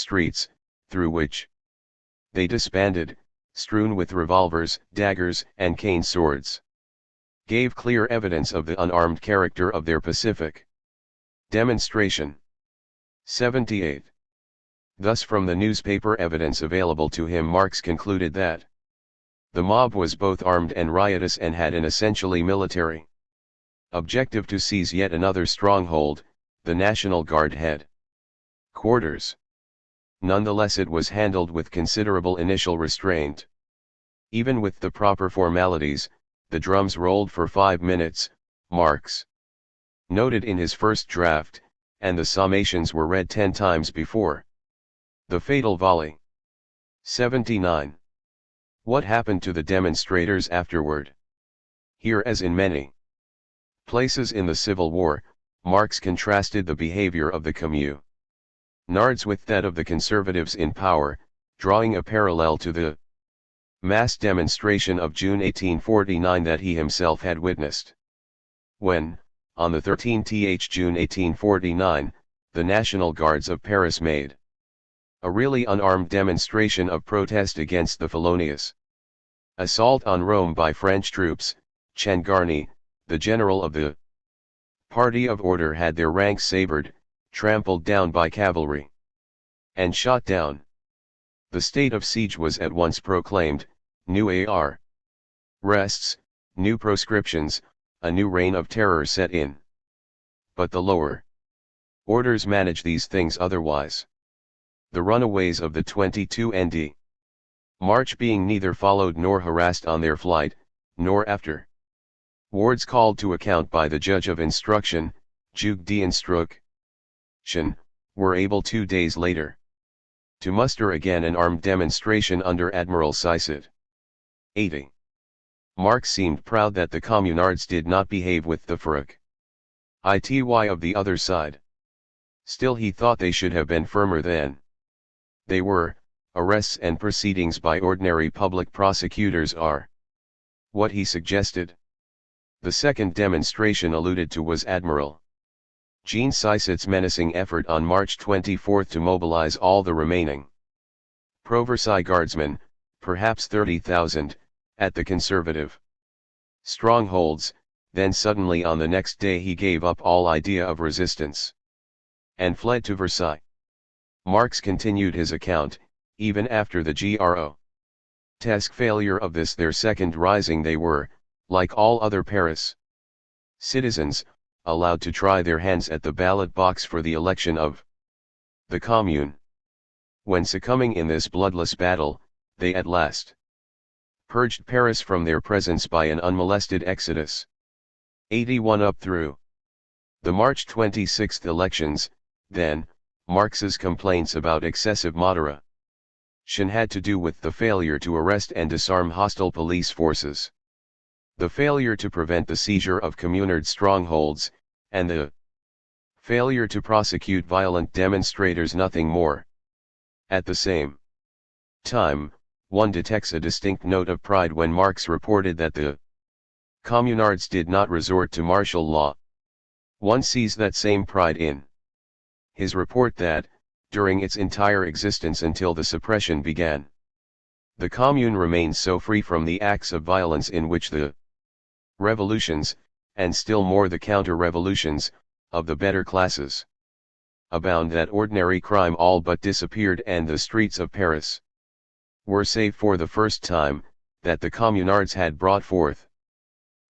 streets, through which they disbanded, strewn with revolvers, daggers, and cane swords, gave clear evidence of the unarmed character of their pacific demonstration. 78. Thus from the newspaper evidence available to him Marx concluded that the mob was both armed and riotous and had an essentially military objective to seize yet another stronghold, the National Guard head quarters. Nonetheless it was handled with considerable initial restraint. Even with the proper formalities, the drums rolled for 5 minutes, Marx noted in his first draft, and the summations were read 10 times before the fatal volley. 79. What happened to the demonstrators afterward? Here, as in many places in the Civil War, Marx contrasted the behavior of the communards with that of the conservatives in power, drawing a parallel to the mass demonstration of June 1849 that he himself had witnessed. When, on the 13th June 1849, the National Guards of Paris made a really unarmed demonstration of protest against the felonious assault on Rome by French troops, Changarny, the general of the Party of Order, had their ranks sabred, trampled down by cavalry, and shot down. The state of siege was at once proclaimed, new arrests, new proscriptions, a new reign of terror set in. But the lower orders manage these things otherwise. The runaways of the 22nd March being neither followed nor harassed on their flight, nor afterwards called to account by the judge of instruction, Juge d'instruction, were able 2 days later to muster again an armed demonstration under Admiral Cicet. 80. Marx seemed proud that the communards did not behave with the ferocity of the other side. Still he thought they should have been firmer than they were. Arrests and proceedings by ordinary public prosecutors are what he suggested. The second demonstration alluded to was Admiral Jean Cicet's menacing effort on March 24 to mobilize all the remaining pro-Versailles guardsmen, perhaps 30,000, at the conservative strongholds. Then suddenly on the next day he gave up all idea of resistance and fled to Versailles. Marx continued his account. Even after the grotesque failure of this their second rising, they were, like all other Paris citizens, allowed to try their hands at the ballot box for the election of the Commune. When succumbing in this bloodless battle, they at last purged Paris from their presence by an unmolested exodus. 81. Up through the March 26 elections, then, Marx's complaints about excessive moderation had to do with the failure to arrest and disarm hostile police forces, the failure to prevent the seizure of communard strongholds, and the failure to prosecute violent demonstrators. Nothing more. At the same time, one detects a distinct note of pride when Marx reported that the communards did not resort to martial law. One sees that same pride in his report that, during its entire existence until the suppression began, the Commune remained so free from the acts of violence in which the revolutions, and still more the counter-revolutions, of the better classes abound that ordinary crime all but disappeared and the streets of Paris were, save for the first time, that the communards had brought forth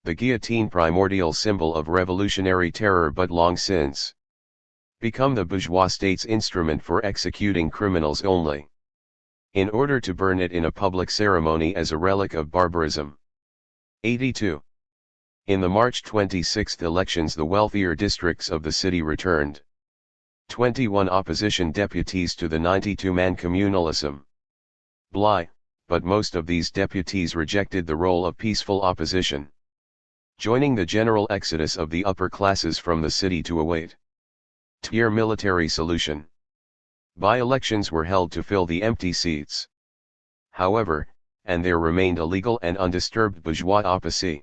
the guillotine, primordial symbol of revolutionary terror, but long since become the bourgeois state's instrument for executing criminals only, in order to burn it in a public ceremony as a relic of barbarism. 82. In the March 26 elections the wealthier districts of the city returned 21 opposition deputies to the 92-man communalism. But most of these deputies rejected the role of peaceful opposition, joining the general exodus of the upper classes from the city to await THIRD military solution. By-elections were held to fill the empty seats, however, and there remained a legal and undisturbed bourgeois opposition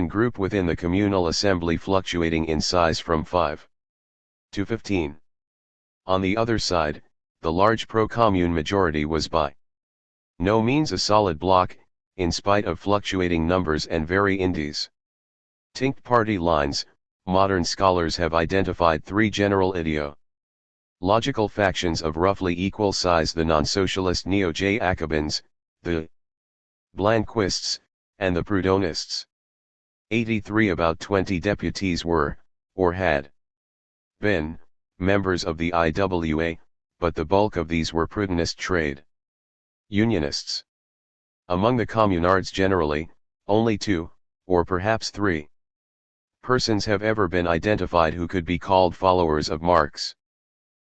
group within the communal assembly, fluctuating in size from 5 to 15. On the other side, the large pro-commune majority was by no means a solid bloc, in spite of fluctuating numbers and very indistinct party lines. Modern scholars have identified three general ideological factions of roughly equal size: the non-socialist neo-Jacobins, the Blanquists, and the Proudhonists. 83 about 20 deputies were, or had been, members of the IWA, but the bulk of these were Proudhonist trade unionists. Among the communards generally, only 2, or perhaps 3, persons have ever been identified who could be called followers of Marx.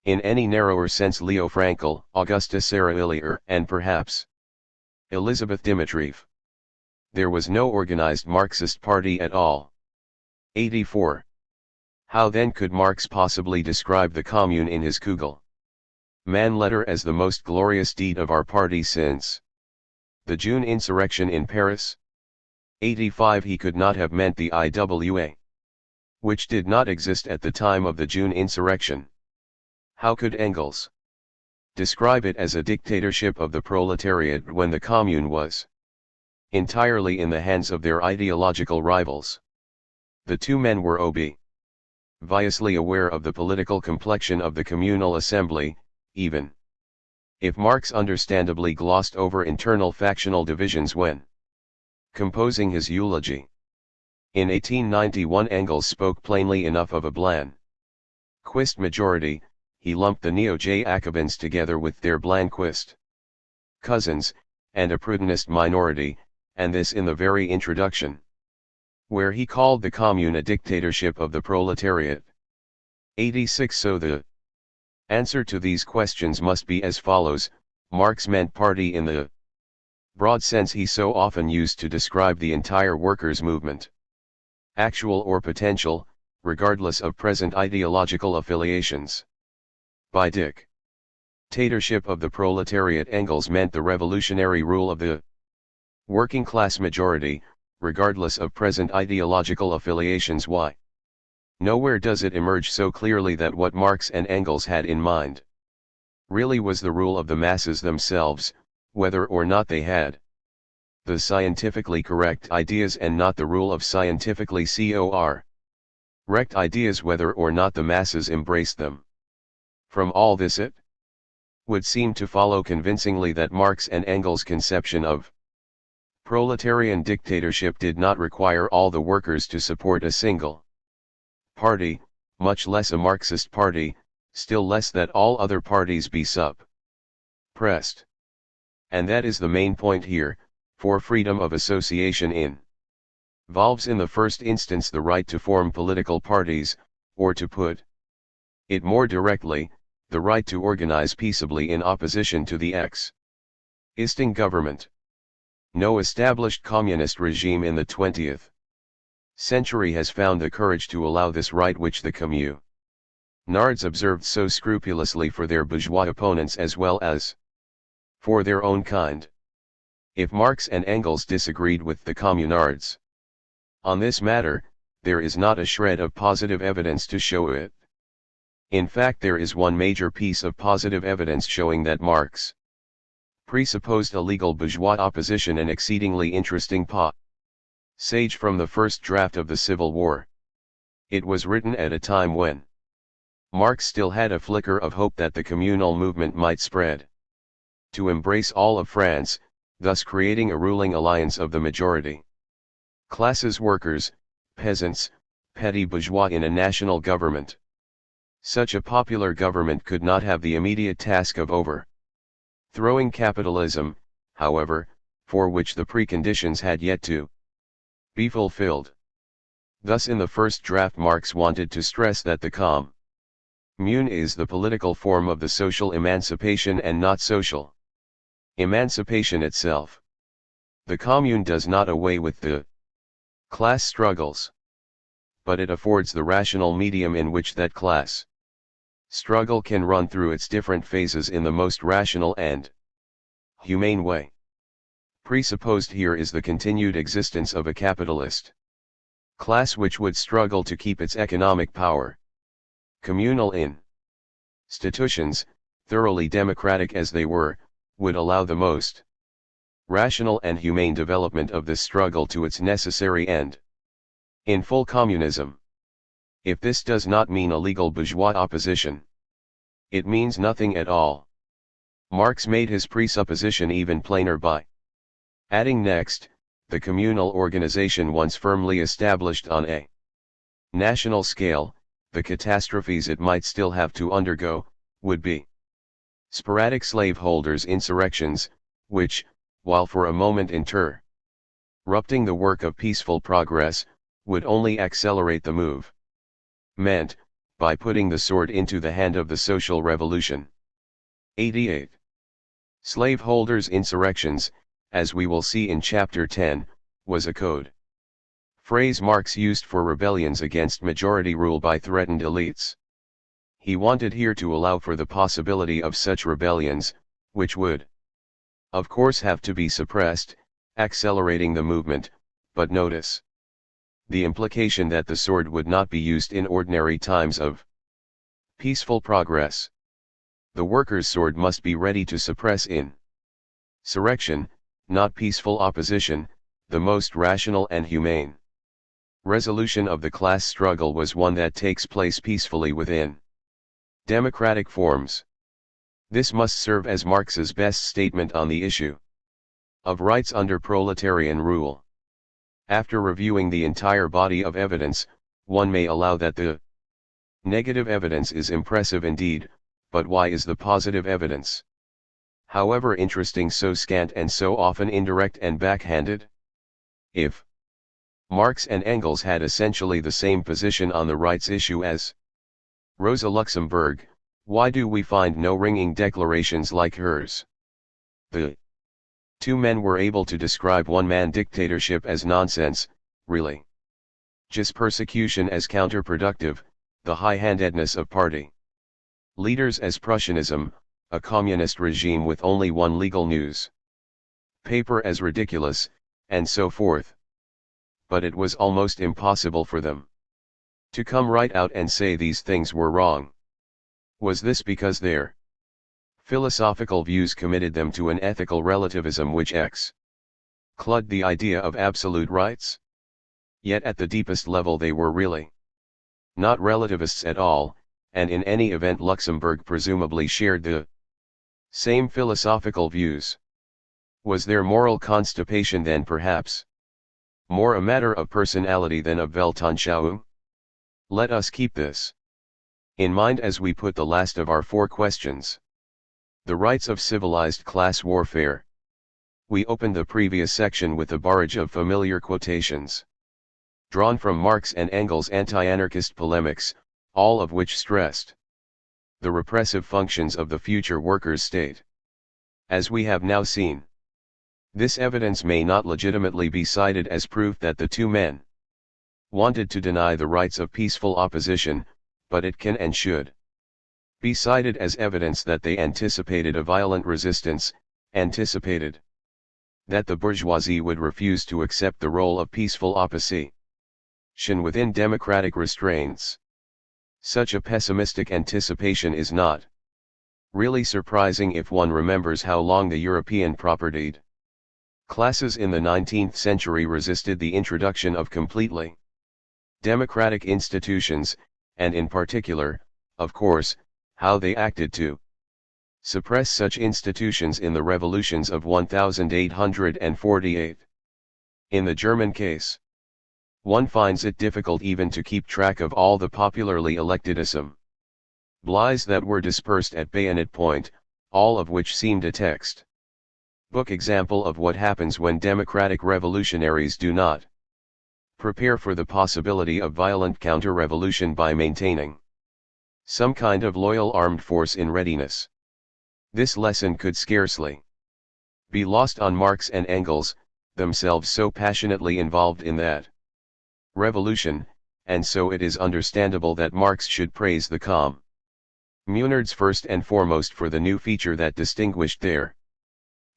In any narrower sense, Leo Frankel, Augusta Serra-Illier, and perhaps Elizabeth Dimitrieff. There was no organized Marxist party at all. 84. How then could Marx possibly describe the Commune in his Kugel-Man letter as the most glorious deed of our party since the June insurrection in Paris? 85. He could not have meant the IWA, which did not exist at the time of the June insurrection. How could Engels describe it as a dictatorship of the proletariat when the Commune was entirely in the hands of their ideological rivals? The two men were obviously aware of the political complexion of the communal assembly, even if Marx understandably glossed over internal factional divisions when composing his eulogy. In 1891 Engels spoke plainly enough of a Blanquist majority. He lumped the neo-Jacobins together with their Blanquist cousins, and a Proudhonist minority, and this in the very introduction, where he called the Commune a dictatorship of the proletariat. 86. So the answer to these questions must be as follows: Marx meant party in the broad sense he so often used to describe the entire workers' movement, actual or potential, regardless of present ideological affiliations. By dictatorship of the proletariat, Engels meant the revolutionary rule of the working class majority, regardless of present ideological affiliations. Why? Nowhere does it emerge so clearly that what Marx and Engels had in mind really was the rule of the masses themselves, whether or not they had the scientifically correct ideas, and not the rule of scientifically correct ideas whether or not the masses embraced them. From all this it would seem to follow convincingly that Marx and Engels' conception of proletarian dictatorship did not require all the workers to support a single party, much less a Marxist party, still less that all other parties be suppressed. And that is the main point here, for freedom of association involves in the first instance the right to form political parties, or to put it more directly, the right to organize peaceably in opposition to the existing government. No established communist regime in the 20th century has found the courage to allow this right, which the communards observed so scrupulously for their bourgeois opponents as well as for their own kind. If Marx and Engels disagreed with the communards on this matter, there is not a shred of positive evidence to show it. In fact, there is one major piece of positive evidence showing that Marx presupposed a legal bourgeois opposition, an exceedingly interesting passage from the first draft of the Civil War. It was written at a time when Marx still had a flicker of hope that the communal movement might spread to embrace all of France, thus creating a ruling alliance of the majority classes: workers, peasants, petty bourgeois, in a national government. Such a popular government could not have the immediate task of overthrowing capitalism, however, for which the preconditions had yet to be fulfilled. Thus in the first draft Marx wanted to stress that the commune is the political form of the social emancipation and not social emancipation itself. The commune does not away with the class struggles, but it affords the rational medium in which that class struggle can run through its different phases in the most rational and humane way. Presupposed here is the continued existence of a capitalist class which would struggle to keep its economic power. Communal institutions, thoroughly democratic as they were, would allow the most rational and humane development of this struggle to its necessary end. In full communism. If this does not mean a legal bourgeois opposition, it means nothing at all. Marx made his presupposition even plainer by adding next, the communal organization once firmly established on a national scale, the catastrophes it might still have to undergo, would be sporadic slaveholders' insurrections, which, while for a moment interrupting the work of peaceful progress, would only accelerate the move meant, by putting the sword into the hand of the social revolution. 88. Slaveholders' insurrections, as we will see in Chapter 10, was a code phrase Marx used for rebellions against majority rule by threatened elites. He wanted here to allow for the possibility of such rebellions, which would, of course, have to be suppressed, accelerating the movement, but notice the implication that the sword would not be used in ordinary times of peaceful progress. The workers' sword must be ready to suppress insurrection, not peaceful opposition. The most rational and humane resolution of the class struggle was one that takes place peacefully within democratic forms. This must serve as Marx's best statement on the issue of rights under proletarian rule. After reviewing the entire body of evidence, one may allow that the negative evidence is impressive indeed, but why is the positive evidence, however interesting, so scant and so often indirect and backhanded? If Marx and Engels had essentially the same position on the rights issue as Rosa Luxemburg, why do we find no ringing declarations like hers? The two men were able to describe one-man dictatorship as nonsense, really just persecution as counterproductive, the high-handedness of party leaders as Prussianism, a communist regime with only one legal news paper, as ridiculous, and so forth. But it was almost impossible for them to come right out and say these things were wrong. Was this because their philosophical views committed them to an ethical relativism which excluded the idea of absolute rights? Yet at the deepest level they were really not relativists at all, and in any event Luxemburg presumably shared the same philosophical views. Was their moral constipation then perhaps more a matter of personality than of Weltanschauung? Let us keep this in mind as we put the last of our four questions. The rights of civilized class warfare. We opened the previous section with a barrage of familiar quotations drawn from Marx and Engels' anti-anarchist polemics, all of which stressed the repressive functions of the future workers' state. As we have now seen, this evidence may not legitimately be cited as proof that the two men wanted to deny the rights of peaceful opposition, but it can and should be cited as evidence that they anticipated a violent resistance, anticipated that the bourgeoisie would refuse to accept the role of peaceful opposition within democratic restraints. Such a pessimistic anticipation is not really surprising if one remembers how long the European propertied classes in the 19th century resisted the introduction of completely democratic institutions, and in particular, of course, how they acted to suppress such institutions in the revolutions of 1848. In the German case, one finds it difficult even to keep track of all the popularly elected assemblies that were dispersed at bayonet point, all of which seemed a text book example of what happens when democratic revolutionaries do not prepare for the possibility of violent counter-revolution by maintaining some kind of loyal armed force in readiness. This lesson could scarcely be lost on Marx and Engels, themselves so passionately involved in that revolution, and so it is understandable that Marx should praise the communards first and foremost for the new feature that distinguished their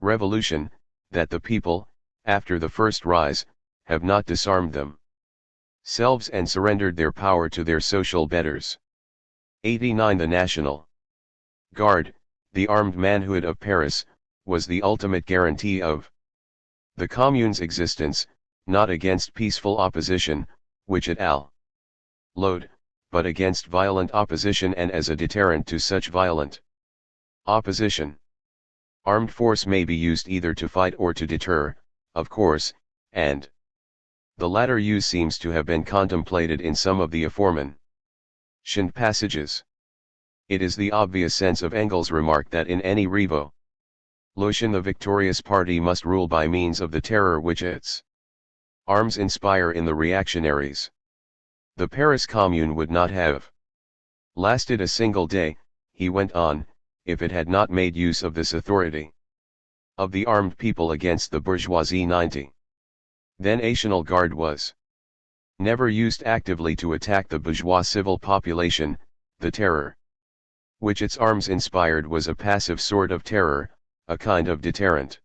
revolution, that the people, after the first rise, have not disarmed themselves and surrendered their power to their social betters. 89. The National Guard, the armed manhood of Paris, was the ultimate guarantee of the Commune's existence, not against peaceful opposition, which it allowed, but against violent opposition and as a deterrent to such violent opposition. Armed force may be used either to fight or to deter, of course, and the latter use seems to have been contemplated in some of the aforementioned passages. It is the obvious sense of Engels' remark that in any revolution the victorious party must rule by means of the terror which its arms inspire in the reactionaries. The Paris Commune would not have lasted a single day, he went on, if it had not made use of this authority of the armed people against the bourgeoisie. 90. Then National Guard was never used actively to attack the bourgeois civil population. The terror which its arms inspired was a passive sort of terror, a kind of deterrent.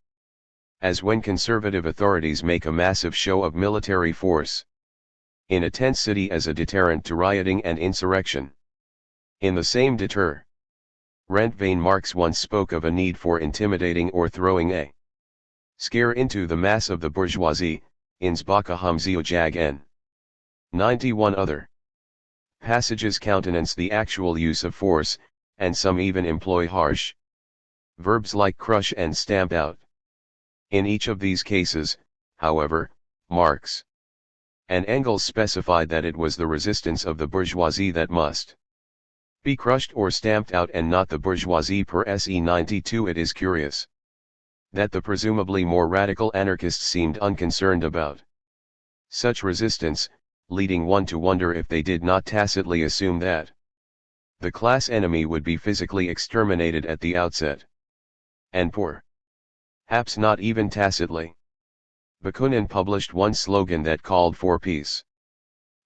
As when conservative authorities make a massive show of military force in a tent city as a deterrent to rioting and insurrection. In the same deterrent vein Marx once spoke of a need for intimidating or throwing a scare into the mass of the bourgeoisie, insbaka jag n. 91 other passages countenance the actual use of force, and some even employ harsh verbs like crush and stamp out. In each of these cases, however, Marx and Engels specified that it was the resistance of the bourgeoisie that must be crushed or stamped out and not the bourgeoisie per se. 92. It is curious that the presumably more radical anarchists seemed unconcerned about such resistance, leading one to wonder if they did not tacitly assume that the class enemy would be physically exterminated at the outset. And perhaps not even tacitly. Bakunin published one slogan that called for peace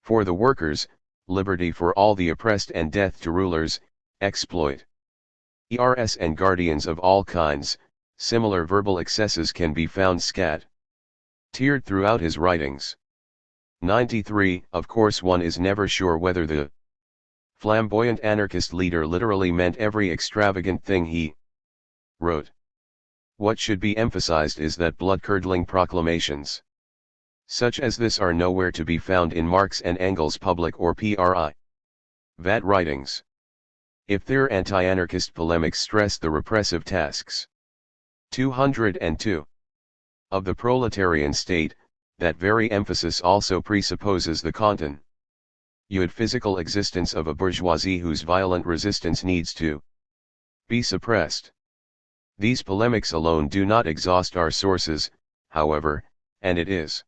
for the workers, liberty for all the oppressed and death to rulers, exploiters and guardians of all kinds. Similar verbal excesses can be found scattered throughout his writings. 93. Of course one is never sure whether the flamboyant anarchist leader literally meant every extravagant thing he wrote. What should be emphasized is that blood-curdling proclamations such as this are nowhere to be found in Marx and Engels' public or private writings. If their anti-anarchist polemics stress the repressive tasks 202 of the proletarian state, that very emphasis also presupposes the continued physical existence of a bourgeoisie whose violent resistance needs to be suppressed. These polemics alone do not exhaust our sources, however, and it is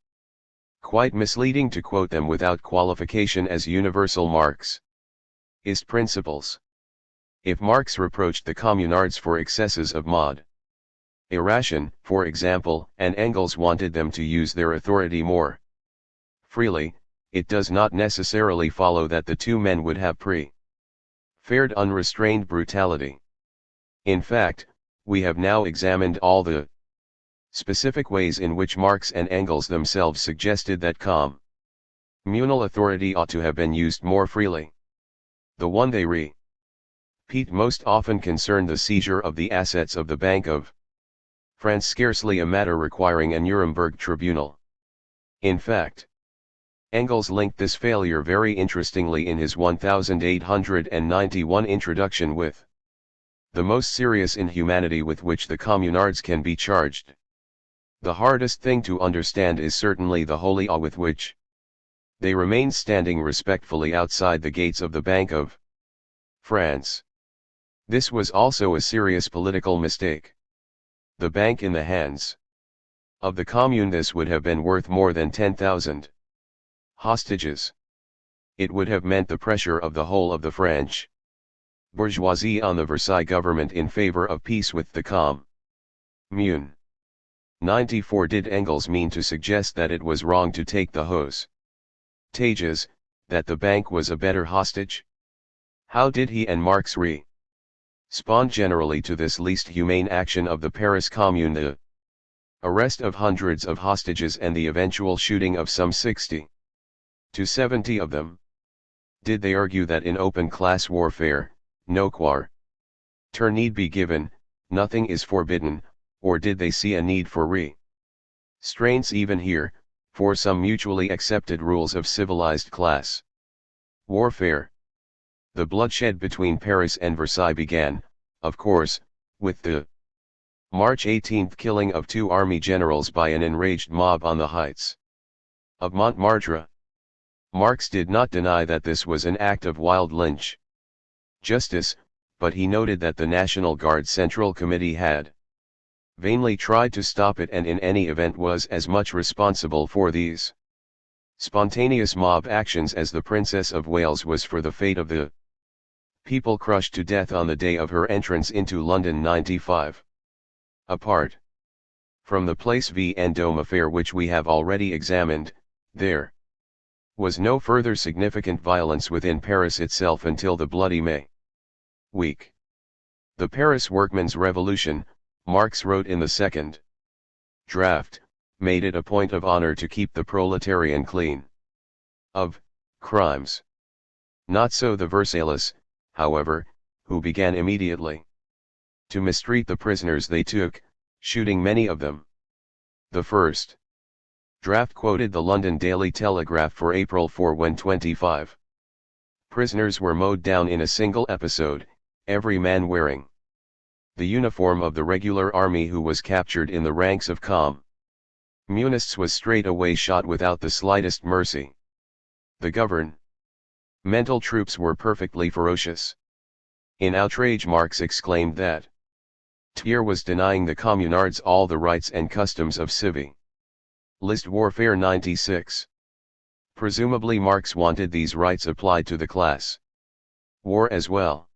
quite misleading to quote them without qualification as universal Marxist principles. If Marx reproached the communards for excesses of moderation, for example, and Engels wanted them to use their authority more freely, it does not necessarily follow that the two men would have preferred unrestrained brutality. In fact, we have now examined all the specific ways in which Marx and Engels themselves suggested that communal authority ought to have been used more freely. The one they repeat most often concerned the seizure of the assets of the Bank of France, scarcely a matter requiring a Nuremberg tribunal. In fact, Engels linked this failure very interestingly in his 1891 introduction with the most serious inhumanity with which the communards can be charged. The hardest thing to understand is certainly the holy awe with which they remained standing respectfully outside the gates of the Bank of France. This was also a serious political mistake. The bank in the hands of the Commune, this would have been worth more than 10,000 hostages. It would have meant the pressure of the whole of the French bourgeoisie on the Versailles government in favor of peace with the Commune. 94. Did Engels mean to suggest that it was wrong to take the hostages, that the bank was a better hostage? How did he and Marx respond generally to this least humane action of the Paris Commune, the arrest of hundreds of hostages and the eventual shooting of some 60 to 70 of them? Did they argue that in open class warfare, no Need be given, nothing is forbidden, or did they see a need for restraints even here, for some mutually accepted rules of civilized class warfare? The bloodshed between Paris and Versailles began, of course, with the March 18 killing of 2 army generals by an enraged mob on the heights of Montmartre. Marx did not deny that this was an act of wild lynch justice, but he noted that the National Guard Central Committee had vainly tried to stop it and in any event was as much responsible for these spontaneous mob actions as the Princess of Wales was for the fate of the people crushed to death on the day of her entrance into London 95. Apart from the Place Vendôme affair which we have already examined, there was no further significant violence within Paris itself until the bloody May week. The Paris Workmen's Revolution, Marx wrote in the second draft, made it a point of honor to keep the proletarian clean of crimes. Not so the Versailles, however, who began immediately to mistreat the prisoners they took, shooting many of them. The first draft quoted the London Daily Telegraph for April 4 when 25 prisoners were mowed down in a single episode, every man wearing the uniform of the regular army who was captured in the ranks of communists was straight away shot without the slightest mercy. The governmental troops were perfectly ferocious. In outrage Marx exclaimed that Thiers was denying the communards all the rights and customs of civilized warfare 96. Presumably Marx wanted these rights applied to the class war as well.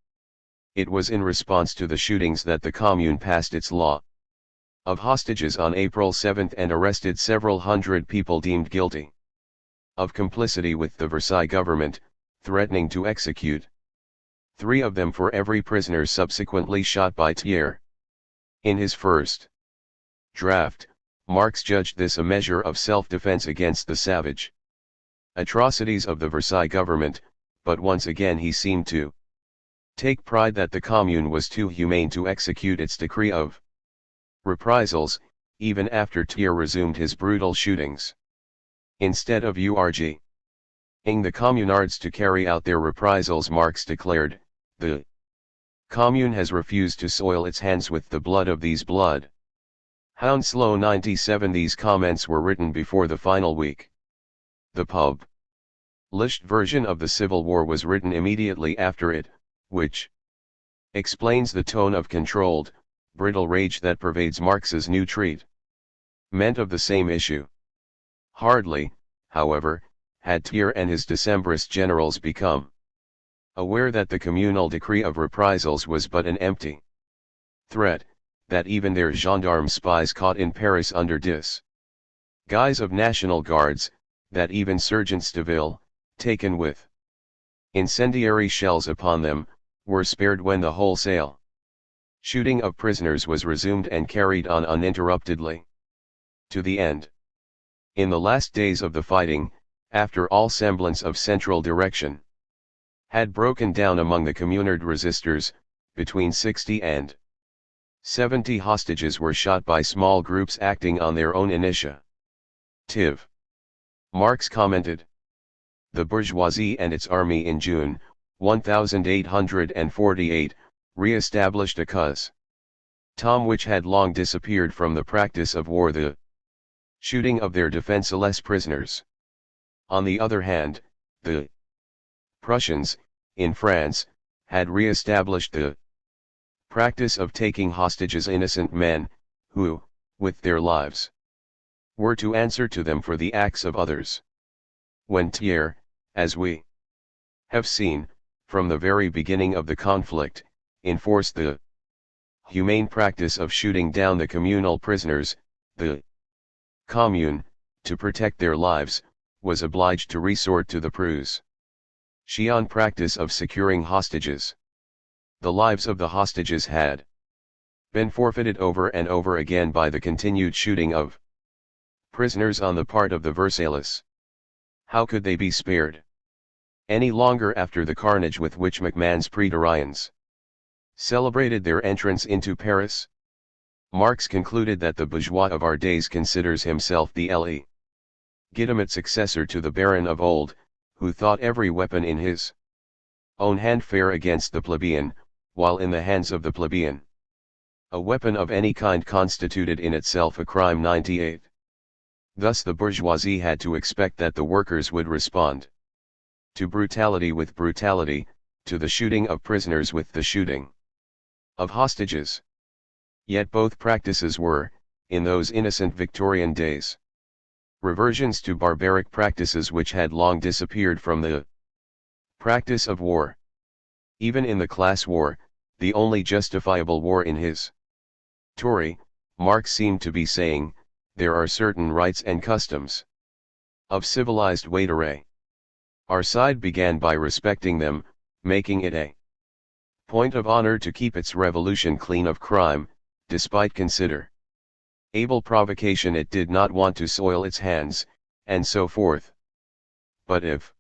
It was in response to the shootings that the Commune passed its law of hostages on April 7 and arrested several hundred people deemed guilty of complicity with the Versailles government, threatening to execute 3 of them for every prisoner subsequently shot by Thiers. In his first draft, Marx judged this a measure of self-defense against the savage atrocities of the Versailles government, but once again he seemed to take pride that the Commune was too humane to execute its decree of reprisals, even after Thiers resumed his brutal shootings. Instead of urging the communards to carry out their reprisals, Marx declared, "The Commune has refused to soil its hands with the blood of these blood hounds." 97. These comments were written before the final week. The published version of the Civil War was written immediately after it, which explains the tone of controlled, brittle rage that pervades Marx's new treatment of the same issue. Hardly, however, had Thiers and his Decembrist generals become aware that the communal decree of reprisals was but an empty threat, that even their gendarme spies caught in Paris under disguise of National Guards, that even sergeants de ville, taken with incendiary shells upon them, were spared when the wholesale shooting of prisoners was resumed and carried on uninterruptedly to the end. In the last days of the fighting, after all semblance of central direction had broken down among the communard resistors, between 60 and 70 hostages were shot by small groups acting on their own initiative. Marx commented, "The bourgeoisie and its army in June, 1848, re-established a custom which had long disappeared from the practice of war, the shooting of their defenseless prisoners. On the other hand, the Prussians, in France, had re-established the practice of taking hostages innocent men, who, with their lives, were to answer to them for the acts of others. When Thiers, as we have seen, from the very beginning of the conflict, enforced the humane practice of shooting down the communal prisoners, the Commune, to protect their lives, was obliged to resort to the Prussian practice of securing hostages. The lives of the hostages had been forfeited over and over again by the continued shooting of prisoners on the part of the Versailles. How could they be spared any longer after the carnage with which MacMahon's Praetorians celebrated their entrance into Paris. Marx concluded that the bourgeois of our days considers himself the legitimate successor to the baron of old, who thought every weapon in his own hand fair against the plebeian, while in the hands of the plebeian a weapon of any kind constituted in itself a crime. 98. Thus the bourgeoisie had to expect that the workers would respond to brutality with brutality, to the shooting of prisoners with the shooting of hostages. Yet both practices were, in those innocent Victorian days, reversions to barbaric practices which had long disappeared from the practice of war. Even in the class war, the only justifiable war in his Tory, Marx seemed to be saying, there are certain rights and customs of civilized waiteray. Our side began by respecting them, making it a point of honor to keep its revolution clean of crime, despite considerable provocation. It did not want to soil its hands, and so forth. But if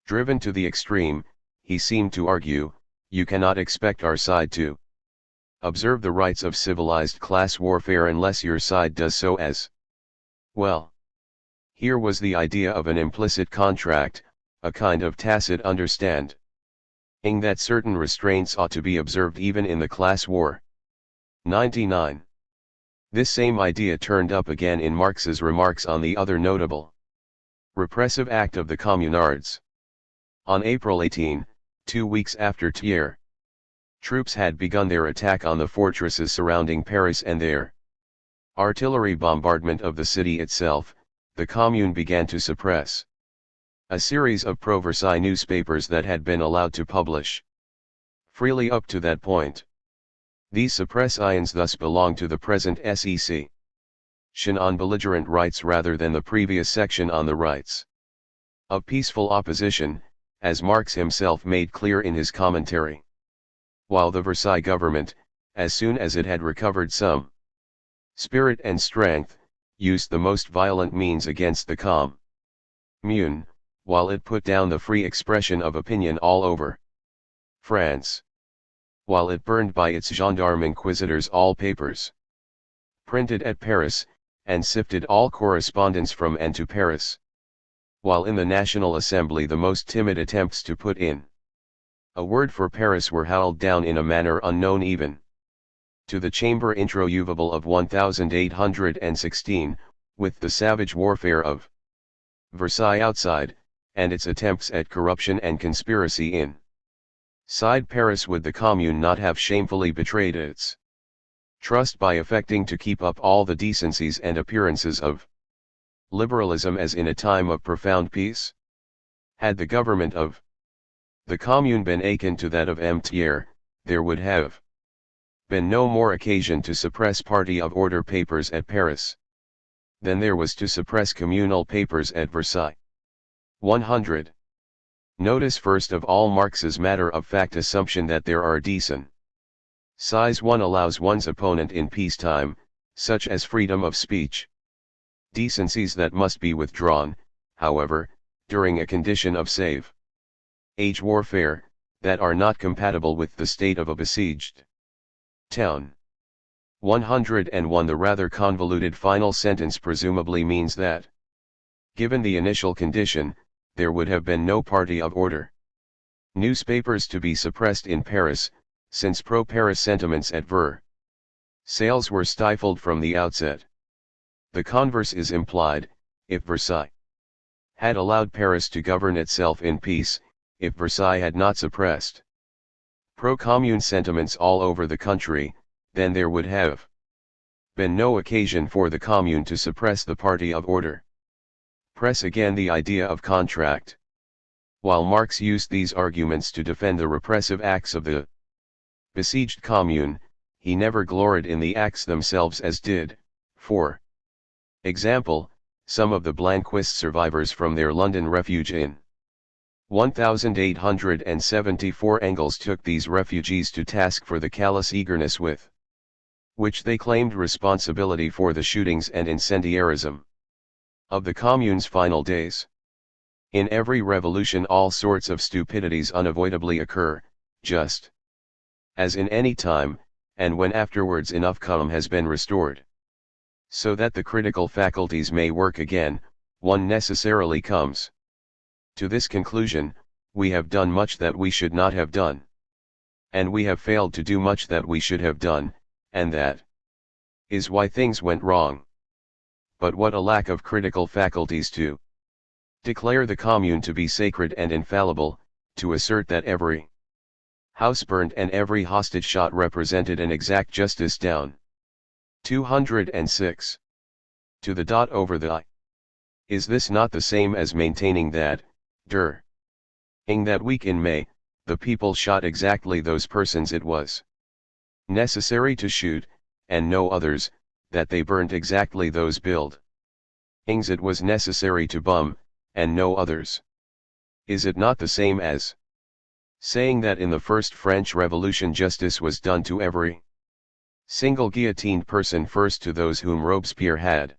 driven to the extreme, he seemed to argue, you cannot expect our side to observe the rights of civilized class warfare unless your side does so as well. Here was the idea of an implicit contract, a kind of tacit understanding that certain restraints ought to be observed even in the class war. 99. This same idea turned up again in Marx's remarks on the other notable repressive act of the Communards. On April 18, 2 weeks after Thiers' troops had begun their attack on the fortresses surrounding Paris and their artillery bombardment of the city itself, the Commune began to suppress a series of pro-Versailles newspapers that had been allowed to publish freely up to that point. These suppressions thus belong to the present section on belligerent rights rather than the previous section on the rights of peaceful opposition, as Marx himself made clear in his commentary. While the Versailles government, as soon as it had recovered some spirit and strength, used the most violent means against the Commune, while it put down the free expression of opinion all over France. While it burned by its gendarme inquisitors all papers printed at Paris, and sifted all correspondence from and to Paris. While in the National Assembly the most timid attempts to put in a word for Paris were howled down in a manner unknown even to the Chamber introuvable of 1816, with the savage warfare of Versailles outside, and its attempts at corruption and conspiracy inside Paris, would the Commune not have shamefully betrayed its trust by affecting to keep up all the decencies and appearances of liberalism as in a time of profound peace? Had the government of the Commune been akin to that of Thiers, there would have been no more occasion to suppress party of order papers at Paris than there was to suppress communal papers at Versailles. 100. Notice first of all Marx's matter-of-fact assumption that there are decencies one allows one's opponent in peacetime, such as freedom of speech. Decencies that must be withdrawn, however, during a condition of save age warfare, that are not compatible with the state of a besieged town. 101. The rather convoluted final sentence presumably means that, given the initial condition, there would have been no party of order newspapers to be suppressed in Paris, since pro-Paris sentiments at Versailles were stifled from the outset. The converse is implied, if Versailles had allowed Paris to govern itself in peace, if Versailles had not suppressed pro-Commune sentiments all over the country, then there would have been no occasion for the Commune to suppress the party of order. Press again the idea of contract. While Marx used these arguments to defend the repressive acts of the besieged Commune, he never gloried in the acts themselves as did, for example, some of the Blanquist survivors from their London refuge in 1874. Engels took these refugees to task for the callous eagerness with which they claimed responsibility for the shootings and incendiarism of the Commune's final days. In every revolution all sorts of stupidities unavoidably occur, just as in any time, and when afterwards enough calm has been restored, so that the critical faculties may work again, one necessarily comes to this conclusion: we have done much that we should not have done, and we have failed to do much that we should have done, and that is why things went wrong. But what a lack of critical faculties to declare the commune to be sacred and infallible, to assert that every house burned and every hostage shot represented an exact justice down 206 to the dot over the I. Is this not the same as maintaining that, in that week in May, the people shot exactly those persons it was necessary to shoot, and no others, that they burnt exactly those buildings it was necessary to bomb, and no others? Is it not the same as saying that in the first French Revolution justice was done to every single guillotined person, first to those whom Robespierre had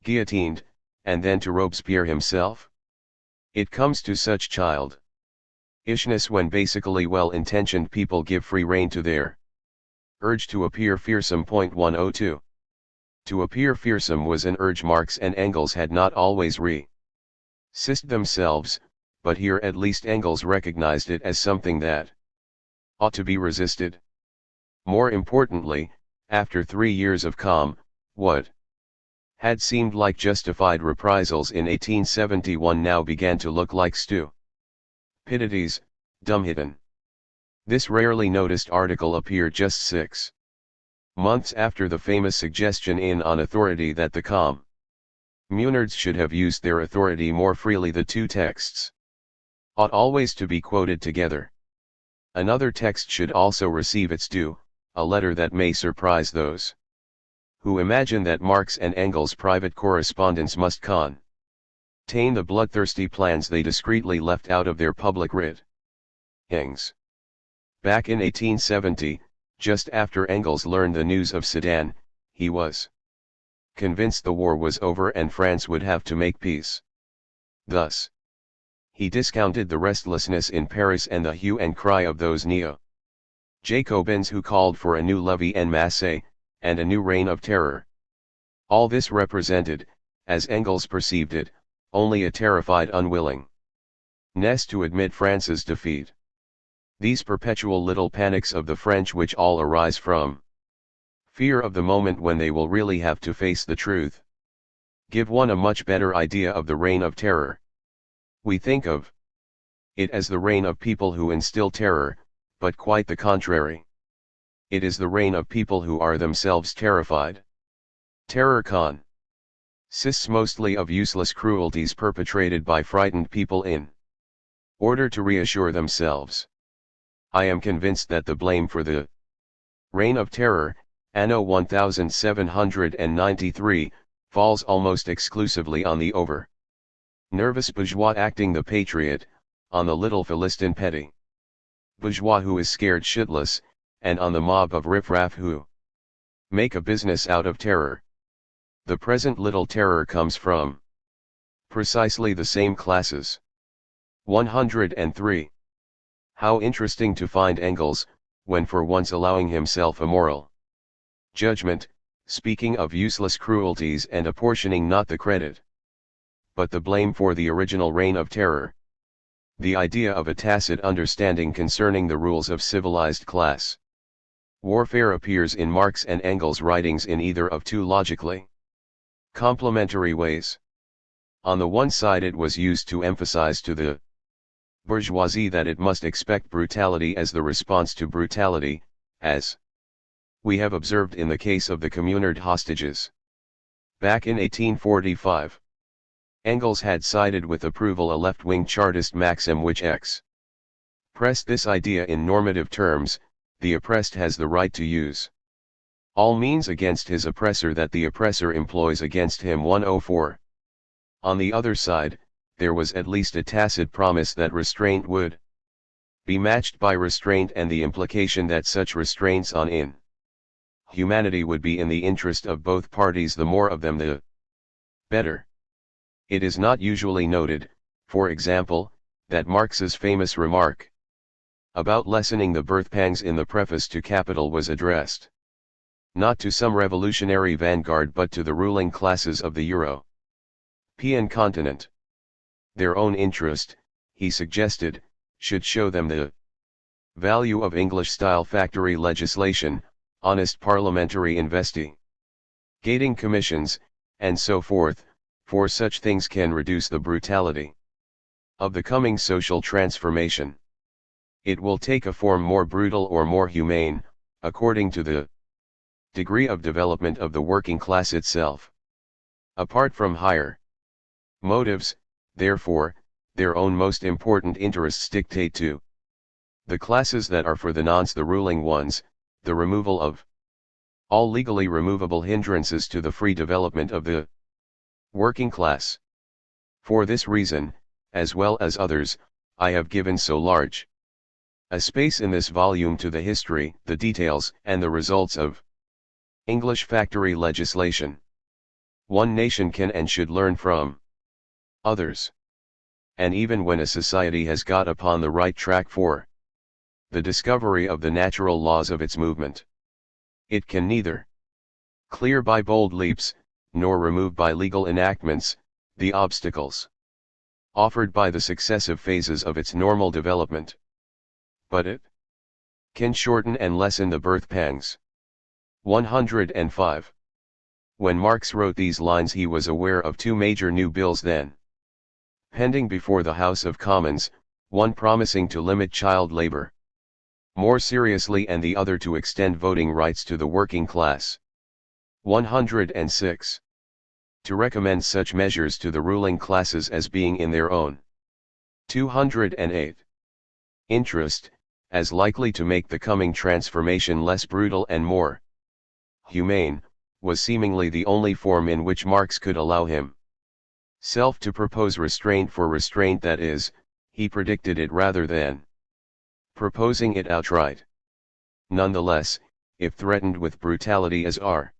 guillotined, and then to Robespierre himself? It comes to such childishness when basically well-intentioned people give free rein to their urge to appear fearsome. 102. To appear fearsome was an urge Marx and Engels had not always resisted themselves, but here at least Engels recognized it as something that ought to be resisted. More importantly, after 3 years of calm, what had seemed like justified reprisals in 1871 now began to look like stupidities, dummhitten. This rarely noticed article appeared just 6 months after the famous suggestion in On Authority that the communards should have used their authority more freely. The two texts ought always to be quoted together. Another text should also receive its due, a letter that may surprise those who imagine that Marx and Engels' private correspondence must contain the bloodthirsty plans they discreetly left out of their public writings. Back in 1870, just after Engels learned the news of Sedan, he was convinced the war was over and France would have to make peace. Thus, he discounted the restlessness in Paris and the hue and cry of those neo-Jacobins who called for a new levée en masse, and a new reign of terror. All this represented, as Engels perceived it, only a terrified unwillingness to admit France's defeat. These perpetual little panics of the French, which all arise from fear of the moment when they will really have to face the truth, give one a much better idea of the reign of terror. We think of it as the reign of people who instill terror, but quite the contrary. It is the reign of people who are themselves terrified. Terror consists mostly of useless cruelties perpetrated by frightened people in order to reassure themselves. I am convinced that the blame for the reign of terror, anno 1793, falls almost exclusively on the over-nervous bourgeois acting the patriot, on the little Philistine petty bourgeois who is scared shitless, and on the mob of riffraff who make a business out of terror. The present little terror comes from precisely the same classes. 103. How interesting to find Engels, when for once allowing himself a moral judgment, speaking of useless cruelties and apportioning not the credit, but the blame for the original reign of terror. The idea of a tacit understanding concerning the rules of civilized class warfare appears in Marx and Engels' writings in either of two logically complementary ways. On the one side, it was used to emphasize to the bourgeoisie that it must expect brutality as the response to brutality, as we have observed in the case of the communard hostages. Back in 1845, Engels had cited with approval a left-wing Chartist maxim which expressed this idea in normative terms: the oppressed has the right to use all means against his oppressor that the oppressor employs against him. 104. On the other side, there was at least a tacit promise that restraint would be matched by restraint, and the implication that such restraints on inhumanity would be in the interest of both parties, the more of them the better. It is not usually noted, for example, that Marx's famous remark, about lessening the birth pangs in the preface to Capital was addressed not to some revolutionary vanguard but to the ruling classes of the European continent. Their own interest, he suggested, should show them the value of English-style factory legislation, honest parliamentary investigating commissions, and so forth, for such things can reduce the brutality of the coming social transformation. It will take a form more brutal or more humane, according to the degree of development of the working class itself. Apart from higher motives, therefore, their own most important interests dictate to the classes that are for the nonce the ruling ones, the removal of all legally removable hindrances to the free development of the working class. For this reason, as well as others, I have given so large a space in this volume to the history, the details, and the results of English factory legislation. One nation can and should learn from others. And even when a society has got upon the right track for the discovery of the natural laws of its movement, it can neither clear by bold leaps, nor remove by legal enactments, the obstacles offered by the successive phases of its normal development. But it can shorten and lessen the birth pangs. 105. When Marx wrote these lines he was aware of two major new bills then pending before the House of Commons, one promising to limit child labor more seriously and the other to extend voting rights to the working class. 106. To recommend such measures to the ruling classes as being in their own 208 interest, as likely to make the coming transformation less brutal and more humane, was seemingly the only form in which Marx could allow himself to propose restraint for restraint, that is, he predicted it rather than proposing it outright. Nonetheless, if threatened with brutality as our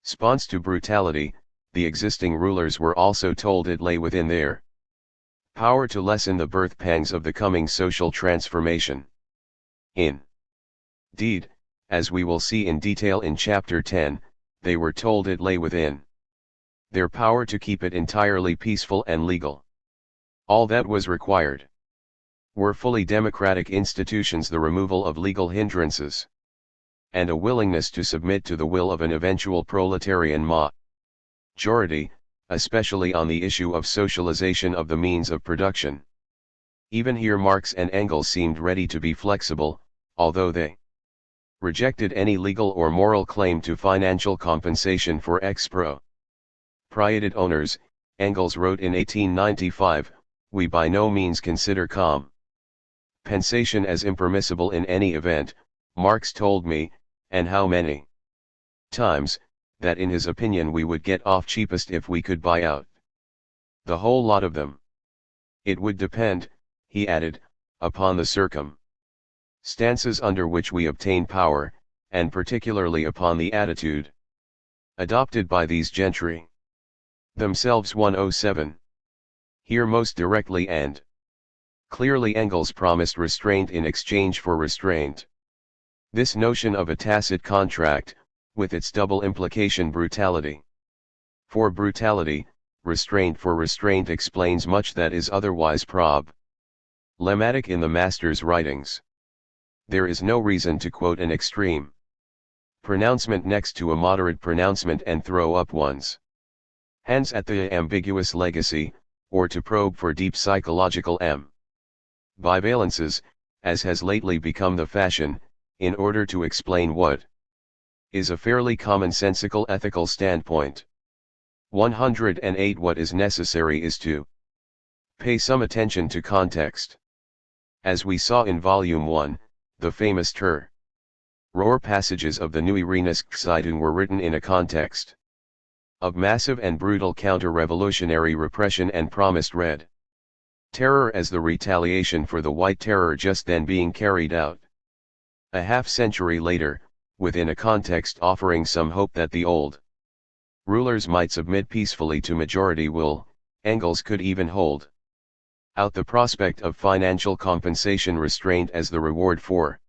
response to brutality, the existing rulers were also told it lay within their power to lessen the birth pangs of the coming social transformation. Indeed, as we will see in detail in Chapter 10, they were told it lay within their power to keep it entirely peaceful and legal. All that was required were fully democratic institutions, the removal of legal hindrances, and a willingness to submit to the will of an eventual proletarian majority, especially on the issue of socialization of the means of production. Even here Marx and Engels seemed ready to be flexible, although they rejected any legal or moral claim to financial compensation for expropriated owners. Engels wrote in 1895, "We by no means consider compensation as impermissible in any event." Marx told me, and how many times, that in his opinion we would get off cheapest if we could buy out the whole lot of them. It would depend, he added, upon the circumstances under which we obtain power, and particularly upon the attitude adopted by these gentry themselves. 107. Here most directly and clearly Engels promised restraint in exchange for restraint. This notion of a tacit contract, with its double implication brutality for brutality, restraint for restraint, explains much that is otherwise problematic in the master's writings. There is no reason to quote an extreme pronouncement next to a moderate pronouncement and throw up one's hands at the ambiguous legacy, or to probe for deep psychological ambivalences, as has lately become the fashion, in order to explain what is a fairly commonsensical ethical standpoint. 108. What is necessary is to pay some attention to context. As we saw in Volume 1, the famous Terror passages of the Neue Renässzeitung were written in a context of massive and brutal counter-revolutionary repression and promised Red Terror as the retaliation for the White Terror just then being carried out. A half-century later, within a context offering some hope that the old rulers might submit peacefully to majority will, Engels could even hold out the prospect of financial compensation restraint as the reward for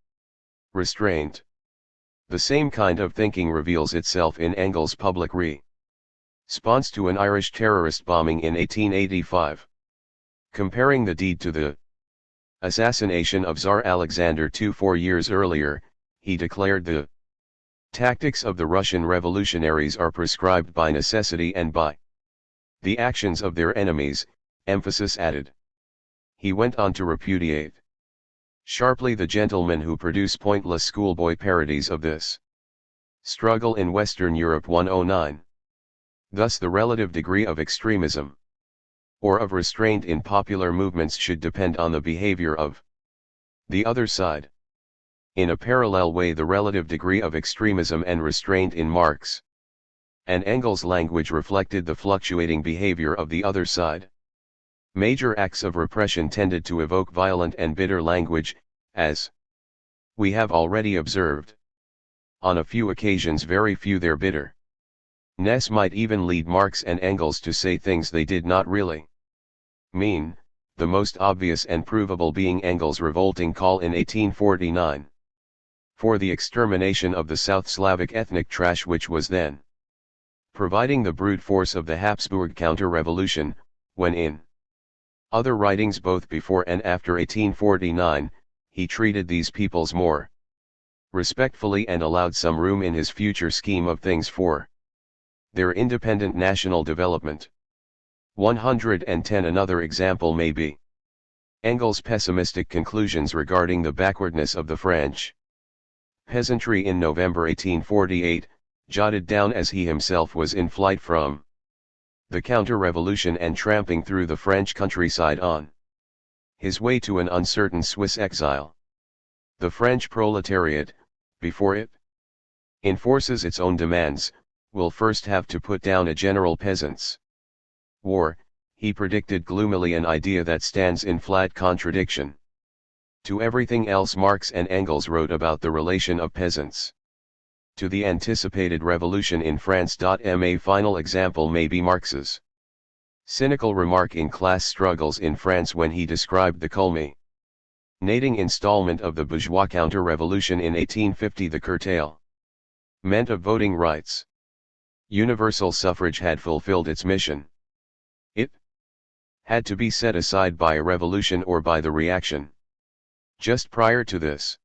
restraint. The same kind of thinking reveals itself in Engels' public response to an Irish terrorist bombing in 1885. Comparing the deed to the assassination of Tsar Alexander II 4 years earlier, he declared the tactics of the Russian revolutionaries are prescribed by necessity and by the actions of their enemies, emphasis added. He went on to repudiate sharply the gentlemen who produce pointless schoolboy parodies of this struggle in Western Europe 109. Thus the relative degree of extremism or of restraint in popular movements should depend on the behavior of the other side. In a parallel way, the relative degree of extremism and restraint in Marx and Engels' language reflected the fluctuating behavior of the other side. Major acts of repression tended to evoke violent and bitter language, as we have already observed. On a few occasions, very few their bitterness might even lead Marx and Engels to say things they did not really mean, the most obvious and provable being Engels' revolting call in 1849 for the extermination of the South Slavic ethnic trash, which was then providing the brute force of the Habsburg counter-revolution, when in other writings both before and after 1849, he treated these peoples more respectfully and allowed some room in his future scheme of things for their independent national development. 110. Another example may be Engels' pessimistic conclusions regarding the backwardness of the French peasantry in November 1848, jotted down as he himself was in flight from the counter-revolution and tramping through the French countryside on his way to an uncertain Swiss exile. The French proletariat, before it enforces its own demands, will first have to put down a general peasants' war, he predicted gloomily, an idea that stands in flat contradiction to everything else Marx and Engels wrote about the relation of peasants to the anticipated revolution in France. A final example may be Marx's cynical remark in Class Struggles in France when he described the culminating installment of the bourgeois counter-revolution in 1850, the curtailment of voting rights. Universal suffrage had fulfilled its mission. It had to be set aside by a revolution or by the reaction. Just prior to this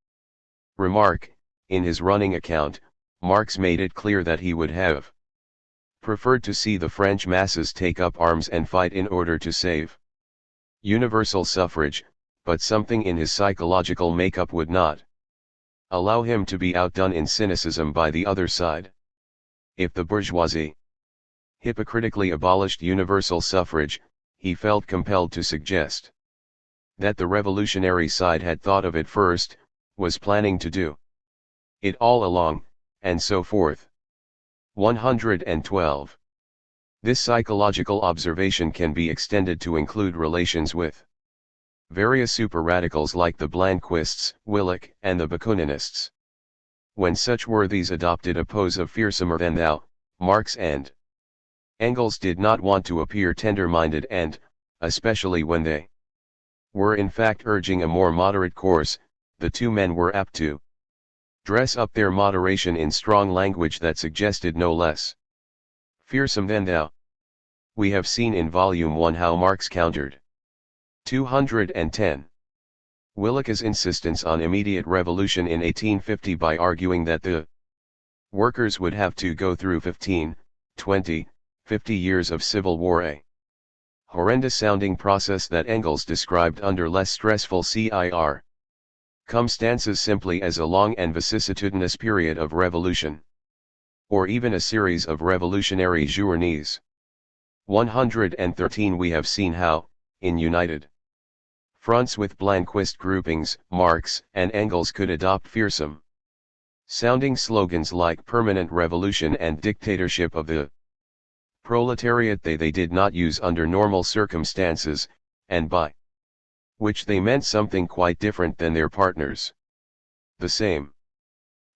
remark, in his running account, Marx made it clear that he would have preferred to see the French masses take up arms and fight in order to save universal suffrage, but something in his psychological makeup would not allow him to be outdone in cynicism by the other side. If the bourgeoisie hypocritically abolished universal suffrage, he felt compelled to suggest that the revolutionary side had thought of it first, was planning to do it all along, and so forth. 112. This psychological observation can be extended to include relations with various super-radicals like the Blanquists, Willich, and the Bakuninists. When such worthies adopted a pose of fearsomer than thou, Marx and Engels did not want to appear tender-minded, and, especially when they were in fact urging a more moderate course, the two men were apt to dress up their moderation in strong language that suggested no less fearsome than thou. We have seen in Volume 1 how Marx countered 210. Willich's insistence on immediate revolution in 1850 by arguing that the workers would have to go through 15, 20, 50 years of civil war, a horrendous-sounding process that Engels described under less stressful circumstances simply as a long and vicissitudinous period of revolution, or even a series of revolutionary journeys. 113. We have seen how, in united fronts with Blanquist groupings, Marx and Engels could adopt fearsome sounding slogans like permanent revolution and dictatorship of the proletariat they did not use under normal circumstances, and by which they meant something quite different than their partners. The same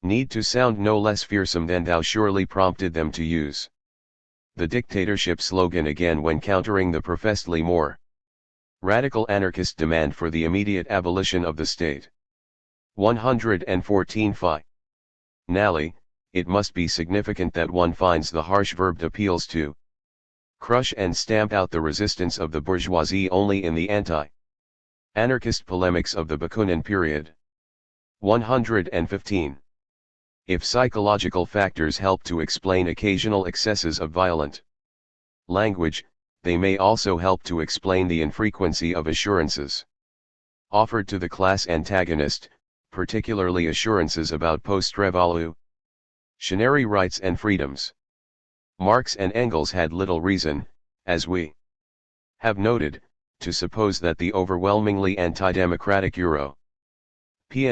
need to sound no less fearsome than thou surely prompted them to use the dictatorship slogan again when countering the professedly more Radical anarchist demand for the immediate abolition of the state. 114 Finally, it must be significant that one finds the harsh verb appeals to crush and stamp out the resistance of the bourgeoisie only in the anti-anarchist polemics of the Bakunin period. 115 If psychological factors help to explain occasional excesses of violent language, they may also help to explain the infrequency of assurances offered to the class antagonist, particularly assurances about post-revolutionary rights and freedoms. Marx and Engels had little reason, as we have noted, to suppose that the overwhelmingly anti-democratic European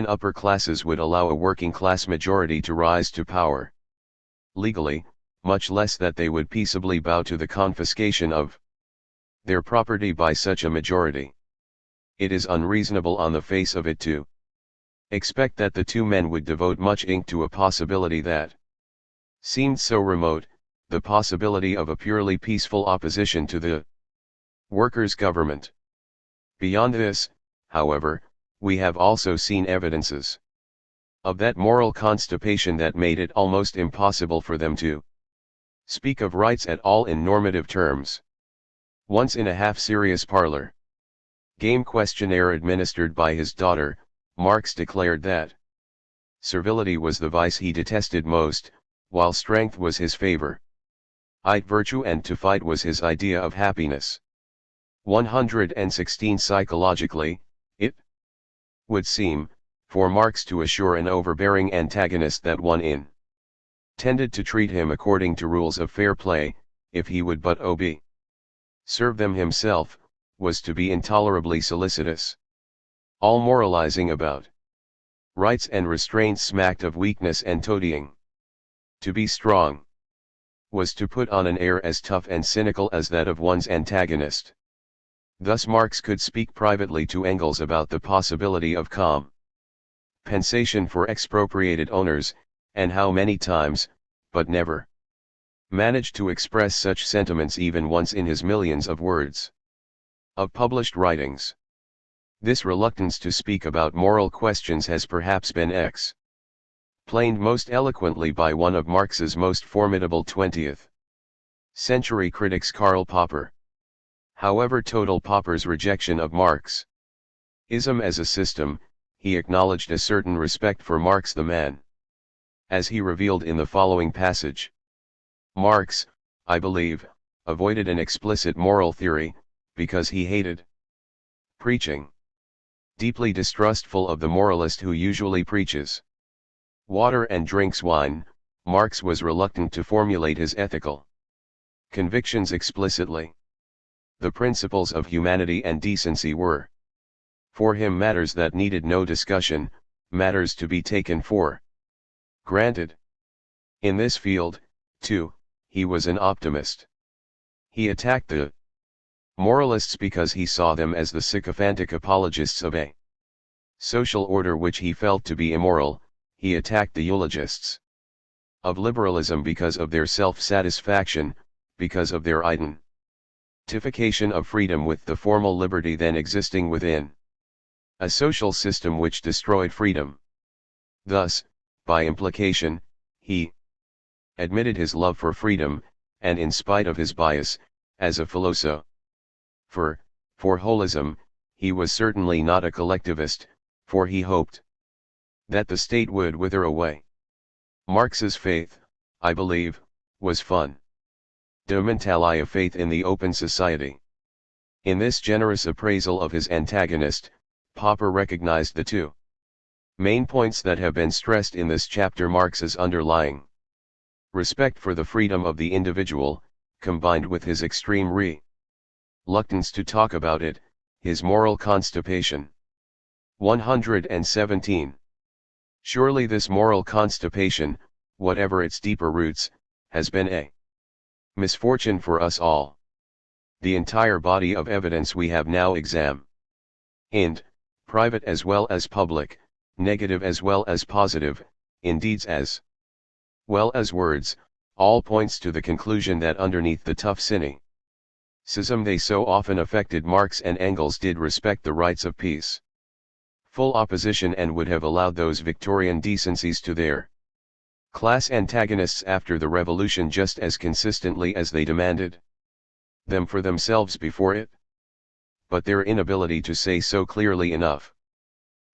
upper classes would allow a working-class majority to rise to power legally, much less that they would peaceably bow to the confiscation of their property by such a majority. It is unreasonable on the face of it to expect that the two men would devote much ink to a possibility that seemed so remote, the possibility of a purely peaceful opposition to the workers' government. Beyond this, however, we have also seen evidences of that moral constipation that made it almost impossible for them to speak of rights at all in normative terms. Once in a half-serious parlor game questionnaire administered by his daughter, Marx declared that servility was the vice he detested most, while strength was his favor. Virtue and to fight was his idea of happiness. 116 Psychologically, it would seem, for Marx to assure an overbearing antagonist that one intended to treat him according to rules of fair play, if he would but serve them himself, was to be intolerably solicitous. All moralizing about rights and restraints smacked of weakness and toadying. To be strong was to put on an air as tough and cynical as that of one's antagonist. Thus Marx could speak privately to Engels about the possibility of compensation for expropriated owners, and how many times, but never managed to express such sentiments even once in his millions of words of published writings. This reluctance to speak about moral questions has perhaps been explained most eloquently by one of Marx's most formidable 20th century critics, Karl Popper. However total Popper's rejection of Marxism as a system, he acknowledged a certain respect for Marx the man. As he revealed in the following passage: Marx, I believe, avoided an explicit moral theory, because he hated preaching. Deeply distrustful of the moralist who usually preaches water and drinks wine, Marx was reluctant to formulate his ethical convictions explicitly. The principles of humanity and decency were, for him, matters that needed no discussion, matters to be taken for granted. In this field, too, he was an optimist. He attacked the moralists because he saw them as the sycophantic apologists of a social order which he felt to be immoral. He attacked the eulogists of liberalism because of their self-satisfaction, because of their identification of freedom with the formal liberty then existing within a social system which destroyed freedom. Thus, by implication, he admitted his love for freedom, and in spite of his bias, as a philosopher, for holism, he was certainly not a collectivist, for he hoped that the state would wither away. Marx's faith, I believe, was fundamentally a faith in the open society. In this generous appraisal of his antagonist, Popper recognized the two main points that have been stressed in this chapter: Marx's underlying respect for the freedom of the individual, combined with his extreme reluctance to talk about it, his moral constipation. 117. Surely this moral constipation, whatever its deeper roots, has been a misfortune for us all. The entire body of evidence we have now examined, private as well as public, negative as well as positive, in deeds as well as words, all points to the conclusion that underneath the tough cynicism Schism they so often affected. Marx and Engels did respect the rights of peace. Full opposition and would have allowed those Victorian decencies to their class antagonists after the revolution just as consistently as they demanded them for themselves before it. But their inability to say so clearly enough,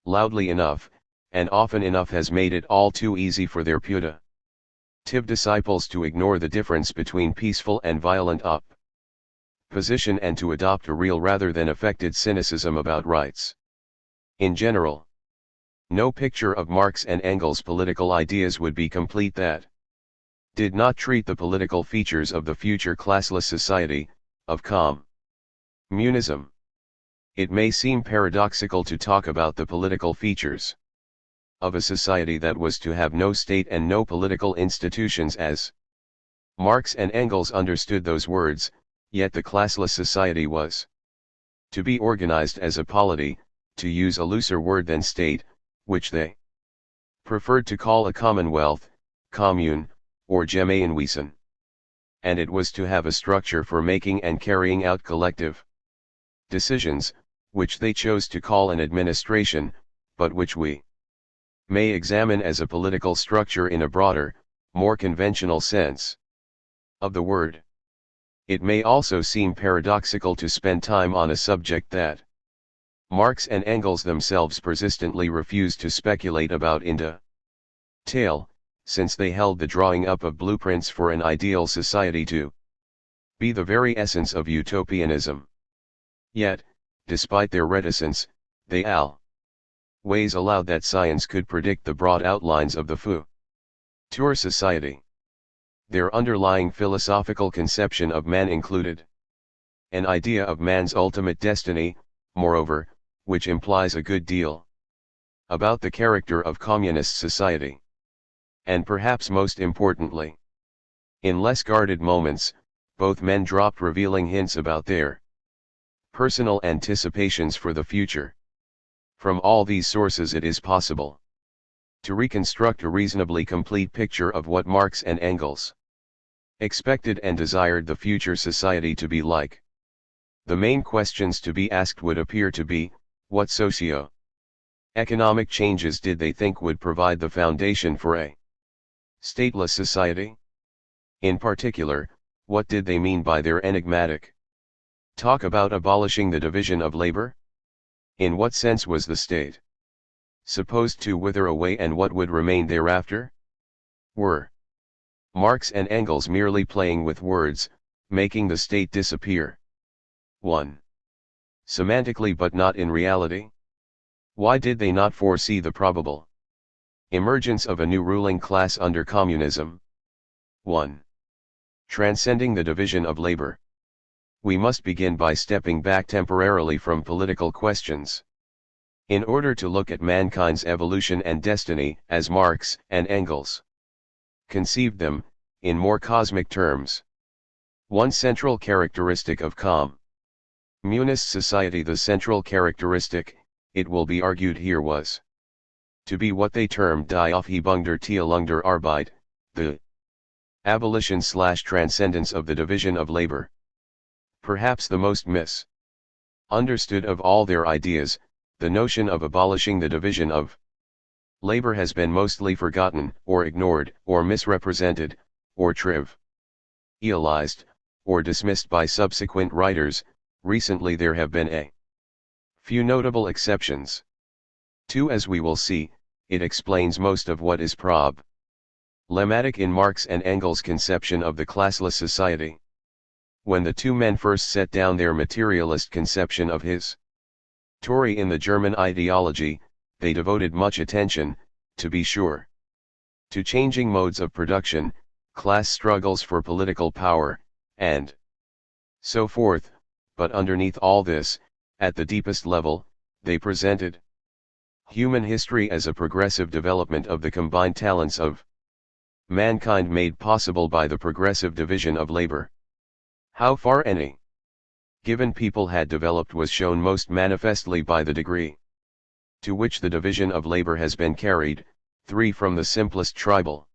loudly enough, and often enough has made it all too easy for their putative disciples to ignore the difference between peaceful and violent opposition and to adopt a real rather than affected cynicism about rights. In general, no picture of Marx and Engels' political ideas would be complete that did not treat the political features of the future classless society, of communism. It may seem paradoxical to talk about the political features of a society that was to have no state and no political institutions as Marx and Engels understood those words, yet the classless society was to be organized as a polity, to use a looser word than state, which they preferred to call a commonwealth, commune, or Gemeinwesen. And it was to have a structure for making and carrying out collective decisions, which they chose to call an administration, but which we may examine as a political structure in a broader, more conventional sense of the word. It may also seem paradoxical to spend time on a subject that Marx and Engels themselves persistently refused to speculate about in detail, since they held the drawing up of blueprints for an ideal society to be the very essence of utopianism. Yet, despite their reticence, they always allowed that science could predict the broad outlines of the future society. Their underlying philosophical conception of man included an idea of man's ultimate destiny, moreover, which implies a good deal about the character of communist society. And perhaps most importantly, in less guarded moments, both men dropped revealing hints about their personal anticipations for the future. From all these sources it is possible to reconstruct a reasonably complete picture of what Marx and Engels expected and desired the future society to be like. The main questions to be asked would appear to be, what socio-economic changes did they think would provide the foundation for a stateless society? In particular, what did they mean by their enigmatic talk about abolishing the division of labor? In what sense was the state supposed to wither away and what would remain thereafter? Were Marx and Engels merely playing with words, making the state disappear? 1. Semantically but not in reality? Why did they not foresee the probable emergence of a new ruling class under communism? 1. Transcending the division of labor. We must begin by stepping back temporarily from political questions. In order to look at mankind's evolution and destiny, as Marx and Engels conceived them, in more cosmic terms. One central characteristic of communist society, the central characteristic, it will be argued here, was to be what they termed die Aufhebung der Teilung der Arbeit, the abolition/transcendence of the division of labor. Perhaps the most misunderstood of all their ideas, the notion of abolishing the division of labor has been mostly forgotten, or ignored, or misrepresented, or trivialized, or dismissed by subsequent writers. Recently there have been a few notable exceptions. 2. As we will see, it explains most of what is problematic in Marx and Engels' conception of the classless society. When the two men first set down their materialist conception of his Tory in the German ideology, they devoted much attention, to be sure, to changing modes of production, class struggles for political power, and so forth, but underneath all this, at the deepest level, they presented human history as a progressive development of the combined talents of mankind made possible by the progressive division of labor. How far any given people had developed was shown most manifestly by the degree to which the division of labor has been carried. 3. From the simplest tribal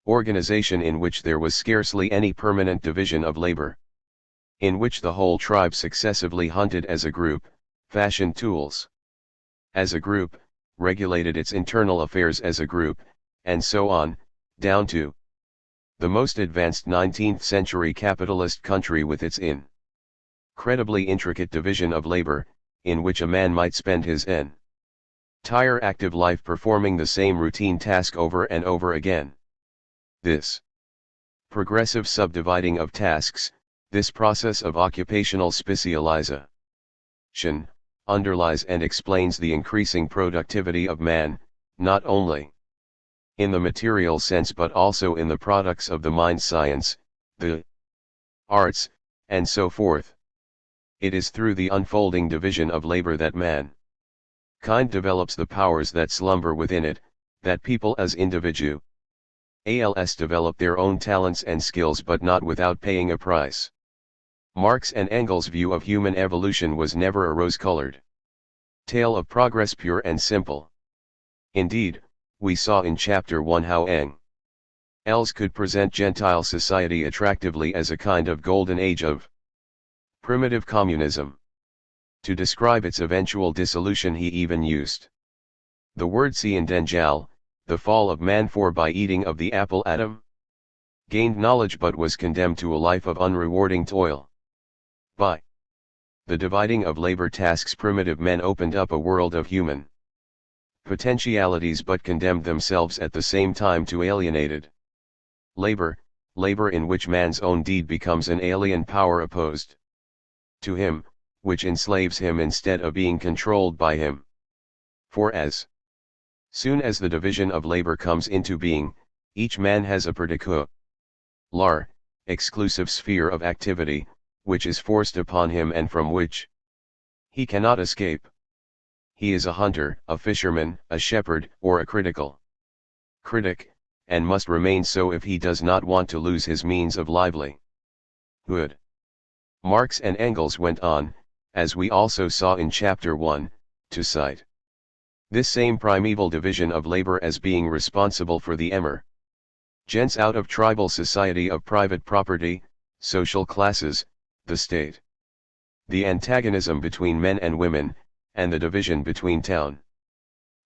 organization in which there was scarcely any permanent division of labor, in which the whole tribe successively hunted as a group, fashioned tools as a group, regulated its internal affairs as a group, and so on, down to the most advanced 19th century capitalist country with its incredibly intricate division of labor, in which a man might spend his entire active life performing the same routine task over and over again. This progressive subdividing of tasks, this process of occupational specialization, underlies and explains the increasing productivity of man, not only in the material sense but also in the products of the mind, science, the arts, and so forth. It is through the unfolding division of labor that mankind develops the powers that slumber within it, that people as individuals develop their own talents and skills, but not without paying a price. Marx and Engels' view of human evolution was never a rose-colored tale of progress, pure and simple. Indeed, we saw in Chapter 1 how Engels could present Gentile society attractively as a kind of golden age of primitive communism. To describe its eventual dissolution he even used the word Sciendenjal, the fall of man, for by eating of the apple Adam gained knowledge but was condemned to a life of unrewarding toil. By the dividing of labor tasks, primitive men opened up a world of human potentialities but condemned themselves at the same time to alienated labor, labor in which man's own deed becomes an alien power opposed to him, which enslaves him instead of being controlled by him. For as soon as the division of labor comes into being, each man has a particular, exclusive sphere of activity, which is forced upon him and from which he cannot escape. He is a hunter, a fisherman, a shepherd, or a critical critic, and must remain so if he does not want to lose his means of livelihood. Marx and Engels went on, as we also saw in Chapter 1, to cite this same primeval division of labor as being responsible for the emergence out of tribal society of private property, social classes, the state, the antagonism between men and women, and the division between town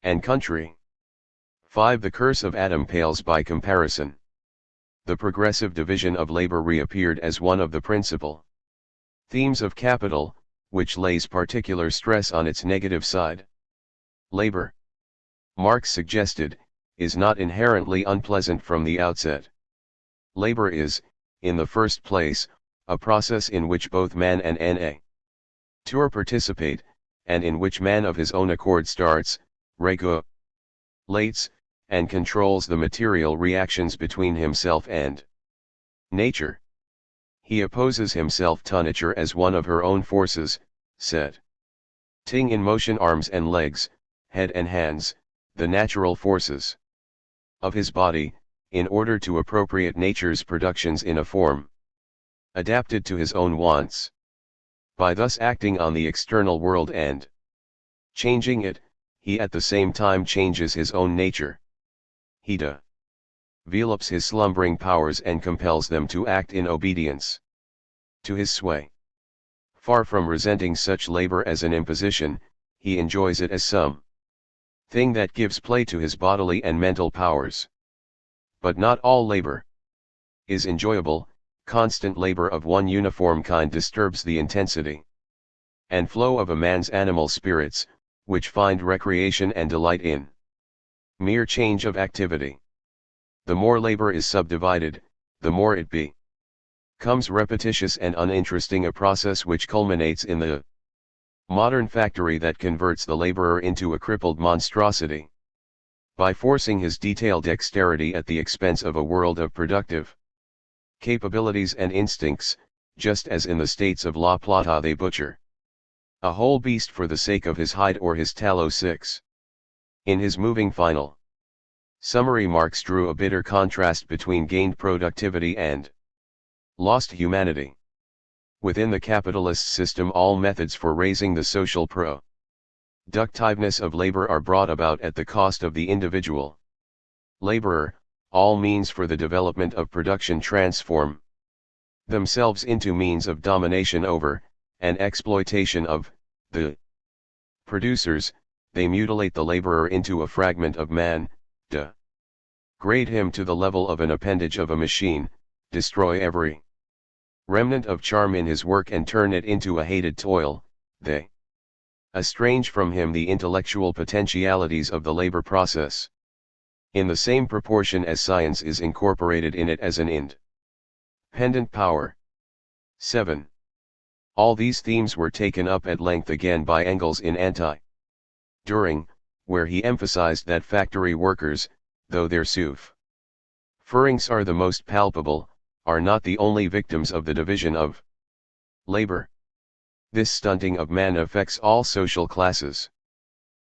and country. 5. The curse of Adam pales by comparison. The progressive division of labor reappeared as one of the principal themes of capital, which lays particular stress on its negative side. Labor, Marx suggested, is not inherently unpleasant from the outset. Labor is, in the first place, a process in which both man and nature participate, and in which man of his own accord starts, regulates, and controls the material reactions between himself and nature. He opposes himself to nature as one of her own forces, setting in motion arms and legs, head and hands, the natural forces of his body, in order to appropriate nature's productions in a form adapted to his own wants. By thus acting on the external world and changing it, he at the same time changes his own nature. He develops his slumbering powers and compels them to act in obedience to his sway. Far from resenting such labor as an imposition, he enjoys it as some thing that gives play to his bodily and mental powers. But not all labor is enjoyable. Constant labor of one uniform kind disturbs the intensity and flow of a man's animal spirits, which find recreation and delight in mere change of activity. The more labor is subdivided, the more it becomes repetitious and uninteresting, a process which culminates in the modern factory that converts the laborer into a crippled monstrosity. By forcing his detailed dexterity at the expense of a world of productive capabilities and instincts, just as in the states of La Plata they butcher a whole beast for the sake of his hide or his tallow. 6. In his moving final summary, Marx drew a bitter contrast between gained productivity and lost humanity. Within the capitalist system, all methods for raising the social productiveness of labor are brought about at the cost of the individual laborer. All means for the development of production transform themselves into means of domination over, and exploitation of, the producers. They mutilate the laborer into a fragment of man, degrade him to the level of an appendage of a machine, destroy every remnant of charm in his work and turn it into a hated toil. They estrange from him the intellectual potentialities of the labor process, in the same proportion as science is incorporated in it as an independent power. 7. All these themes were taken up at length again by Engels in During, where he emphasized that factory workers, though their sufferings are the most palpable, are not the only victims of the division of labor. This stunting of man affects all social classes.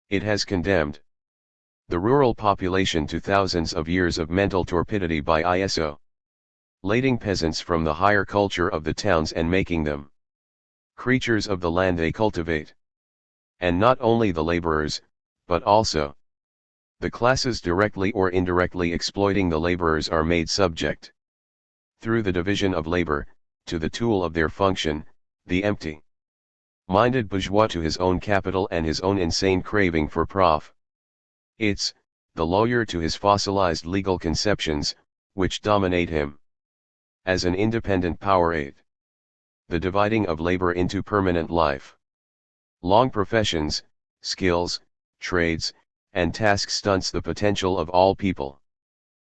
It has condemned the rural population to thousands of years of mental torpidity by isolating peasants from the higher culture of the towns and making them creatures of the land they cultivate. And not only the laborers, but also the classes directly or indirectly exploiting the laborers are made subject, through the division of labor, to the tool of their function, the empty-minded bourgeois to his own capital and his own insane craving for profits, the lawyer to his fossilized legal conceptions, which dominate him. As an independent power 8. The dividing of labor into permanent life long professions, skills, trades, and tasks stunts the potential of all people.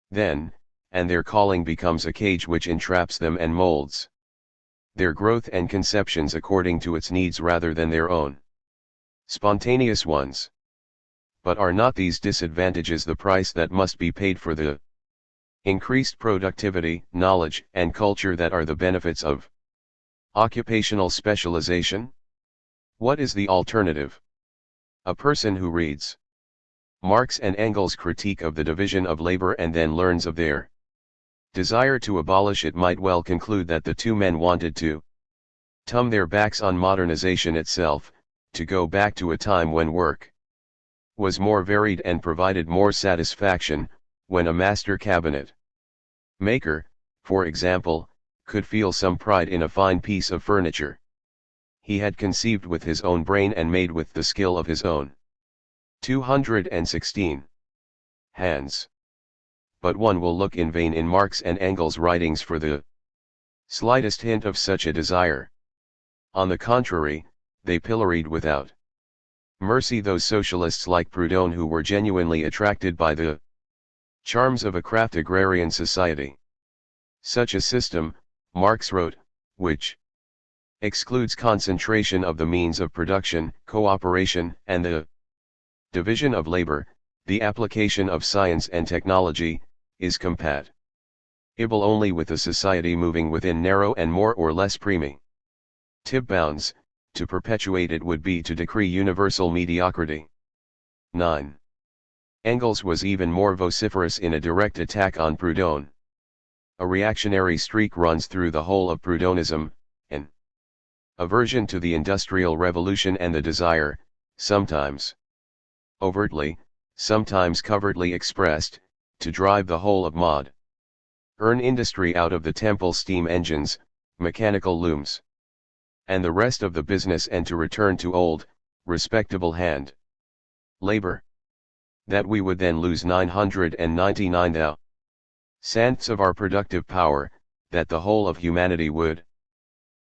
Then, and their calling becomes a cage which entraps them and molds their growth and conceptions according to its needs rather than their own spontaneous ones. But are not these disadvantages the price that must be paid for the increased productivity, knowledge, and culture that are the benefits of occupational specialization? What is the alternative? A person who reads Marx and Engels' critique of the division of labor and then learns of their desire to abolish it might well conclude that the two men wanted to turn their backs on modernization itself, to go back to a time when work was more varied and provided more satisfaction, when a master cabinet maker, for example, could feel some pride in a fine piece of furniture he had conceived with his own brain and made with the skill of his own 216 hands. But one will look in vain in Marx and Engels' writings for the slightest hint of such a desire. On the contrary, they pilloried without mercy those socialists like Proudhon who were genuinely attracted by the charms of a craft agrarian society. Such a system, Marx wrote, which excludes concentration of the means of production, cooperation, and the division of labor, the application of science and technology, is compatible only with a society moving within narrow and more or less primitive bounds. To perpetuate it would be to decree universal mediocrity. 9. Engels was even more vociferous in a direct attack on Proudhon. A reactionary streak runs through the whole of Proudhonism, an aversion to the Industrial Revolution and the desire, sometimes overtly, sometimes covertly expressed, to drive the whole of modern industry out of the temple steam engines, mechanical looms, and the rest of the business and to return to old, respectable hand labor. That we would then lose 999,000 cents of our productive power, that the whole of humanity would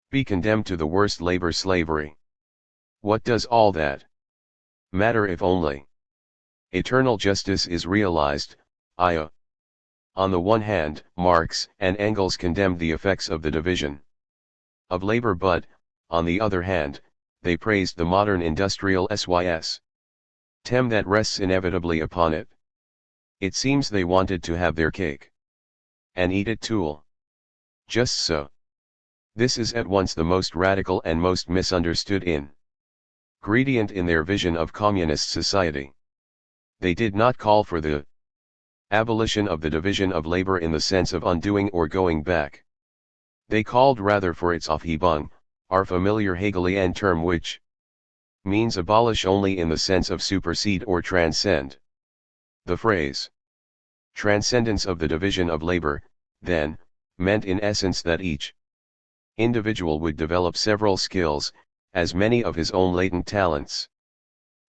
be condemned to the worst labor slavery. What does all that matter if only eternal justice is realized? On the one hand, Marx and Engels condemned the effects of the division of labor, but, on the other hand, they praised the modern industrial system that rests inevitably upon it. It seems they wanted to have their cake and eat it too. Just so. This is at once the most radical and most misunderstood ingredient in their vision of communist society. They did not call for the abolition of the division of labor in the sense of undoing or going back. They called rather for its Aufhebung, our familiar Hegelian term which means abolish only in the sense of supersede or transcend. The phrase transcendence of the division of labor, then, meant in essence that each individual would develop several skills, as many of his own latent talents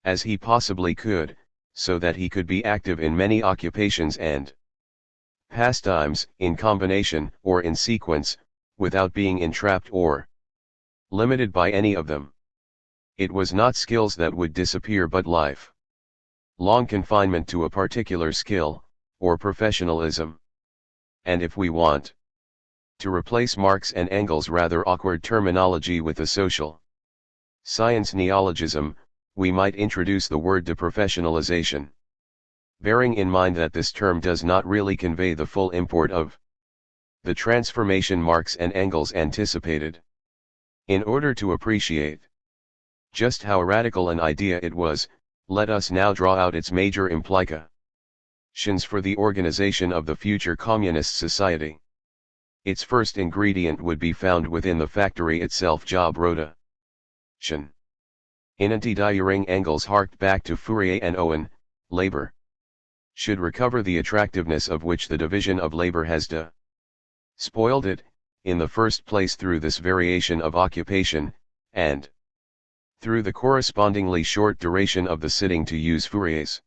as he possibly could, so that he could be active in many occupations and pastimes, in combination, or in sequence, without being entrapped or limited by any of them. It was not skills that would disappear but life long confinement to a particular skill, or professionalism. And if we want to replace Marx and Engels' rather awkward terminology with a social science neologism, we might introduce the word deprofessionalization, bearing in mind that this term does not really convey the full import of the transformation Marx and Engels anticipated. In order to appreciate just how radical an idea it was, let us now draw out its major implications for the organization of the future communist society. Its first ingredient would be found within the factory itself: job rotation. In anti-Dühring, Engels harked back to Fourier and Owen: labor should recover the attractiveness of which the division of labor has spoiled it, in the first place through this variation of occupation, and through the correspondingly short duration of the sitting, to use Fourier's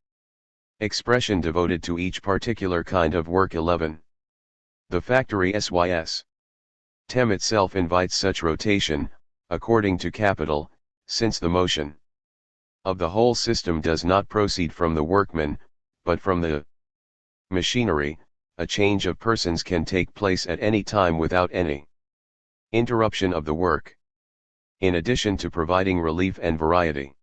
expression, devoted to each particular kind of work. 11. The factory system itself invites such rotation, according to Capital, since the motion of the whole system does not proceed from the workman, but from the machinery. A change of persons can take place at any time without any interruption of the work. In addition to providing relief and variety,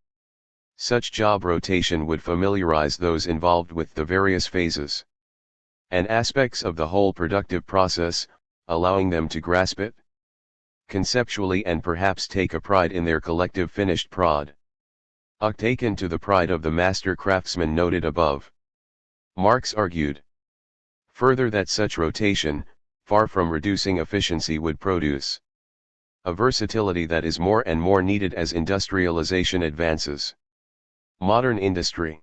such job rotation would familiarize those involved with the various phases and aspects of the whole productive process, allowing them to grasp it conceptually and perhaps take a pride in their collective finished product, akin to the pride of the master craftsman noted above. Marx argued further that such rotation, far from reducing efficiency, would produce a versatility that is more and more needed as industrialization advances. Modern industry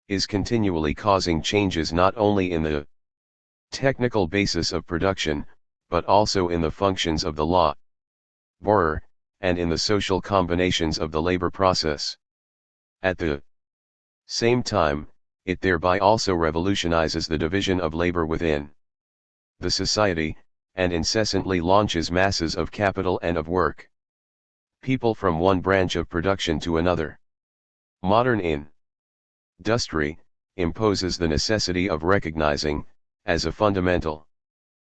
is continually causing changes not only in the technical basis of production, but also in the functions of the laborer, and in the social combinations of the labor process. At the same time, it thereby also revolutionizes the division of labor within the society, and incessantly launches masses of capital and of work people from one branch of production to another. Modern industry imposes the necessity of recognizing, as a fundamental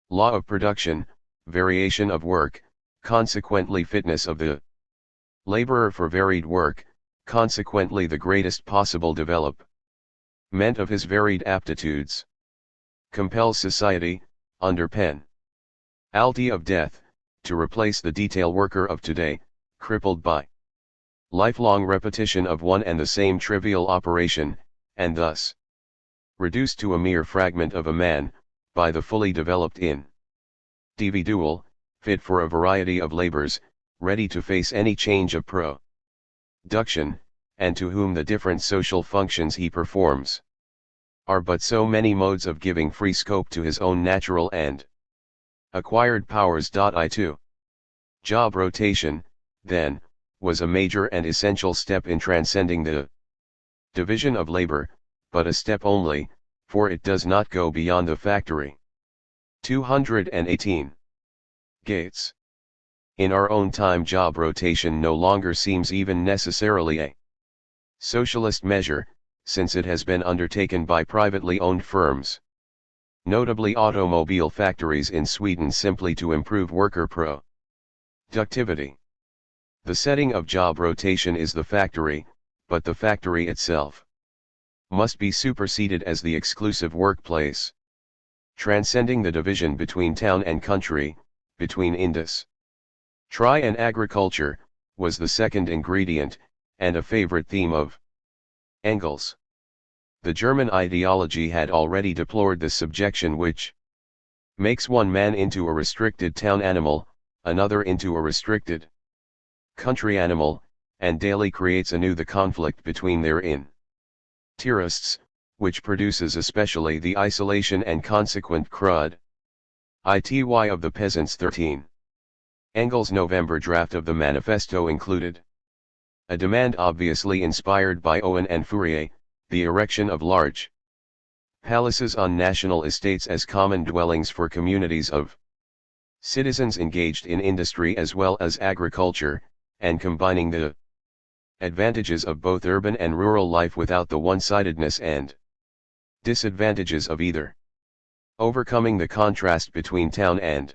law of production, variation of work, consequently fitness of the laborer for varied work, consequently the greatest possible development of his varied aptitudes. Compels society, under penalty of death, to replace the detail worker of today, crippled by lifelong repetition of one and the same trivial operation, and thus reduced to a mere fragment of a man, by the fully developed individual, fit for a variety of labors, ready to face any change of production, and to whom the different social functions he performs are but so many modes of giving free scope to his own natural and acquired powers. I2. Job rotation, then, was a major and essential step in transcending the division of labor, but a step only, for it does not go beyond the factory. 218. Gates. In our own time, job rotation no longer seems even necessarily a socialist measure, since it has been undertaken by privately owned firms, notably automobile factories in Sweden, simply to improve worker productivity. The setting of job rotation is the factory, but the factory itself must be superseded as the exclusive workplace, transcending the division between town and country, between industry and agriculture, was the second ingredient, and a favorite theme of Engels. The German ideology had already deplored this subjection which makes one man into a restricted town animal, another into a restricted country animal, and daily creates anew the conflict between their interests, which produces especially the isolation and consequent crud ity of the peasants. 13. Engels' November draft of the manifesto included a demand obviously inspired by Owen and Fourier, the erection of large palaces on national estates as common dwellings for communities of citizens engaged in industry as well as agriculture, and combining the advantages of both urban and rural life without the one-sidedness and disadvantages of either. Overcoming the contrast between town and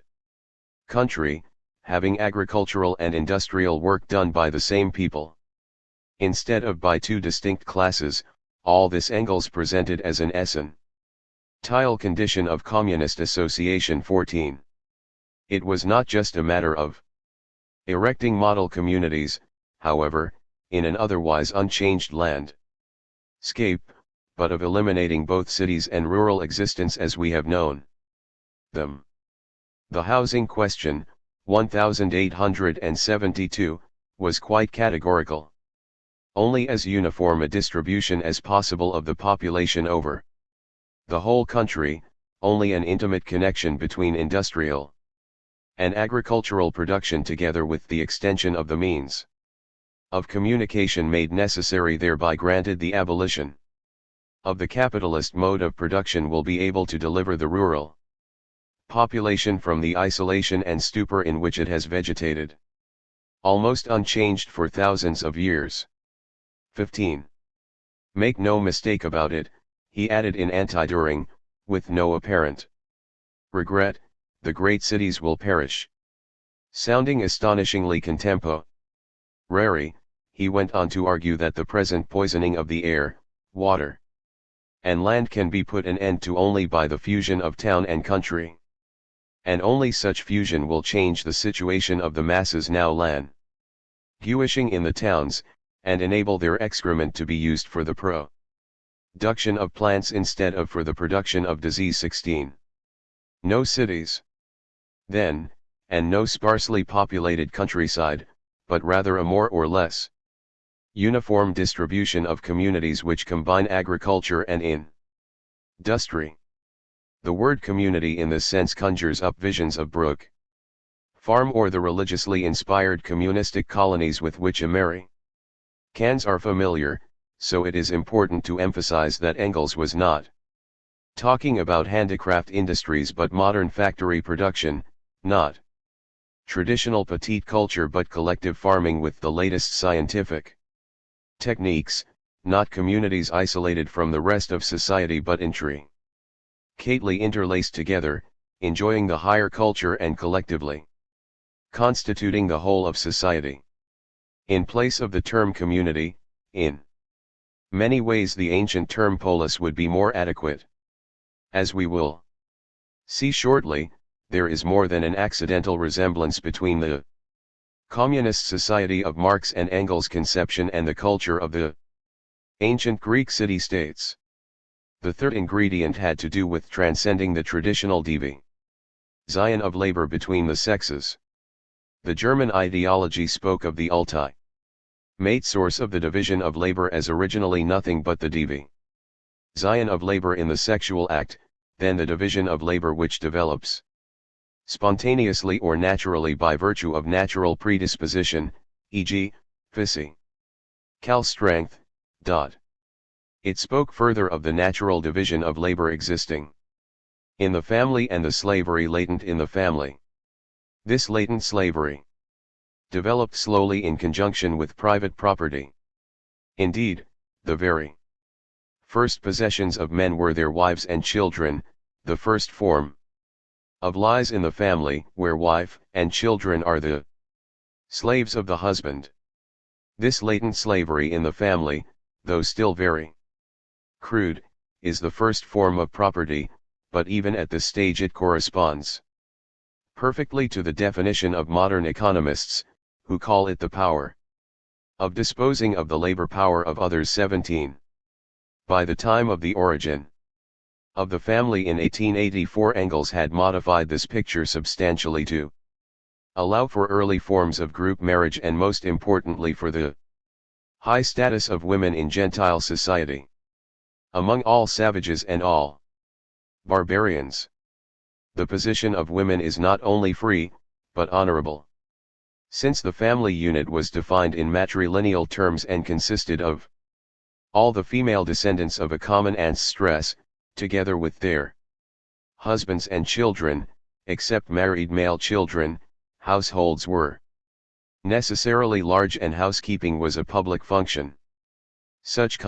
country, having agricultural and industrial work done by the same people, instead of by two distinct classes. All this Engels presented as an essential condition of Communist Association 14. It was not just a matter of erecting model communities, however, in an otherwise unchanged landscape, but of eliminating both cities and rural existence as we have known them. The housing question, 1872, was quite categorical. Only as uniform a distribution as possible of the population over the whole country, only an intimate connection between industrial and agricultural production together with the extension of the means of communication made necessary thereby granted the abolition of the capitalist mode of production will be able to deliver the rural population from the isolation and stupor in which it has vegetated, almost unchanged for thousands of years. 15. Make no mistake about it, he added in Anti-Düring, with no apparent regret, the great cities will perish. Sounding astonishingly contemporary, he went on to argue that the present poisoning of the air, water, and land can be put an end to only by the fusion of town and country. And only such fusion will change the situation of the masses now languishing in the towns, and enable their excrement to be used for the production of plants instead of for the production of disease. 16. No cities, then, and no sparsely populated countryside, but rather a more or less uniform distribution of communities which combine agriculture and industry. The word community in this sense conjures up visions of brook farm or the religiously inspired communistic colonies with which Americans are familiar, so it is important to emphasize that Engels was not talking about handicraft industries but modern factory production, not traditional petite culture but collective farming with the latest scientific techniques, not communities isolated from the rest of society but intricately interlaced together, enjoying the higher culture and collectively constituting the whole of society. In place of the term community, in many ways the ancient term polis would be more adequate. As we will see shortly, there is more than an accidental resemblance between the communist society of Marx and Engels' conception and the culture of the ancient Greek city-states. The third ingredient had to do with transcending the traditional division of labor between the sexes. The German ideology spoke of the ultimate source of the division of labor as originally nothing but the division of labor in the sexual act, then the division of labor which develops spontaneously or naturally by virtue of natural predisposition, e.g., physical strength. It spoke further of the natural division of labor existing in the family and the slavery latent in the family. This latent slavery developed slowly in conjunction with private property. Indeed, the very first possessions of men were their wives and children, the first form of lies in the family, where wife and children are the slaves of the husband. This latent slavery in the family, though still very crude, is the first form of property, but even at this stage it corresponds perfectly to the definition of modern economists, who call it the power of disposing of the labor power of others. 17. By the time of the origin of the family in 1884, Engels had modified this picture substantially to allow for early forms of group marriage and most importantly for the high status of women in Gentile society. Among all savages and all barbarians, the position of women is not only free, but honorable. Since the family unit was defined in matrilineal terms and consisted of all the female descendants of a common ancestess, together with their husbands and children, except married male children, households were necessarily large and housekeeping was a public function. Such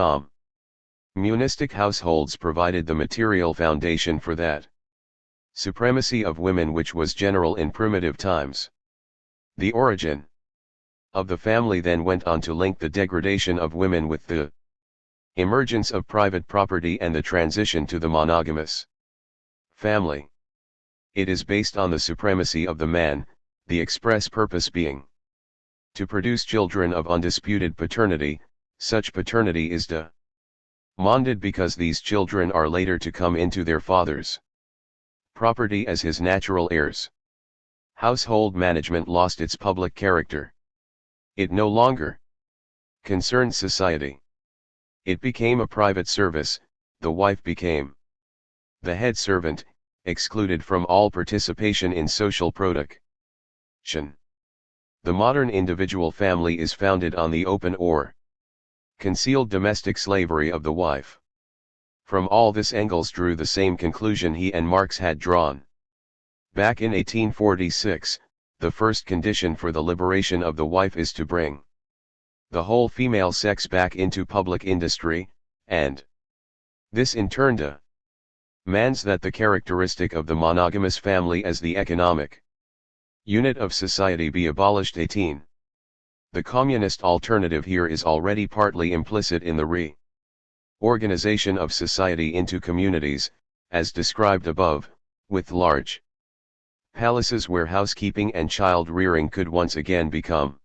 communistic households provided the material foundation for that supremacy of women which was general in primitive times. The origin of the family then went on to link the degradation of women with the emergence of private property and the transition to the monogamous family. It is based on the supremacy of the man, the express purpose being to produce children of undisputed paternity. Such paternity is demanded because these children are later to come into their father's property as his natural heirs. Household management lost its public character. It no longer concerned society. It became a private service. The wife became the head servant, excluded from all participation in social production. The modern individual family is founded on the open or concealed domestic slavery of the wife. From all this Engels drew the same conclusion he and Marx had drawn back in 1846, the first condition for the liberation of the wife is to bring the whole female sex back into public industry, and this in turn demands that the characteristic of the monogamous family as the economic unit of society be abolished. 18. The communist alternative here is already partly implicit in the reorganization of society into communities, as described above, with large palaces where housekeeping and child-rearing could once again become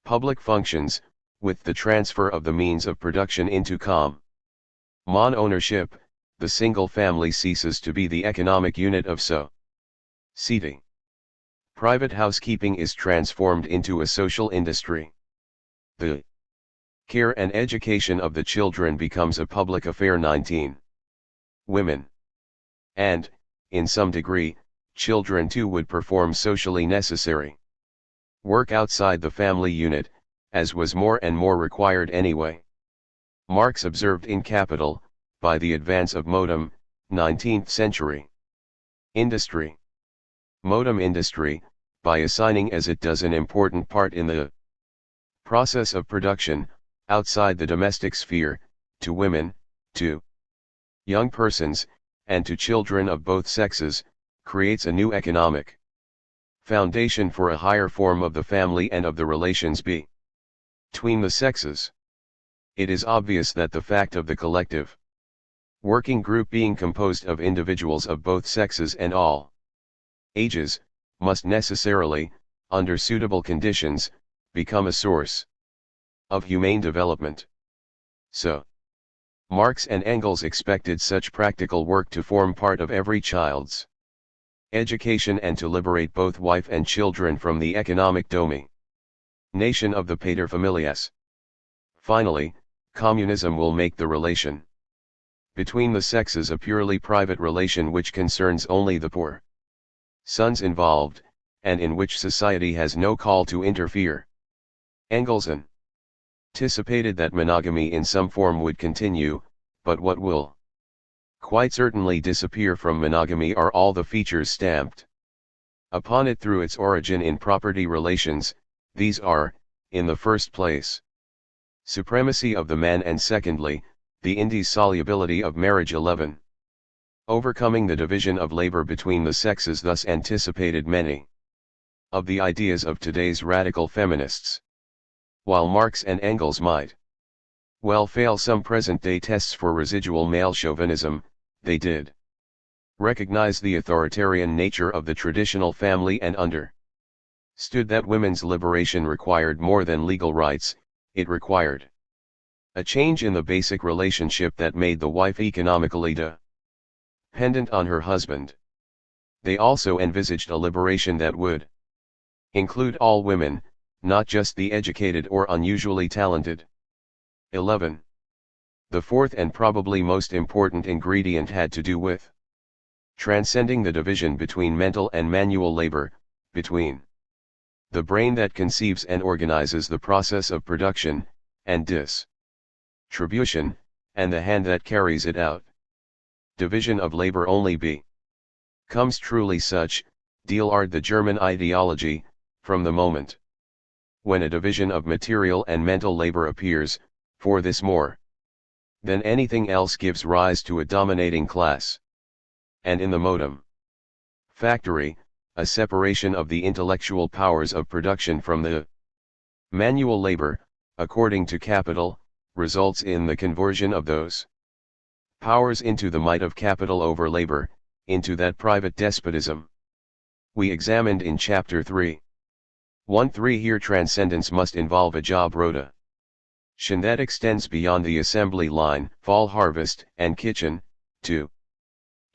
public functions, with the transfer of the means of production into common ownership. The single family ceases to be the economic unit of society. Private housekeeping is transformed into a social industry. The care and education of the children becomes a public affair. 19. Women and, in some degree, children too would perform socially necessary work outside the family unit, as was more and more required anyway. Marx observed in Capital, by the advance of modern, 19th century industry. Modern industry, by assigning as it does an important part in the process of production, outside the domestic sphere, to women, to young persons, and to children of both sexes, creates a new economic foundation for a higher form of the family and of the relations between the sexes. It is obvious that the fact of the collective working group being composed of individuals of both sexes and all ages, must necessarily, under suitable conditions, become a source of humane development. So, Marx and Engels expected such practical work to form part of every child's education and to liberate both wife and children from the economic domination of the paterfamilias. Finally, communism will make the relation between the sexes a purely private relation which concerns only the poor sons involved, and in which society has no call to interfere. Engels anticipated that monogamy in some form would continue, but what will quite certainly disappear from monogamy are all the features stamped upon it through its origin in property relations. These are, in the first place, supremacy of the man, and secondly, the indissolubility of marriage. 11. Overcoming the division of labor between the sexes thus anticipated many of the ideas of today's radical feminists. While Marx and Engels might well fail some present-day tests for residual male chauvinism, they did recognize the authoritarian nature of the traditional family and understood that women's liberation required more than legal rights. It required a change in the basic relationship that made the wife economically dependent on her husband. They also envisaged a liberation that would include all women, not just the educated or unusually talented. 11. The fourth and probably most important ingredient had to do with transcending the division between mental and manual labor, between the brain that conceives and organizes the process of production, and distribution, and the hand that carries it out. Division of labor only becomes truly such, THIRD the German ideology, from the moment when a division of material and mental labor appears, for this more than anything else gives rise to a dominating class. And in the modem factory, a separation of the intellectual powers of production from the manual labor, according to capital, results in the conversion of those powers into the might of capital over labor, into that private despotism we examined in chapter 3.1.3. Here transcendence must involve a job rota that extends beyond the assembly line, fall harvest, and kitchen, to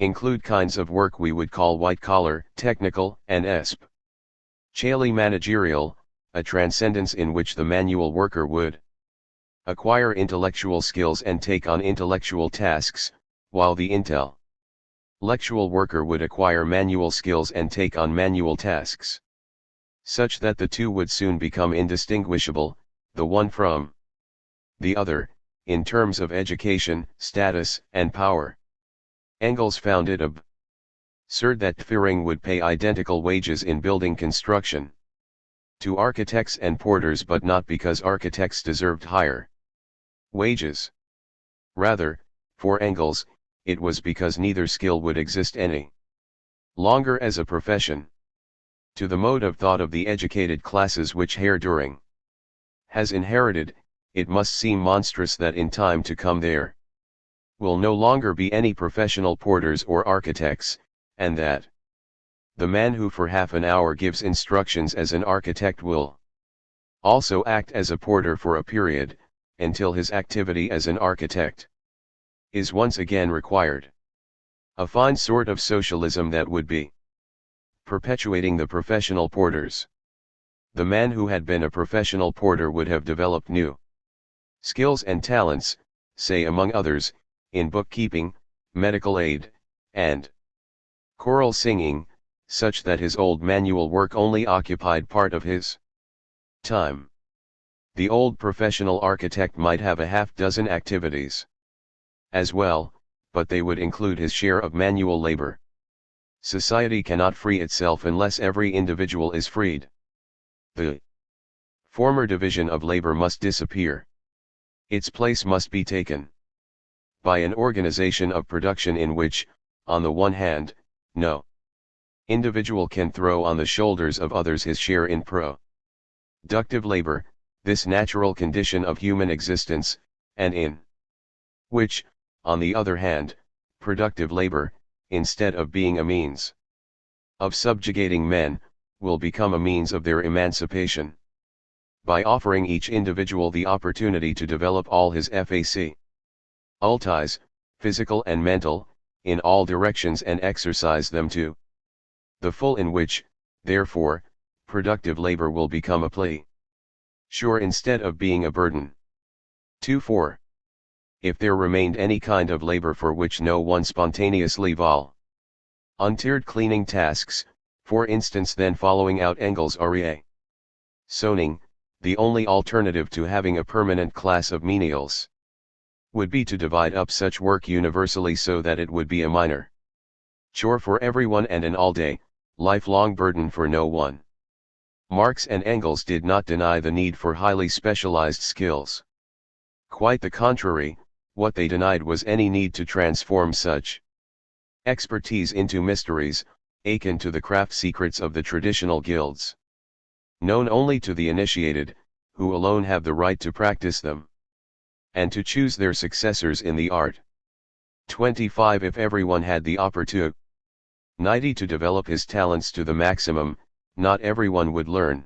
include kinds of work we would call white-collar, technical, and especially managerial, a transcendence in which the manual worker would acquire intellectual skills and take on intellectual tasks, while the intellectual worker would acquire manual skills and take on manual tasks, such that the two would soon become indistinguishable, the one from the other, in terms of education, status, and power. Engels found it absurd that Führing would pay identical wages in building construction to architects and porters, but not because architects deserved higher wages. Rather, for Engels, it was because neither skill would exist any longer as a profession. To the mode of thought of the educated classes which Herr Dühring has inherited, it must seem monstrous that in time to come there will no longer be any professional porters or architects, and that the man who for half an hour gives instructions as an architect will also act as a porter for a period, until his activity as an architect is once again required. A fine sort of socialism that would be perpetuating the professional porters. The man who had been a professional porter would have developed new skills and talents, say among others, in bookkeeping, medical aid, and choral singing, such that his old manual work only occupied part of his time. The old professional architect might have a half-dozen activities as well, but they would include his share of manual labor. Society cannot free itself unless every individual is freed. The former division of labor must disappear. Its place must be taken by an organization of production in which, on the one hand, no individual can throw on the shoulders of others his share in productive labor, this natural condition of human existence, and in which, on the other hand, productive labor, instead of being a means of subjugating men, will become a means of their emancipation, by offering each individual the opportunity to develop all his faculties, physical and mental, in all directions and exercise them to the full, in which, therefore, productive labor will become a pleasure instead of being a burden. 2.4. If there remained any kind of labor for which no one spontaneously volunteered, cleaning tasks, for instance, then following out Engels' Raisonning, the only alternative to having a permanent class of menials would be to divide up such work universally so that it would be a minor chore for everyone and an all-day, lifelong burden for no one. Marx and Engels did not deny the need for highly specialized skills. Quite the contrary, what they denied was any need to transform such expertise into mysteries, akin to the craft secrets of the traditional guilds, known only to the initiated, who alone have the right to practice them, and to choose their successors in the art. 25. If everyone had the opportunity to develop his talents to the maximum, not everyone would learn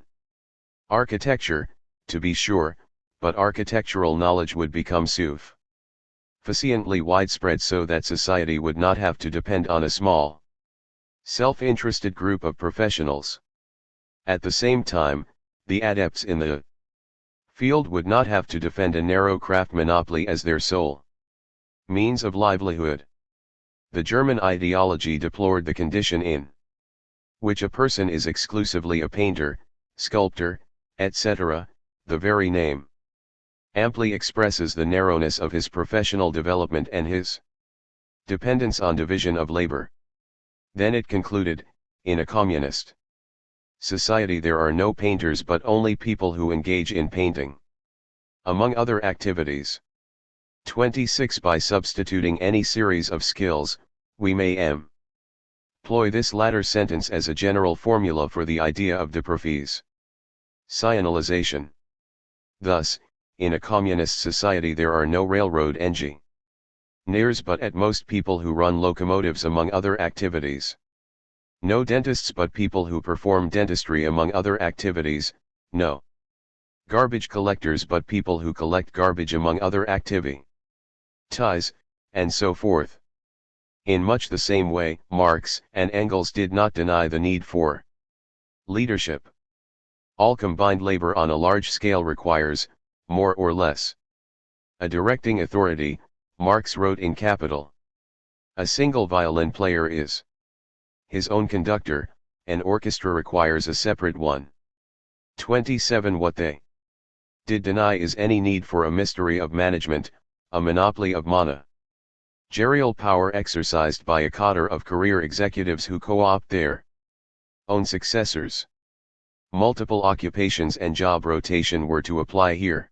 architecture, to be sure, but architectural knowledge would become sufficiently widespread so that society would not have to depend on a small, self-interested group of professionals. At the same time, the adepts in the field would not have to defend a narrow craft monopoly as their sole means of livelihood. The German ideology deplored the condition in which a person is exclusively a painter, sculptor, etc., the very name amply expresses the narrowness of his professional development and his dependence on division of labor. Then it concluded, in a communist society there are no painters but only people who engage in painting. Among other activities. 26. By substituting any series of skills, we may employ this latter sentence as a general formula for the idea of the professionalization. Thus, in a communist society there are no railroad engineers but at most people who run locomotives among other activities. No dentists but people who perform dentistry among other activities, no garbage collectors but people who collect garbage among other activities, and so forth. In much the same way, Marx and Engels did not deny the need for leadership. All combined labor on a large scale requires, more or less, a directing authority. Marx wrote in Capital. A single violin player is his own conductor, an orchestra requires a separate one. 27. What they did deny is any need for a mystery of management, a monopoly of managerial power exercised by a cadre of career executives who co-opt their own successors. Multiple occupations and job rotation were to apply here.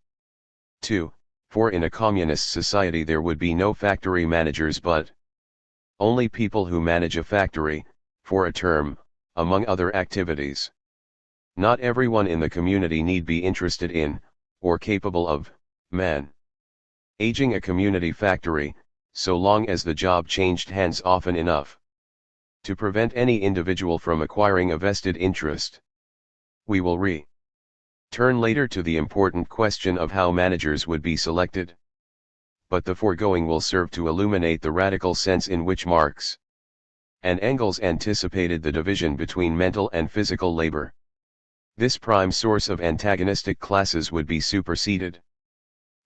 2. For in a communist society there would be no factory managers but only people who manage a factory, for a term, among other activities. Not everyone in the community need be interested in, or capable of, managing a community factory, so long as the job changed hands often enough to prevent any individual from acquiring a vested interest. We will return later to the important question of how managers would be selected. But the foregoing will serve to illuminate the radical sense in which Marx and Engels anticipated the division between mental and physical labor. This prime source of antagonistic classes would be superseded.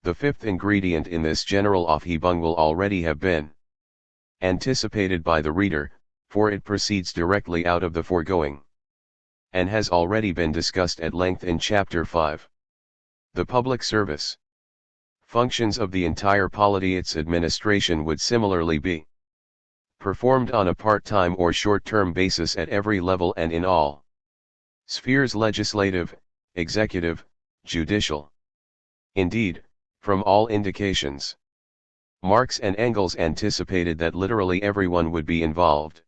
The fifth ingredient in this general Aufhebung will already have been anticipated by the reader, for it proceeds directly out of the foregoing, and has already been discussed at length in Chapter 5. The public service functions of the entire polity, its administration would similarly be performed on a part-time or short-term basis at every level and in all spheres: legislative, executive, judicial. Indeed, from all indications, Marx and Engels anticipated that literally everyone would be involved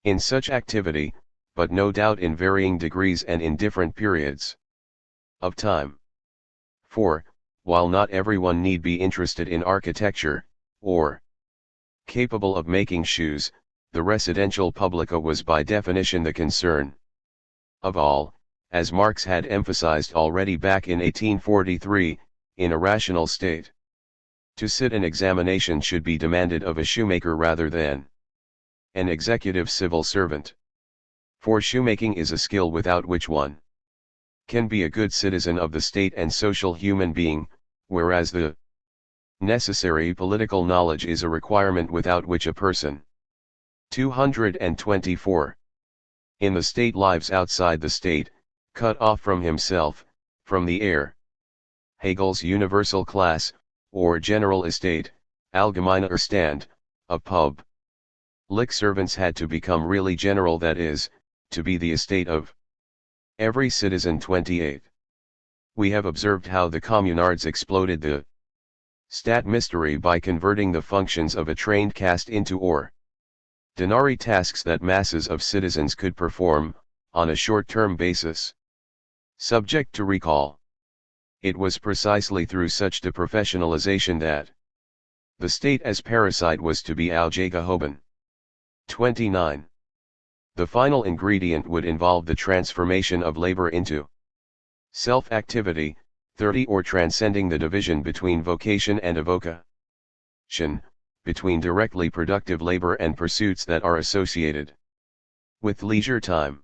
in such activity, but no doubt in varying degrees and in different periods of time. 4. While not everyone need be interested in architecture, or capable of making shoes, the residential publica was by definition the concern of all, as Marx had emphasized already back in 1843, in a rational state. To sit an examination should be demanded of a shoemaker rather than an executive civil servant. For shoemaking is a skill without which one can be a good citizen of the state and social human being, whereas the necessary political knowledge is a requirement without which a person. 224. In the state lives outside the state, cut off from himself, from the air. Hegel's universal class, or general estate, allgemeiner Stand, of public servants had to become really general, that is, to be the estate of every citizen. 28. We have observed how the communards exploded the stat mystery by converting the functions of a trained caste into ordinary tasks that masses of citizens could perform, on a short-term basis, subject to recall. It was precisely through such deprofessionalization that the state as parasite was to be aufgehoben. 29. The final ingredient would involve the transformation of labor into self-activity, 30, or transcending the division between vocation and avocation, between directly productive labor and pursuits that are associated with leisure time.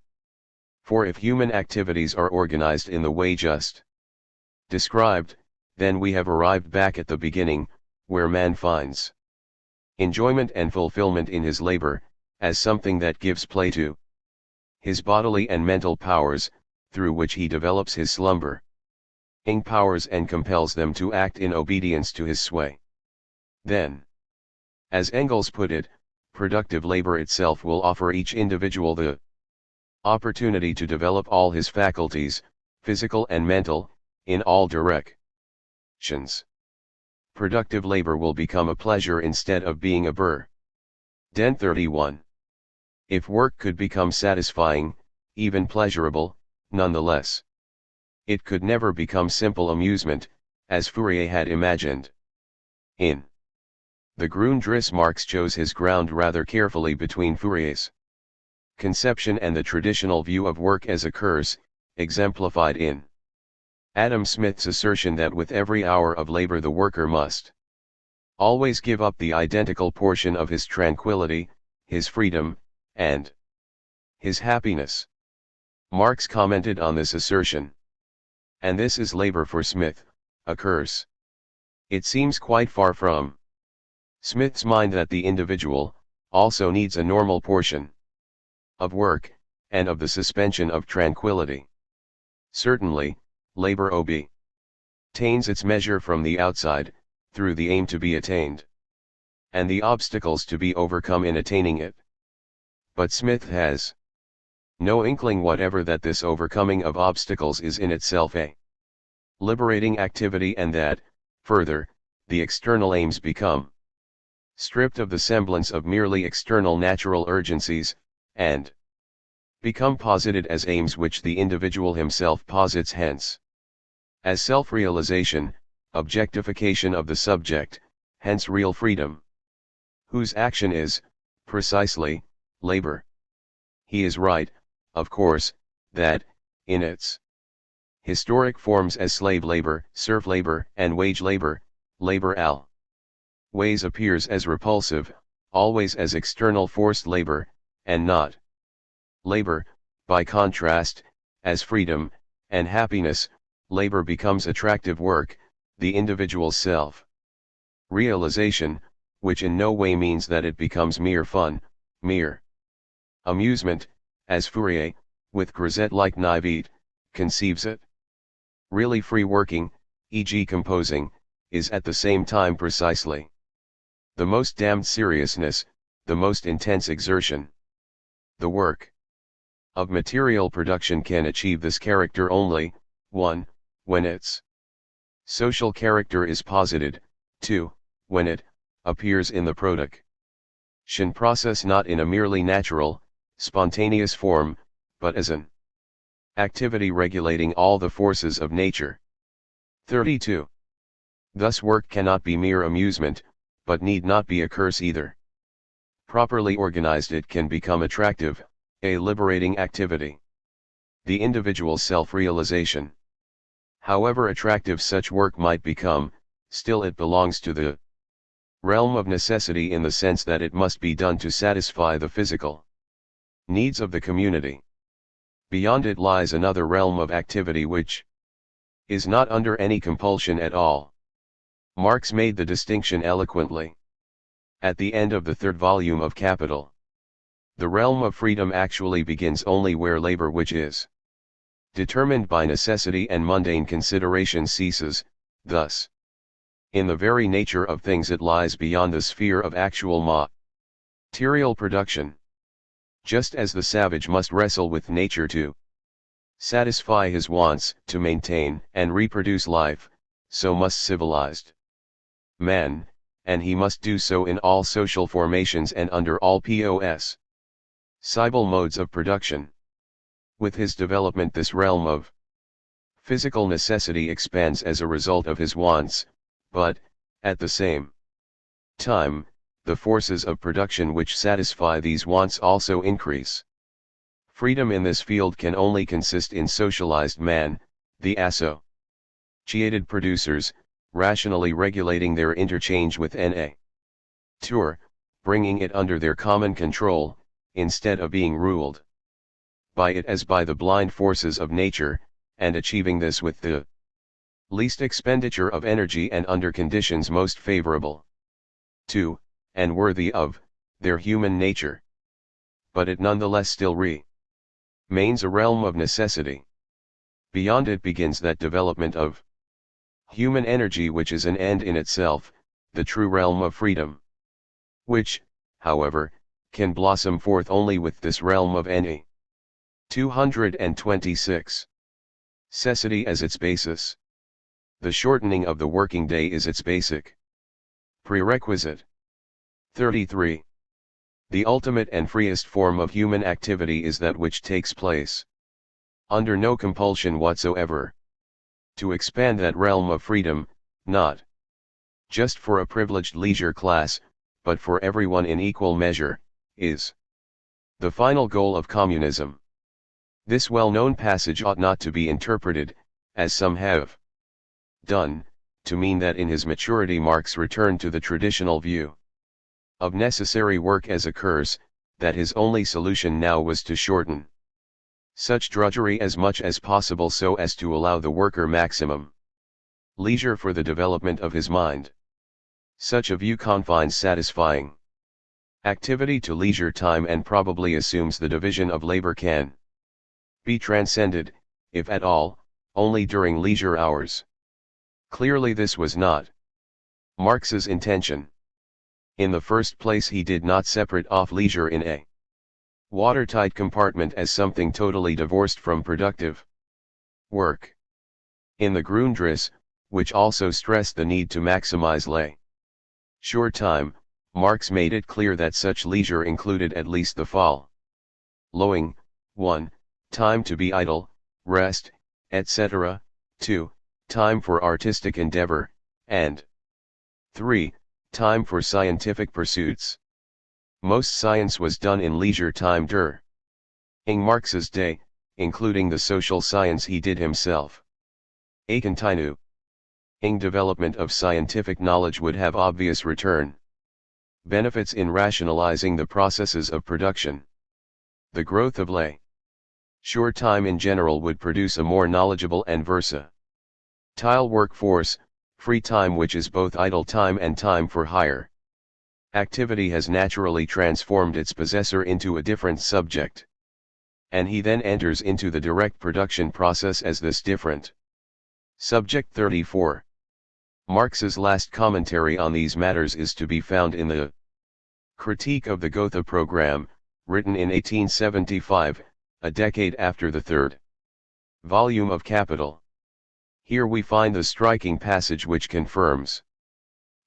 For if human activities are organized in the way just described, then we have arrived back at the beginning, where man finds enjoyment and fulfillment in his labor, as something that gives play to his bodily and mental powers. through which he develops his slumber, powers and compels them to act in obedience to his sway. Then, as Engels put it, productive labor itself will offer each individual the opportunity to develop all his faculties, physical and mental, in all directions. Productive labor will become a pleasure instead of being a burden. 31. If work could become satisfying, even pleasurable, nonetheless, it could never become simple amusement, as Fourier had imagined. In the Grundriss, Marx chose his ground rather carefully between Fourier's conception and the traditional view of work as a curse, exemplified in Adam Smith's assertion that with every hour of labor the worker must always give up the identical portion of his tranquility, his freedom, and his happiness. Marx commented on this assertion. And this is labor for Smith, a curse. It seems quite far from Smith's mind that the individual also needs a normal portion of work, and of the suspension of tranquility. Certainly, labor obtains its measure from the outside, through the aim to be attained, and the obstacles to be overcome in attaining it. But Smith has no inkling whatever that this overcoming of obstacles is in itself a liberating activity, and that, further, the external aims become stripped of the semblance of merely external natural urgencies, and become posited as aims which the individual himself posits, hence as self-realization, objectification of the subject, hence real freedom, whose action is, precisely, labor. He is right, of course, that, in its historic forms as slave labor, serf labor, and wage labor, labor always appears as repulsive, always as external forced labor, and not labor. By contrast, as freedom and happiness, labor becomes attractive work, the individual's self-realization, which in no way means that it becomes mere fun, mere amusement, as Fourier, with Grisette-like naivete, conceives it. Really free working, e.g. composing, is at the same time precisely the most damned seriousness, the most intense exertion. The work of material production can achieve this character only, 1. When its social character is posited, 2. When it appears in the production process not in a merely natural, spontaneous form, but as an activity regulating all the forces of nature. 32. Thus work cannot be mere amusement, but need not be a curse either. Properly organized it can become attractive, a liberating activity. The individual's self-realization. However attractive such work might become, still it belongs to the realm of necessity in the sense that it must be done to satisfy the physical needs of the community. Beyond it lies another realm of activity which is not under any compulsion at all. Marx made the distinction eloquently at the end of the third volume of Capital. The realm of freedom actually begins only where labor which is determined by necessity and mundane consideration ceases, thus, in the very nature of things it lies beyond the sphere of actual material production. Just as the savage must wrestle with nature to satisfy his wants, to maintain and reproduce life, so must civilized man, and he must do so in all social formations and under all possible modes of production. With his development this realm of physical necessity expands as a result of his wants, but, at the same time, the forces of production which satisfy these wants also increase. Freedom in this field can only consist in socialized man, the associated producers, rationally regulating their interchange with nature, bringing it under their common control, instead of being ruled by it as by the blind forces of nature, and achieving this with the least expenditure of energy and under conditions most favorable to, and worthy of, their human nature. But it nonetheless still remains a realm of necessity. Beyond it begins that development of human energy which is an end in itself, the true realm of freedom. Which, however, can blossom forth only with this realm of NA. 226. Cessity as its basis. The shortening of the working day is its basic prerequisite. 33. The ultimate and freest form of human activity is that which takes place under no compulsion whatsoever. To expand that realm of freedom, not just for a privileged leisure class, but for everyone in equal measure, is the final goal of communism. This well-known passage ought not to be interpreted, as some have done, to mean that in his maturity Marx returned to the traditional view of necessary work as a curse, that his only solution now was to shorten such drudgery as much as possible so as to allow the worker maximum leisure for the development of his mind. Such a view confines satisfying activity to leisure time and probably assumes the division of labor can be transcended, if at all, only during leisure hours. Clearly this was not Marx's intention. In the first place, he did not separate off leisure in a watertight compartment as something totally divorced from productive work. In the Grundriss, which also stressed the need to maximize leisure time, Marx made it clear that such leisure included at least the following: 1. Time to be idle, rest, etc., 2. Time for artistic endeavor, and 3. Time for scientific pursuits. Most science was done in leisure time during Marx's day, including the social science he did himself. A continuing development of scientific knowledge would have obvious return benefits in rationalizing the processes of production. The growth of leisure time in general would produce a more knowledgeable and versatile workforce. Free time, which is both idle time and time for higher activity, has naturally transformed its possessor into a different subject, and he then enters into the direct production process as this different subject. 34. Marx's last commentary on these matters is to be found in the Critique of the Gotha Programme, written in 1875, a decade after the third volume of Capital. Here we find the striking passage which confirms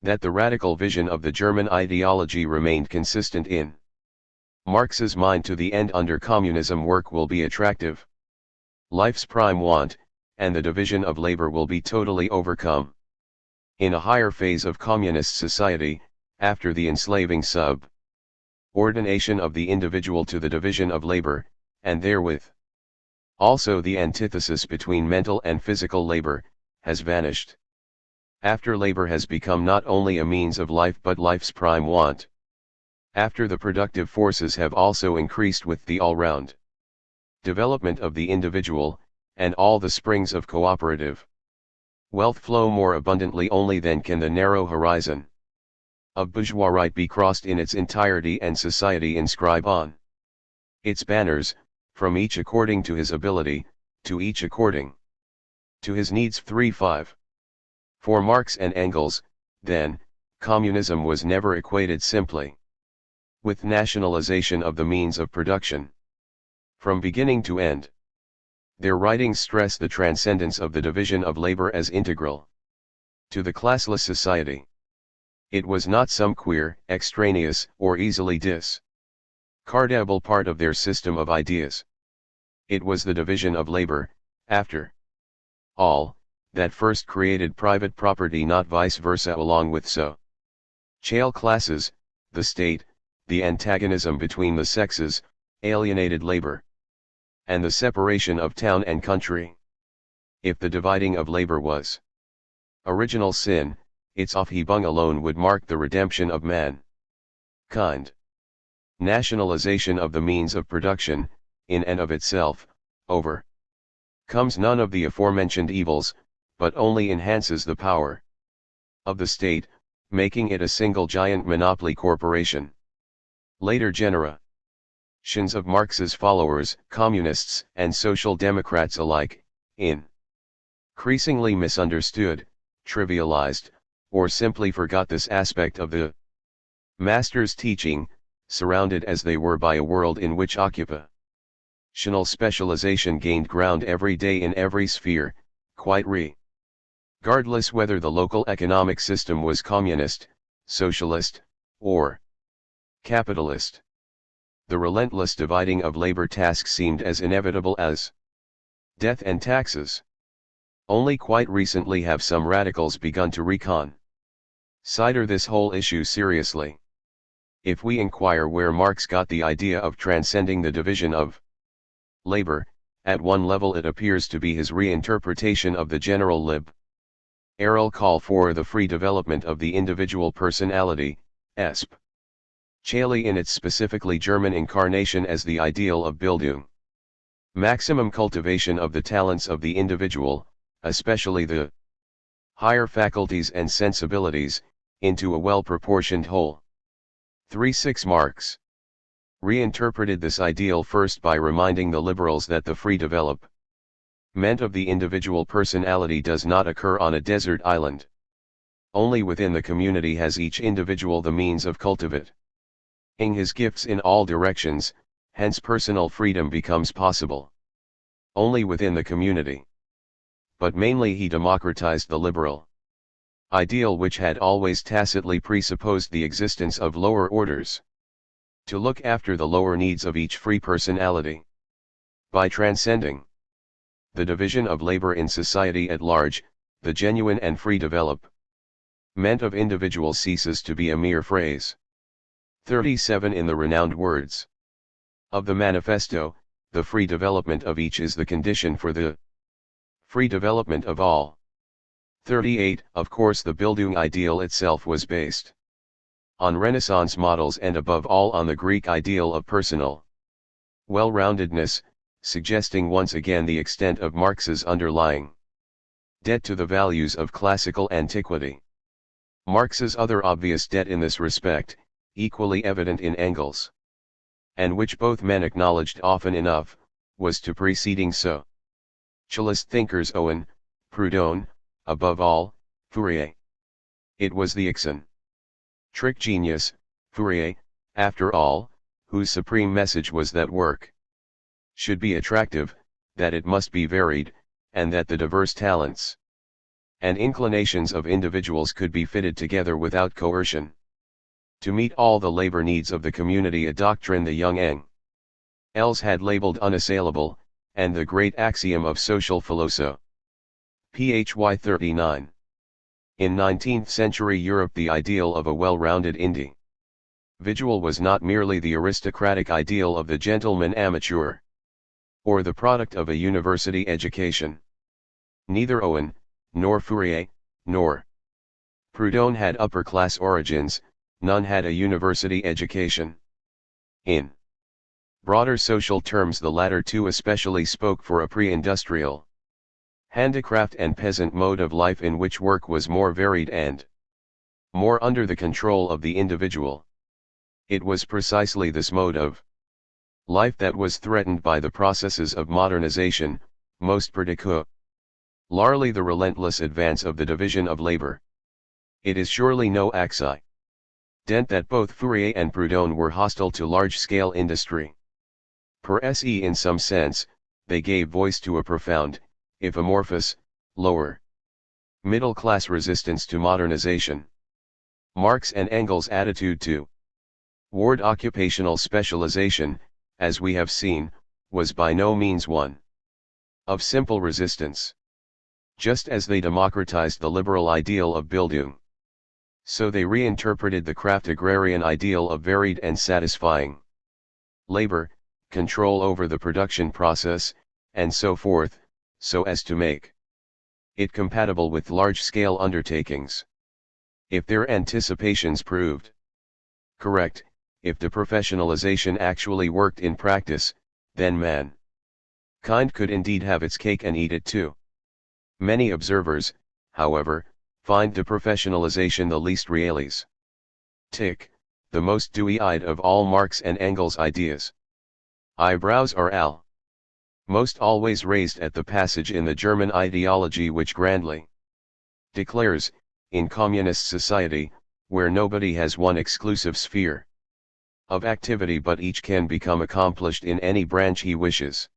that the radical vision of the German ideology remained consistent in Marx's mind to the end. Under communism, work will be attractive, life's prime want, and the division of labor will be totally overcome. In a higher phase of communist society, after the enslaving subordination of the individual to the division of labor, and therewith also the antithesis between mental and physical labor, has vanished. After labor has become not only a means of life but life's prime want. After the productive forces have also increased with the all-round development of the individual, and all the springs of cooperative wealth flow more abundantly, only then can the narrow horizon of bourgeois right be crossed in its entirety and society inscribe on its banners, from each according to his ability, to each according to his needs. 3.5. For Marx and Engels, then, communism was never equated simply with nationalization of the means of production. From beginning to end, their writings stress the transcendence of the division of labor as integral to the classless society. It was not some queer, extraneous, or easily discardable part of their system of ideas. It was the division of labor, after all, that first created private property, not vice versa. Along with social classes, the state, the antagonism between the sexes, alienated labor, and the separation of town and country. If the dividing of labor was original sin, its Aufhebung alone would mark the redemption of mankind. Nationalization of the means of production, in and of itself, overcomes none of the aforementioned evils, but only enhances the power of the state, making it a single giant monopoly corporation. Later generations of Marx's followers, communists and social democrats alike, increasingly misunderstood, trivialized, or simply forgot this aspect of the master's teaching, surrounded as they were by a world in which occupational specialization gained ground every day in every sphere, quite regardless whether the local economic system was communist, socialist, or capitalist. The relentless dividing of labor tasks seemed as inevitable as death and taxes. Only quite recently have some radicals begun to reconsider this whole issue seriously. If we inquire where Marx got the idea of transcending the division of labor, at one level it appears to be his reinterpretation of the general liberal call for the free development of the individual personality, especially in its specifically German incarnation as the ideal of Bildung. Maximum cultivation of the talents of the individual, especially the higher faculties and sensibilities, into a well-proportioned whole. 3.6 Marx reinterpreted this ideal first by reminding the liberals that the free development of the individual personality does not occur on a desert island. Only within the community has each individual the means of cultivating his gifts in all directions, hence personal freedom becomes possible only within the community. But mainly he democratized the liberal ideal, which had always tacitly presupposed the existence of lower orders to look after the lower needs of each free personality. By transcending the division of labor in society at large, the genuine and free development of individuals ceases to be a mere phrase. 37 In the renowned words of the manifesto, the free development of each is the condition for the free development of all. 38 Of course the Bildung ideal itself was based on Renaissance models and above all on the Greek ideal of personal well-roundedness, suggesting once again the extent of Marx's underlying debt to the values of classical antiquity. Marx's other obvious debt in this respect, equally evident in Engels, and which both men acknowledged often enough, was to preceding socialist thinkers Owen, Proudhon, above all, Fourier. It was the eccentric genius, Fourier, after all, whose supreme message was that work should be attractive, that it must be varied, and that the diverse talents and inclinations of individuals could be fitted together without coercion to meet all the labor needs of the community, a doctrine the young Engels had labeled unassailable, and the great axiom of social philosophy. Phy 39. In 19th century Europe the ideal of a well-rounded individual was not merely the aristocratic ideal of the gentleman amateur, or the product of a university education. Neither Owen, nor Fourier, nor Proudhon had upper-class origins, none had a university education. In broader social terms the latter two especially spoke for a pre-industrial handicraft and peasant mode of life in which work was more varied and more under the control of the individual. It was precisely this mode of life that was threatened by the processes of modernization, most particularly the relentless advance of the division of labor. It is surely no accident that both Fourier and Proudhon were hostile to large-scale industry. Per se in some sense, they gave voice to a profound, if amorphous, lower middle-class resistance to modernization. Marx and Engels' attitude toward occupational specialization, as we have seen, was by no means one of simple resistance. Just as they democratized the liberal ideal of Bildung, so they reinterpreted the craft agrarian ideal of varied and satisfying labor, control over the production process, and so forth, so as to make it compatible with large-scale undertakings. If their anticipations proved correct, if the professionalization actually worked in practice, then mankind could indeed have its cake and eat it too. Many observers, however, find deprofessionalization the least realistic, the most dewy-eyed of all Marx and Engels' ideas. Eyebrows are most always raised at the passage in the German ideology which grandly declares, in communist society, where nobody has one exclusive sphere of activity but each can become accomplished in any branch he wishes.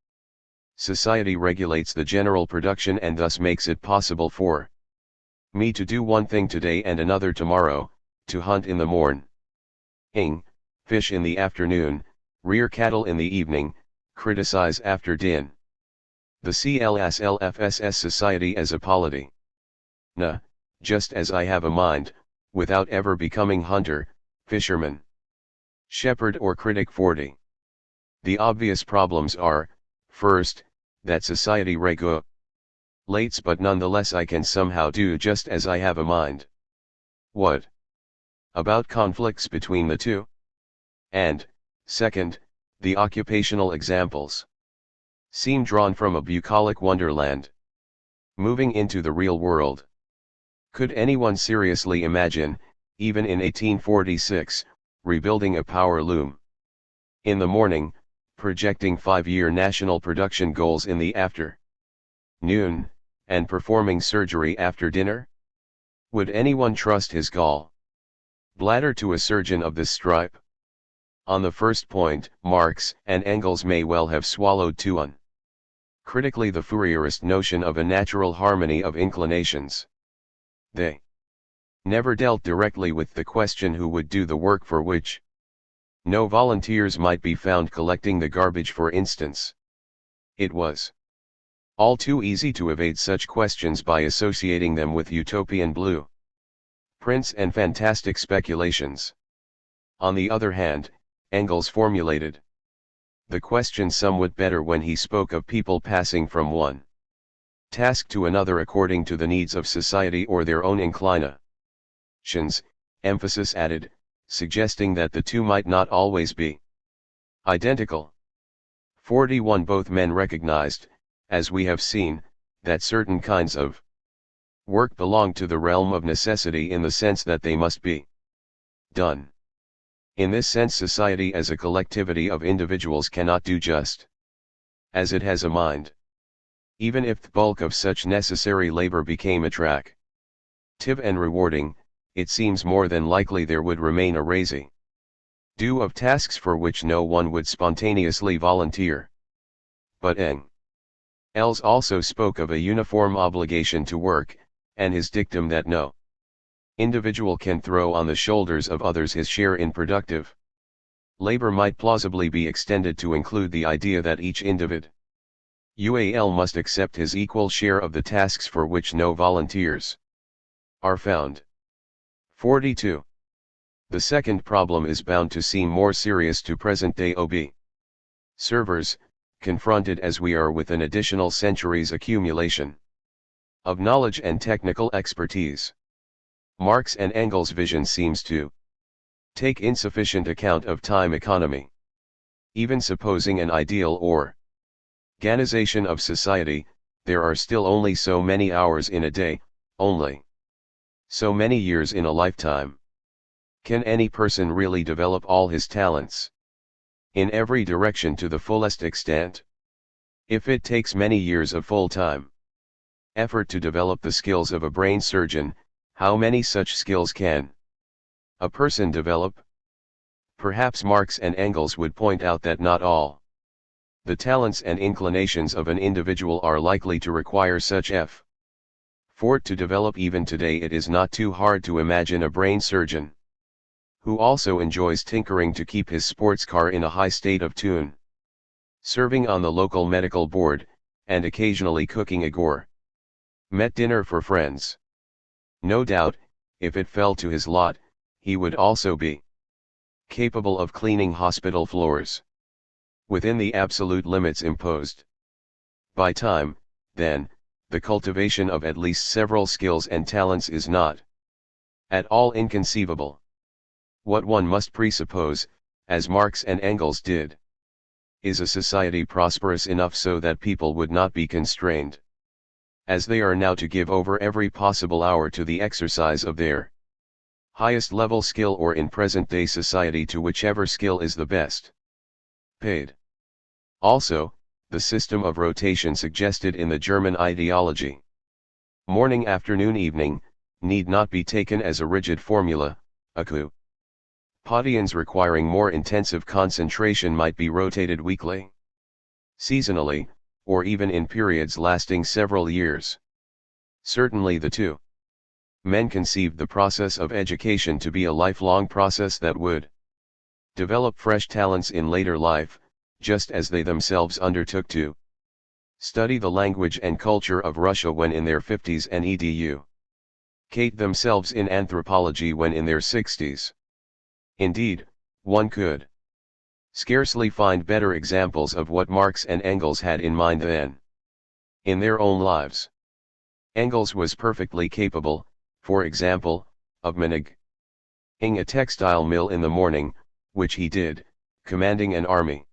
Society regulates the general production and thus makes it possible for me to do one thing today and another tomorrow, to hunt in the morning, fish in the afternoon, rear cattle in the evening, criticize after din. The CLSLFSS society as a polity. Just as I have a mind, without ever becoming hunter, fisherman, shepherd or critic 40. The obvious problems are, first, that society regulates but nonetheless I can somehow do just as I have a mind. What about conflicts between the two? And, second, the occupational examples seem drawn from a bucolic wonderland. Moving into the real world. Could anyone seriously imagine, even in 1846, rebuilding a power loom in the morning, projecting 5-year national production goals in the afternoon, and performing surgery after dinner? Would anyone trust his gall bladder to a surgeon of this stripe? On the first point, Marx and Engels may well have swallowed too critically the Fourierist notion of a natural harmony of inclinations. They never dealt directly with the question who would do the work for which no volunteers might be found collecting the garbage, for instance. It was all too easy to evade such questions by associating them with utopian blue prints and fantastic speculations. On the other hand, Engels formulated the question somewhat better when he spoke of people passing from one task to another according to the needs of society or their own inclinations, emphasis added, suggesting that the two might not always be identical. 41 Both men recognized, as we have seen, that certain kinds of work belong to the realm of necessity in the sense that they must be done. In this sense society as a collectivity of individuals cannot do just as it has a mind. Even if the bulk of such necessary labor became attractive and rewarding, it seems more than likely there would remain a residue of tasks for which no one would spontaneously volunteer. But Engels also spoke of a uniform obligation to work, and his dictum that no individual can throw on the shoulders of others his share in productive labor might plausibly be extended to include the idea that each individual must accept his equal share of the tasks for which no volunteers are found. 42. The second problem is bound to seem more serious to present-day observers, confronted as we are with an additional century's accumulation of knowledge and technical expertise. Marx and Engels' vision seems to take insufficient account of time economy. Even supposing an ideal organization of society, there are still only so many hours in a day, only so many years in a lifetime. Can any person really develop all his talents in every direction to the fullest extent? If it takes many years of full-time effort to develop the skills of a brain surgeon, how many such skills can a person develop? Perhaps Marx and Engels would point out that not all the talents and inclinations of an individual are likely to require such effort to develop. Even today it is not too hard to imagine a brain surgeon who also enjoys tinkering to keep his sports car in a high state of tune, serving on the local medical board, and occasionally cooking a gourmet dinner for friends. No doubt, if it fell to his lot, he would also be capable of cleaning hospital floors within the absolute limits imposed by time. Then, the cultivation of at least several skills and talents is not at all inconceivable. What one must presuppose, as Marx and Engels did, is a society prosperous enough so that people would not be constrained, as they are now, to give over every possible hour to the exercise of their highest level skill, or in present-day society to whichever skill is the best paid. Also, the system of rotation suggested in the German ideology. Morning, afternoon, evening, need not be taken as a rigid formula, a coup. Patients requiring more intensive concentration might be rotated weekly, seasonally, or even in periods lasting several years. Certainly the two men conceived the process of education to be a lifelong process that would develop fresh talents in later life, just as they themselves undertook to study the language and culture of Russia when in their 50s and educate themselves in anthropology when in their 60s. Indeed, one could scarcely find better examples of what Marx and Engels had in mind then. In their own lives, Engels was perfectly capable, for example, of managing a textile mill in the morning, which he did, commanding an army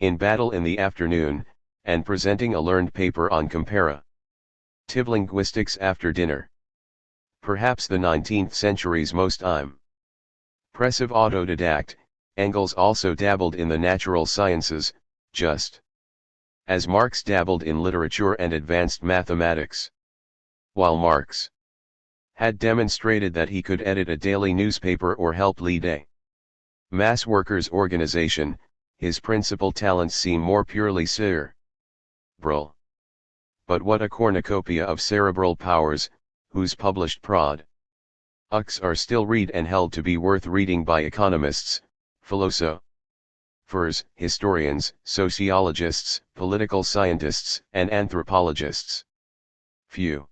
in battle in the afternoon, and presenting a learned paper on comparative linguistics after dinner. Perhaps the 19th century's most impressive autodidact, Engels also dabbled in the natural sciences, just as Marx dabbled in literature and advanced mathematics. While Marx had demonstrated that he could edit a daily newspaper or help lead a mass workers' organization, his principal talents seem more purely cerebral. But what a cornucopia of cerebral powers, whose published products are still read and held to be worth reading by economists, philosophers, historians, sociologists, political scientists, and anthropologists. Few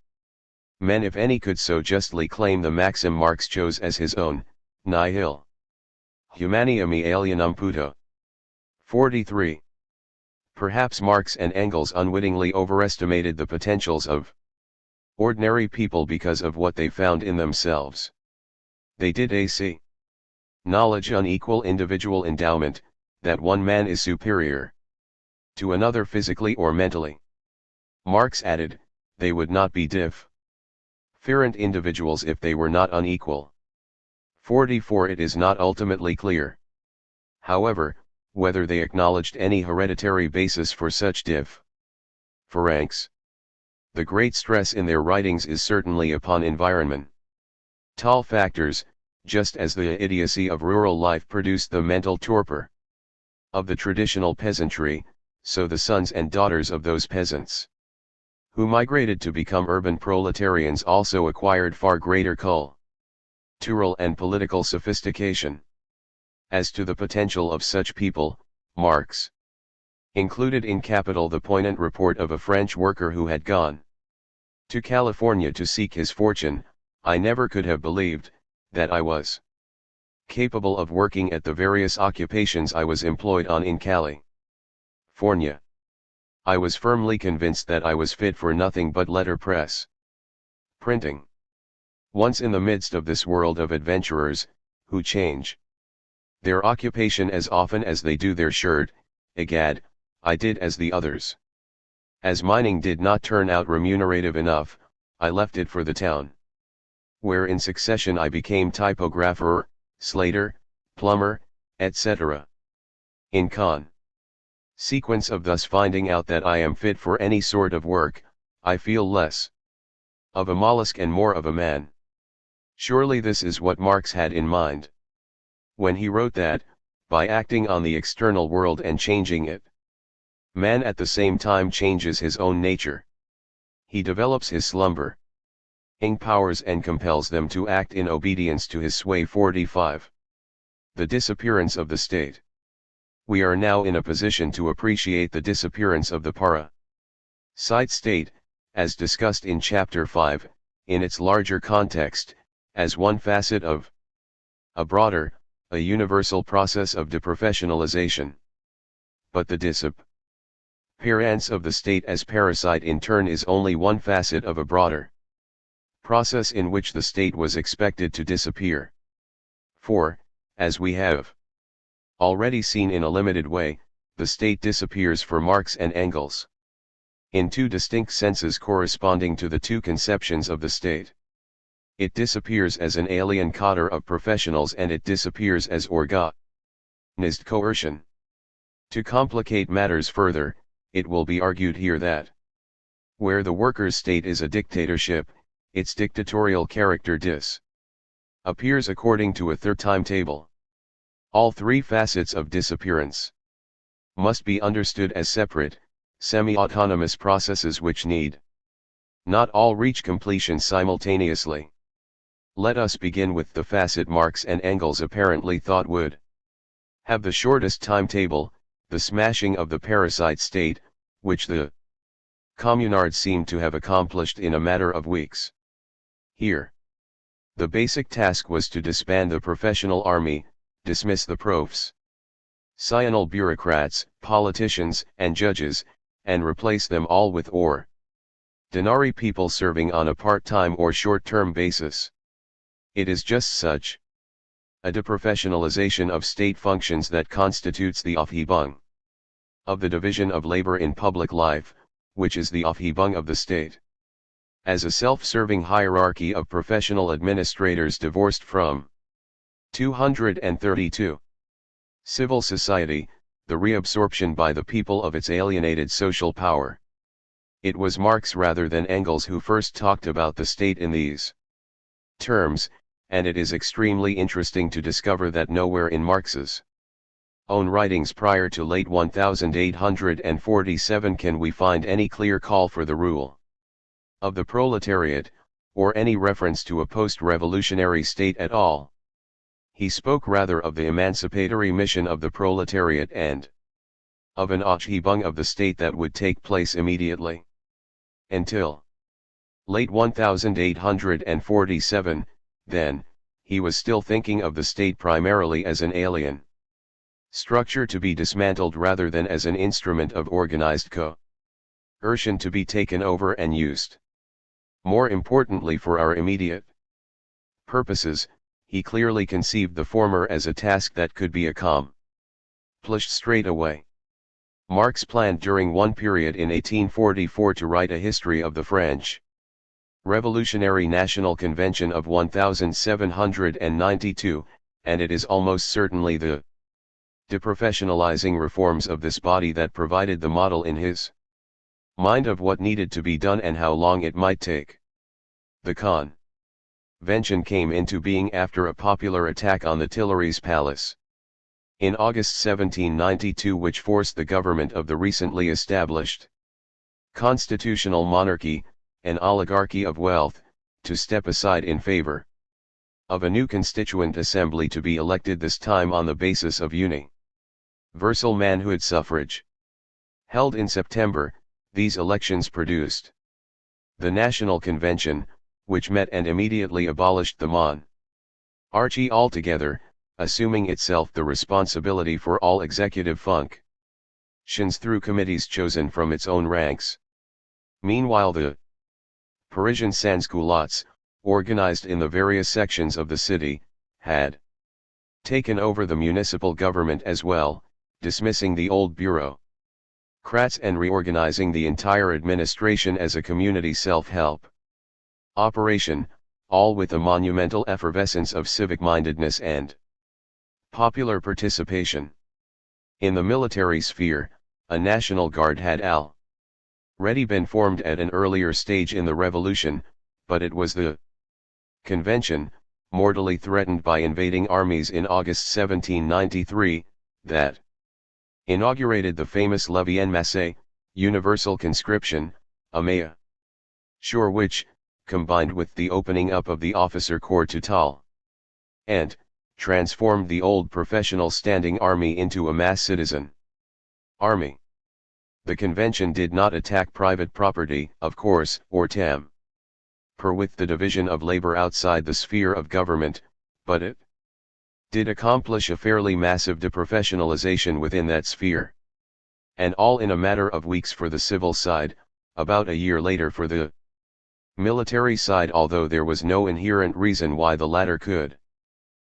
men, if any, could so justly claim the maxim Marx chose as his own, nihil humanium alienum puto. 43. Perhaps Marx and Engels unwittingly overestimated the potentials of ordinary people because of what they found in themselves. They did see knowledge unequal individual endowment, that one man is superior to another physically or mentally. Marx added, they would not be different individuals if they were not unequal. 44. It is not ultimately clear, however, whether they acknowledged any hereditary basis for such difference. The great stress in their writings is certainly upon environmental factors, just as the idiocy of rural life produced the mental torpor of the traditional peasantry, so the sons and daughters of those peasants who migrated to become urban proletarians also acquired far greater cultural and political sophistication. As to the potential of such people, Marx included in Capital the poignant report of a French worker who had gone to California to seek his fortune. I never could have believed that I was capable of working at the various occupations I was employed on in California. I was firmly convinced that I was fit for nothing but letterpress printing. Once in the midst of this world of adventurers, who change their occupation as often as they do their shirt, egad, I did as the others. As mining did not turn out remunerative enough, I left it for the town, where in succession I became typographer, slater, plumber, etc. In consequence of thus finding out that I am fit for any sort of work, I feel less of a mollusk and more of a man. Surely this is what Marx had in mind when he wrote that, by acting on the external world and changing it, man at the same time changes his own nature. He develops his slumbering powers and compels them to act in obedience to his sway. 45. The disappearance of the state. We are now in a position to appreciate the disappearance of the parasite state, as discussed in Chapter 5, in its larger context, as one facet of a broader, a universal process of deprofessionalization. But the disappearance of the state as parasite in turn is only one facet of a broader process in which the state was expected to disappear. For, as we have already seen in a limited way, the state disappears for Marx and Engels in two distinct senses corresponding to the two conceptions of the state. It disappears as an alien cadre of professionals and it disappears as organized coercion. To complicate matters further, it will be argued here that where the workers' state is a dictatorship, its dictatorial character appears according to a third timetable. All three facets of disappearance must be understood as separate, semi-autonomous processes which need not all reach completion simultaneously. Let us begin with the facet Marx and Engels apparently thought would have the shortest timetable, the smashing of the parasite state, which the communards seem to have accomplished in a matter of weeks. Here, the basic task was to disband the professional army, dismiss the professional bureaucrats, politicians, and judges, and replace them all with ordinary people serving on a part-time or short-term basis. It is just such a deprofessionalization of state functions that constitutes the Aufhebung of the division of labor in public life, which is the Aufhebung of the state as a self-serving hierarchy of professional administrators divorced from 232. Civil society, the reabsorption by the people of its alienated social power. It was Marx rather than Engels who first talked about the state in these terms, and it is extremely interesting to discover that nowhere in Marx's own writings prior to late 1847 can we find any clear call for the rule of the proletariat, or any reference to a post-revolutionary state at all. He spoke rather of the emancipatory mission of the proletariat and of an Aufhebung of the state that would take place immediately. Until late 1847, then, he was still thinking of the state primarily as an alien structure to be dismantled rather than as an instrument of organized coercion to be taken over and used. More importantly for our immediate purposes, he clearly conceived the former as a task that could be accomplished straight away. Marx planned during one period in 1844 to write a history of the French Revolutionary National Convention of 1792, and it is almost certainly the deprofessionalizing reforms of this body that provided the model in his mind of what needed to be done and how long it might take. The convention came into being after a popular attack on the Tuileries Palace in August 1792, which forced the government of the recently established constitutional monarchy, an oligarchy of wealth, to step aside in favor of a new constituent assembly to be elected, this time on the basis of universal manhood suffrage. Held in September, these elections produced the National Convention, which met and immediately abolished the monarchy altogether, assuming itself the responsibility for all executive functions through committees chosen from its own ranks. Meanwhile, the Parisian sans-culottes, organized in the various sections of the city, had taken over the municipal government as well, dismissing the old bureaucrats and reorganizing the entire administration as a community self-help operation, all with a monumental effervescence of civic-mindedness and popular participation. In the military sphere, a National Guard had already been formed at an earlier stage in the revolution, but it was the convention, mortally threatened by invading armies in August 1793, that inaugurated the famous levée en masse, universal conscription, a measure which, combined with the opening up of the officer corps total, and transformed the old professional standing army into a mass citizen army. The convention did not attack private property, of course, or tamper with the division of labor outside the sphere of government, but it did accomplish a fairly massive deprofessionalization within that sphere. And all in a matter of weeks for the civil side, about a year later for the military side, although there was no inherent reason why the latter could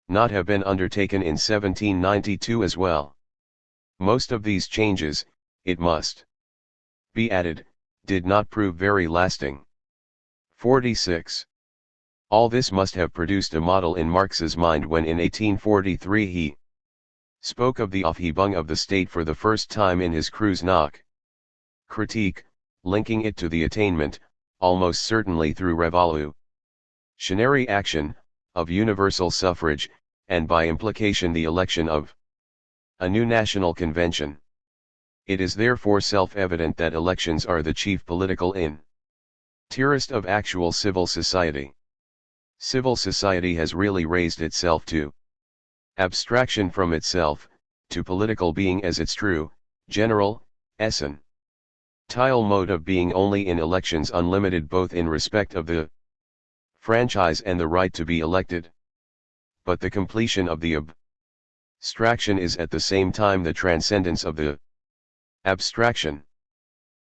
not have been undertaken in 1792 as well. Most of these changes, it must be added, did not prove very lasting. 46. All this must have produced a model in Marx's mind when in 1843 he spoke of the Aufhebung of the state for the first time in his Kreuz nach Critique, linking it to the attainment, almost certainly through revolutionary action, of universal suffrage, and by implication the election of a new national convention. It is therefore self-evident that elections are the chief political interest of actual civil society. Civil society has really raised itself to abstraction from itself, to political being as its true, general, essential mode of being only in elections, unlimited both in respect of the franchise and the right to be elected. But the completion of the abstraction is at the same time the transcendence of the abstraction.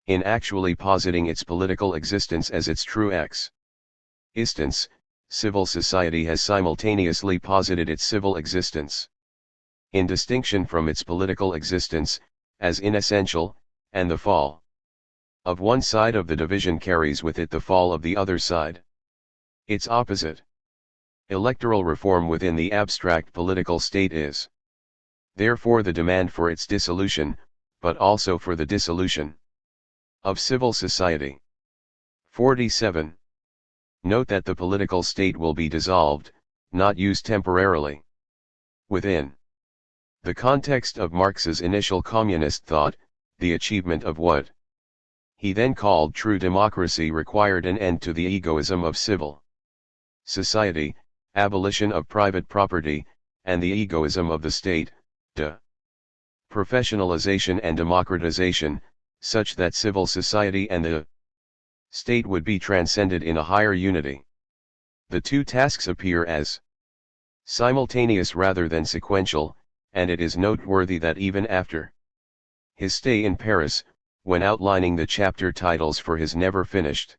In actually positing its political existence as its true existence, civil society has simultaneously posited its civil existence in distinction from its political existence, as inessential, and the fall of one side of the division carries with it the fall of the other side. Its opposite, electoral reform within the abstract political state, is therefore the demand for its dissolution, but also for the dissolution of civil society. 47. Note that the political state will be dissolved, not used temporarily. Within the context of Marx's initial communist thought, the achievement of what he then called true democracy required an end to the egoism of civil society, abolition of private property, and the egoism of the state, professionalization and democratization, such that civil society and the state would be transcended in a higher unity. The two tasks appear as simultaneous rather than sequential, and it is noteworthy that even after his stay in Paris, when outlining the chapter titles for his never-finished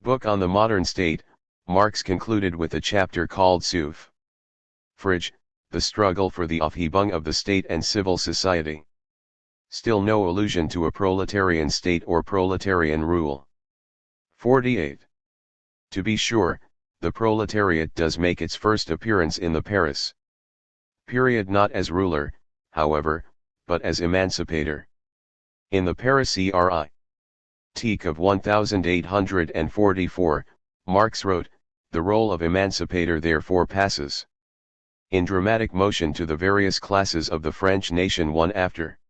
book on the modern state, Marx concluded with a chapter called Suffrage, the struggle for the Aufhebung of the state and civil society. Still no allusion to a proletarian state or proletarian rule. 48. To be sure, the proletariat does make its first appearance in the Paris period not as ruler, however, but as emancipator. In the Paris critique of 1844, Marx wrote, "The role of emancipator therefore passes in dramatic motion to the various classes of the French nation one after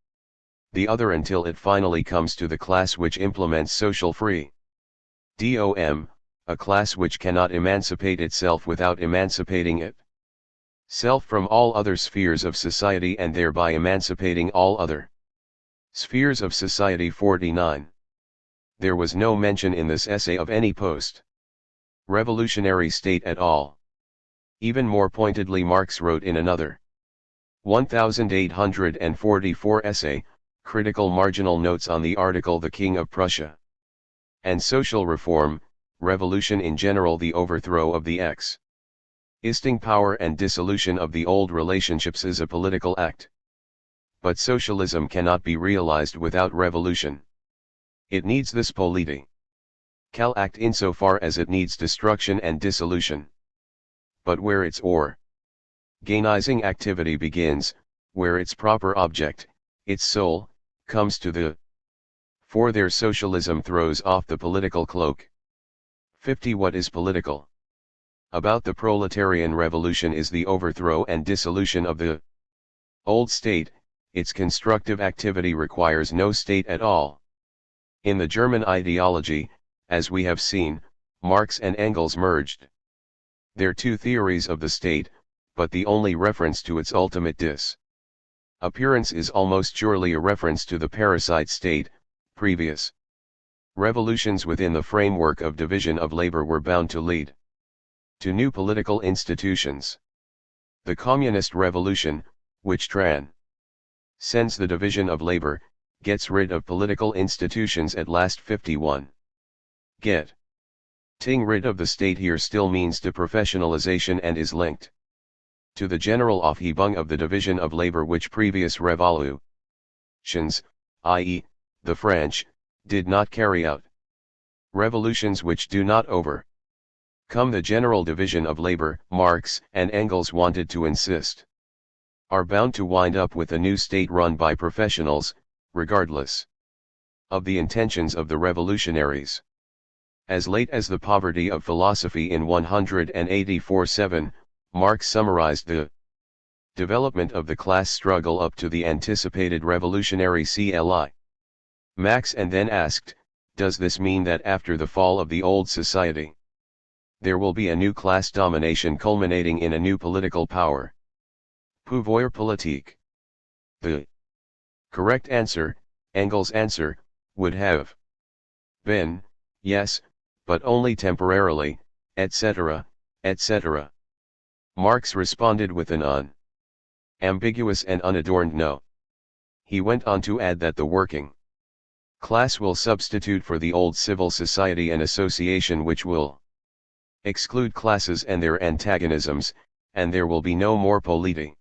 the other until it finally comes to the class which implements social freedom, a class which cannot emancipate itself without emancipating itself from all other spheres of society and thereby emancipating all other spheres of society." 49. There was no mention in this essay of any post-revolutionary state at all. Even more pointedly, Marx wrote in another 1844 essay, critical marginal notes on the article "The King of Prussia and Social Reform, Revolution in General, the Overthrow of the existing power and dissolution of the old relationships is a political act. But socialism cannot be realized without revolution. It needs this political act insofar as it needs destruction and dissolution. But where its organizing activity begins, where its proper object, its soul, comes to the fore, there socialism throws off the political cloak. 50. What is political about the proletarian revolution is the overthrow and dissolution of the old state. Its constructive activity requires no state at all. In the German ideology, as we have seen, Marx and Engels merged their two theories of the state, but the only reference to its ultimate disappearance is almost surely a reference to the parasite state. Previous revolutions within the framework of division of labor were bound to lead to new political institutions. The communist revolution, which transcends the division of labor, gets rid of political institutions at last. 51. Getting rid of the state here still means deprofessionalization and is linked to the general Aufhebung of the division of labor which previous revolutions, i.e., the French, did not carry out. Revolutions which do not overcome the general division of labor, Marx and Engels wanted to insist, are bound to wind up with a new state run by professionals, regardless of the intentions of the revolutionaries. As late as The Poverty of Philosophy in 184-7, Marx summarized the development of the class struggle up to the anticipated revolutionary CLI. Max and then asked, does this mean that after the fall of the old society, there will be a new class domination culminating in a new political power? Pouvoir politique. The correct answer, Engels' answer, would have been, yes, but only temporarily, etc., etc. Marx responded with an ambiguous and unadorned no. He went on to add that the working class will substitute for the old civil society an association which will exclude classes and their antagonisms, and there will be no more political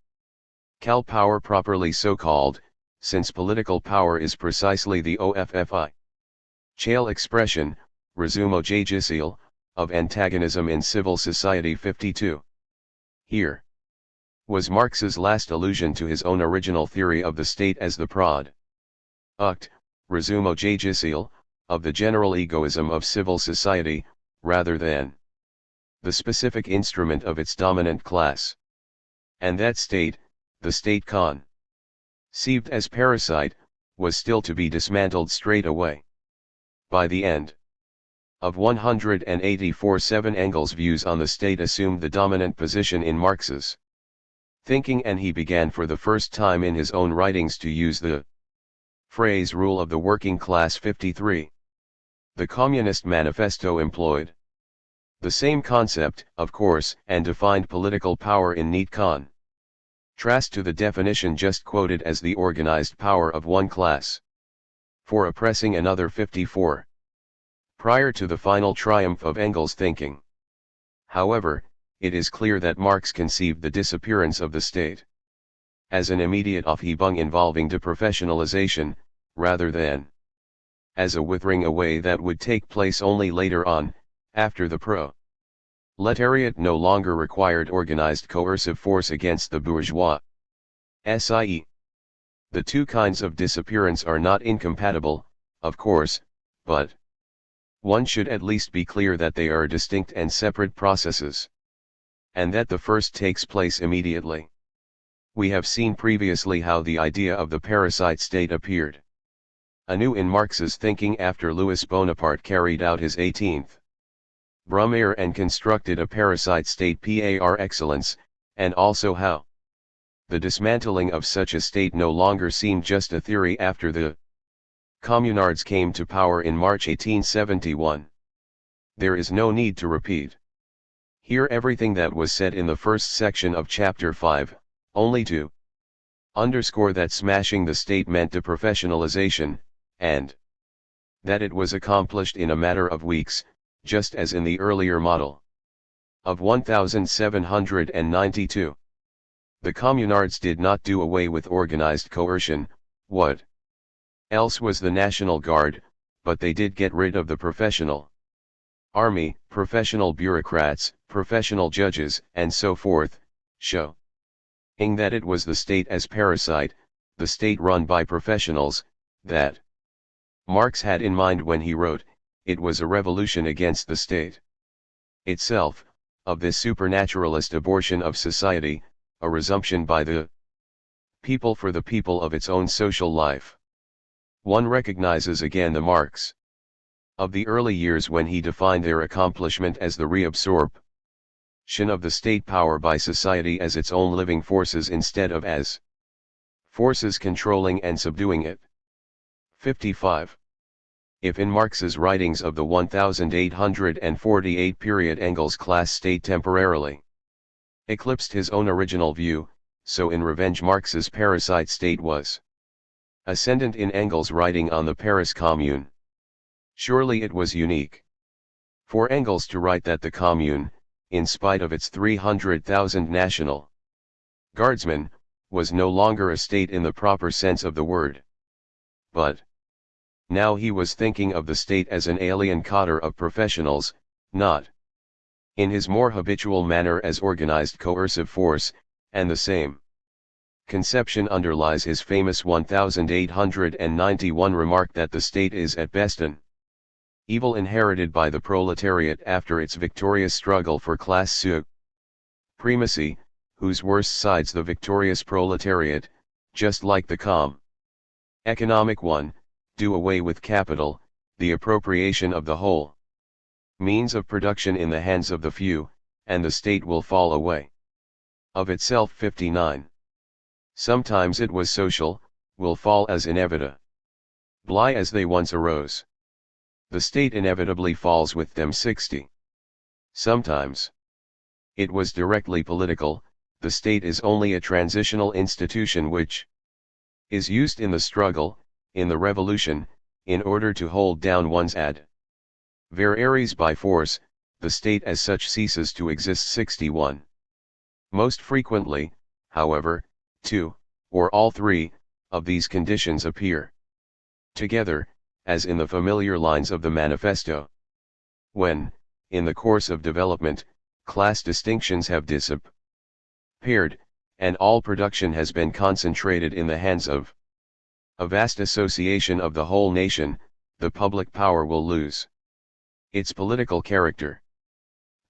power properly so called, since political power is precisely the OFFI chale expression, resumo judicial, of antagonism in civil society 52. Here was Marx's last allusion to his own original theory of the state as the product, resumo judicial, of the general egoism of civil society, rather than the specific instrument of its dominant class. And that state, the state conceived as parasite, was still to be dismantled straight away. By the end of 184-7, Engels' views on the state assumed the dominant position in Marx's thinking, and he began for the first time in his own writings to use the phrase rule of the working class 53. The Communist Manifesto employed the same concept, of course, and defined political power in neat contrast to the definition just quoted as the organized power of one class for oppressing another 54. Prior to the final triumph of Engels' thinking, however, it is clear that Marx conceived the disappearance of the state as an immediate Aufhebung involving deprofessionalization, rather than as a withering away that would take place only later on, after the proletariat no longer required organized coercive force against the bourgeois. The two kinds of disappearance are not incompatible, of course, but one should at least be clear that they are distinct and separate processes, and that the first takes place immediately. We have seen previously how the idea of the parasite state appeared anew in Marx's thinking after Louis Bonaparte carried out his 18th Brumaire and constructed a parasite state par excellence, and also how the dismantling of such a state no longer seemed just a theory after the Communards came to power in March 1871. There is no need to repeat here everything that was said in the first section of Chapter 5, only to underscore that smashing the state meant deprofessionalization, and that it was accomplished in a matter of weeks, just as in the earlier model of 1792. The Communards did not do away with organized coercion. What else was the National Guard, but they did get rid of the professional army, professional bureaucrats, professional judges, and so forth, showing that it was the state as parasite, the state run by professionals, that Marx had in mind when he wrote, it was a revolution against the state itself, of this supernaturalist abortion of society, a resumption by the people for the people of its own social life. One recognizes again the Marx of the early years when he defined their accomplishment as the reabsorption of the state power by society as its own living forces instead of as forces controlling and subduing it. 55. If in Marx's writings of the 1848 period Engels' class state temporarily eclipsed his own original view, so in Revenge Marx's parasite state was ascendant in Engels' writing on the Paris Commune. Surely it was unique for Engels to write that the Commune, in spite of its 300,000 National Guardsmen, was no longer a state in the proper sense of the word. But now he was thinking of the state as an alien cotter of professionals, not in his more habitual manner as organized coercive force, and the same conception underlies his famous 1891 remark that the state is at best an evil inherited by the proletariat after its victorious struggle for class supremacy, whose worst sides the victorious proletariat, just like the economic one, do away with capital, the appropriation of the whole means of production in the hands of the few, and the state will fall away of itself. 59. Sometimes it was social, will fall as inevitably as they once arose. The state inevitably falls with them. 60. Sometimes it was directly political, the state is only a transitional institution which is used in the struggle, in the revolution, in order to hold down one's adversaries by force, the state as such ceases to exist. 61. Most frequently, however, two, or all three, of these conditions appear together, as in the familiar lines of the manifesto. When, in the course of development, class distinctions have disappeared, and all production has been concentrated in the hands of a vast association of the whole nation, the public power will lose its political character.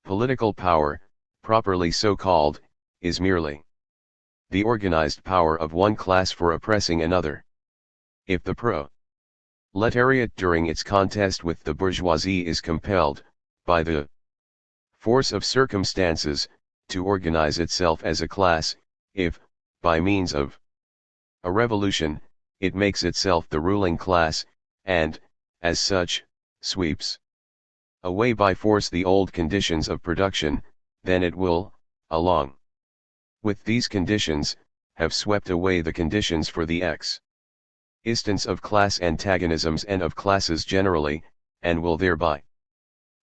Political power, properly so called, is merely the organized power of one class for oppressing another. If the proletariat during its contest with the bourgeoisie is compelled, by the force of circumstances, to organize itself as a class, if, by means of a revolution, it makes itself the ruling class, and, as such, sweeps away by force the old conditions of production, then it will, along with these conditions, have swept away the conditions for the existence of class antagonisms and of classes generally, and will thereby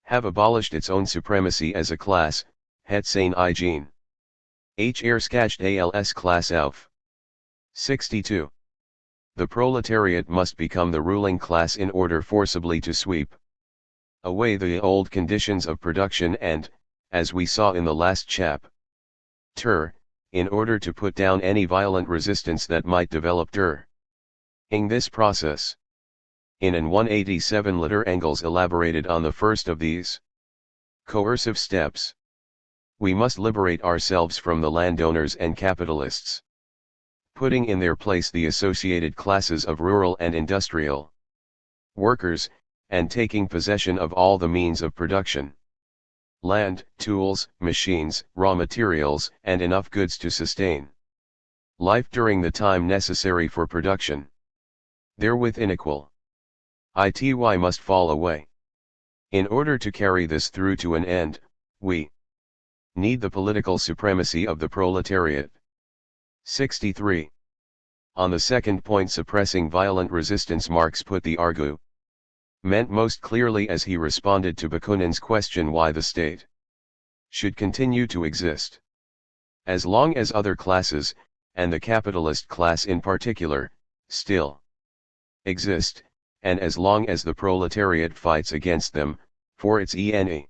have abolished its own supremacy as a class, het zijn eigen herskajt als class auf. 62. The proletariat must become the ruling class in order forcibly to sweep away the old conditions of production and, as we saw in the last chapter, in order to put down any violent resistance that might develop during this process. In an 187 letter Engels elaborated on the first of these coercive steps. We must liberate ourselves from the landowners and capitalists, putting in their place the associated classes of rural and industrial workers, and taking possession of all the means of production. Land, tools, machines, raw materials, and enough goods to sustain life during the time necessary for production. Therewith inequality must fall away. In order to carry this through to an end, we need the political supremacy of the proletariat. 63. On the second point, suppressing violent resistance, Marx put the argument most clearly as he responded to Bakunin's question why the state should continue to exist. As long as other classes, and the capitalist class in particular, still exist, and as long as the proletariat fights against them, for its enemies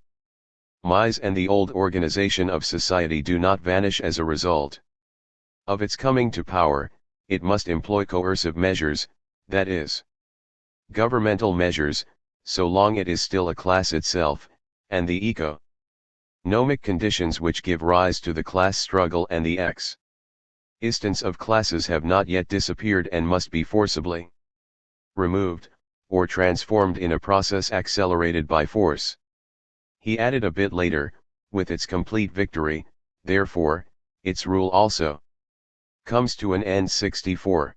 and the old organization of society do not vanish as a result of its coming to power, it must employ coercive measures, that is, governmental measures, so long it is still a class itself, and the economic conditions which give rise to the class struggle and the existence of classes have not yet disappeared and must be forcibly removed, or transformed in a process accelerated by force. He added a bit later, with its complete victory, therefore, its rule also comes to an end. 64.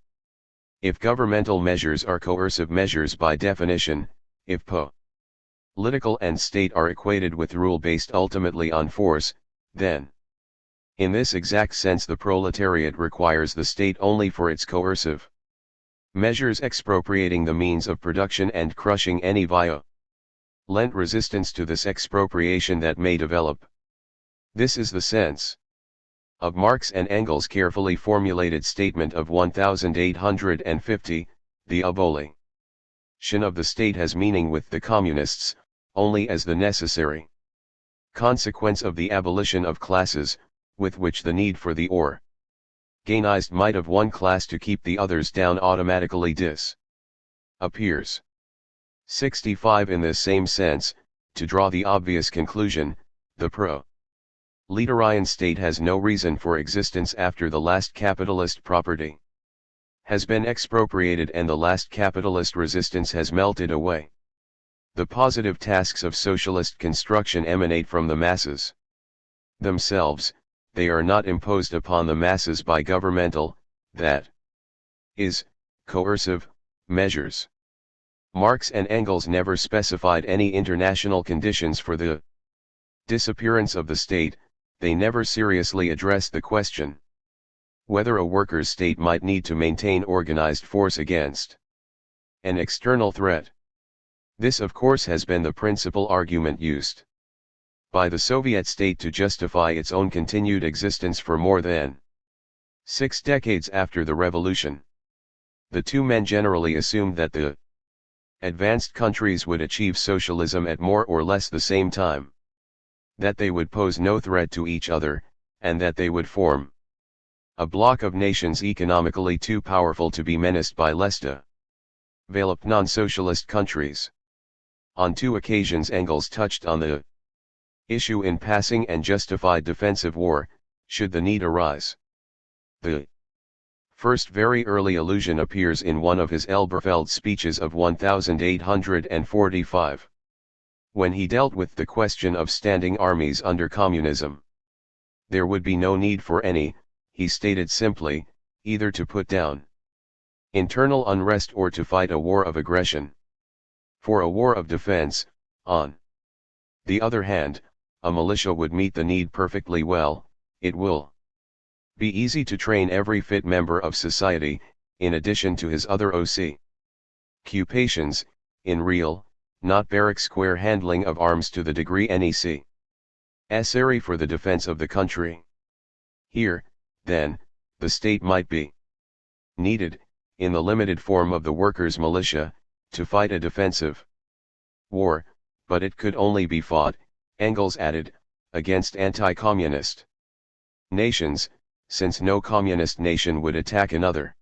If governmental measures are coercive measures by definition, if political and state are equated with rule based ultimately on force, then, in this exact sense, the proletariat requires the state only for its coercive measures, expropriating the means of production and crushing any violent resistance to this expropriation that may develop. This is the sense of Marx and Engels' carefully formulated statement of 1850, the abolition of the state has meaning with the communists, only as the necessary consequence of the abolition of classes, with which the need for the gainized might of one class to keep the others down automatically appears. 65 In this same sense, to draw the obvious conclusion, the proletarian state has no reason for existence after the last capitalist property has been expropriated and the last capitalist resistance has melted away. The positive tasks of socialist construction emanate from the masses themselves. They are not imposed upon the masses by governmental, that is, coercive, measures. Marx and Engels never specified any international conditions for the disappearance of the state. They never seriously addressed the question whether a workers' state might need to maintain organized force against an external threat. This of course has been the principal argument used by the Soviet state to justify its own continued existence for more than 6 decades after the revolution. The two men generally assumed that the advanced countries would achieve socialism at more or less the same time, that they would pose no threat to each other, and that they would form a bloc of nations economically too powerful to be menaced by less developed non-socialist countries. On 2 occasions Engels touched on the issue in passing and justified defensive war, should the need arise. The first very early allusion appears in one of his Elberfeld speeches of 1845. When he dealt with the question of standing armies under communism. There would be no need for any, he stated simply, either to put down internal unrest or to fight a war of aggression. For a war of defense, on the other hand, a militia would meet the need perfectly well. It will be easy to train every fit member of society, in addition to his other occupations, in real, not barrack square handling of arms to the degree necessary for the defense of the country. Here, then, the state might be needed, in the limited form of the workers' militia, to fight a defensive war, but it could only be fought, Engels added, against anti-communist nations, since no communist nation would attack another.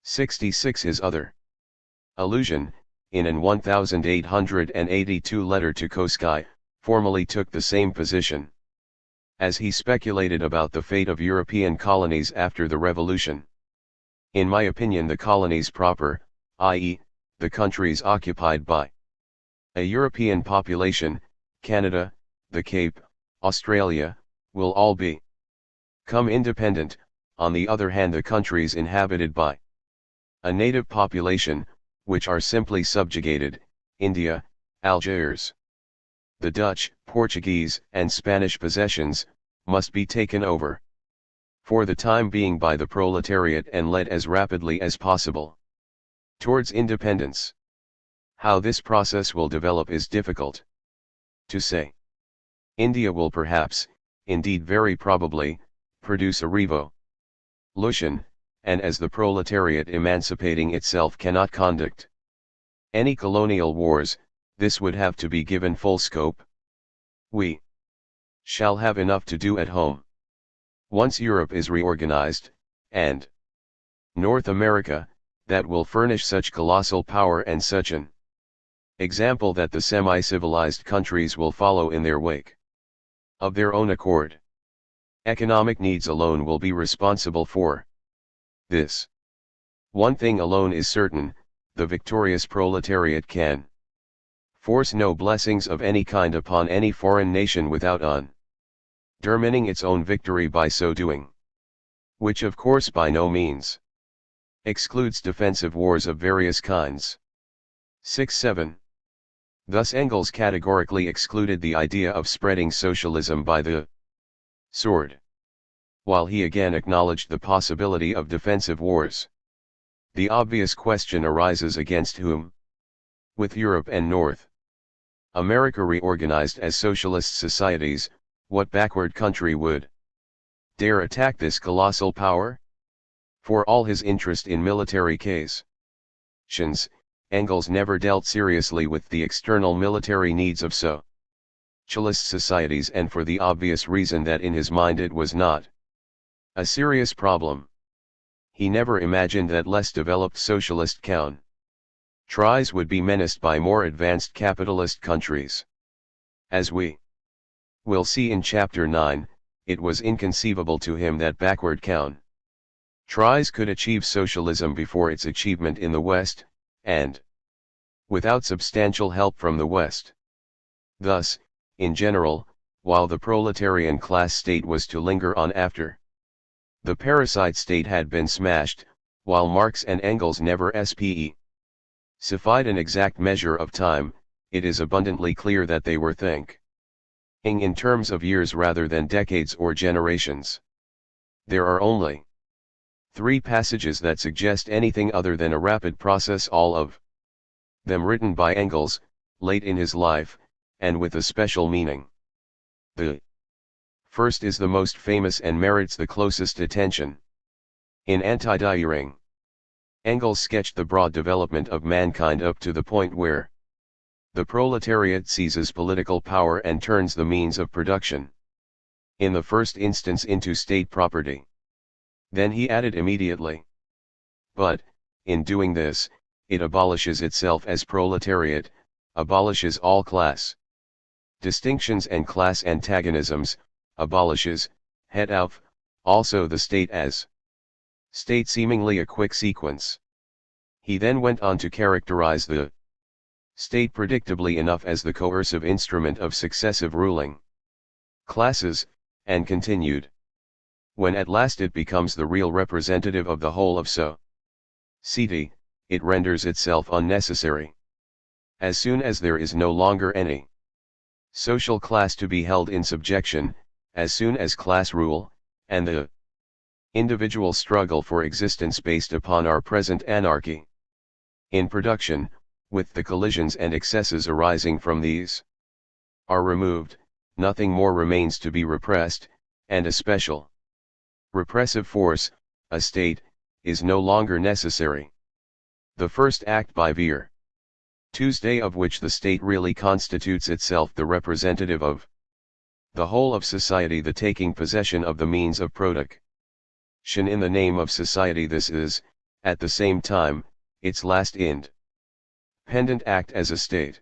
66 His other allusion, in an 1882 letter to Koskai, formally took the same position, as he speculated about the fate of European colonies after the revolution. In my opinion, the colonies proper, i.e., the countries occupied by a European population, Canada, the Cape, Australia, will all become independent. On the other hand, the countries inhabited by a native population, which are simply subjugated, India, Algiers, the Dutch, Portuguese, and Spanish possessions, must be taken over for the time being by the proletariat and led as rapidly as possible towards independence. How this process will develop is difficult to say. India will perhaps, indeed very probably, produce a revolution, and as the proletariat emancipating itself cannot conduct any colonial wars, this would have to be given full scope. We shall have enough to do at home. Once Europe is reorganized, and North America, that will furnish such colossal power and such an example that the semi-civilized countries will follow in their wake. Of their own accord. Economic needs alone will be responsible for this. One thing alone is certain, the victorious proletariat can force no blessings of any kind upon any foreign nation without undermining its own victory by so doing. Which of course by no means excludes defensive wars of various kinds. 6-7. Thus Engels categorically excluded the idea of spreading socialism by the sword, while he again acknowledged the possibility of defensive wars. The obvious question arises against whom? With Europe and North America reorganized as socialist societies, what backward country would dare attack this colossal power? For all his interest in military questions, Engels never dealt seriously with the external military needs of socialist societies, and for the obvious reason that in his mind it was not a serious problem. He never imagined that less developed socialist countries would be menaced by more advanced capitalist countries. As we will see in Chapter 9, it was inconceivable to him that backward countries could achieve socialism before its achievement in the West, and without substantial help from the West. Thus, in general, while the proletarian class state was to linger on after the parasite state had been smashed, while Marx and Engels never specified an exact measure of time, it is abundantly clear that they were thinking in terms of years rather than decades or generations. There are only 3 passages that suggest anything other than a rapid process, all of them written by Engels, late in his life, and with a special meaning. The first is the most famous and merits the closest attention. In Anti-Die-Ring, Engels sketched the broad development of mankind up to the point where the proletariat seizes political power and turns the means of production, in the first instance, into state property. Then he added immediately, but, in doing this, it abolishes itself as proletariat, abolishes all class distinctions and class antagonisms, abolishes, het auf, also the state as state, seemingly a quick sequence. He then went on to characterize the state predictably enough as the coercive instrument of successive ruling classes, and continued, when at last it becomes the real representative of the whole of society, it renders itself unnecessary. As soon as there is no longer any social class to be held in subjection, as soon as class rule, and the individual struggle for existence based upon our present anarchy in production, with the collisions and excesses arising from these, are removed, nothing more remains to be repressed, and a special repressive force, a state, is no longer necessary. The first act by Tuesday of which the state really constitutes itself the representative of the whole of society, the taking possession of the means of production in the name of society, this is, at the same time, its last independent act as a state.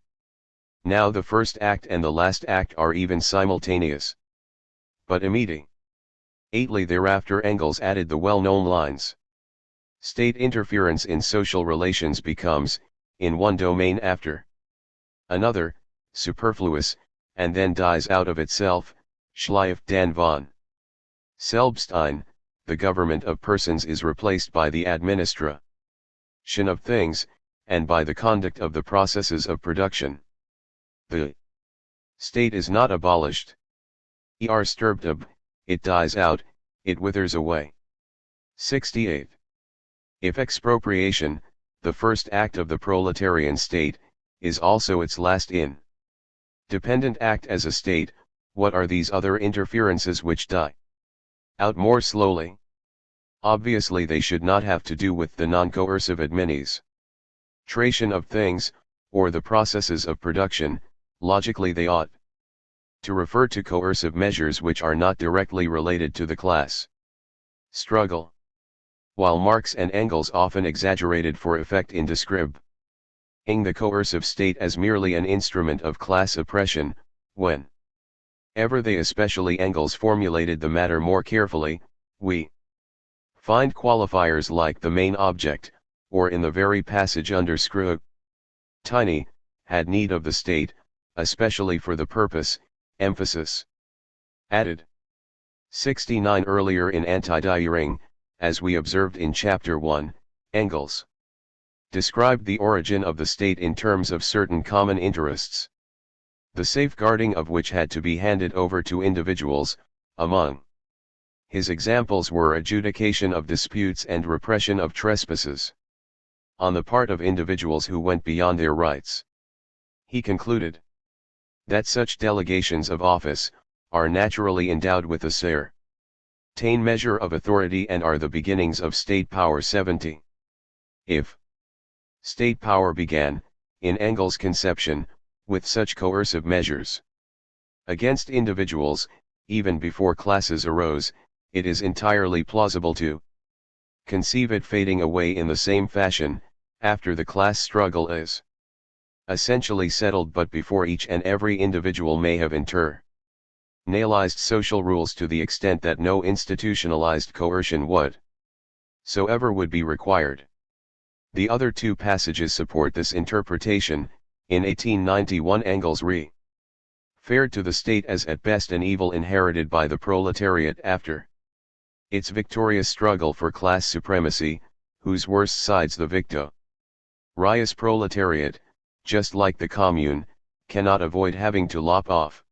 Now the first act and the last act are even simultaneous. But immediately thereafter Engels added the well-known lines. State interference in social relations becomes, in one domain after another, superfluous, and then dies out of itself. Schleift dan von Selbstein, the government of persons is replaced by the administration of things, and by the conduct of the processes of production. The state is not abolished. Stirbt ab, it dies out, it withers away. 68. If expropriation, the first act of the proletarian state, is also its last independent act as a state, what are these other interferences which die out more slowly? Obviously they should not have to do with the non-coercive administration of things, or the processes of production. Logically they ought to refer to coercive measures which are not directly related to the class struggle. While Marx and Engels often exaggerated for effect in describing the coercive state as merely an instrument of class oppression, whenever they, especially Engels, formulated the matter more carefully, we find qualifiers like the main object, or in the very passage under scrutiny, had need of the state, especially for the purpose, emphasis added. 69. Earlier in Anti-Die-Ring, as we observed in Chapter 1, Engels described the origin of the state in terms of certain common interests, the safeguarding of which had to be handed over to individuals. Among his examples were adjudication of disputes and repression of trespasses on the part of individuals who went beyond their rights. He concluded that such delegations of office are naturally endowed with a certain measure of authority and are the beginnings of state power. 70. If state power began, in Engels' conception, with such coercive measures against individuals, even before classes arose, it is entirely plausible to conceive it fading away in the same fashion, after the class struggle is essentially settled but before each and every individual may have internalized social rules to the extent that no institutionalized coercion whatsoever would be required. The other two passages support this interpretation. In 1891 Engels referred to the state as at best an evil inherited by the proletariat after its victorious struggle for class supremacy, whose worst sides the victorious proletariat, just like the commune, cannot avoid having to lop off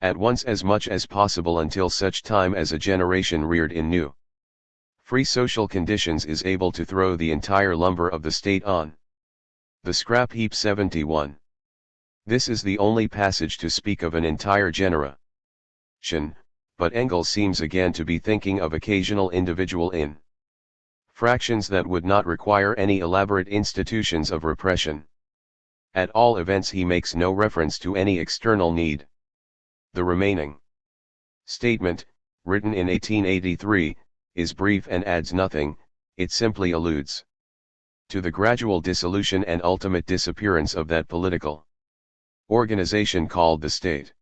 at once as much as possible until such time as a generation reared in new free social conditions is able to throw the entire lumber of the state on the scrap heap. 71. This is the only passage to speak of an entire generation, but Engels seems again to be thinking of occasional individual infractions that would not require any elaborate institutions of repression. At all events he makes no reference to any external need. The remaining statement, written in 1883, is brief and adds nothing. It simply alludes to the gradual dissolution and ultimate disappearance of that political organization called the state.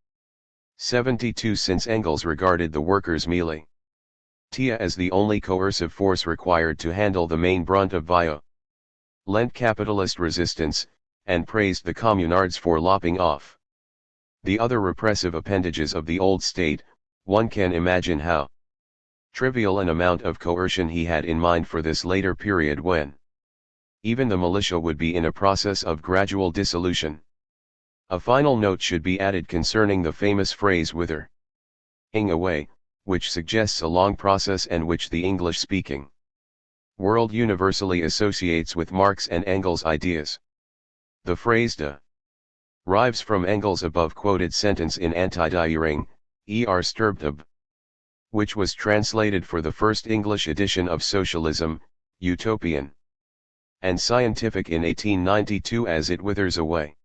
72. Since Engels regarded the workers' militia as the only coercive force required to handle the main brunt of violent capitalist resistance, and praised the communards for lopping off the other repressive appendages of the old state, one can imagine how trivial an amount of coercion he had in mind for this later period when even the militia would be in a process of gradual dissolution. A final note should be added concerning the famous phrase withering away, which suggests a long process and which the English-speaking world universally associates with Marx and Engels' ideas. The phrase derives from Engels' above-quoted sentence in Anti-Diering, THIRD-WORLDISM, which was translated for the first English edition of Socialism, Utopian and Scientific in 1892 as it withers away.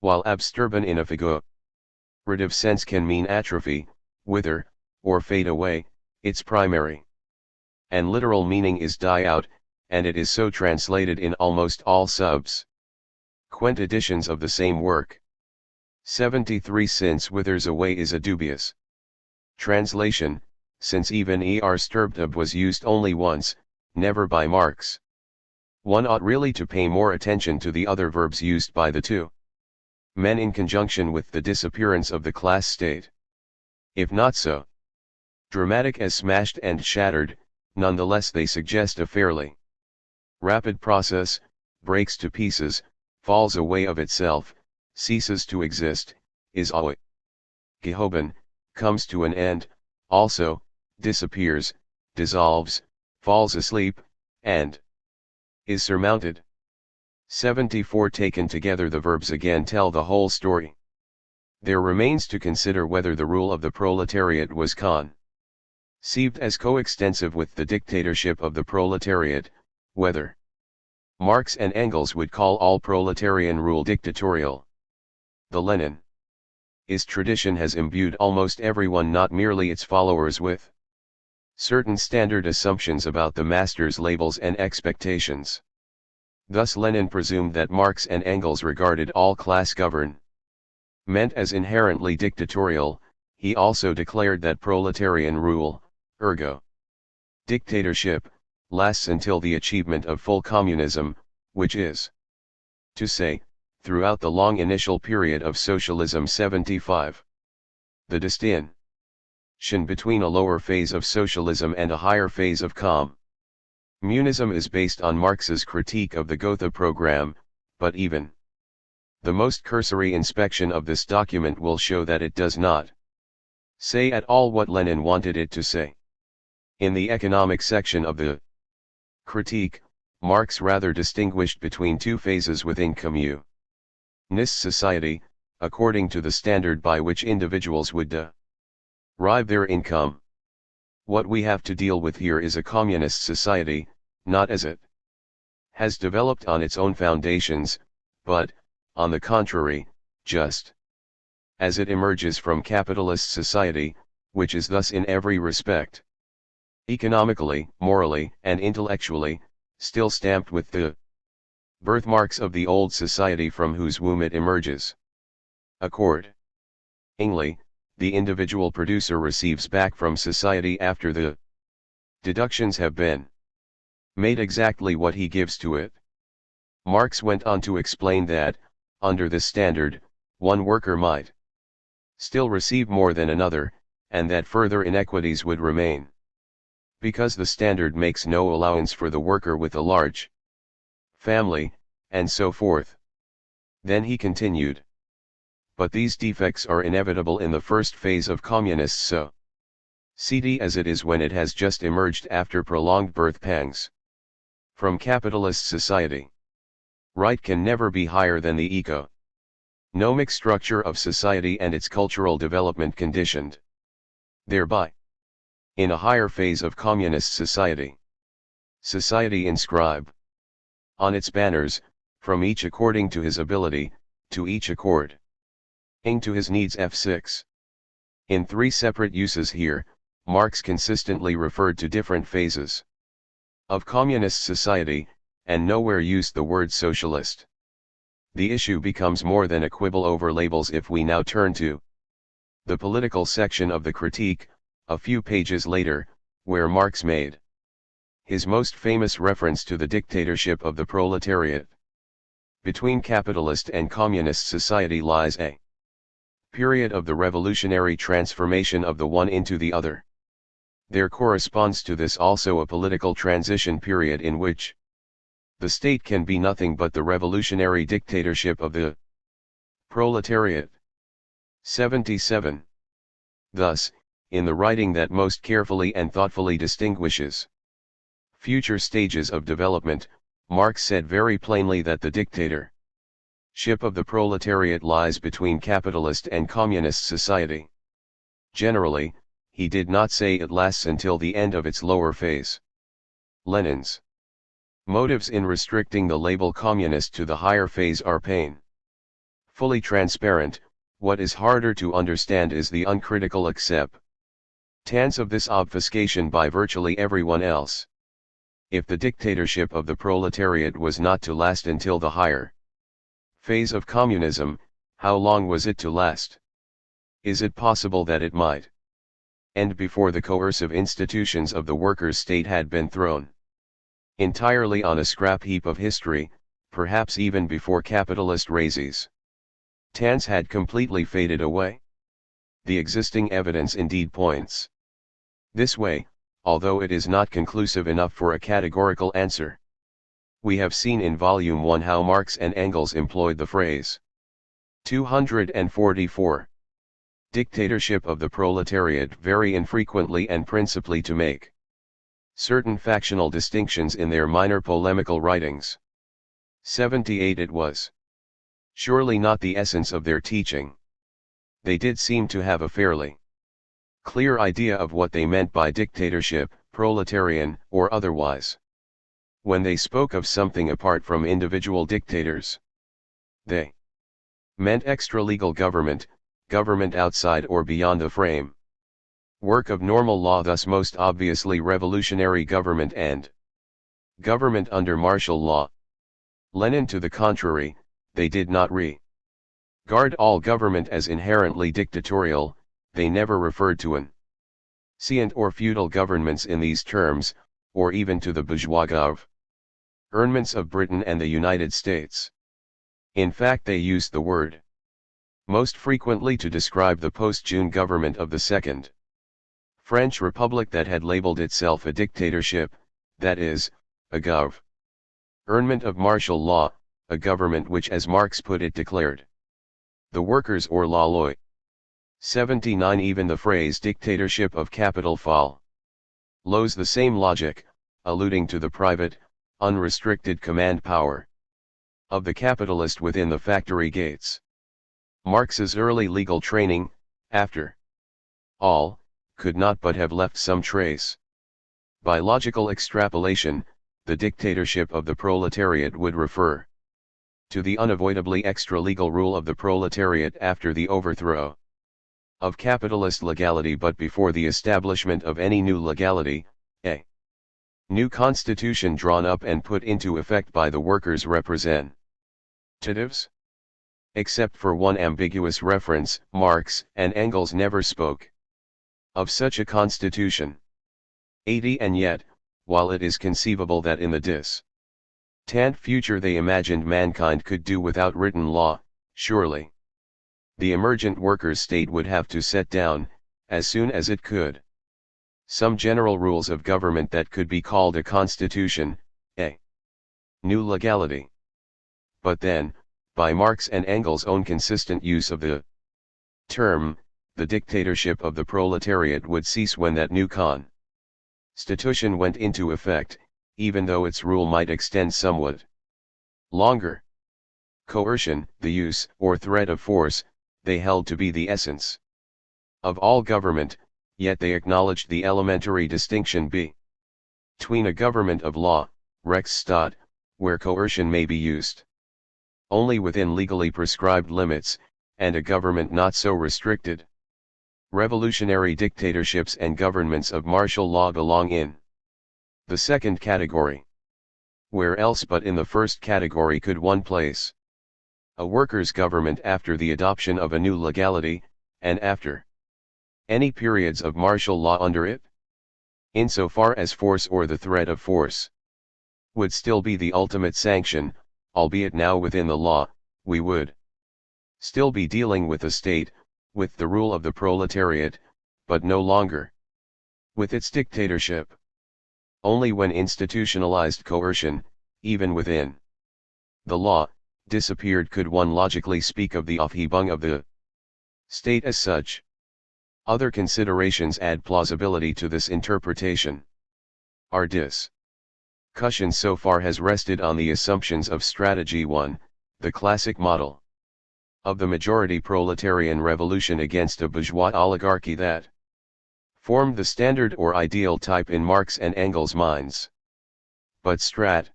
While absterben in a figurative sense can mean atrophy, wither, or fade away, its primary and literal meaning is die out, and it is so translated in almost all subsequent editions of the same work. 73. Since withers away is a dubious translation, since even THIRD-WORLDISM was used only once, never by Marx, one ought really to pay more attention to the other verbs used by the two men in conjunction with the disappearance of the class state. If not so dramatic as smashed and shattered, nonetheless they suggest a fairly rapid process, breaks to pieces, falls away of itself, ceases to exist, is gehoben, comes to an end, also, disappears, dissolves, falls asleep, and is surmounted. 74. Taken together the verbs again tell the whole story. There remains to consider whether the rule of the proletariat was conceived as coextensive with the dictatorship of the proletariat, whether Marx and Engels would call all proletarian rule dictatorial. The Leninist tradition has imbued almost everyone, not merely its followers, with certain standard assumptions about the master's labels and expectations. Thus Lenin presumed that Marx and Engels regarded all class government as inherently dictatorial. He also declared that proletarian rule, ergo dictatorship, lasts until the achievement of full communism, which is to say, throughout the long initial period of socialism. 75. The distinction between a lower phase of socialism and a higher phase of communism is based on Marx's critique of the Gotha program, but even the most cursory inspection of this document will show that it does not say at all what Lenin wanted it to say. In the economic section of the critique, Marx rather distinguished between two phases within communist society, according to the standard by which individuals would derive their income. What we have to deal with here is a communist society, not as it has developed on its own foundations, but, on the contrary, just as it emerges from capitalist society, which is thus in every respect economically, morally, and intellectually, still stamped with the birthmarks of the old society from whose womb it emerges. Accordingly, the individual producer receives back from society after the deductions have been made exactly what he gives to it. Marx went on to explain that, under this standard, one worker might still receive more than another, and that further inequities would remain, because the standard makes no allowance for the worker with a large family, and so forth. Then he continued. But these defects are inevitable in the first phase of communist society as it is when it has just emerged after prolonged birth pangs from capitalist society. Right can never be higher than the economic structure of society and its cultural development conditioned thereby. In a higher phase of communist society, society inscribe on its banners, from each according to his ability, to each according to his needs F6. In three separate uses here, Marx consistently referred to different phases of communist society, and nowhere used the word socialist. The issue becomes more than a quibble over labels if we now turn to the political section of the critique, a few pages later, where Marx made his most famous reference to the dictatorship of the proletariat. Between capitalist and communist society lies a period of the revolutionary transformation of the one into the other. There corresponds to this also a political transition period in which the state can be nothing but the revolutionary dictatorship of the proletariat. 77. Thus, in the writing that most carefully and thoughtfully distinguishes future stages of development, Marx said very plainly that the dictatorship of the proletariat lies between capitalist and communist society. Generally, he did not say it lasts until the end of its lower phase. Lenin's motives in restricting the label communist to the higher phase are fully transparent. What is harder to understand is the uncritical acceptance of this obfuscation by virtually everyone else. If the dictatorship of the proletariat was not to last until the higher phase of communism, how long was it to last? Is it possible that it might end before the coercive institutions of the workers' state had been thrown entirely on a scrap heap of history, perhaps even before capitalist resistance had completely faded away? The existing evidence indeed points this way, although it is not conclusive enough for a categorical answer. We have seen in Volume 1 how Marx and Engels employed the phrase 244 dictatorship of the proletariat very infrequently and principally to make certain factional distinctions in their minor polemical writings. 78. It was surely not the essence of their teaching. They did seem to have a fairly clear idea of what they meant by dictatorship, proletarian, or otherwise. When they spoke of something apart from individual dictators, they meant extra-legal government, government outside or beyond the frame work of normal law, thus most obviously revolutionary government and government under martial law. Lenin, to the contrary, they did not regard all government as inherently dictatorial. They never referred to ancient or feudal governments in these terms, or even to the bourgeois governments of Britain and the United States. In fact, they used the word most frequently to describe the post-June government of the Second French Republic that had labeled itself a dictatorship, that is, a government of martial law, a government which, as Marx put it, declared the workers or la loi. 79. Even the phrase dictatorship of capital follows the same logic, alluding to the private, unrestricted command power of the capitalist within the factory gates. Marx's early legal training, after all, could not but have left some trace. By logical extrapolation, the dictatorship of the proletariat would refer to the unavoidably extra-legal rule of the proletariat after the overthrow of capitalist legality but before the establishment of any new legality, A. New constitution drawn up and put into effect by the workers' representatives? Except for one ambiguous reference, Marx and Engels never spoke of such a constitution. 80. And yet, while it is conceivable that in the distant future they imagined mankind could do without written law, surely the emergent workers' state would have to set down, as soon as it could, some general rules of government that could be called a constitution, a new legality. But then, by Marx and Engels' own consistent use of the term, the dictatorship of the proletariat would cease when that new constitution went into effect, even though its rule might extend somewhat longer. Coercion, the use or threat of force, they held to be the essence of all government, yet they acknowledged the elementary distinction between a government of law, Rechtsstaat, where coercion may be used only within legally prescribed limits, and a government not so restricted. Revolutionary dictatorships and governments of martial law belong in the second category. Where else but in the first category could one place a workers' government after the adoption of a new legality, and after any periods of martial law under it? Insofar as force or the threat of force would still be the ultimate sanction, albeit now within the law, we would still be dealing with a state, with the rule of the proletariat, but no longer with its dictatorship. Only when institutionalized coercion, even within the law, disappeared could one logically speak of the Aufhebung of the state as such. Other considerations add plausibility to this interpretation. Our discussion so far has rested on the assumptions of Strategy 1, the classic model of the majority proletarian revolution against a bourgeois oligarchy that formed the standard or ideal type in Marx and Engels' minds. But Strat.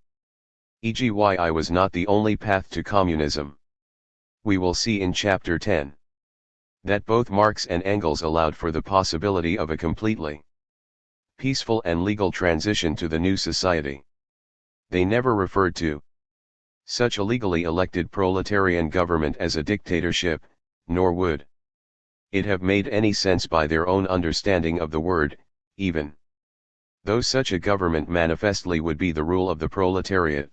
E.g. I was not the only path to communism. We will see in Chapter 10 that both Marx and Engels allowed for the possibility of a completely peaceful and legal transition to the new society. They never referred to such a legally elected proletarian government as a dictatorship, nor would it have made any sense by their own understanding of the word, even though such a government manifestly would be the rule of the proletariat.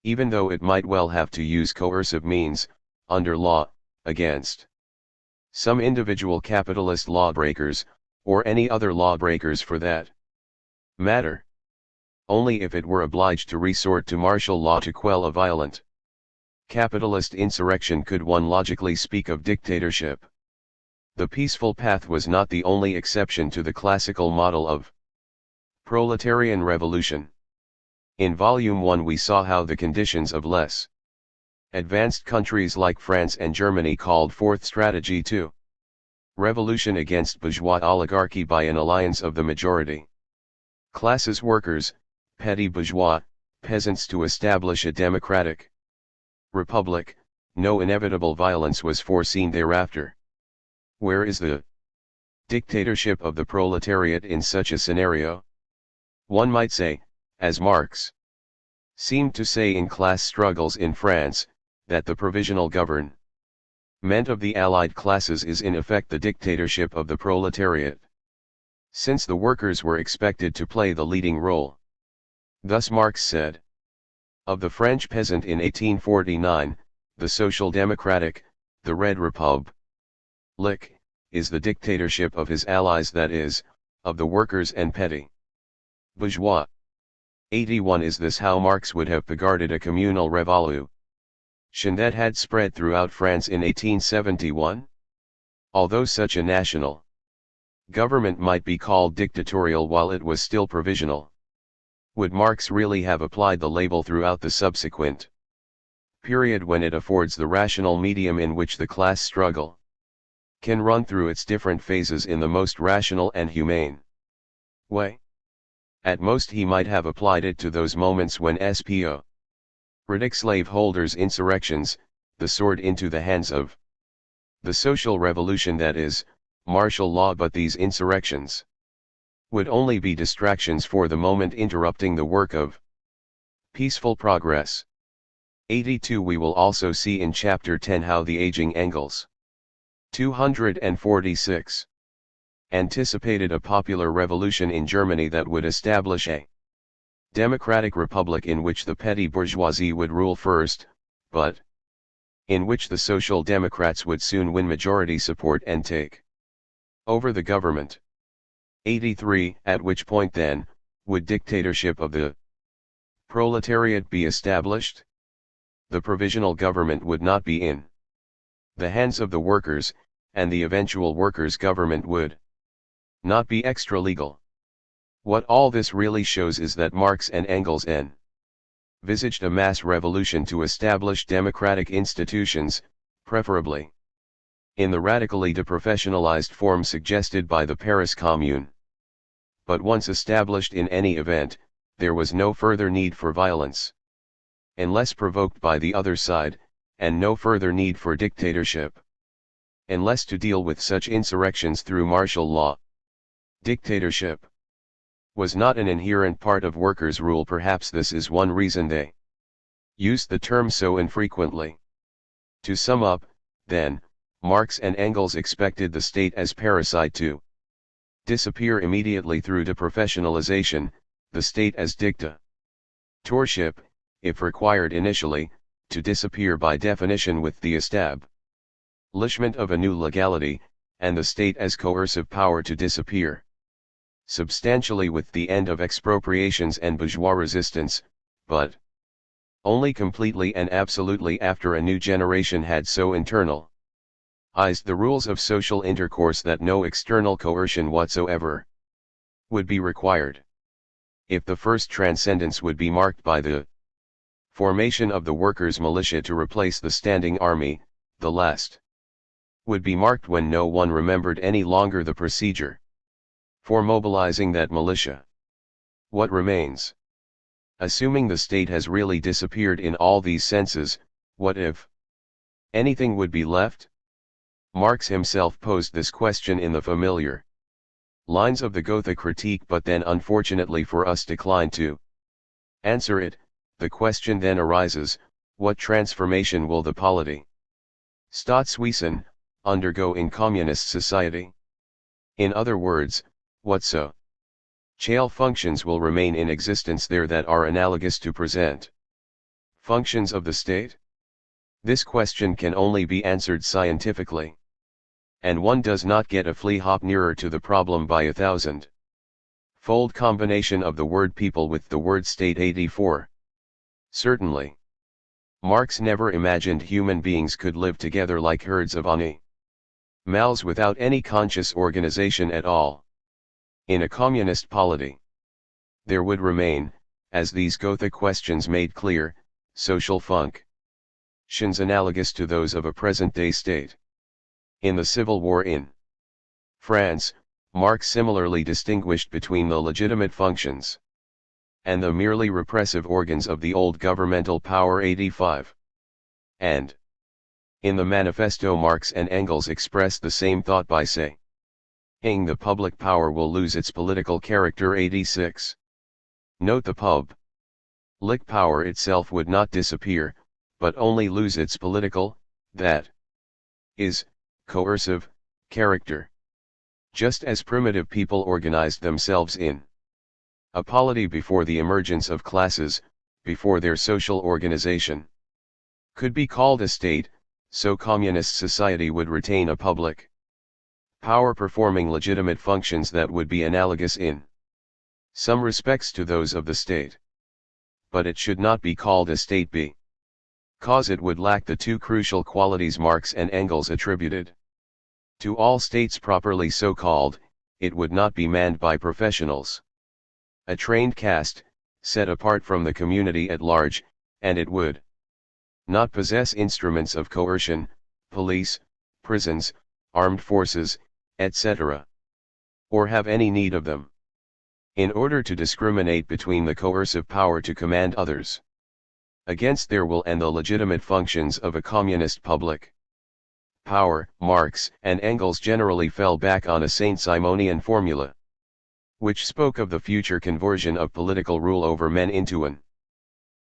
Even though it might well have to use coercive means, under law, against some individual capitalist lawbreakers, or any other lawbreakers for that matter. Only if it were obliged to resort to martial law to quell a violent capitalist insurrection could one logically speak of dictatorship. The peaceful path was not the only exception to the classical model of proletarian revolution. In Volume 1 we saw how the conditions of less advanced countries like France and Germany called forth strategy 2. Revolution against bourgeois oligarchy by an alliance of the majority classes, workers, petty bourgeois, peasants, to establish a democratic republic. No inevitable violence was foreseen thereafter. Where is the dictatorship of the proletariat in such a scenario? One might say, as Marx seemed to say in Class Struggles in France, that the provisional government of the Allied classes is in effect the dictatorship of the proletariat, since the workers were expected to play the leading role. Thus Marx said of the French peasant in 1849, the Social Democratic, the Red Republic, is the dictatorship of his allies, that is, of the workers and petty bourgeois. 81. Is this how Marx would have regarded a communal revolution that had spread throughout France in 1871? Although such a national government might be called dictatorial while it was still provisional, would Marx really have applied the label throughout the subsequent period when it affords the rational medium in which the class struggle can run through its different phases in the most rational and humane way? At most he might have applied it to those moments when SPO ridic slaveholders' insurrections, the sword into the hands of the social revolution, that is, martial law. But these insurrections would only be distractions for the moment, interrupting the work of peaceful progress. 82. We will also see in Chapter 10 how the aging Engels 246 anticipated a popular revolution in Germany that would establish a democratic republic in which the petty bourgeoisie would rule first, but in which the Social Democrats would soon win majority support and take over the government. 83. At which point then, would dictatorship of the proletariat be established? The provisional government would not be in the hands of the workers, and the eventual workers' government would not be extra-legal. What all this really shows is that Marx and Engels envisaged a mass revolution to establish democratic institutions, preferably in the radically deprofessionalized form suggested by the Paris Commune. But once established, in any event, there was no further need for violence, unless provoked by the other side, and no further need for dictatorship, unless to deal with such insurrections through martial law. Dictatorship was not an inherent part of workers' rule. Perhaps this is one reason they used the term so infrequently. To sum up, then, Marx and Engels expected the state as parasite to disappear immediately through deprofessionalization, the state as dictatorship, if required initially, to disappear by definition with the establishment of a new legality, and the state as coercive power to disappear substantially with the end of expropriations and bourgeois resistance, but only completely and absolutely after a new generation had so internalized the rules of social intercourse that no external coercion whatsoever would be required. If the first transcendence would be marked by the formation of the workers' militia to replace the standing army, the last would be marked when no one remembered any longer the procedure for mobilizing that militia. What remains? Assuming the state has really disappeared in all these senses, what if anything would be left? Marx himself posed this question in the familiar lines of the Gotha Critique, but then unfortunately for us declined to answer it. The question then arises, what transformation will the polity Staatswesen undergo in communist society? In other words, what social functions will remain in existence there that are analogous to present functions of the state? This question can only be answered scientifically. And one does not get a flea-hop nearer to the problem by a thousand-fold combination of the word people with the word state. 84. Certainly, Marx never imagined human beings could live together like herds of animals without any conscious organization at all. In a communist polity, there would remain, as these Gotha questions made clear, social functions analogous to those of a present-day state. In the Civil War in France, Marx similarly distinguished between the legitimate functions and the merely repressive organs of the old governmental power. 85. And in the manifesto, Marx and Engels expressed the same thought by saying the public power will lose its political character. 86. Note: the public power itself would not disappear, but only lose its political, that is, coercive, character. Just as primitive people organized themselves in a polity before the emergence of classes, before their social organization could be called a state, so communist society would retain a public power performing legitimate functions that would be analogous in some respects to those of the state. But it should not be called a state because it would lack the two crucial qualities Marx and Engels attributed to all states properly so called. It would not be manned by professionals, a trained caste, set apart from the community at large, and it would not possess instruments of coercion, police, prisons, armed forces, etc., or have any need of them, in order to discriminate between the coercive power to command others against their will and the legitimate functions of a communist public power. Marx and Engels generally fell back on a Saint-Simonian formula, which spoke of the future conversion of political rule over men into an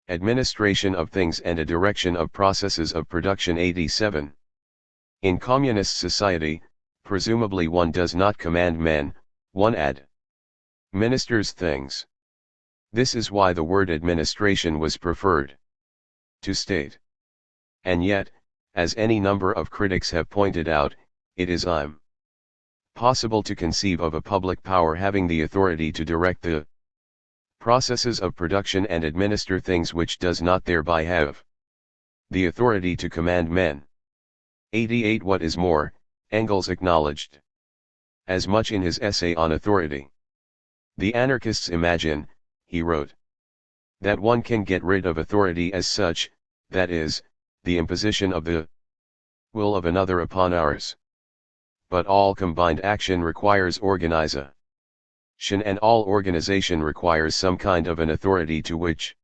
administration of things and a direction of processes of production. 87. In communist society, presumably one does not command men, one administers things. This is why the word administration was preferred to state. And yet, as any number of critics have pointed out, it is impossible to conceive of a public power having the authority to direct the processes of production and administer things which does not thereby have the authority to command men. 88. What is more, Engels acknowledged as much in his essay on authority. The anarchists imagine, he wrote, that one can get rid of authority as such, that is, the imposition of the will of another upon ours. But all combined action requires organization, and all organization requires some kind of an authority to which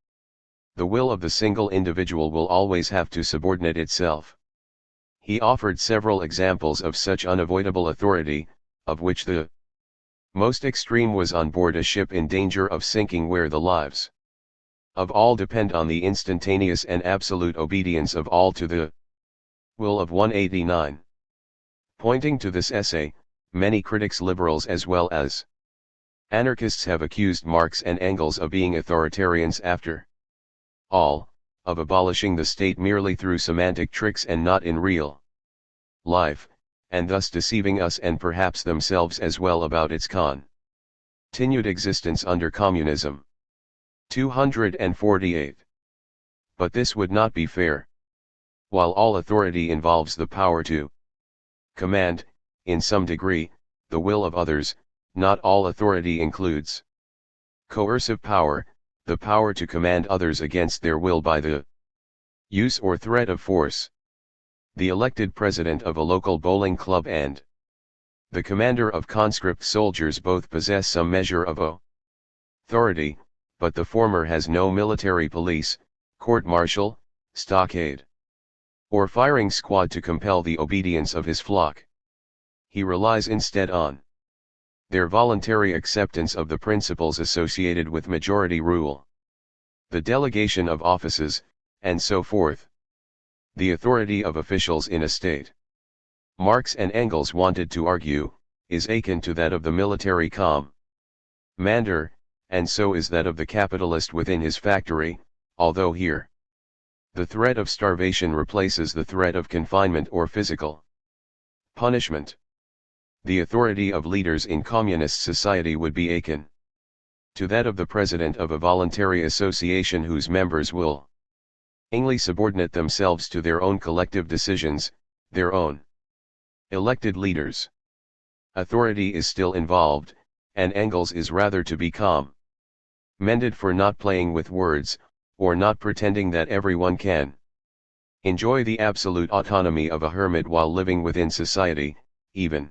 the will of the single individual will always have to subordinate itself. He offered several examples of such unavoidable authority, of which the most extreme was on board a ship in danger of sinking, where the lives of all depend on the instantaneous and absolute obedience of all to the will of 189. Pointing to this essay, many critics, liberals as well as anarchists, have accused Marx and Engels of being authoritarians after all, of abolishing the state merely through semantic tricks and not in real life, and thus deceiving us and perhaps themselves as well about its continued existence under communism. 248. But this would not be fair. While all authority involves the power to command, in some degree, the will of others, not all authority includes coercive power, the power to command others against their will by the use or threat of force. The elected president of a local bowling club and the commander of conscript soldiers both possess some measure of authority, but the former has no military police, court-martial, stockade, or firing squad to compel the obedience of his flock. He relies instead on their voluntary acceptance of the principles associated with majority rule, the delegation of offices, and so forth. The authority of officials in a state, Marx and Engels wanted to argue, is akin to that of the military commander, and so is that of the capitalist within his factory, although here the threat of starvation replaces the threat of confinement or physical punishment. The authority of leaders in communist society would be akin to that of the president of a voluntary association whose members will willingly subordinate themselves to their own collective decisions, their own elected leaders. Authority is still involved, and Engels is rather to be commended for not playing with words, or not pretending that everyone can enjoy the absolute autonomy of a hermit while living within society, even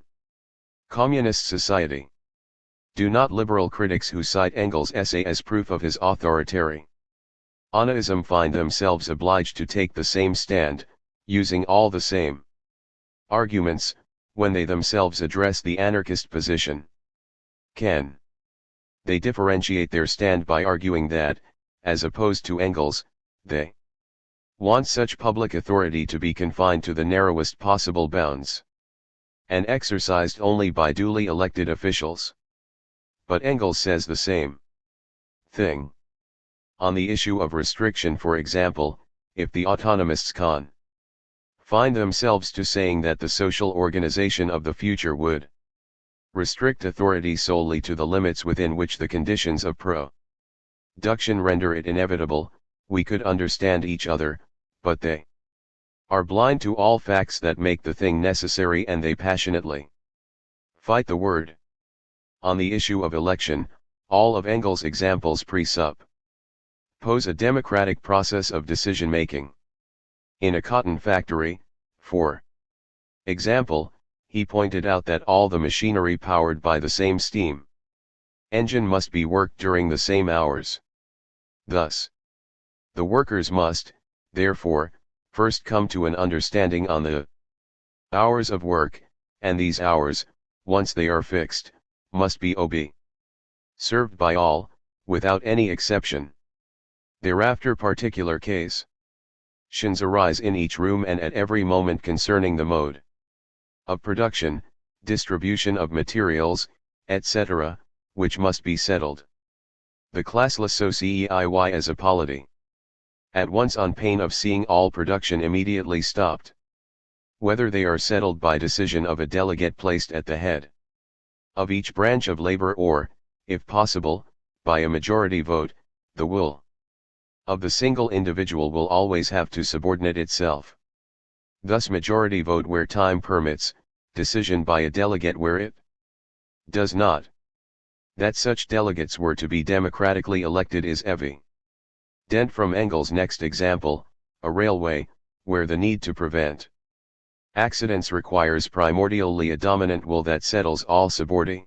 communist society. Do not liberal critics who cite Engels' essay as proof of his authoritarianism find themselves obliged to take the same stand, using all the same arguments, when they themselves address the anarchist position? Can they differentiate their stand by arguing that, as opposed to Engels, they want such public authority to be confined to the narrowest possible bounds and exercised only by duly elected officials? But Engels says the same thing on the issue of restriction. For example, if the autonomists find themselves to saying that the social organization of the future would restrict authority solely to the limits within which the conditions of production render it inevitable, we could understand each other, but they are blind to all facts that make the thing necessary, and they passionately fight the word. On the issue of election, all of Engels' examples presuppose a democratic process of decision-making. In a cotton factory, for example, he pointed out that all the machinery powered by the same steam engine must be worked during the same hours. Thus, the workers must, therefore, first come to an understanding on the hours of work, and these hours, once they are fixed, must be obeyed. served by all, without any exception. Thereafter particular case tions arise in each room and at every moment concerning the mode of production, distribution of materials, etc., which must be settled. The classless society as a polity. At once on pain of seeing all production immediately stopped. Whether they are settled by decision of a delegate placed at the head of each branch of labor or, if possible, by a majority vote, the will of the single individual will always have to subordinate itself. Thus majority vote where time permits, decision by a delegate where it does not. That such delegates were to be democratically elected is evident from Engels' next example, a railway, where the need to prevent accidents requires primordially a dominant will that settles all subordinate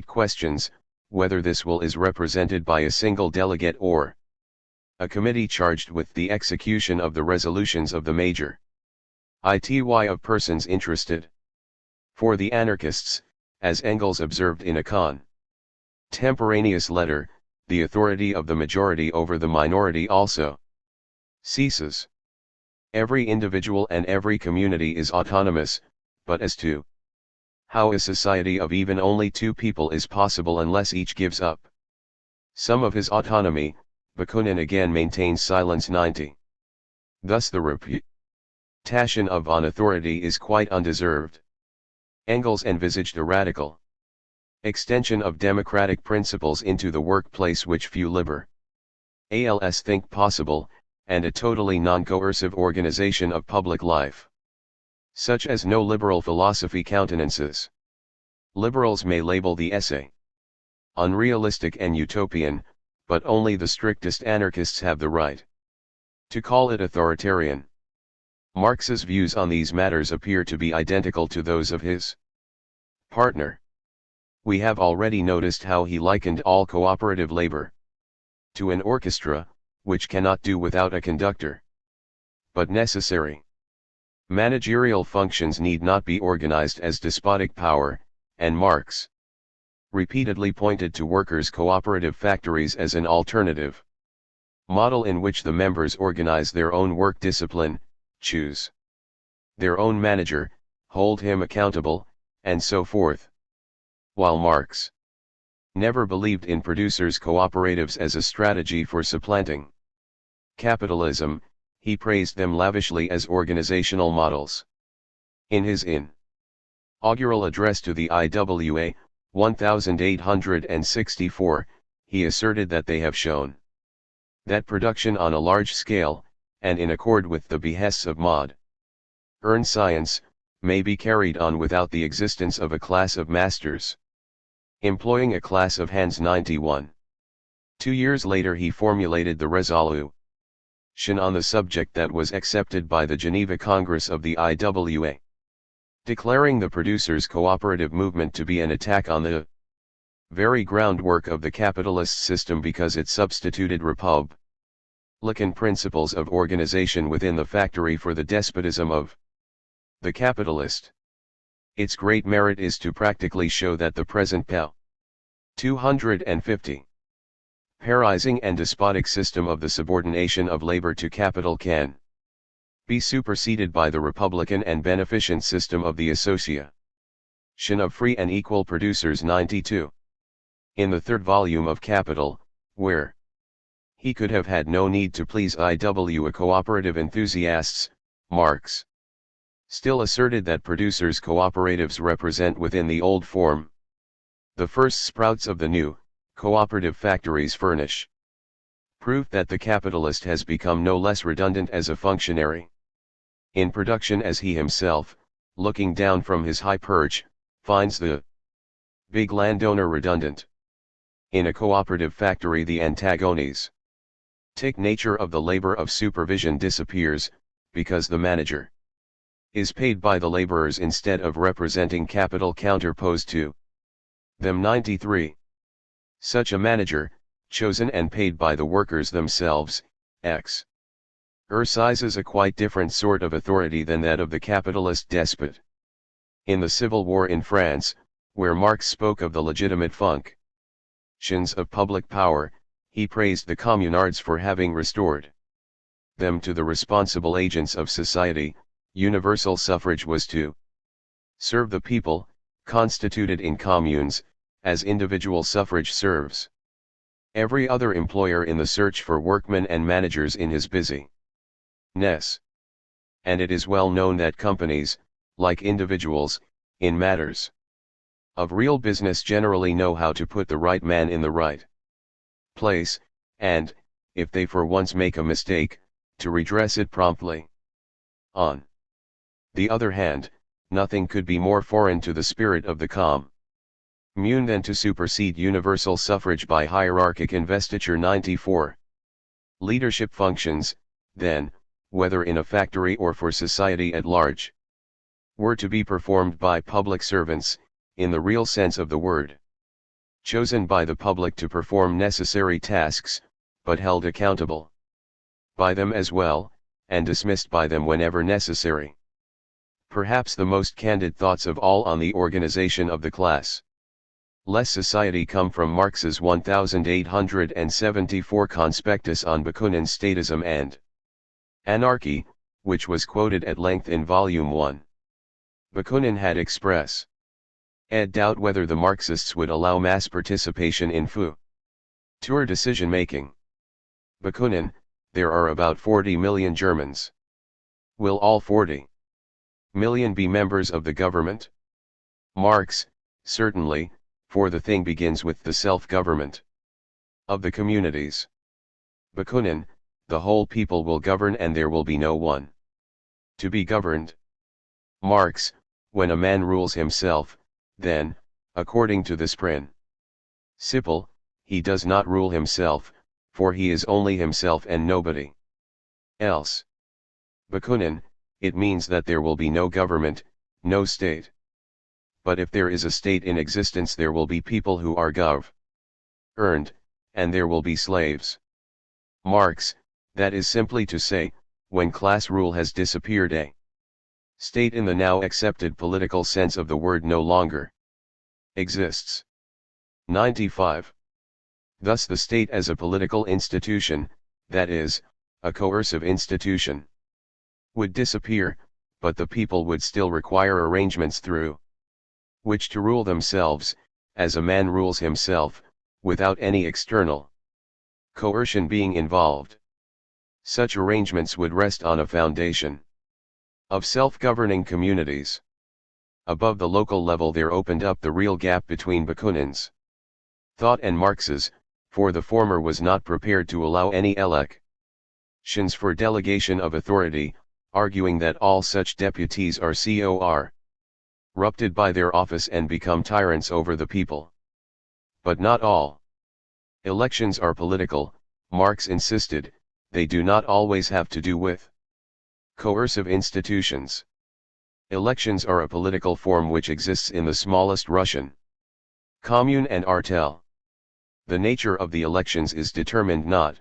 questions, whether this will is represented by a single delegate or a committee charged with the execution of the resolutions of the major ity of persons interested. For the anarchists, as Engels observed in a contemporaneous letter, the authority of the majority over the minority also ceases. Every individual and every community is autonomous, but as to how a society of even only two people is possible unless each gives up some of his autonomy, Bakunin again maintains silence 90. Thus the reputation of on authority is quite undeserved. Engels envisaged a radical extension of democratic principles into the workplace which few liberals think possible, and a totally non-coercive organization of public life, such as no liberal philosophy countenances. Liberals may label the essay unrealistic and utopian, but only the strictest anarchists have the right to call it authoritarian. Marx's views on these matters appear to be identical to those of his partner. We have already noticed how he likened all cooperative labor to an orchestra, which cannot do without a conductor, but necessary. Managerial functions need not be organized as despotic power, and Marx repeatedly pointed to workers' cooperative factories as an alternative model in which the members organize their own work discipline, choose their own manager, hold him accountable, and so forth. While Marx never believed in producers' cooperatives as a strategy for supplanting capitalism, he praised them lavishly as organizational models. In his inaugural address to the IWA, 1864, he asserted that they have shown that production on a large scale, and in accord with the behests of modern science, may be carried on without the existence of a class of masters, employing a class of hands. 91. 2 years later he formulated the resolution on the subject that was accepted by the Geneva Congress of the IWA, declaring the producers' cooperative movement to be an attack on the very groundwork of the capitalist system because it substituted republican principles of organization within the factory for the despotism of the capitalist. Its great merit is to practically show that the present 250 pairizing and despotic system of the subordination of labor to capital can be superseded by the republican and beneficent system of the association of free and equal producers. 92. In the third volume of Capital, where he could have had no need to please IWA cooperative enthusiasts, Marx still asserted that producers' cooperatives represent within the old form the first sprouts of the new, cooperative factories furnish proof that the capitalist has become no less redundant as a functionary in production as he himself, looking down from his high perch, finds the big landowner redundant. In a cooperative factory the antagonistic nature of the labor of supervision disappears, because the manager is paid by the laborers instead of representing capital counterposed to them. 93. Such a manager, chosen and paid by the workers themselves, exercises a quite different sort of authority than that of the capitalist despot. In the Civil War in France, where Marx spoke of the legitimate function of public power, he praised the communards for having restored them to the responsible agents of society. Universal suffrage was to serve the people, constituted in communes, as individual suffrage serves every other employer in the search for workmen and managers in his busyness. And it is well known that companies, like individuals, in matters of real business generally know how to put the right man in the right place, and, if they for once make a mistake, to redress it promptly. On the other hand, nothing could be more foreign to the spirit of the commune than to supersede universal suffrage by hierarchic investiture. 94. Leadership functions, then, whether in a factory or for society at large, were to be performed by public servants, in the real sense of the word, chosen by the public to perform necessary tasks, but held accountable by them as well, and dismissed by them whenever necessary. Perhaps the most candid thoughts of all on the organization of the class less society come from Marx's 1874 Conspectus on Bakunin's statism and anarchy, which was quoted at length in Volume 1. Bakunin had expressed doubt whether the Marxists would allow mass participation in future decision-making. Bakunin, there are about 40 million Germans. Will all 40 million be members of the government? Marx, certainly, for the thing begins with the self-government of the communities. Bakunin, the whole people will govern and there will be no one to be governed. Marx, when a man rules himself, then, according to this principle, he does not rule himself, for he is only himself and nobody else. Bakunin, it means that there will be no government, no state. But if there is a state in existence, there will be people who are governed, and there will be slaves. Marx, that is simply to say, when class rule has disappeared, a state in the now accepted political sense of the word no longer exists. 95. Thus the state as a political institution, that is, a coercive institution, would disappear, but the people would still require arrangements through which to rule themselves, as a man rules himself, without any external coercion being involved. Such arrangements would rest on a foundation of self-governing communities. Above the local level there opened up the real gap between Bakunin's thought and Marx's, for the former was not prepared to allow any elections for delegation of authority, arguing that all such deputies are corrupted by their office and become tyrants over the people. But not all elections are political, Marx insisted, they do not always have to do with coercive institutions. Elections are a political form which exists in the smallest Russian commune and artel. The nature of the elections is determined not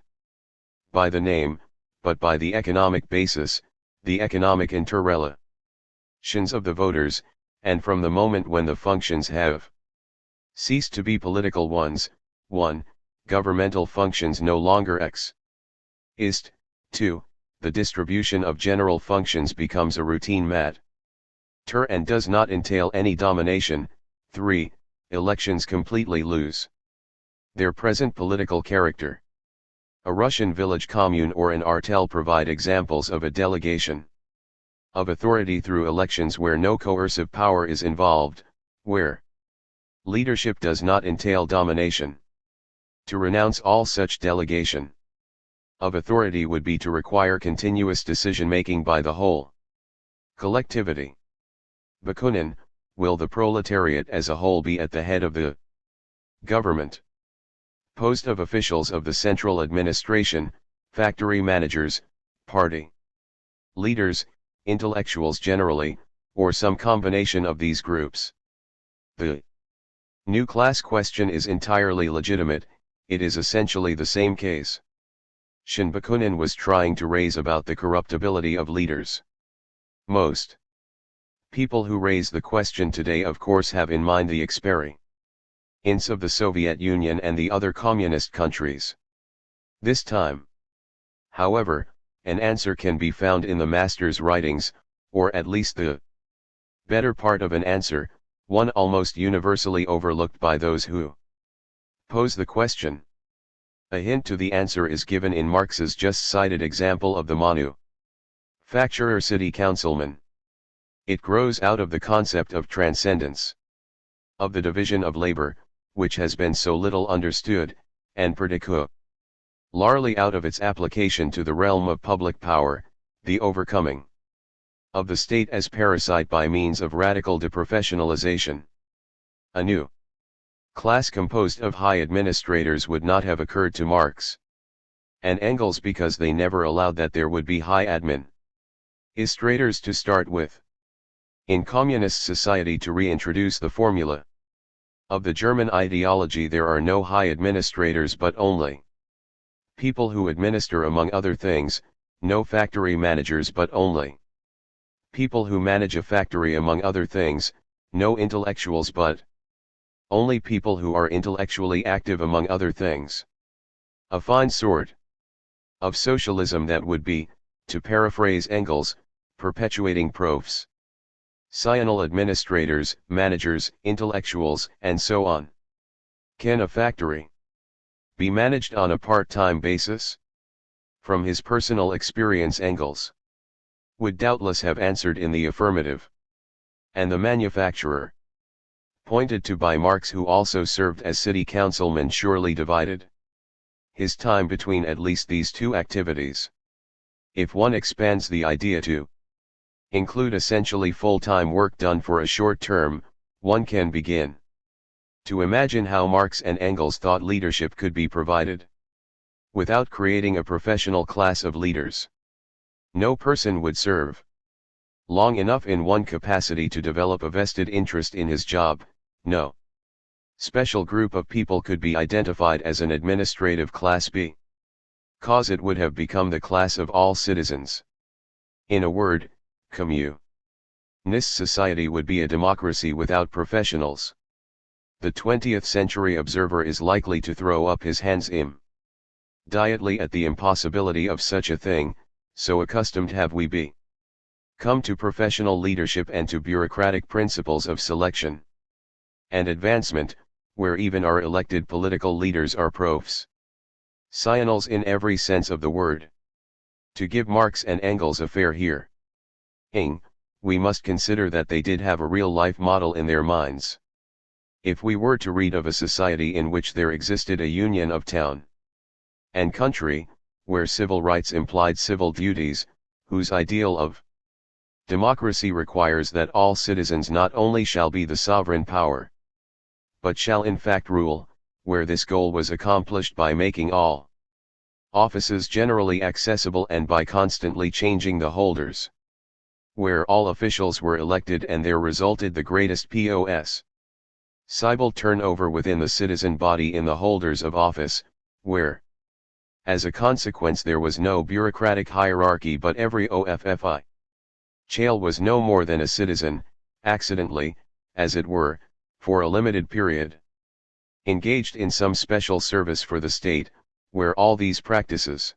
by the name, but by the economic basis, the economic interrelations of the voters, and from the moment when the functions have ceased to be political ones, 1. Governmental functions no longer exist, 2. The distribution of general functions becomes a routine matter and does not entail any domination, 3. Elections completely lose their present political character. A Russian village commune or an artel provide examples of a delegation of authority through elections where no coercive power is involved, where leadership does not entail domination. To renounce all such delegation of authority would be to require continuous decision-making by the whole collectivity. Bakunin, will the proletariat as a whole be at the head of the government? Post of officials of the central administration, factory managers, party leaders, intellectuals generally, or some combination of these groups. The new class question is entirely legitimate, it is essentially the same case Bakunin was trying to raise about the corruptibility of leaders. Most people who raise the question today of course have in mind the experiment Ints of the Soviet Union and the other communist countries. This time, however, an answer can be found in the master's writings, or at least the better part of an answer, one almost universally overlooked by those who pose the question. A hint to the answer is given in Marx's just cited example of the manufacturer city councilman. It grows out of the concept of transcendence, of the division of labor, which has been so little understood, and particularly out of its application to the realm of public power, the overcoming of the state as parasite by means of radical deprofessionalization. A new class composed of high administrators would not have occurred to Marx and Engels because they never allowed that there would be high administrators to start with. In communist society, to reintroduce the formula of the German ideology, there are no high administrators but only people who administer, among other things, no factory managers but only people who manage a factory, among other things, no intellectuals but only people who are intellectually active, among other things. A fine sort of socialism that would be, to paraphrase Engels, perpetuating professional administrators, managers, intellectuals, and so on. Can a factory be managed on a part-time basis? From his personal experience, Engels would doubtless have answered in the affirmative. And the manufacturer, pointed to by Marx, who also served as city councilman, surely divided his time between at least these two activities. If one expands the idea to include essentially full-time work done for a short term, one can begin to imagine how Marx and Engels thought leadership could be provided without creating a professional class of leaders. No person would serve long enough in one capacity to develop a vested interest in his job. No special group of people could be identified as an administrative class because it would have become the class of all citizens. In a word, communist society would be a democracy without professionals. The 20th century observer is likely to throw up his hands immediately at the impossibility of such a thing, so accustomed have we become to professional leadership and to bureaucratic principles of selection and advancement, where even our elected political leaders are professionals in every sense of the word. To give Marx and Engels a fair hearing, we must consider that they did have a real-life model in their minds. If we were to read of a society in which there existed a union of town and country, where civil rights implied civil duties, whose ideal of democracy requires that all citizens not only shall be the sovereign power, but shall in fact rule, where this goal was accomplished by making all offices generally accessible and by constantly changing the holders, where all officials were elected and there resulted the greatest possible turnover within the citizen body in the holders of office, where, as a consequence, there was no bureaucratic hierarchy but every official was no more than a citizen, accidentally, as it were, for a limited period, engaged in some special service for the state, where all these practices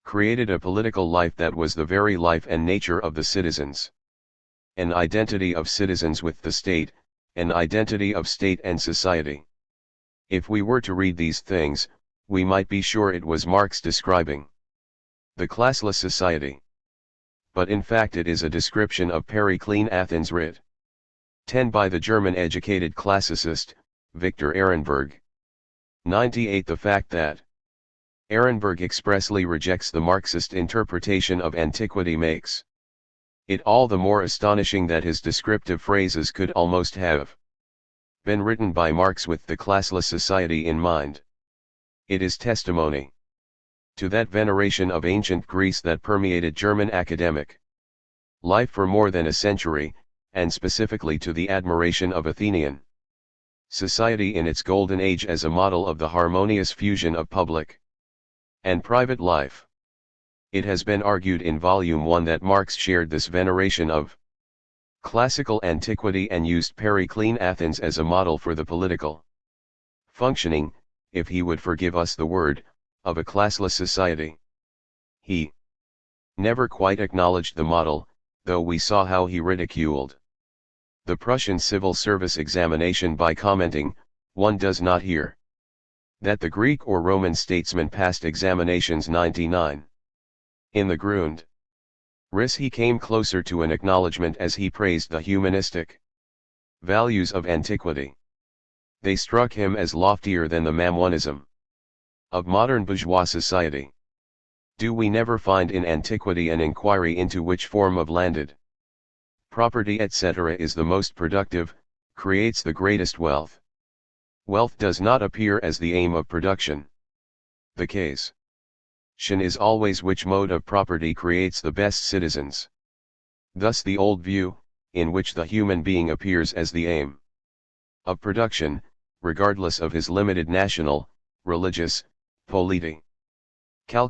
created a political life that was the very life and nature of the citizens. An identity of citizens with the state, an identity of state and society. If we were to read these things, we might be sure it was Marx describing the classless society. But in fact it is a description of Periclean Athens writ 10 by the German-educated classicist, Victor Ehrenberg. 98. The fact that Ehrenberg expressly rejects the Marxist interpretation of antiquity makes it all the more astonishing that his descriptive phrases could almost have been written by Marx with the classless society in mind. It is testimony to that veneration of ancient Greece that permeated German academic life for more than a century, and specifically to the admiration of Athenian society in its golden age as a model of the harmonious fusion of public and private life. It has been argued in Volume 1 that Marx shared this veneration of classical antiquity and used Periclean Athens as a model for the political functioning, if he would forgive us the word, of a classless society. He never quite acknowledged the model, though we saw how he ridiculed the Prussian civil service examination by commenting, "One does not hear that the Greek or Roman statesman passed examinations 99. In the Grund Riss he came closer to an acknowledgement as he praised the humanistic values of antiquity. They struck him as loftier than the Mamonism of modern bourgeois society. Do we never find in antiquity an inquiry into which form of landed property etc. is the most productive, creates the greatest wealth? Wealth does not appear as the aim of production. The case is always which mode of property creates the best citizens. Thus the old view, in which the human being appears as the aim of production, regardless of his limited national, religious, political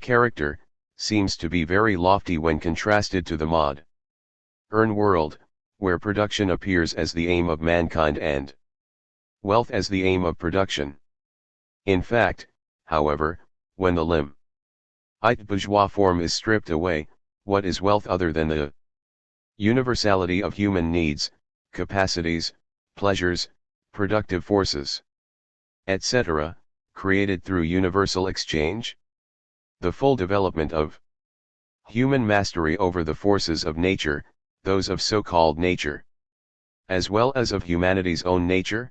character, seems to be very lofty when contrasted to the modern world, where production appears as the aim of mankind and wealth as the aim of production. In fact, however, when the limit bourgeois form is stripped away, what is wealth other than the universality of human needs, capacities, pleasures, productive forces, etc., created through universal exchange? The full development of human mastery over the forces of nature, those of so-called nature, as well as of humanity's own nature?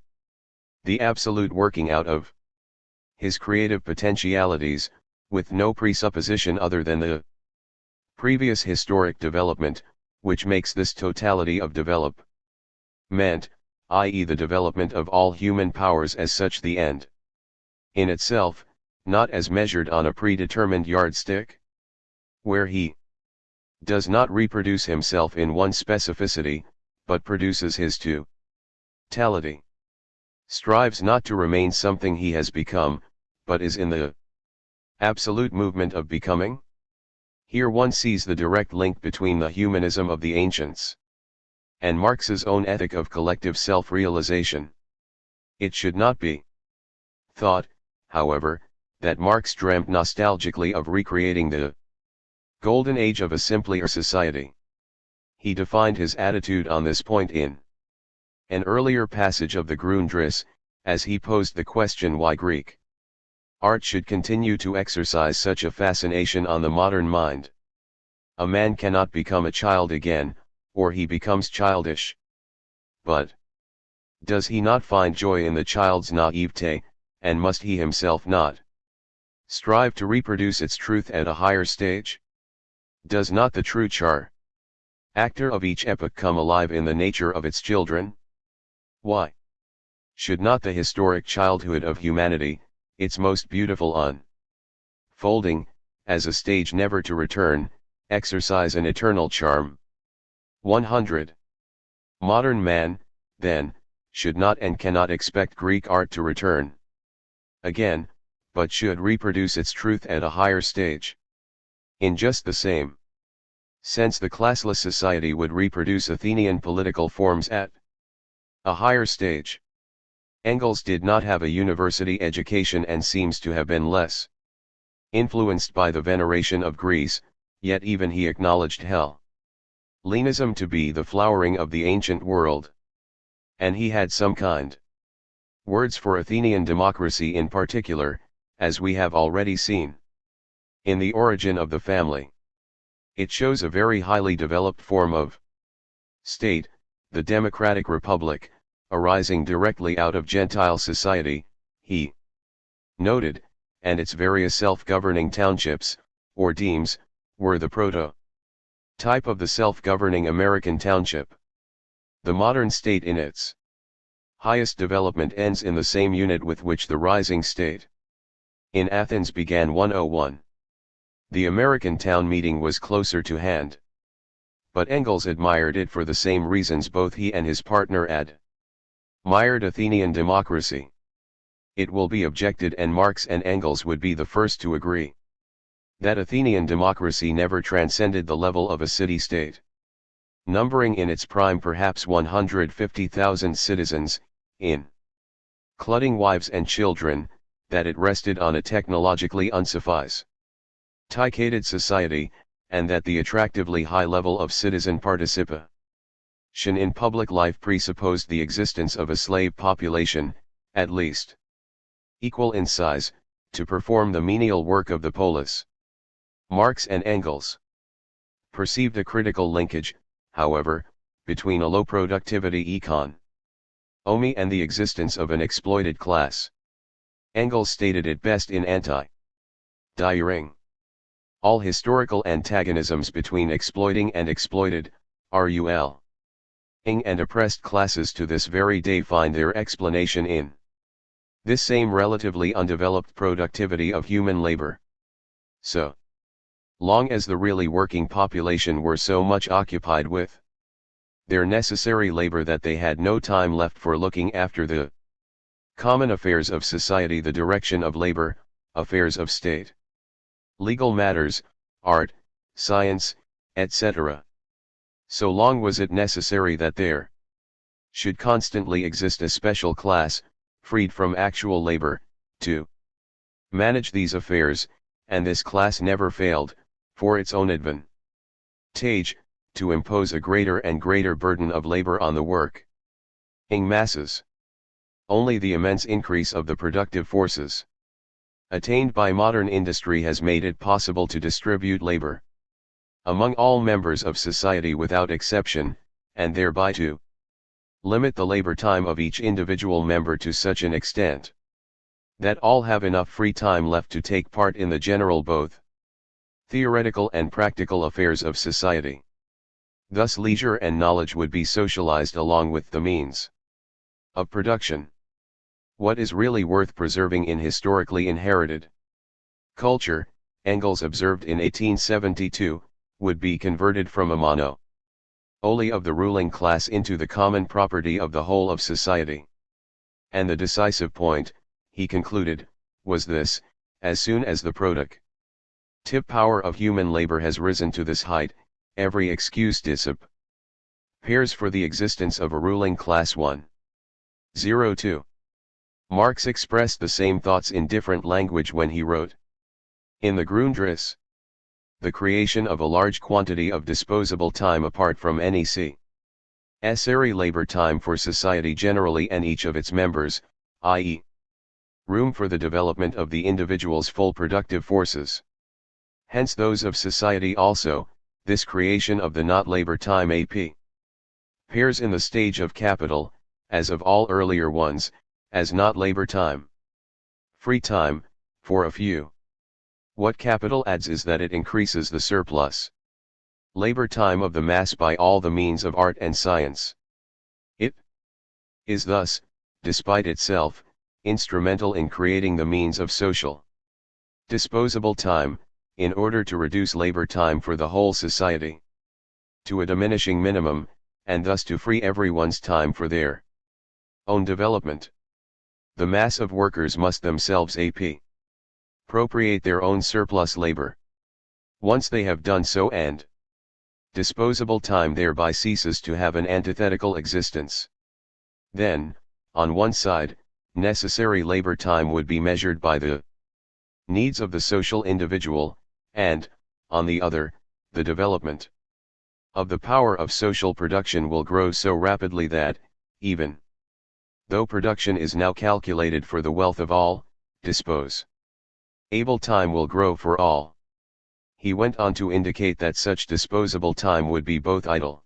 The absolute working out of his creative potentialities, with no presupposition other than the previous historic development, which makes this totality of development, i.e. the development of all human powers as such the end in itself, not as measured on a predetermined yardstick, where he does not reproduce himself in one specificity, but produces his totality, strives not to remain something he has become, but is in the absolute movement of becoming? Here one sees the direct link between the humanism of the ancients and Marx's own ethic of collective self-realization. It should not be thought, however, that Marx dreamt nostalgically of recreating the golden age of a simpler society. He defined his attitude on this point in an earlier passage of the Grundrisse, as he posed the question why Greek art should continue to exercise such a fascination on the modern mind. A man cannot become a child again, or he becomes childish. But does he not find joy in the child's naivete, and must he himself not strive to reproduce its truth at a higher stage? Does not the true actor of each epoch come alive in the nature of its children? Why should not the historic childhood of humanity, its most beautiful unfolding, as a stage never to return, exercise an eternal charm? 100. Modern man, then, should not and cannot expect Greek art to return again, but should reproduce its truth at a higher stage. In just the same sense the classless society would reproduce Athenian political forms at a higher stage. Engels did not have a university education and seems to have been less influenced by the veneration of Greece, yet even he acknowledged Hellenism to be the flowering of the ancient world. And he had some kind words for Athenian democracy in particular, as we have already seen. In the origin of the family, it shows a very highly developed form of state, the democratic republic, arising directly out of Gentile society, he noted, and its various self-governing townships, or demes, were the prototype of the self-governing American township. The modern state in its highest development ends in the same unit with which the rising state in Athens began 101. The American town meeting was closer to hand. But Engels admired it for the same reasons both he and his partner admired Athenian democracy. It will be objected, and Marx and Engels would be the first to agree, that Athenian democracy never transcended the level of a city-state, numbering in its prime perhaps 150,000 citizens, in clutting wives and children, that it rested on a technologically unsophisticated society, and that the attractively high level of citizen participation in public life presupposed the existence of a slave population, at least equal in size, to perform the menial work of the polis. Marx and Engels perceived a critical linkage, however, between a low productivity economy and the existence of an exploited class. Engels stated it best in Anti-Dieting. All historical antagonisms between exploiting and exploited, ruling and oppressed classes to this very day find their explanation in this same relatively undeveloped productivity of human labor. So long as the really working population were so much occupied with their necessary labor that they had no time left for looking after the common affairs of society, the direction of labor, affairs of state, legal matters, art, science, etc. So long was it necessary that there should constantly exist a special class, freed from actual labor, to manage these affairs, and this class never failed, for its own advantage, to impose a greater and greater burden of labor on the working masses. Only the immense increase of the productive forces attained by modern industry has made it possible to distribute labor among all members of society without exception, and thereby to limit the labor time of each individual member to such an extent that all have enough free time left to take part in the general both theoretical and practical affairs of society. Thus leisure and knowledge would be socialized along with the means of production. What is really worth preserving in historically inherited culture, Engels observed in 1872, would be converted from a monopoly of the ruling class into the common property of the whole of society. And the decisive point, he concluded, was this: as soon as the productive power of human labor has risen to this height, every excuse disappears for the existence of a ruling class. 102. Marx expressed the same thoughts in different language when he wrote in the Grundriss: the creation of a large quantity of disposable time apart from necessary labor time for society generally and each of its members, i.e., room for the development of the individual's full productive forces. Hence those of society also, this creation of the not labor time appears in the stage of capital, as of all earlier ones, as not labor time. Free time, for a few. What capital adds is that it increases the surplus labor time of the mass by all the means of art and science. It is thus, despite itself, instrumental in creating the means of social disposable time, in order to reduce labor time for the whole society to a diminishing minimum, and thus to free everyone's time for their own development. The mass of workers must themselves appropriate their own surplus labor. Once they have done so, and disposable time thereby ceases to have an antithetical existence, then, on one side, necessary labor time would be measured by the needs of the social individual, and, on the other, the development of the power of social production will grow so rapidly that, even though production is now calculated for the wealth of all, disposable time will grow for all. He went on to indicate that such disposable time would be both idle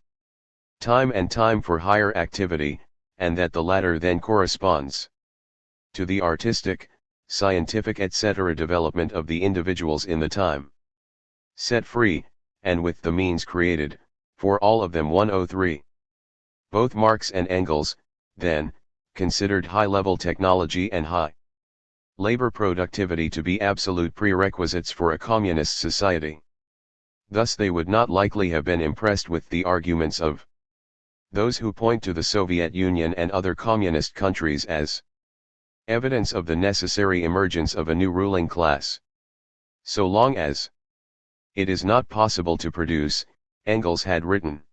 time and time for higher activity, and that the latter then corresponds to the artistic, scientific etc. development of the individuals in the time set free, and with the means created, for all of them. 103. Both Marx and Engels, then, considered high-level technology and high labor productivity to be absolute prerequisites for a communist society. Thus they would not likely have been impressed with the arguments of those who point to the Soviet Union and other communist countries as evidence of the necessary emergence of a new ruling class. So long as it is not possible to produce, Engels had written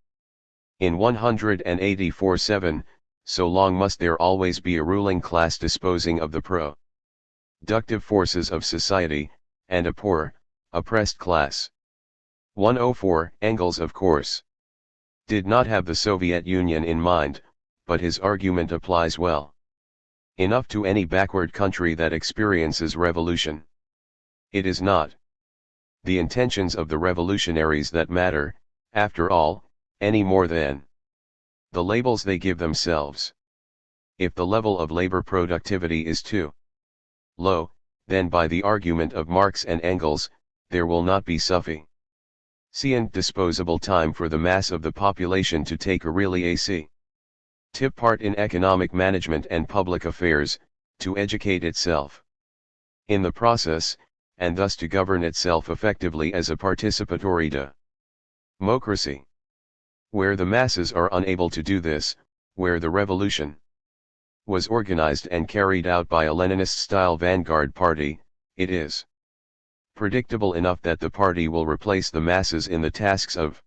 in 184-7, so long must there always be a ruling class disposing of the productive forces of society, and a poor, oppressed class. 104. Engels, of course, did not have the Soviet Union in mind, but his argument applies well enough to any backward country that experiences revolution. It is not the intentions of the revolutionaries that matter, after all, any more than the labels they give themselves. If the level of labor productivity is too low, then by the argument of Marx and Engels, there will not be sufficient disposable time for the mass of the population to take a really active part in economic management and public affairs, to educate itself in the process, and thus to govern itself effectively as a participatory democracy. Where the masses are unable to do this, where the revolution was organized and carried out by a Leninist-style vanguard party, it is predictable enough that the party will replace the masses in the tasks of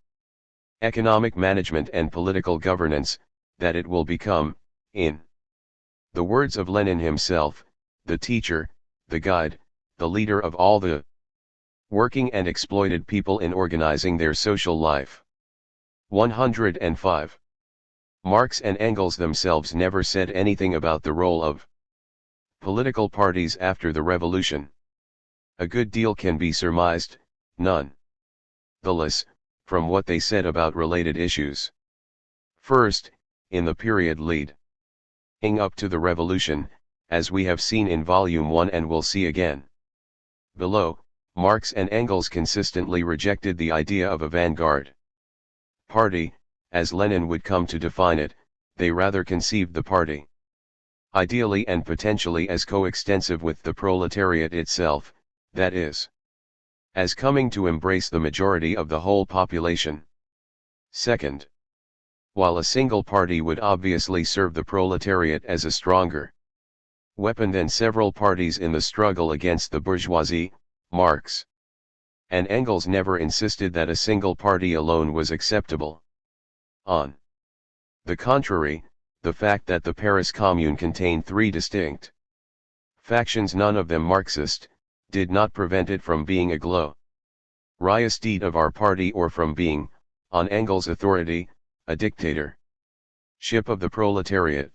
economic management and political governance, that it will become, in the words of Lenin himself, the teacher, the guide, the leader of all the working and exploited people in organizing their social life. 105. Marx and Engels themselves never said anything about the role of political parties after the revolution. A good deal can be surmised, none the less, from what they said about related issues. First, in the period leading up to the revolution, as we have seen in Volume 1 and will see again below, Marx and Engels consistently rejected the idea of a vanguard party, as Lenin would come to define it. They rather conceived the party ideally and potentially as coextensive with the proletariat itself, that is, as coming to embrace the majority of the whole population. Second, while a single party would obviously serve the proletariat as a stronger weapon than several parties in the struggle against the bourgeoisie, Marx and Engels never insisted that a single party alone was acceptable. On the contrary, the fact that the Paris Commune contained three distinct factions, none of them Marxist, did not prevent it from being a glorious deed of our party or from being, on Engels' authority, a dictatorship of the proletariat.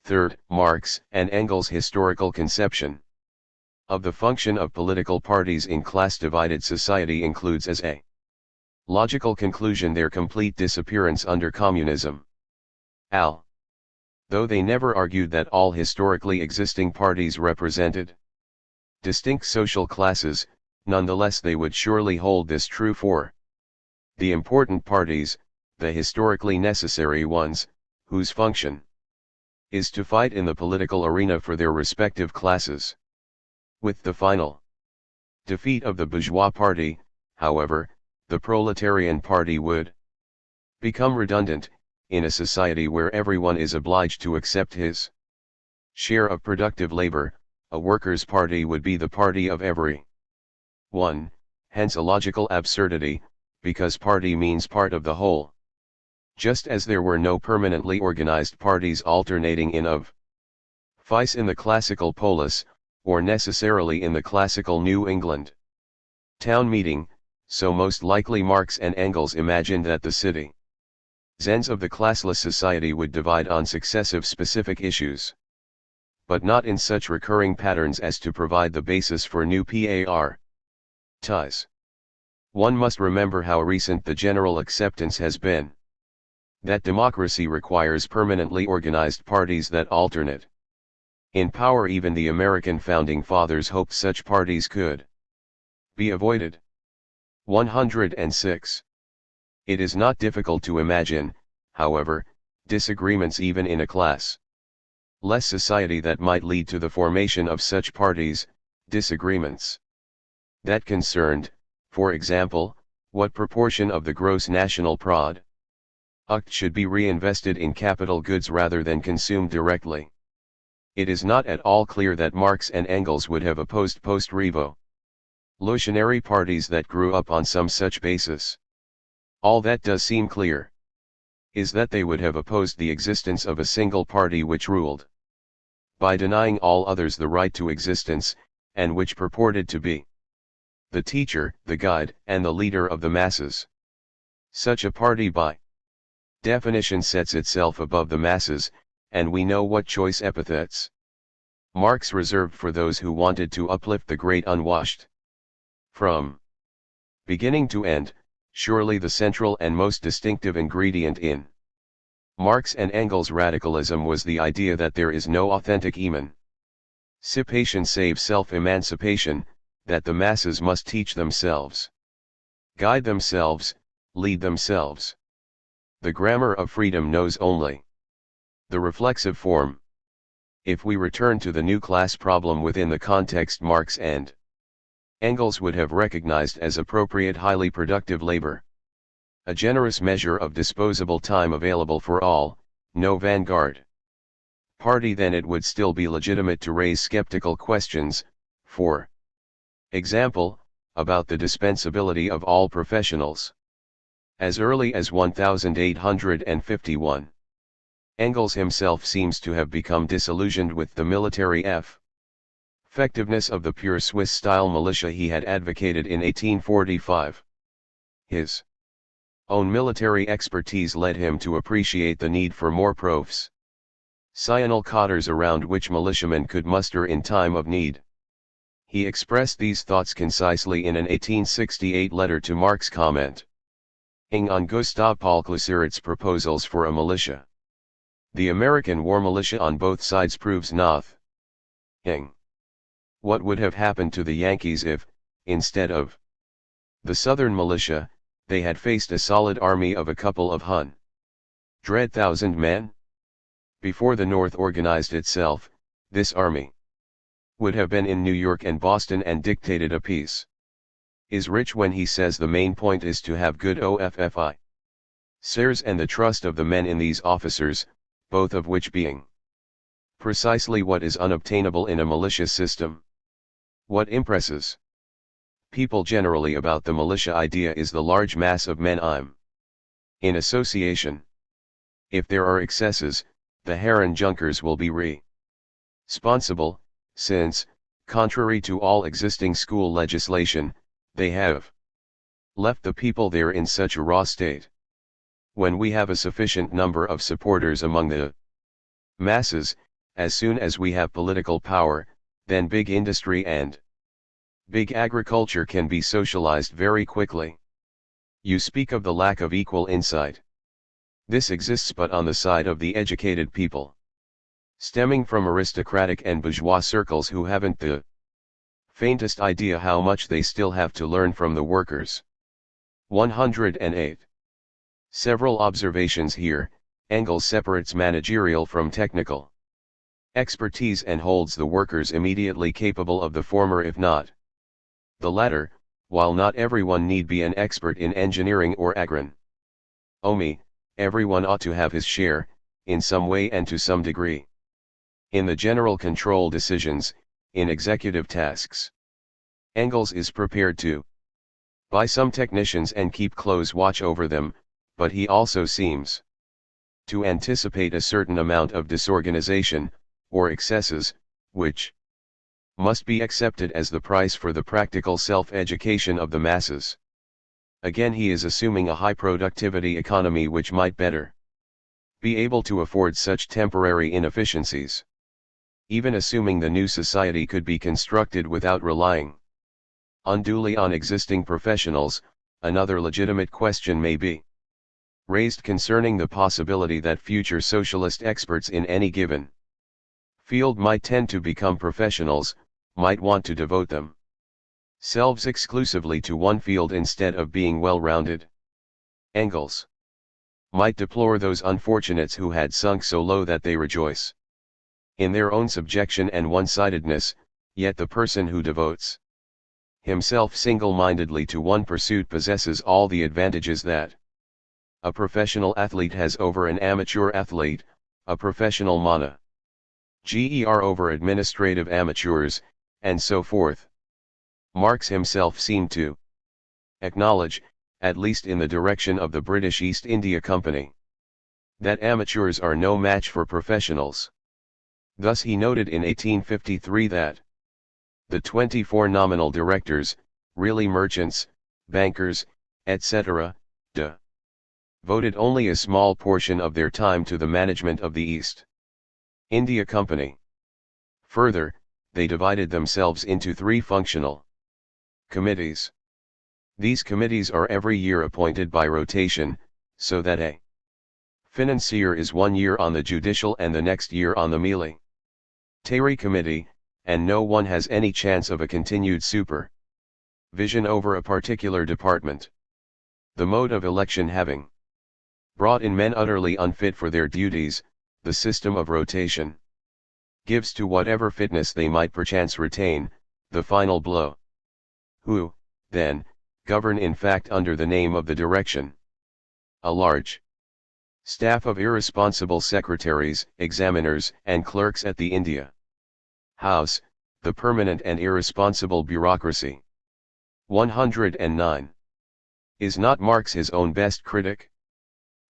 Third, Marx and Engels' historical conception of the function of political parties in class-divided society includes as a logical conclusion their complete disappearance under communism. Though they never argued that all historically existing parties represented distinct social classes, nonetheless they would surely hold this true for the important parties, the historically necessary ones, whose function is to fight in the political arena for their respective classes. With the final defeat of the bourgeois party, however, the proletarian party would become redundant. In a society where everyone is obliged to accept his share of productive labor, a workers' party would be the party of every one, hence a logical absurdity, because party means part of the whole. Just as there were no permanently organized parties alternating in of vice in the classical polis, or necessarily in the classical New England town meeting, so most likely Marx and Engels imagined that the citizens of the classless society would divide on successive specific issues, but not in such recurring patterns as to provide the basis for new parties. One must remember how recent the general acceptance has been that democracy requires permanently organized parties that alternate in power. Even the American founding fathers hoped such parties could be avoided. 106. It is not difficult to imagine, however, disagreements even in a class-less society that might lead to the formation of such parties, disagreements that concerned, for example, what proportion of the gross national product should be reinvested in capital goods rather than consumed directly. It is not at all clear that Marx and Engels would have opposed post-revolutionary parties that grew up on some such basis. All that does seem clear is that they would have opposed the existence of a single party which ruled, by denying all others the right to existence, and which purported to be the teacher, the guide, and the leader of the masses. Such a party by definition sets itself above the masses, and we know what choice epithets Marx reserved for those who wanted to uplift the great unwashed. From beginning to end, surely the central and most distinctive ingredient in Marx and Engels' radicalism was the idea that there is no authentic emancipation save self-emancipation, that the masses must teach themselves, guide themselves, lead themselves. The grammar of freedom knows only the reflexive form. If we return to the new class problem within the context Marx and Engels would have recognized as appropriate highly productive labor, a generous measure of disposable time available for all, no vanguard party, then it would still be legitimate to raise skeptical questions, for example, about the dispensability of all professionals. As early as 1851, Engels himself seems to have become disillusioned with the military effectiveness of the pure Swiss-style militia he had advocated in 1845. His own military expertise led him to appreciate the need for more professional cadres around which militiamen could muster in time of need. He expressed these thoughts concisely in an 1868 letter to Marx commenting on Gustav Paul Clusiert's proposals for a militia. The American war militia on both sides proves nothing. What would have happened to the Yankees if, instead of the Southern militia, they had faced a solid army of a couple of 100,000 men? Before the North organized itself, this army would have been in New York and Boston and dictated a peace. Is rich when he says the main point is to have good officers and the trust of the men in these officers, both of which being precisely what is unobtainable in a militia system. What impresses people generally about the militia idea is the large mass of men in association. If there are excesses, the Herrenjunkers will be responsible, since, contrary to all existing school legislation, they have left the people there in such a raw state. When we have a sufficient number of supporters among the masses, as soon as we have political power, then big industry and big agriculture can be socialized very quickly. You speak of the lack of equal insight. This exists but on the side of the educated people, stemming from aristocratic and bourgeois circles who haven't the faintest idea how much they still have to learn from the workers. 108. Several observations here. Engels separates managerial from technical expertise and holds the workers immediately capable of the former if not the latter, while not everyone need be an expert in engineering or agronomy, everyone ought to have his share, in some way and to some degree, in the general control decisions, in executive tasks. Engels is prepared to buy some technicians and keep close watch over them, but he also seems to anticipate a certain amount of disorganization, or excesses, which must be accepted as the price for the practical self-education of the masses. Again, he is assuming a high productivity economy which might better be able to afford such temporary inefficiencies. Even assuming the new society could be constructed without relying unduly on existing professionals, another legitimate question may be raised concerning the possibility that future socialist experts in any given field might tend to become professionals, might want to devote themselves exclusively to one field instead of being well-rounded. Engels might deplore those unfortunates who had sunk so low that they rejoice in their own subjection and one-sidedness, yet the person who devotes himself single-mindedly to one pursuit possesses all the advantages that a professional athlete has over an amateur athlete, a professional manager over administrative amateurs, and so forth. Marx himself seemed to acknowledge, at least in the direction of the British East India Company, that amateurs are no match for professionals. Thus he noted in 1853 that the 24 nominal directors, really merchants, bankers, etc., voted only a small portion of their time to the management of the East India Company. Further, they divided themselves into 3 functional committees. These committees are every year appointed by rotation, so that a financier is 1 year on the judicial and the next year on the military committee, and no one has any chance of a continued supervision over a particular department. The mode of election having brought in men utterly unfit for their duties, the system of rotation gives to whatever fitness they might perchance retain, the final blow. Who, then, govern in fact under the name of the direction. A large staff of irresponsible secretaries, examiners, and clerks at the India House, the permanent and irresponsible bureaucracy. 109. Is not Marx his own best critic?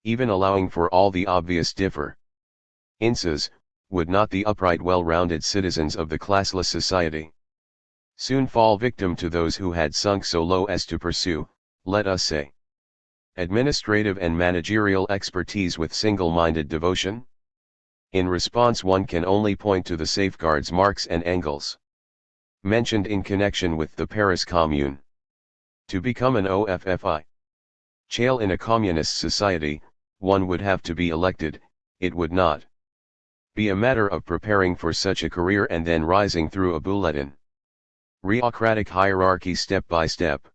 Even allowing for all the obvious differences, would not the upright well-rounded citizens of the classless society soon fall victim to those who had sunk so low as to pursue, let us say, administrative and managerial expertise with single-minded devotion? In response, one can only point to the safeguards Marx and Engels mentioned in connection with the Paris Commune. To become an OFFI chail in a communist society, one would have to be elected. It would not be a matter of preparing for such a career and then rising through a bulletin bureaucratic hierarchy step by step.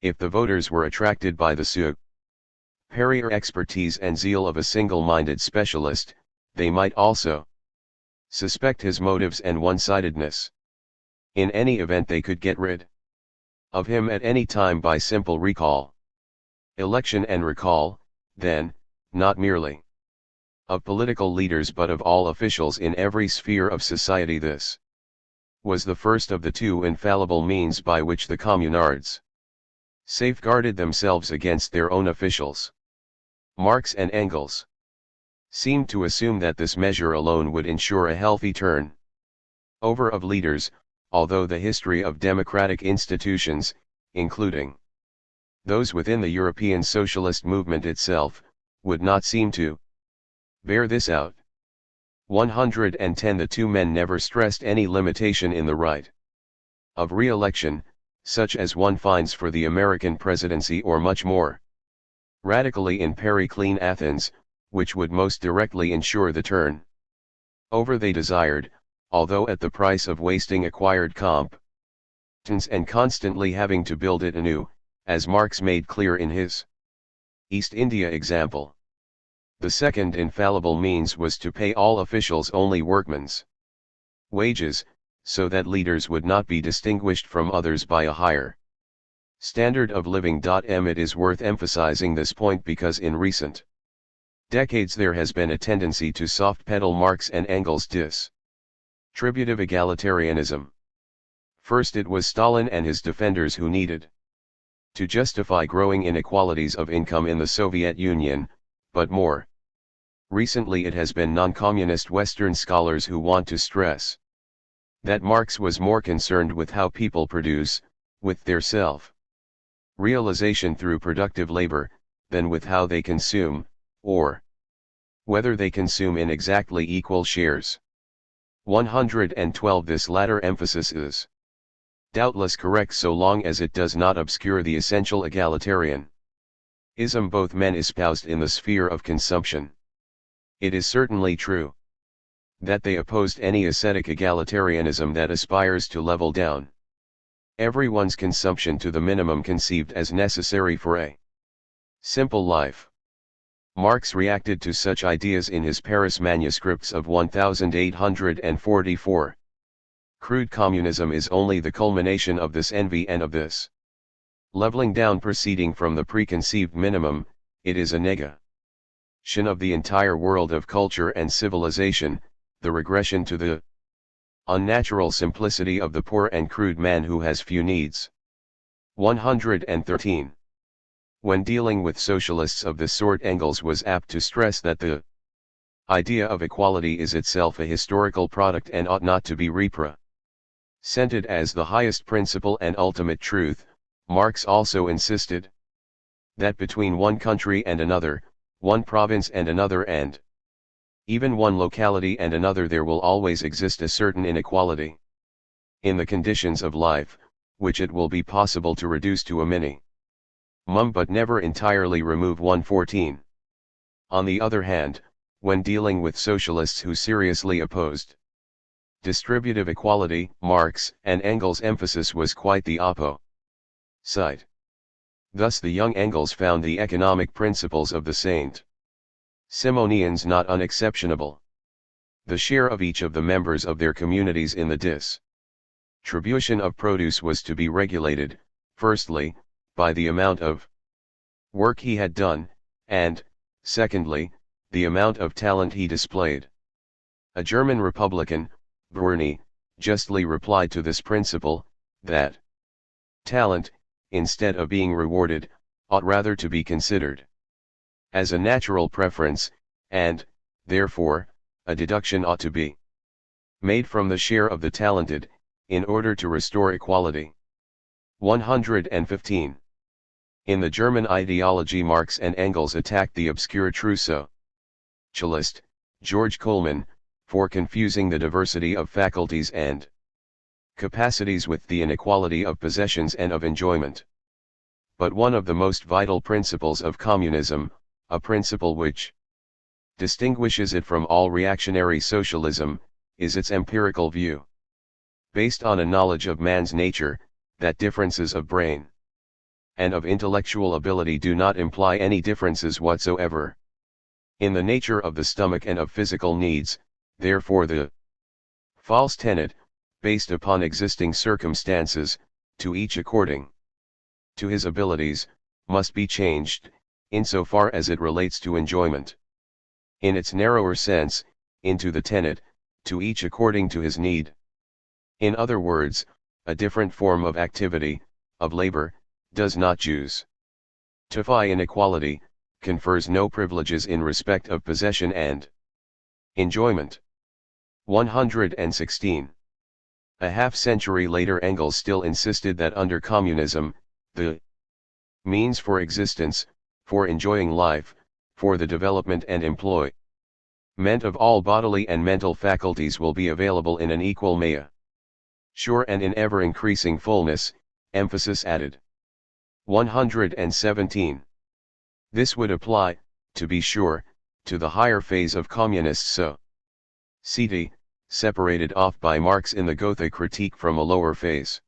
If the voters were attracted by the superior expertise and zeal of a single-minded specialist, they might also suspect his motives and one-sidedness. In any event, they could get rid of him at any time by simple recall. Election and recall, then, not merely of political leaders but of all officials in every sphere of society. This was the first of the 2 infallible means by which the communards safeguarded themselves against their own officials. Marx and Engels seemed to assume that this measure alone would ensure a healthy turn over of leaders, although the history of democratic institutions, including those within the European socialist movement itself, would not seem to bear this out. 110. The 2 men never stressed any limitation in the right of re-election, such as one finds for the American presidency, or much more radically in Periclean Athens, which would most directly ensure the turn over they desired, although at the price of wasting acquired competence and constantly having to build it anew, as Marx made clear in his East India example. The second infallible means was to pay all officials only workmen's wages, so that leaders would not be distinguished from others by a higher standard of living. It is worth emphasizing this point because in recent decades there has been a tendency to soft-pedal Marx and Engels' distributive egalitarianism. First it was Stalin and his defenders who needed to justify growing inequalities of income in the Soviet Union, but more recently it has been non-communist Western scholars who want to stress that Marx was more concerned with how people produce, with their self-realization through productive labor, than with how they consume, or whether they consume in exactly equal shares. 112. This latter emphasis is doubtless correct so long as it does not obscure the essential egalitarianism both men espoused in the sphere of consumption. It is certainly true that they opposed any ascetic egalitarianism that aspires to level down everyone's consumption to the minimum conceived as necessary for a simple life. Marx reacted to such ideas in his Paris manuscripts of 1844. Crude communism is only the culmination of this envy and of this leveling down proceeding from the preconceived minimum. It is a negation of the entire world of culture and civilization, the regression to the unnatural simplicity of the poor and crude man who has few needs. 113. When dealing with socialists of this sort, Engels was apt to stress that the idea of equality is itself a historical product and ought not to be represented as the highest principle and ultimate truth. Marx also insisted that between one country and another, one province and another, and even one locality and another, there will always exist a certain inequality in the conditions of life, which it will be possible to reduce to a minimum but never entirely remove. 114. On the other hand, when dealing with socialists who seriously opposed distributive equality, Marx and Engels' emphasis was quite the opposite. Thus the young Engels found the economic principles of the Saint Simonians not unexceptionable. The share of each of the members of their communities in the distribution of produce was to be regulated, firstly, by the amount of work he had done, and, secondly, the amount of talent he displayed. A German Republican, Bürny, justly replied to this principle, that talent, instead of being rewarded, ought rather to be considered as a natural preference, and, therefore, a deduction ought to be made from the share of the talented, in order to restore equality. 115. In the German ideology, Marx and Engels attacked the obscure true socialist, George Coleman, for confusing the diversity of faculties and capacities with the inequality of possessions and of enjoyment. But one of the most vital principles of communism, a principle which distinguishes it from all reactionary socialism, is its empirical view, based on a knowledge of man's nature, that differences of brain and of intellectual ability do not imply any differences whatsoever in the nature of the stomach and of physical needs. Therefore the false tenet, based upon existing circumstances, to each according to his abilities, must be changed, insofar as it relates to enjoyment. In its narrower sense, into the tenet, to each according to his need. In other words, a different form of activity, of labor, does not justify inequality, confers no privileges in respect of possession and enjoyment. 116. A half-century later, Engels still insisted that under communism, the means for existence, for enjoying life, for the development and employment of all bodily and mental faculties will be available in an equal measure, sure and in ever-increasing fullness, emphasis added. 117. This would apply, to be sure, to the higher phase of communist society, separated off by Marx in the Gotha critique from a lower phase,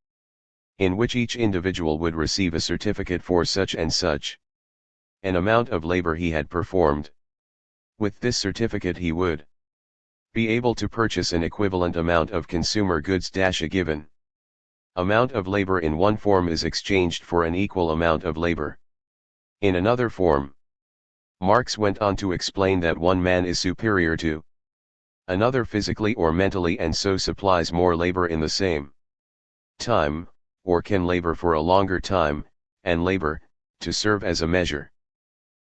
in which each individual would receive a certificate for such and such an amount of labor he had performed. With this certificate he would be able to purchase an equivalent amount of consumer goods. A given amount of labor in one form is exchanged for an equal amount of labor in another form. Marx went on to explain that one man is superior to another physically or mentally, and so supplies more labor in the same time, or can labor for a longer time, and labor, to serve as a measure,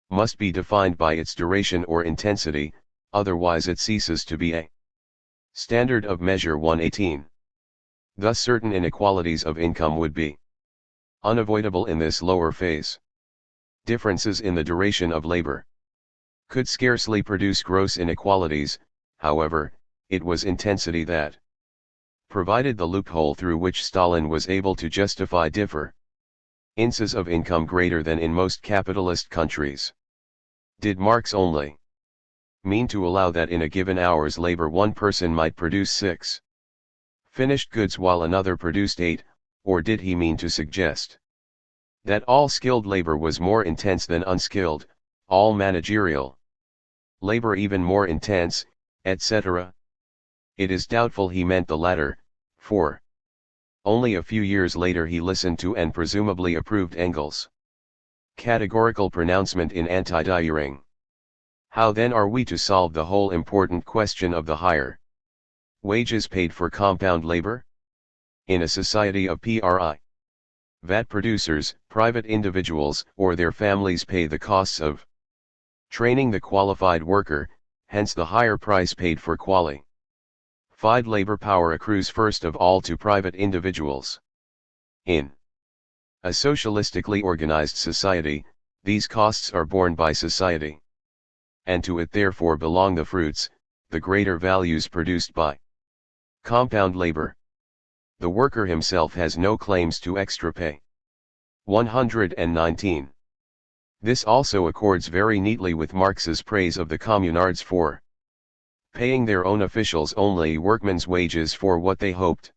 must be defined by its duration or intensity, otherwise it ceases to be a standard of measure. 118. Thus certain inequalities of income would be unavoidable in this lower phase. Differences in the duration of labor could scarcely produce gross inequalities. However, it was intensity that provided the loophole through which Stalin was able to justify differences of income greater than in most capitalist countries. Did Marx only mean to allow that in a given hour's labor one person might produce 6 finished goods while another produced 8, or did he mean to suggest that all skilled labor was more intense than unskilled, all managerial labor even more intense, etc.? It is doubtful he meant the latter, for only a few years later he listened to and presumably approved Engels' categorical pronouncement in Anti-Die. How then are we to solve the whole important question of the higher wages paid for compound labor? In a society of PRI VAT producers, private individuals or their families pay the costs of training the qualified worker, hence the higher price paid for qualified labor power accrues first of all to private individuals. In a socialistically organized society, these costs are borne by society. And to it therefore belong the fruits, the greater values produced by compound labor. The worker himself has no claims to extra pay. 119. This also accords very neatly with Marx's praise of the communards for paying their own officials only workmen's wages for what they hoped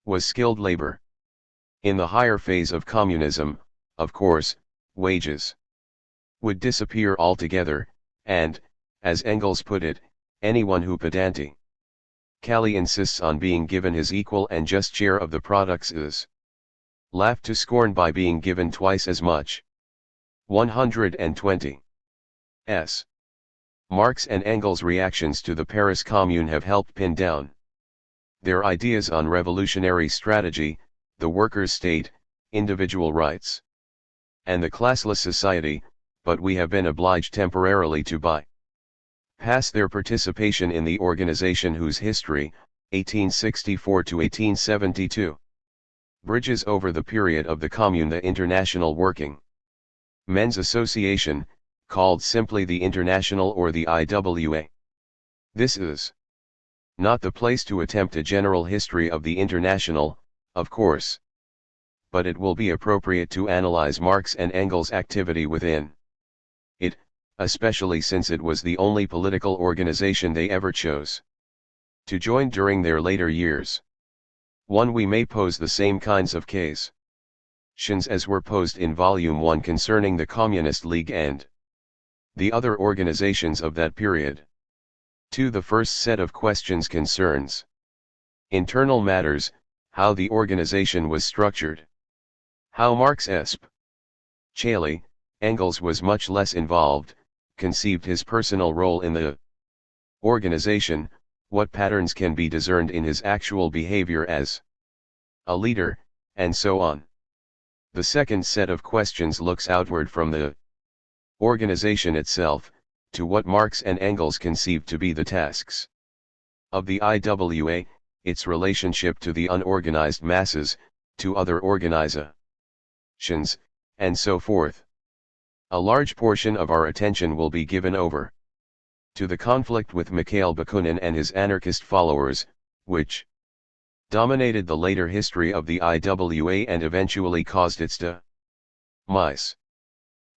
was skilled labor. In the higher phase of communism, of course, wages would disappear altogether, and, as Engels put it, anyone who pedantically insists on being given his equal and just share of the products is laughed to scorn by being given twice as much. 120. S. Marx and Engels' reactions to the Paris Commune have helped pin down their ideas on revolutionary strategy, the workers' state, individual rights, and the classless society, but we have been obliged temporarily to bypass their participation in the organization whose history, 1864 to 1872, bridges over the period of the Commune. The International Working Men's Association, called simply the International or the IWA. This is not the place to attempt a general history of the International, of course, but it will be appropriate to analyze Marx and Engels' activity within it, especially since it was the only political organization they ever chose to join during their later years. 1. We may pose the same kinds of questions as were posed in Volume 1 concerning the Communist League and the other organizations of that period. 2. The first set of questions concerns internal matters, how the organization was structured, how Marx especially, Engels was much less involved, conceived his personal role in the organization, what patterns can be discerned in his actual behavior as a leader, and so on. The second set of questions looks outward from the organization itself, to what Marx and Engels conceived to be the tasks of the IWA, its relationship to the unorganized masses, to other organizations, and so forth. A large portion of our attention will be given over to the conflict with Mikhail Bakunin and his anarchist followers, which dominated the later history of the IWA and eventually caused its demise.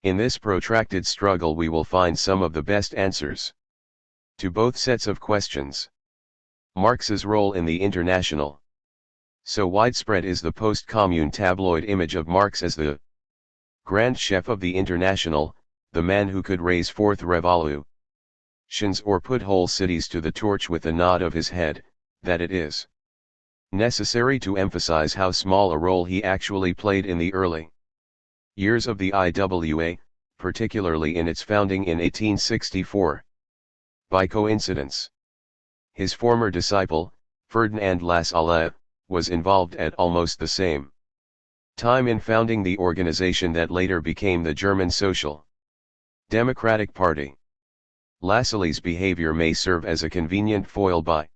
In this protracted struggle we will find some of the best answers to both sets of questions. Marx's role in the International. So widespread is the post-commune tabloid image of Marx as the grand chef of the International, the man who could raise forth revolutions or put whole cities to the torch with a nod of his head, that it is necessary to emphasize how small a role he actually played in the early years of the IWA, particularly in its founding in 1864. By coincidence, his former disciple, Ferdinand Lassalle, was involved at almost the same time in founding the organization that later became the German Social Democratic Party. Lassalle's behavior may serve as a convenient foil by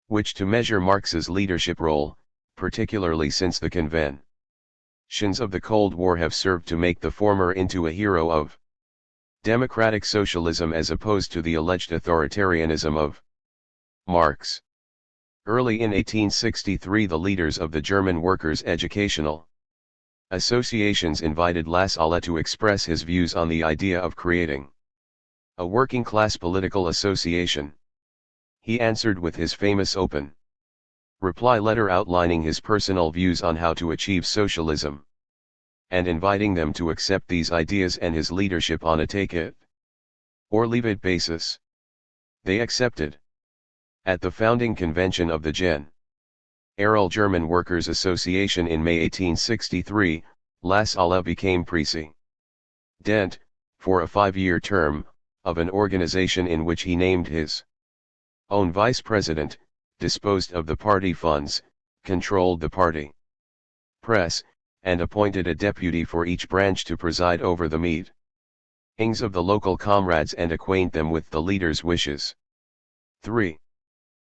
which to measure Marx's leadership role, particularly since the conventions of the Cold War have served to make the former into a hero of democratic socialism as opposed to the alleged authoritarianism of Marx. Early in 1863 the leaders of the German Workers' Educational Associations invited Lassalle to express his views on the idea of creating a working-class political association. He answered with his famous open reply letter outlining his personal views on how to achieve socialism, and inviting them to accept these ideas and his leadership on a take-it or leave-it basis. They accepted. At the founding convention of the General German Workers' Association in May 1863, Lassalle became president, for a 5-year term, of an organization in which he named his own vice president, disposed of the party funds, controlled the party press, and appointed a deputy for each branch to preside over the meetings of the local comrades and acquaint them with the leader's wishes. 3.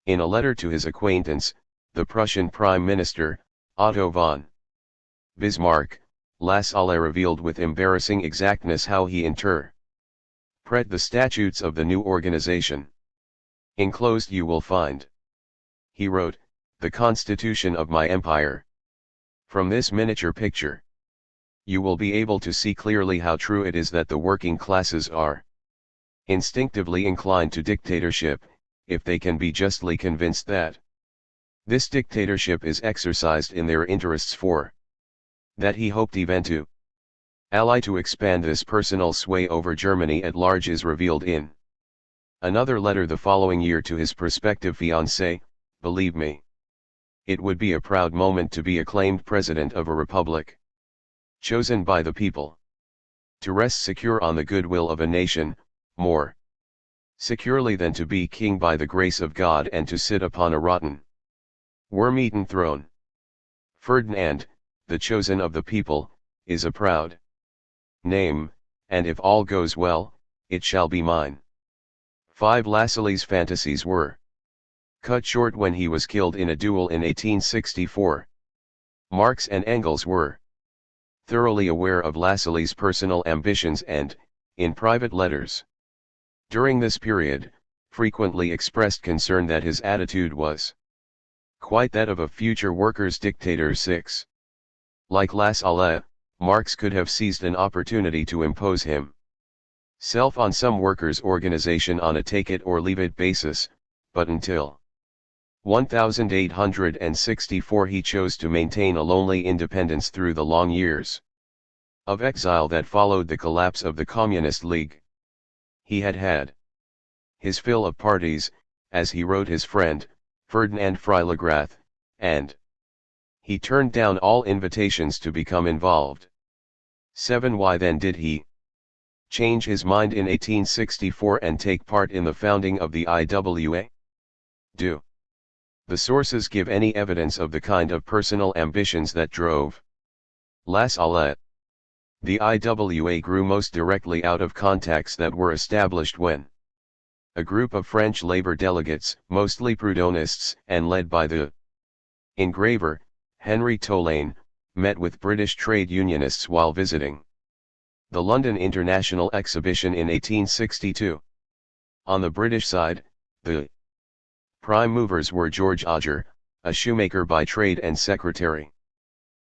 In a letter to his acquaintance, the Prussian Prime Minister, Otto von Bismarck, Lassalle revealed with embarrassing exactness how he interpreted the statutes of the new organization. Enclosed you will find, he wrote, the constitution of my empire. From this miniature picture, you will be able to see clearly how true it is that the working classes are instinctively inclined to dictatorship, if they can be justly convinced that this dictatorship is exercised in their interests, for that he hoped even to ally to expand this personal sway over Germany at large is revealed in another letter the following year to his prospective fiancée. Believe me, it would be a proud moment to be acclaimed president of a republic chosen by the people, to rest secure on the goodwill of a nation, more securely than to be king by the grace of God and to sit upon a rotten, worm-eaten throne. Ferdinand, the chosen of the people, is a proud name, and if all goes well, it shall be mine. 5. Lassalle's fantasies were cut short when he was killed in a duel in 1864. Marx and Engels were thoroughly aware of Lassalle's personal ambitions and, in private letters during this period, frequently expressed concern that his attitude was quite that of a future workers' dictator. 6. Like Lassalle, Marx could have seized an opportunity to impose himself on some workers' organization on a take-it-or-leave-it basis, but until 1864 he chose to maintain a lonely independence through the long years of exile that followed the collapse of the Communist League. He had had his fill of parties, as he wrote his friend, Ferdinand Freiligrath, and he turned down all invitations to become involved. 7. Why then did he change his mind in 1864 and take part in the founding of the IWA? Do the sources give any evidence of the kind of personal ambitions that drove Lassalle? The IWA grew most directly out of contacts that were established when a group of French labor delegates, mostly Proudhonists and led by the engraver, Henry Tolaine, met with British trade unionists while visiting the London International Exhibition in 1862. On the British side, the prime movers were George Odger, a shoemaker by trade and secretary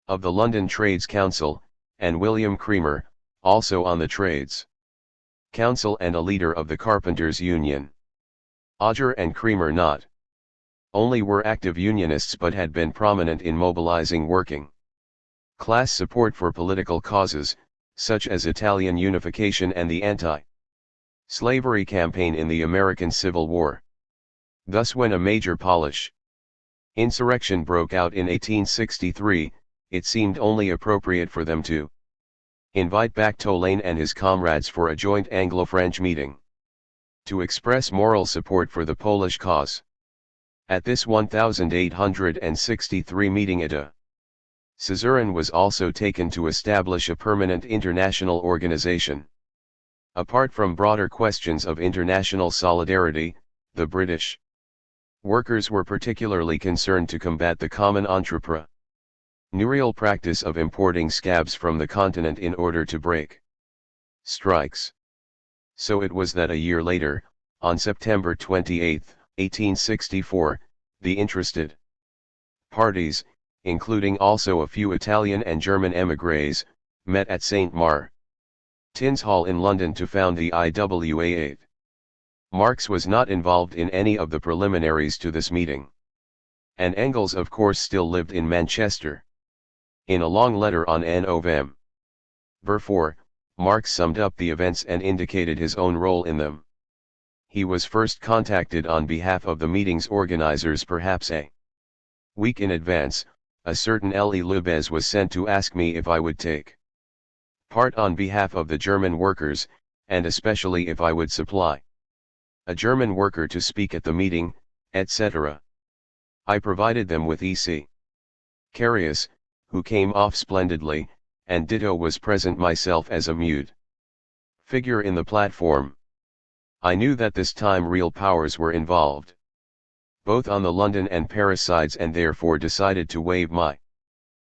of the London Trades Council, and William Cremer, also on the Trades Council and a leader of the Carpenters' Union. Odger and Cremer not only were active unionists but had been prominent in mobilizing working class support for political causes, such as Italian unification and the anti-slavery campaign in the American Civil War. Thus when a major Polish insurrection broke out in 1863, it seemed only appropriate for them to invite back Tolaine and his comrades for a joint Anglo-French meeting, to express moral support for the Polish cause. At this 1863 meeting a Caesarean was also taken to establish a permanent international organization. Apart from broader questions of international solidarity, the British workers were particularly concerned to combat the common entrepreneurial practice of importing scabs from the continent in order to break strikes. So it was that a year later, on September 28, 1864, the interested parties, including also a few Italian and German émigrés, met at St. Martin's Hall in London to found the IWA. Marx was not involved in any of the preliminaries to this meeting. And Engels of course still lived in Manchester. In a long letter on November 4, Marx summed up the events and indicated his own role in them. He was first contacted on behalf of the meeting's organizers perhaps a week in advance. A certain Elie Lubez was sent to ask me if I would take part on behalf of the German workers, and especially if I would supply a German worker to speak at the meeting, etc. I provided them with E.C. Carius, who came off splendidly, and ditto was present myself as a mute figure in the platform. I knew that this time real powers were involved, both on the London and Paris sides, and therefore decided to waive my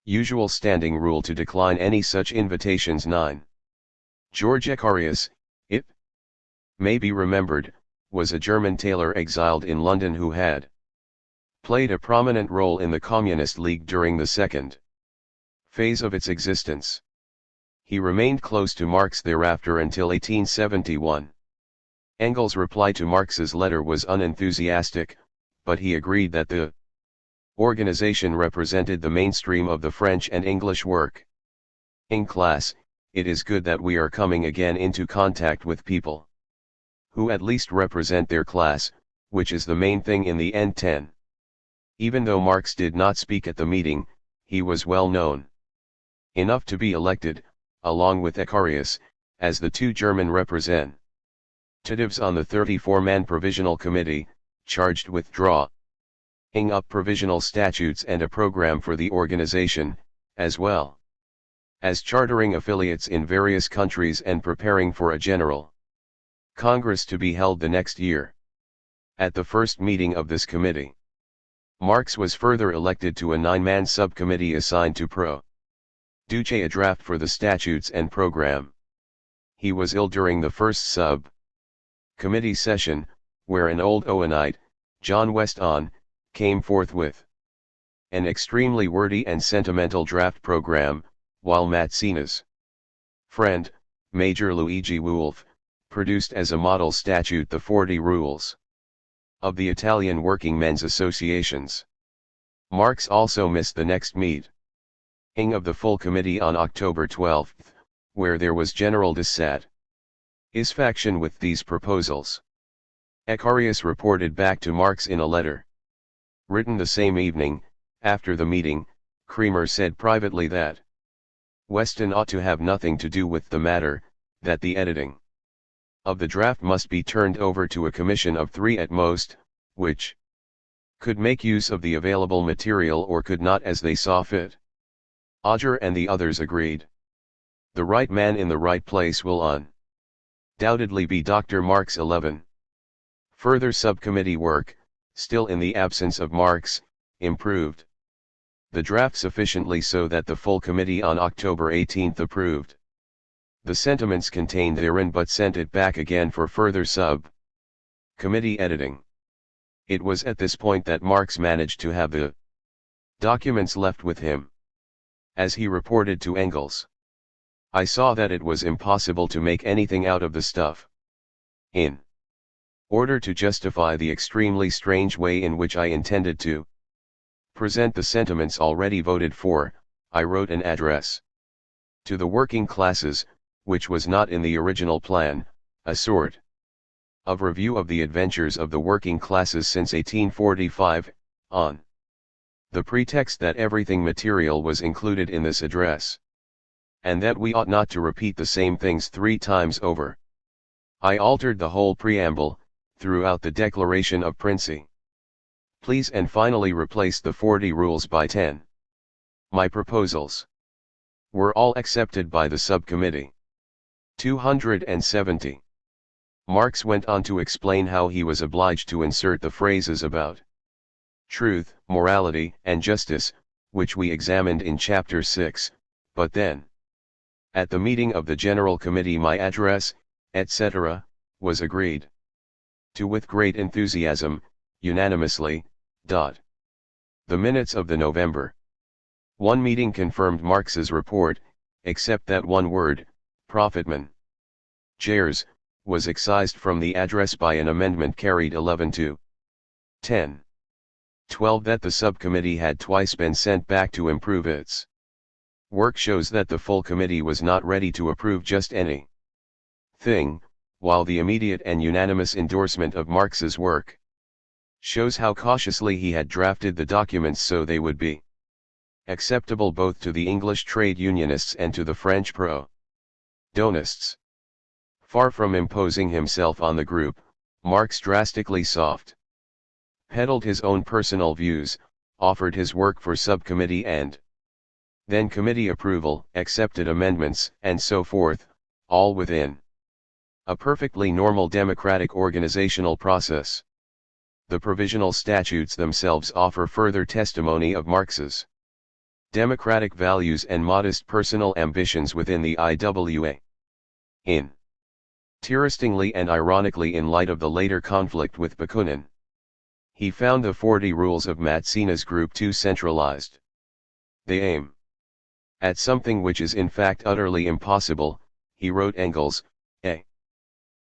usual standing rule to decline any such invitations. 9. George Ecarius, it may be remembered, was a German tailor exiled in London who had played a prominent role in the Communist League during the second phase of its existence. He remained close to Marx thereafter until 1871. Engels' reply to Marx's letter was unenthusiastic, but he agreed that the organization represented the mainstream of the French and English work in class. It is good that we are coming again into contact with people who at least represent their class, which is the main thing in the end. 10. Even though Marx did not speak at the meeting, he was well known enough to be elected, along with Ecarius, as the two German representatives on the 34-man Provisional Committee, charged with drawing up provisional statutes and a program for the organization, as well as chartering affiliates in various countries and preparing for a general Congress to be held the next year. At the first meeting of this committee, Marx was further elected to a 9-man subcommittee assigned to produce a draft for the statutes and program. He was ill during the first sub-committee session, where an old Owenite, John Weston, came forth with an extremely wordy and sentimental draft program, while Mazzini's friend, Major Luigi Wolf, produced as a model statute the 40 rules of the Italian Working Men's Associations. Marx also missed the next meeting of the full committee on October 12, where there was general dissatisfaction with these proposals. Ecarius reported back to Marx in a letter written the same evening. After the meeting, Cremer said privately that Weston ought to have nothing to do with the matter, that the editing of the draft must be turned over to a commission of 3 at most, which could make use of the available material or could not as they saw fit. Auger and the others agreed. The right man in the right place will undoubtedly be Dr. Marx. 11. Further subcommittee work, still in the absence of Marx, improved the draft sufficiently so that the full committee on October 18 approved the sentiments contained therein but sent it back again for further sub-committee editing. It was at this point that Marx managed to have the documents left with him. As he reported to Engels, I saw that it was impossible to make anything out of the stuff. In order to justify the extremely strange way in which I intended to present the sentiments already voted for, I wrote an address to the working classes, which was not in the original plan, a sort of review of the adventures of the working classes since 1845, on the pretext that everything material was included in this address, and that we ought not to repeat the same things 3 times over. I altered the whole preamble, throughout the declaration of principles, and finally replaced the 40 rules by 10. My proposals were all accepted by the subcommittee. 270. Marx went on to explain how he was obliged to insert the phrases about truth, morality, and justice, which we examined in chapter 6, but then, at the meeting of the General Committee, my address, etc., was agreed to with great enthusiasm, unanimously. The minutes of the November 1 meeting confirmed Marx's report, except that one word, profitman shares, was excised from the address by an amendment carried 11 to 10. 12. That the subcommittee had twice been sent back to improve its work shows that the full committee was not ready to approve just any thing, while the immediate and unanimous endorsement of Marx's work shows how cautiously he had drafted the documents so they would be acceptable both to the English trade unionists and to the French pro-donists. Far from imposing himself on the group, Marx drastically soft-pedaled his own personal views, offered his work for subcommittee and then committee approval, accepted amendments, and so forth, all within a perfectly normal democratic organizational process. The provisional statutes themselves offer further testimony of Marx's democratic values and modest personal ambitions within the IWA. Interestingly and ironically, in light of the later conflict with Bakunin, he found the 40 rules of Mazzina's group too centralized. They aim at something which is in fact utterly impossible, he wrote Engels, a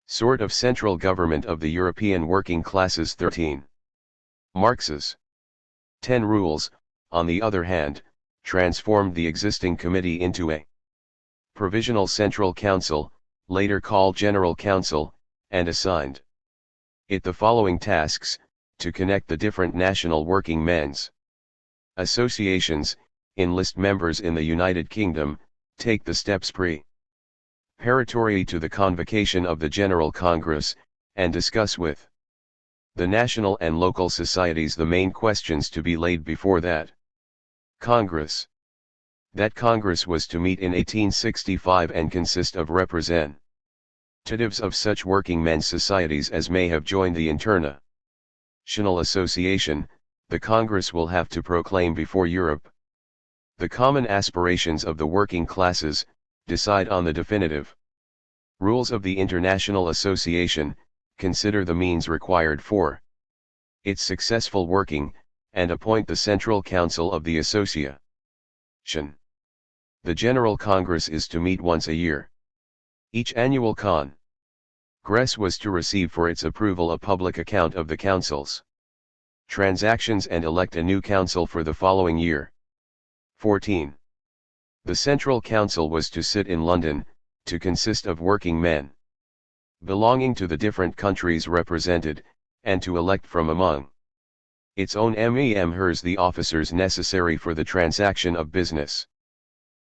sort of central government of the European working classes. 13. Marx's 10 rules, on the other hand, transformed the existing committee into a provisional central council, later called General Council, and assigned it the following tasks: to connect the different national working men's associations, enlist members in the United Kingdom, take the steps preparatory to the convocation of the General Congress, and discuss with the national and local societies the main questions to be laid before that Congress. That Congress was to meet in 1865 and consist of representatives of such working men's societies as may have joined the International Association. The Congress will have to proclaim before Europe the common aspirations of the working classes, decide on the definitive rules of the International Association, consider the means required for its successful working, and appoint the Central Council of the Association. The General Congress is to meet once a year. Each annual Congress was to receive for its approval a public account of the Council's transactions and elect a new council for the following year. 14. The Central Council was to sit in London, to consist of working men belonging to the different countries represented, and to elect from among its own MEMs the officers necessary for the transaction of business,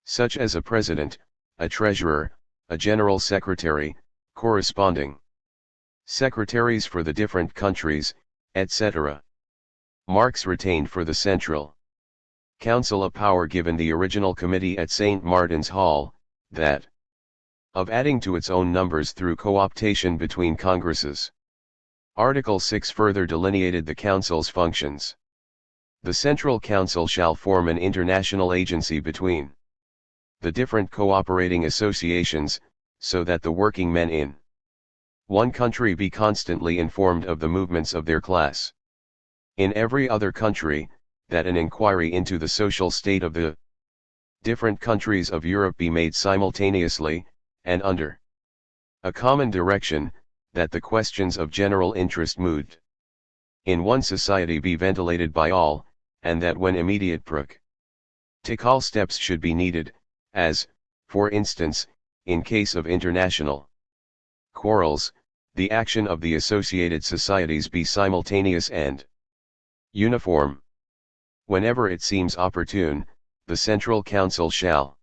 such as a president, a treasurer, a general secretary, corresponding secretaries for the different countries, etc. Marx retained for the Central Council a power given the original committee at St. Martin's Hall, that of adding to its own numbers through co-optation between congresses. Article 6 further delineated the Council's functions. The Central Council shall form an international agency between the different cooperating associations, so that the working men in one country be constantly informed of the movements of their class. In every other country, that an inquiry into the social state of the different countries of Europe be made simultaneously, and under a common direction, that the questions of general interest moved in one society be ventilated by all, and that when immediate practical steps should be needed, as, for instance, in case of international quarrels, the action of the associated societies be simultaneous and uniform. Whenever it seems opportune, the Central Council shall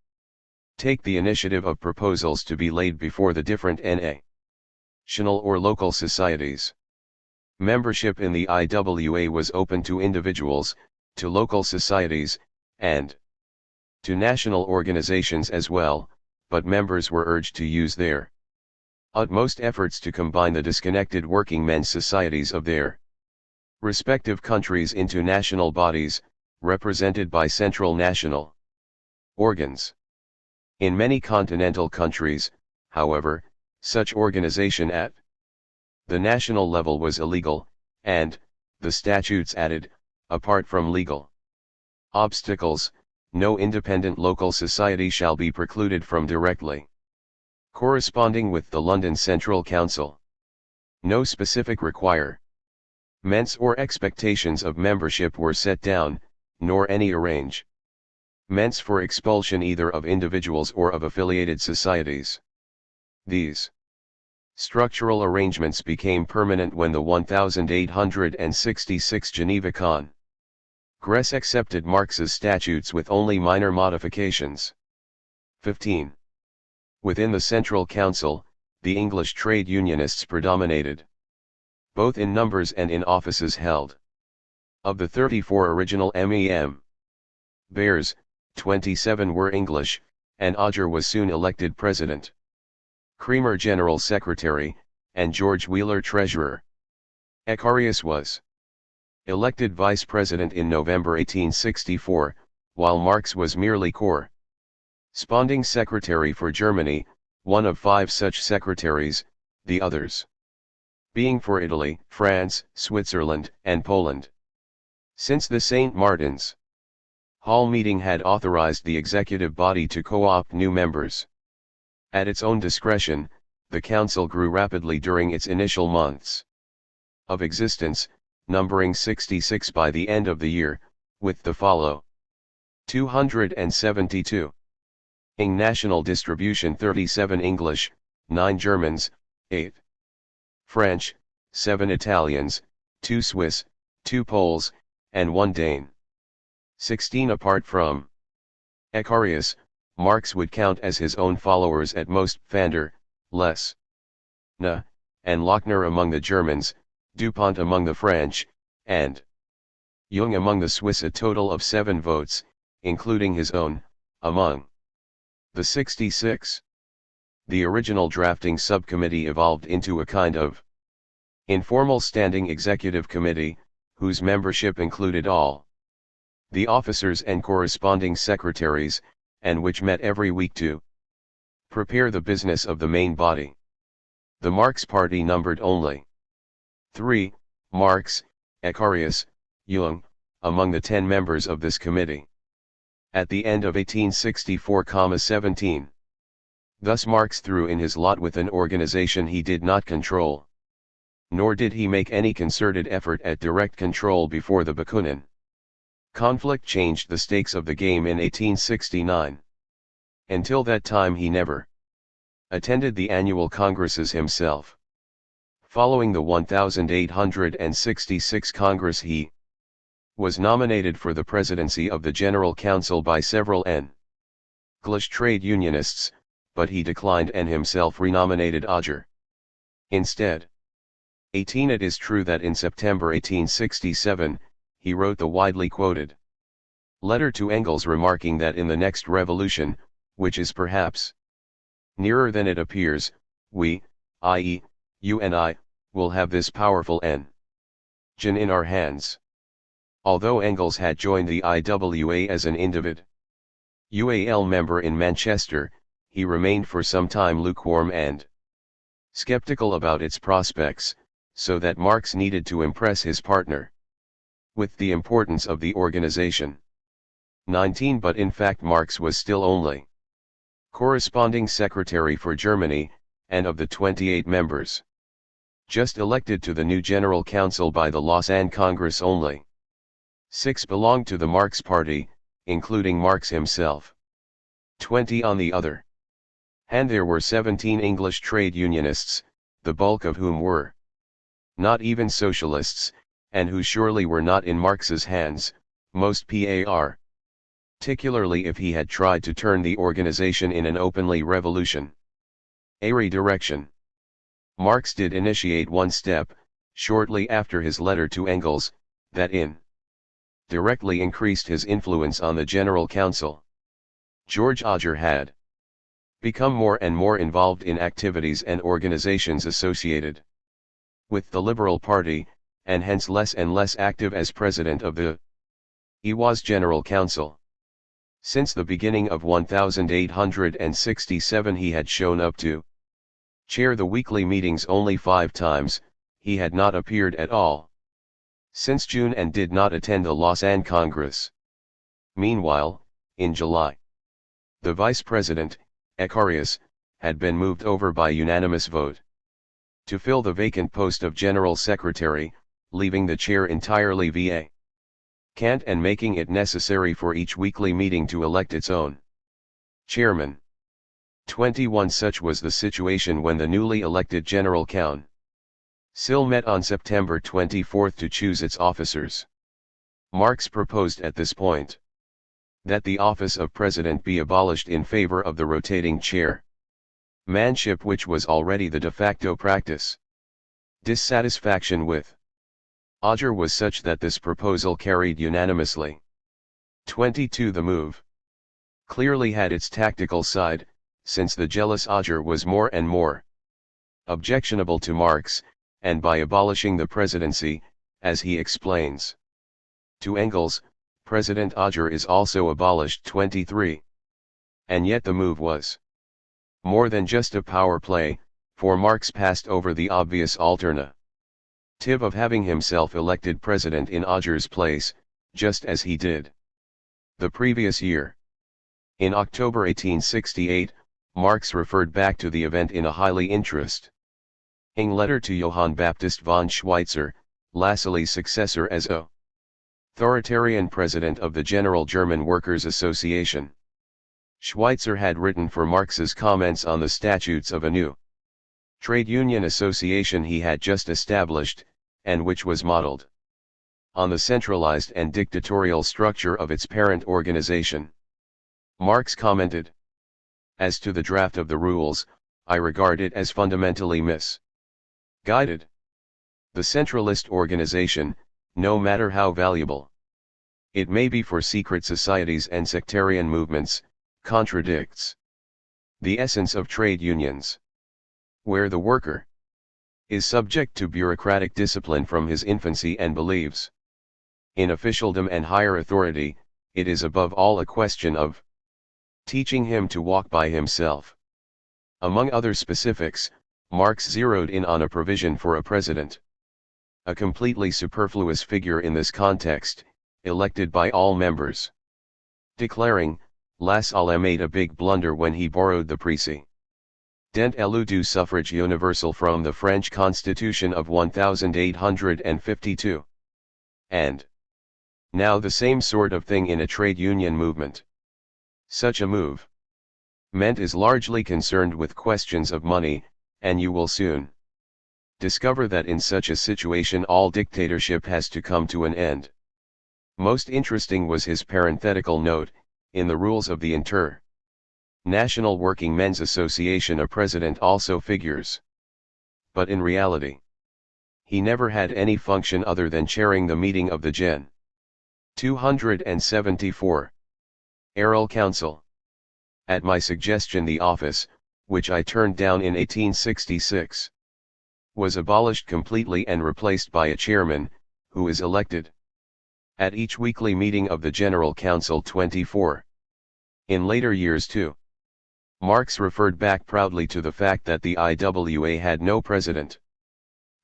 take the initiative of proposals to be laid before the different national or local societies. Membership in the IWA was open to individuals, to local societies, and to national organizations as well, but members were urged to use their utmost efforts to combine the disconnected working men's societies of their respective countries into national bodies, represented by central national organs. In many continental countries, however, such organization at the national level was illegal, and, the statutes added, apart from legal obstacles, no independent local society shall be precluded from directly corresponding with the London Central Council. No specific requirements or expectations of membership were set down, nor any arrangements for expulsion either of individuals or of affiliated societies. These structural arrangements became permanent when the 1866 Geneva Congress accepted Marx's statutes with only minor modifications. 15. Within the Central Council, the English trade unionists predominated, both in numbers and in offices held. Of the 34 original MEM bears, 27 were English, and Odger was soon elected president. Cremer general secretary, and George Wheeler treasurer. Ecarius was elected vice president in November 1864, while Marx was merely corresponding secretary for Germany, one of 5 such secretaries, the others being for Italy, France, Switzerland, and Poland. Since the St. Martin's Hall meeting had authorized the executive body to co-opt new members. At its own discretion, the council grew rapidly during its initial months of existence, numbering 66 by the end of the year, with the follow: 272 ing national distribution, 37 English, 9 Germans, 8 French, 7 Italians, 2 Swiss, 2 Poles, and 1 Dane. 16 apart from Ecarius, Marx would count as his own followers at most Pfander, Less, Na, and Lochner among the Germans, Dupont among the French, and Jung among the Swiss, a total of 7 votes, including his own, among the 66. The original drafting subcommittee evolved into a kind of informal standing executive committee, whose membership included all the officers and corresponding secretaries, and which met every week to prepare the business of the main body. The Marx party numbered only 3, Marx, Ecarius, Jung, among the 10 members of this committee. At the end of 1864-17. Thus Marx threw in his lot with an organization he did not control. Nor did he make any concerted effort at direct control before the Bakunin conflict changed the stakes of the game in 1869. Until that time he never attended the annual congresses himself. Following the 1866 Congress, he was nominated for the presidency of the General Council by several English trade unionists, but he declined and himself renominated Odger instead. 18 It is true that in September 1867, he wrote the widely quoted letter to Engels remarking that in the next revolution, which is perhaps nearer than it appears, we, i.e., you and I, will have this powerful engine in our hands. Although Engels had joined the IWA as an individual member in Manchester, he remained for some time lukewarm and skeptical about its prospects, so that Marx needed to impress his partner with the importance of the organization. 19 But in fact Marx was still only corresponding secretary for Germany, and of the 28 members just elected to the new General Council by the Lausanne Congress, only 6 belonged to the Marx Party, including Marx himself. 20 On the other hand, there were 17 English trade unionists, the bulk of whom were not even socialists, and who surely were not in Marx's hands, most particularly if he had tried to turn the organization in an openly revolutionary direction. Marx did initiate one step, shortly after his letter to Engels, that directly increased his influence on the General Council. George Odger had become more and more involved in activities and organizations associated with the Liberal Party, and hence less and less active as president of the EWA's General Council. Since the beginning of 1867 he had shown up to chair the weekly meetings only 5 times, he had not appeared at all since June and did not attend the Lausanne Congress. Meanwhile, in July, the vice president, Ecarius, had been moved over by unanimous vote to fill the vacant post of General Secretary, leaving the chair entirely vacant and making it necessary for each weekly meeting to elect its own chairman. 21 Such was the situation when the newly elected General Council met on September 24 to choose its officers. Marx proposed at this point that the office of president be abolished in favor of the rotating chairmanship, which was already the de facto practice. Dissatisfaction with Odger was such that this proposal carried unanimously. 22 The move clearly had its tactical side, since the jealous Auger was more and more objectionable to Marx, and by abolishing the presidency, as he explains to Engels, President Auger is also abolished 23. And yet the move was more than just a power play, for Marx passed over the obvious alternative of having himself elected president in Auger's place, just as he did the previous year. In October 1868, Marx referred back to the event in a highly interesting letter to Johann Baptist von Schweitzer, Lassalle's successor as authoritarian president of the General German Workers' Association. Schweitzer had written for Marx's comments on the statutes of a new trade union association he had just established, and which was modeled on the centralized and dictatorial structure of its parent organization. Marx commented, "As to the draft of the rules, I regard it as fundamentally misguided. The centralist organization, no matter how valuable it may be for secret societies and sectarian movements, contradicts the essence of trade unions, where the worker is subject to bureaucratic discipline from his infancy and believes in officialdom and higher authority. It is above all a question of teaching him to walk by himself." Among other specifics, Marx zeroed in on a provision for a president, a completely superfluous figure in this context, elected by all members, declaring, "Lassalle made a big blunder when he borrowed the précédent élu du suffrage universal from the French Constitution of 1852. And now the same sort of thing in a trade union movement. Such a move meant is largely concerned with questions of money, and you will soon discover that in such a situation all dictatorship has to come to an end." Most interesting was his parenthetical note, "In the rules of the National Working Men's Association a president also figures." But in reality, he never had any function other than chairing the meeting of the Gen. 274. Aral Council. At my suggestion the office, which I turned down in 1866, was abolished completely and replaced by a chairman, who is elected at each weekly meeting of the General Council 24. In later years too, Marx referred back proudly to the fact that the IWA had no president.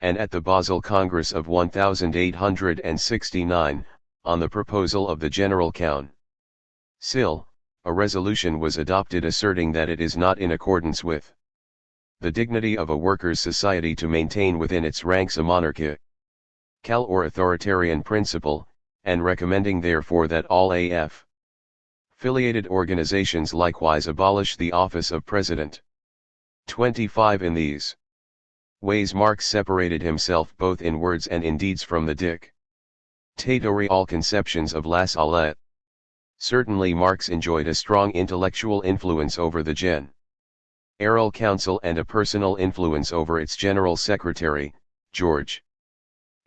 And at the Basel Congress of 1869, on the proposal of the General Council, a resolution was adopted asserting that it is not in accordance with the dignity of a workers' society to maintain within its ranks a monarchical or authoritarian principle, and recommending therefore that all affiliated organizations likewise abolish the office of president. 25. In these ways Marx separated himself both in words and in deeds from the dictatorial conceptions of Lassalle. Certainly Marx enjoyed a strong intellectual influence over the General Council and a personal influence over its General Secretary, George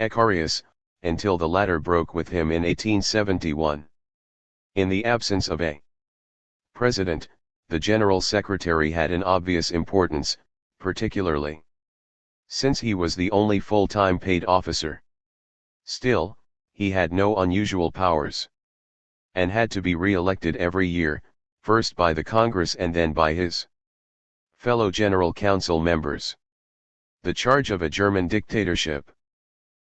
Ecarius, until the latter broke with him in 1871. In the absence of a president, the General Secretary had an obvious importance, particularly since he was the only full-time paid officer. Still, he had no unusual powers, and had to be re-elected every year, first by the Congress and then by his fellow General Council members. The charge of a German dictatorship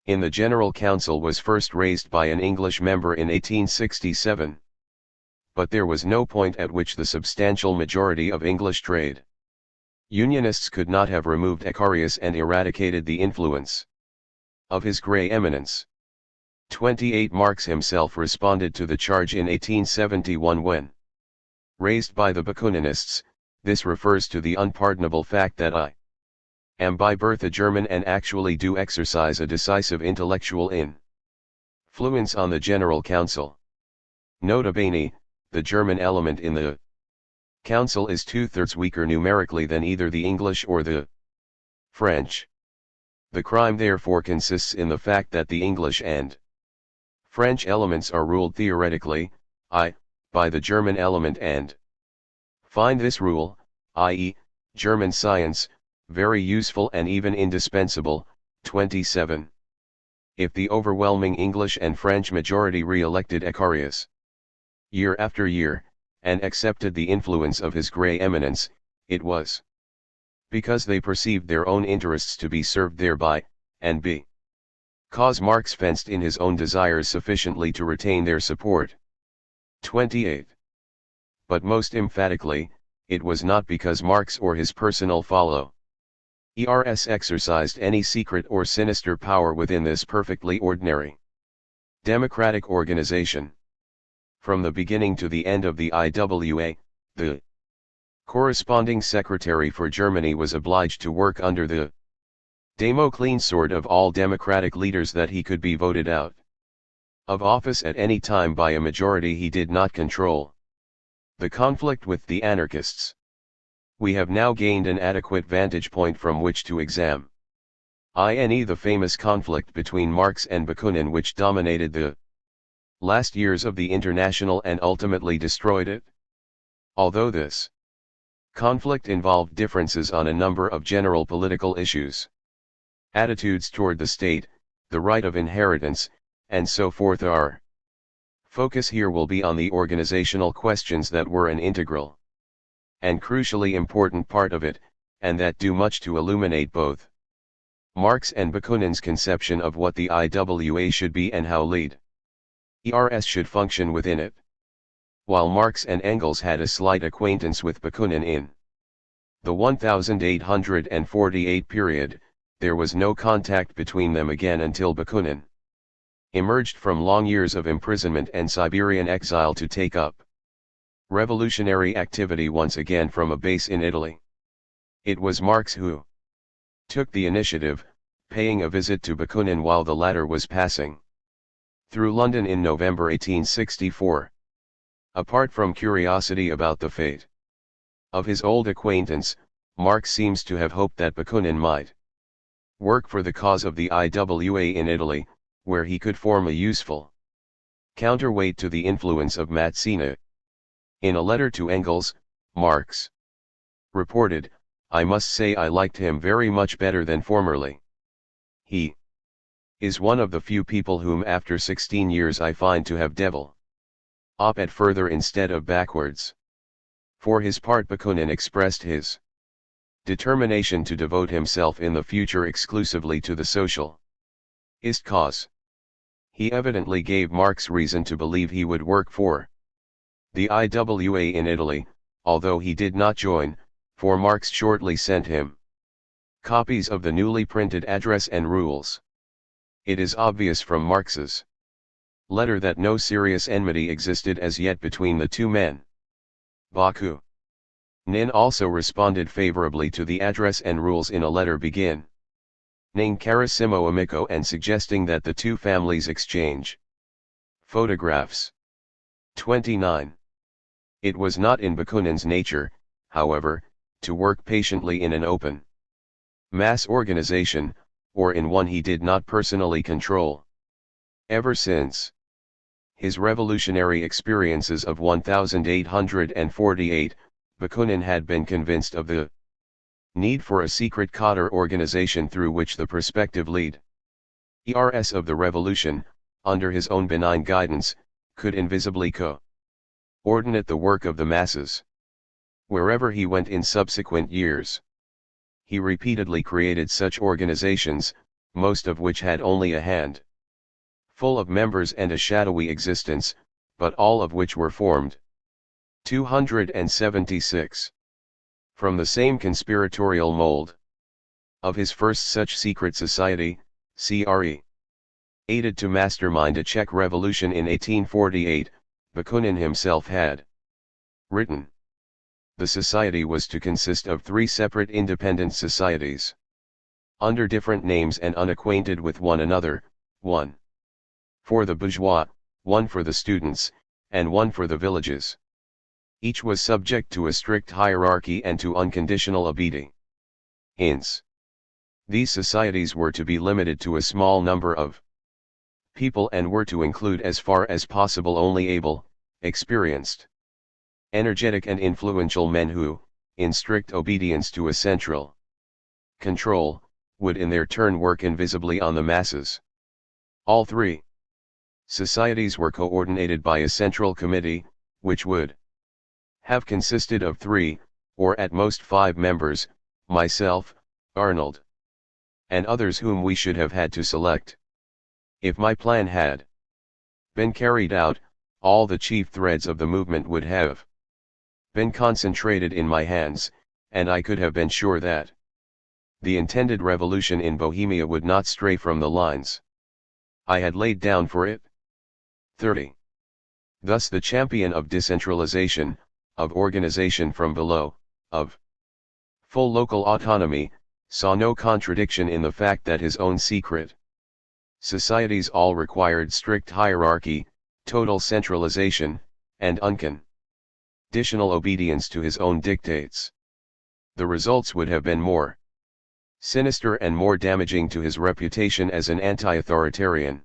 in the General Council was first raised by an English member in 1867. But there was no point at which the substantial majority of English trade unionists could not have removed Ecarius and eradicated the influence of his Grey Eminence. 28. Marx himself responded to the charge in 1871 when raised by the Bakuninists. This refers to the unpardonable fact that I am by birth a German and actually do exercise a decisive intellectual influence on the General Council. Nota bene, the German element in the Council is 2/3 weaker numerically than either the English or the French. The crime therefore consists in the fact that the English and French elements are ruled theoretically, by the German element and find this rule, i.e., German science, very useful and even indispensable. 27. If the overwhelming English and French majority re-elected Ecarius year after year, and accepted the influence of his grey eminence, it was because they perceived their own interests to be served thereby, and because Marx fenced in his own desires sufficiently to retain their support. 28. But most emphatically, it was not because Marx or his personal followers exercised any secret or sinister power within this perfectly ordinary democratic organization. From the beginning to the end of the IWA, the corresponding secretary for Germany was obliged to work under the Damoclean sword of all democratic leaders that he could be voted out of office at any time by a majority he did not control. The conflict with the anarchists. We have now gained an adequate vantage point from which to examine the famous conflict between Marx and Bakunin, which dominated the last years of the International and ultimately destroyed it. Although this conflict involved differences on a number of general political issues, attitudes toward the state, the right of inheritance, and so forth, our focus here will be on the organizational questions that were an integral and crucially important part of it, and that do much to illuminate both Marx and Bakunin's conception of what the IWA should be and how leaders should function within it. While Marx and Engels had a slight acquaintance with Bakunin in the 1848 period, there was no contact between them again until Bakunin emerged from long years of imprisonment and Siberian exile to take up revolutionary activity once again from a base in Italy. It was Marx who took the initiative, paying a visit to Bakunin while the latter was passing through London in November 1864. Apart from curiosity about the fate of his old acquaintance, Marx seems to have hoped that Bakunin might work for the cause of the IWA in Italy, where he could form a useful counterweight to the influence of Mazzini. In a letter to Engels, Marx reported, "I must say I liked him very much better than formerly. He is one of the few people whom after 16 years I find to have developed at further instead of backwards." For his part, Bakunin expressed his determination to devote himself in the future exclusively to the socialist cause. He evidently gave Marx reason to believe he would work for the IWA in Italy, although he did not join, for Marx shortly sent him copies of the newly printed address and rules. It is obvious from Marx's letter that no serious enmity existed as yet between the two men. Bakunin also responded favorably to the address and rules in a letter beginning Carissimo Amico and suggesting that the two families exchange photographs. 29. It was not in Bakunin's nature, however, to work patiently in an open mass organization, or in one he did not personally control. Ever since his revolutionary experiences of 1848, Bakunin had been convinced of the need for a secret cadre organization through which the prospective leaders of the revolution, under his own benign guidance, could invisibly coordinate the work of the masses. Wherever he went in subsequent years, he repeatedly created such organizations, most of which had only a handful of members and a shadowy existence, but all of which were formed. 276. From the same conspiratorial mold of his first such secret society, aided to mastermind a Czech revolution in 1848, Bakunin himself had written. The society was to consist of 3 separate independent societies, under different names and unacquainted with one another, one for the bourgeois, one for the students, and one for the villages. Each was subject to a strict hierarchy and to unconditional obedience. These societies were to be limited to a small number of people and were to include as far as possible only able, experienced, energetic and influential men who, in strict obedience to a central control, would in their turn work invisibly on the masses. All three societies were coordinated by a central committee, which would have consisted of 3, or at most 5 members, myself, Arnold, and others whom we should have had to select. If my plan had been carried out, all the chief threads of the movement would have been concentrated in my hands, and I could have been sure that the intended revolution in Bohemia would not stray from the lines I had laid down for it. 30. Thus the champion of decentralization, of organization from below, of full local autonomy, saw no contradiction in the fact that his own secret societies all required strict hierarchy, total centralization, and unconditional obedience to his own dictates. The results would have been more sinister and more damaging to his reputation as an anti-authoritarian,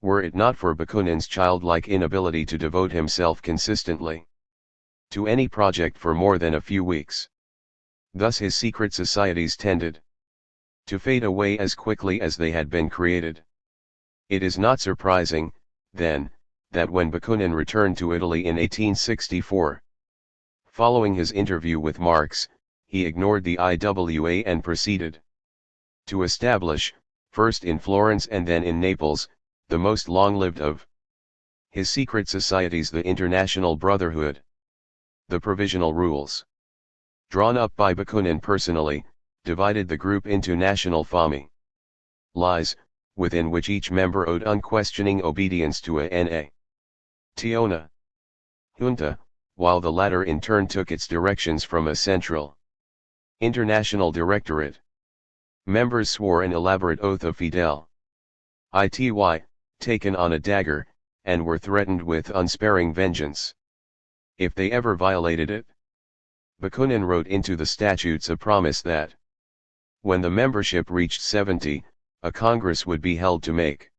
were it not for Bakunin's childlike inability to devote himself consistently to any project for more than a few weeks. Thus his secret societies tended to fade away as quickly as they had been created. It is not surprising, then, that when Bakunin returned to Italy in 1864, following his interview with Marx, he ignored the IWA and proceeded to establish, first in Florence and then in Naples, the most long-lived of his secret societies, the International Brotherhood. The provisional rules, drawn up by Bakunin personally, divided the group into national familles, within which each member owed unquestioning obedience to a nation junta, while the latter in turn took its directions from a central international directorate. Members swore an elaborate oath of fidelity, taken on a dagger, and were threatened with unsparing vengeance if they ever violated it. Bakunin wrote into the statutes a promise that, when the membership reached 70, a congress would be held to make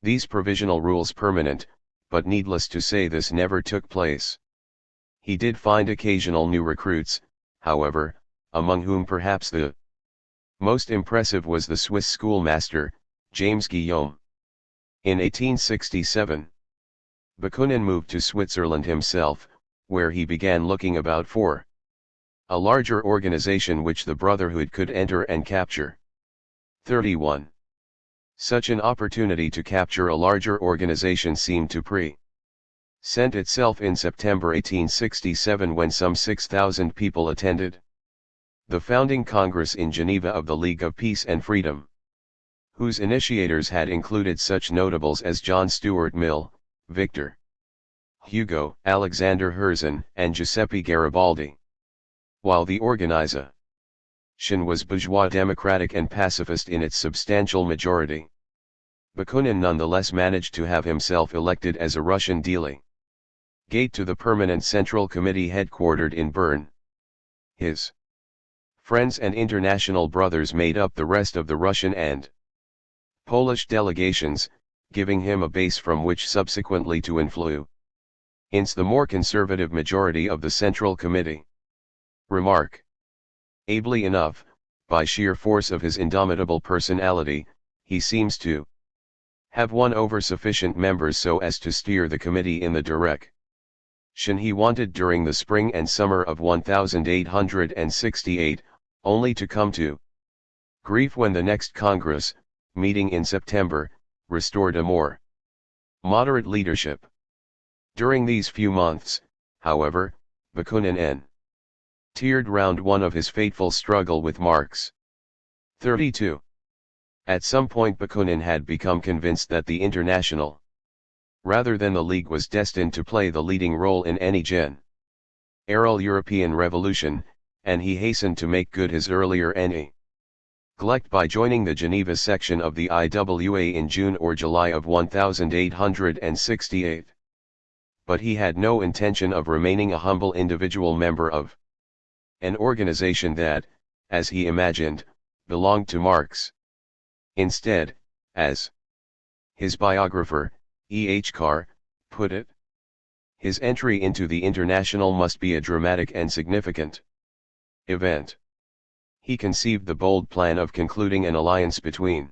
these provisional rules permanent, but needless to say this never took place. He did find occasional new recruits, however, among whom perhaps the most impressive was the Swiss schoolmaster, James Guillaume. In 1867, Bakunin moved to Switzerland himself, where he began looking about for a larger organization which the Brotherhood could enter and capture. 31. Such an opportunity to capture a larger organization seemed to present itself in September 1867 when some 6,000 people attended the founding Congress in Geneva of the League of Peace and Freedom, whose initiators had included such notables as John Stuart Mill, Victor Hugo, Alexander Herzen, and Giuseppe Garibaldi. While the organization was bourgeois democratic and pacifist in its substantial majority, Bakunin nonetheless managed to have himself elected as a Russian delegate to the Permanent Central Committee headquartered in Bern. His friends and international brothers made up the rest of the Russian and Polish delegations, giving him a base from which subsequently to influence the more conservative majority of the Central Committee. Remark. Ably enough, by sheer force of his indomitable personality, he seems to have won over sufficient members so as to steer the committee in the direction he wanted during the spring and summer of 1868, only to come to grief when the next Congress, meeting in September, restored a more moderate leadership. During these few months, however, Bakunin entered round one of his fateful struggle with Marx. 32. At some point Bakunin had become convinced that the International, rather than the League, was destined to play the leading role in any general European revolution, and he hastened to make good his earlier neglect by joining the Geneva section of the IWA in June or July of 1868. But he had no intention of remaining a humble individual member of an organization that, as he imagined, belonged to Marx. Instead, as his biographer, E. H. Carr, put it, his entry into the International must be a dramatic and significant event. He conceived the bold plan of concluding an alliance between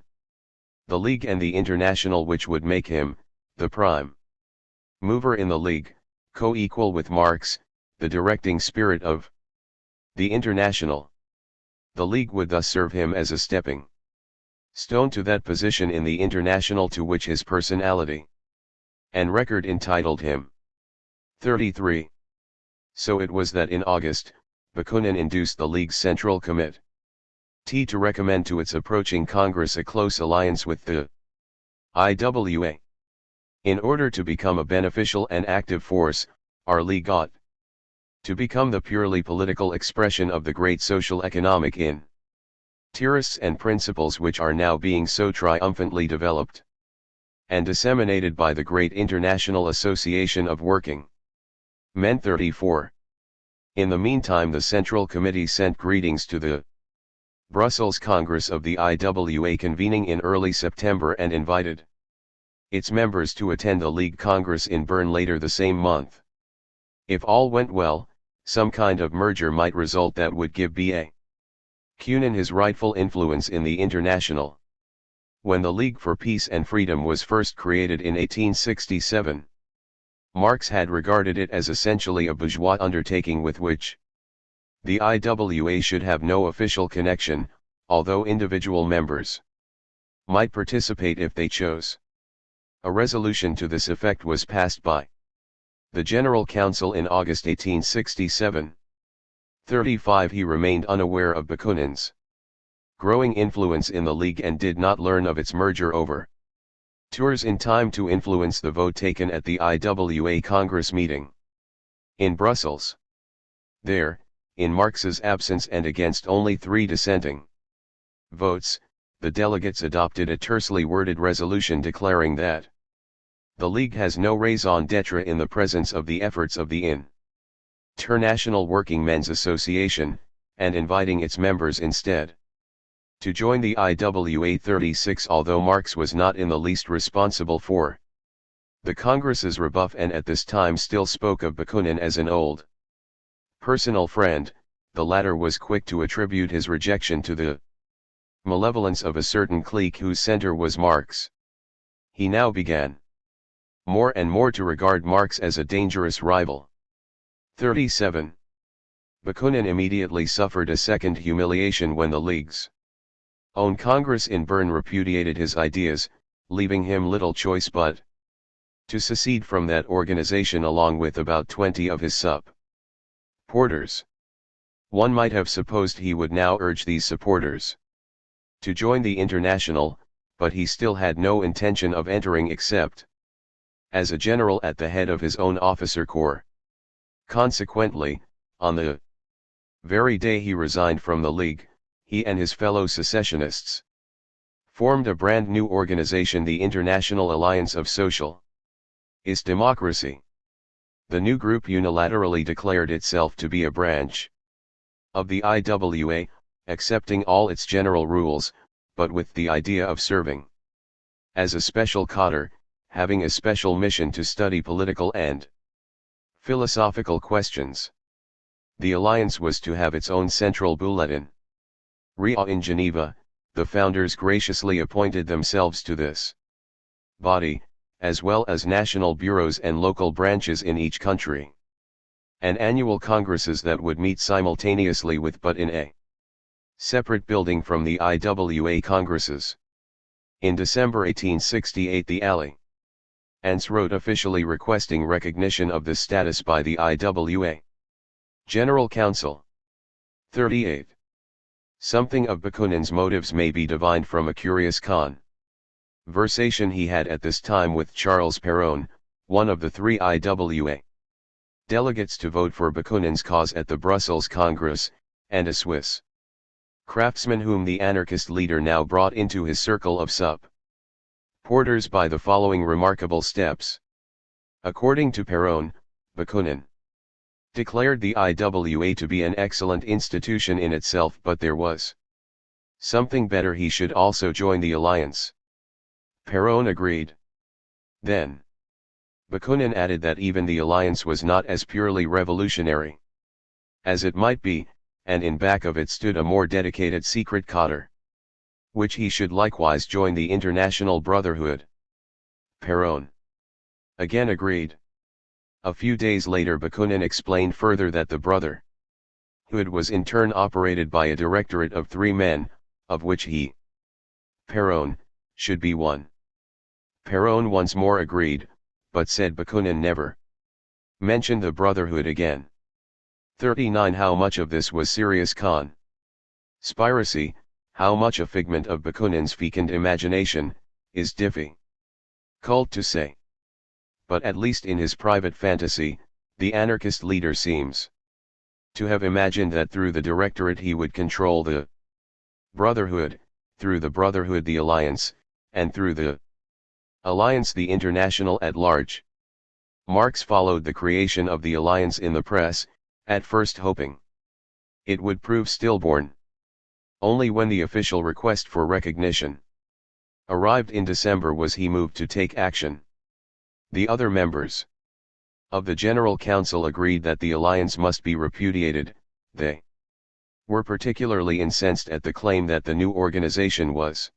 the League and the International, which would make him the prime mover in the League, co-equal with Marx, the directing spirit of the International. The League would thus serve him as a stepping stone to that position in the International to which his personality and record entitled him. 33. So it was that in August, Bakunin induced the League's Central Committee to recommend to its approaching Congress a close alliance with the IWA. In order to become a beneficial and active force, our League ought to become the purely political expression of the great social economic interests and principles which are now being so triumphantly developed and disseminated by the great International Association of Working Men. 34. In the meantime, the Central Committee sent greetings to the Brussels Congress of the IWA convening in early September and invited its members to attend the League Congress in Bern later the same month. If all went well, some kind of merger might result that would give Bakunin his rightful influence in the International. When the League for Peace and Freedom was first created in 1867, Marx had regarded it as essentially a bourgeois undertaking with which the IWA should have no official connection, although individual members might participate if they chose. A resolution to this effect was passed by the General Council in August 1867. 35. He remained unaware of Bakunin's growing influence in the League and did not learn of its merger over tours in time to influence the vote taken at the IWA Congress meeting in Brussels. There, in Marx's absence and against only 3 dissenting votes, the delegates adopted a tersely worded resolution declaring that the League has no raison d'etre in the presence of the efforts of the International Working Men's Association, and inviting its members instead to join the IWA. 36. Although Marx was not in the least responsible for the Congress's rebuff and at this time still spoke of Bakunin as an old personal friend, the latter was quick to attribute his rejection to the malevolence of a certain clique whose center was Marx. He now began more and more to regard Marx as a dangerous rival. 37. Bakunin immediately suffered a second humiliation when the League's own Congress in Bern repudiated his ideas, leaving him little choice but to secede from that organization along with about 20 of his supporters. One might have supposed he would now urge these supporters to join the International, but he still had no intention of entering except as a general at the head of his own officer corps. Consequently, on the very day he resigned from the League, he and his fellow secessionists formed a brand new organization, the International Alliance of Socialist Democracy. The new group unilaterally declared itself to be a branch of the IWA, accepting all its general rules, but with the idea of serving as a special cadre, having a special mission to study political and philosophical questions. The alliance was to have its own central bulletin. In Geneva, the founders graciously appointed themselves to this body, as well as national bureaus and local branches in each country, and annual congresses that would meet simultaneously with but in a separate building from the IWA congresses. In December 1868 the Alliance wrote officially requesting recognition of this status by the IWA General Council. 38. Something of Bakunin's motives may be divined from a curious conversation he had at this time with Charles Péron, one of the 3 IWA delegates to vote for Bakunin's cause at the Brussels Congress, and a Swiss craftsman whom the anarchist leader now brought into his circle of supporters by the following remarkable steps. According to Péron, Bakunin declared the IWA to be an excellent institution in itself, but there was something better: he should also join the alliance. Péron agreed. Then Bakunin added that even the alliance was not as purely revolutionary as it might be, and in back of it stood a more dedicated secret cadre, which he should likewise join the International Brotherhood. Perón again agreed. A few days later Bakunin explained further that the Brotherhood was in turn operated by a directorate of 3 men, of which he, Perón, should be one. Perón once more agreed, but said Bakunin never mentioned the Brotherhood again. 39. How much of this was serious conspiracy, how much a figment of Bakunin's fecund imagination, is difficult to say. But at least in his private fantasy, the anarchist leader seems to have imagined that through the directorate he would control the Brotherhood, through the Brotherhood the alliance, and through the alliance the international at large. Marx followed the creation of the alliance in the press, at first hoping it would prove stillborn. Only when the official request for recognition arrived in December was he moved to take action. The other members of the General Council agreed that the alliance must be repudiated. They were particularly incensed at the claim that the new organization was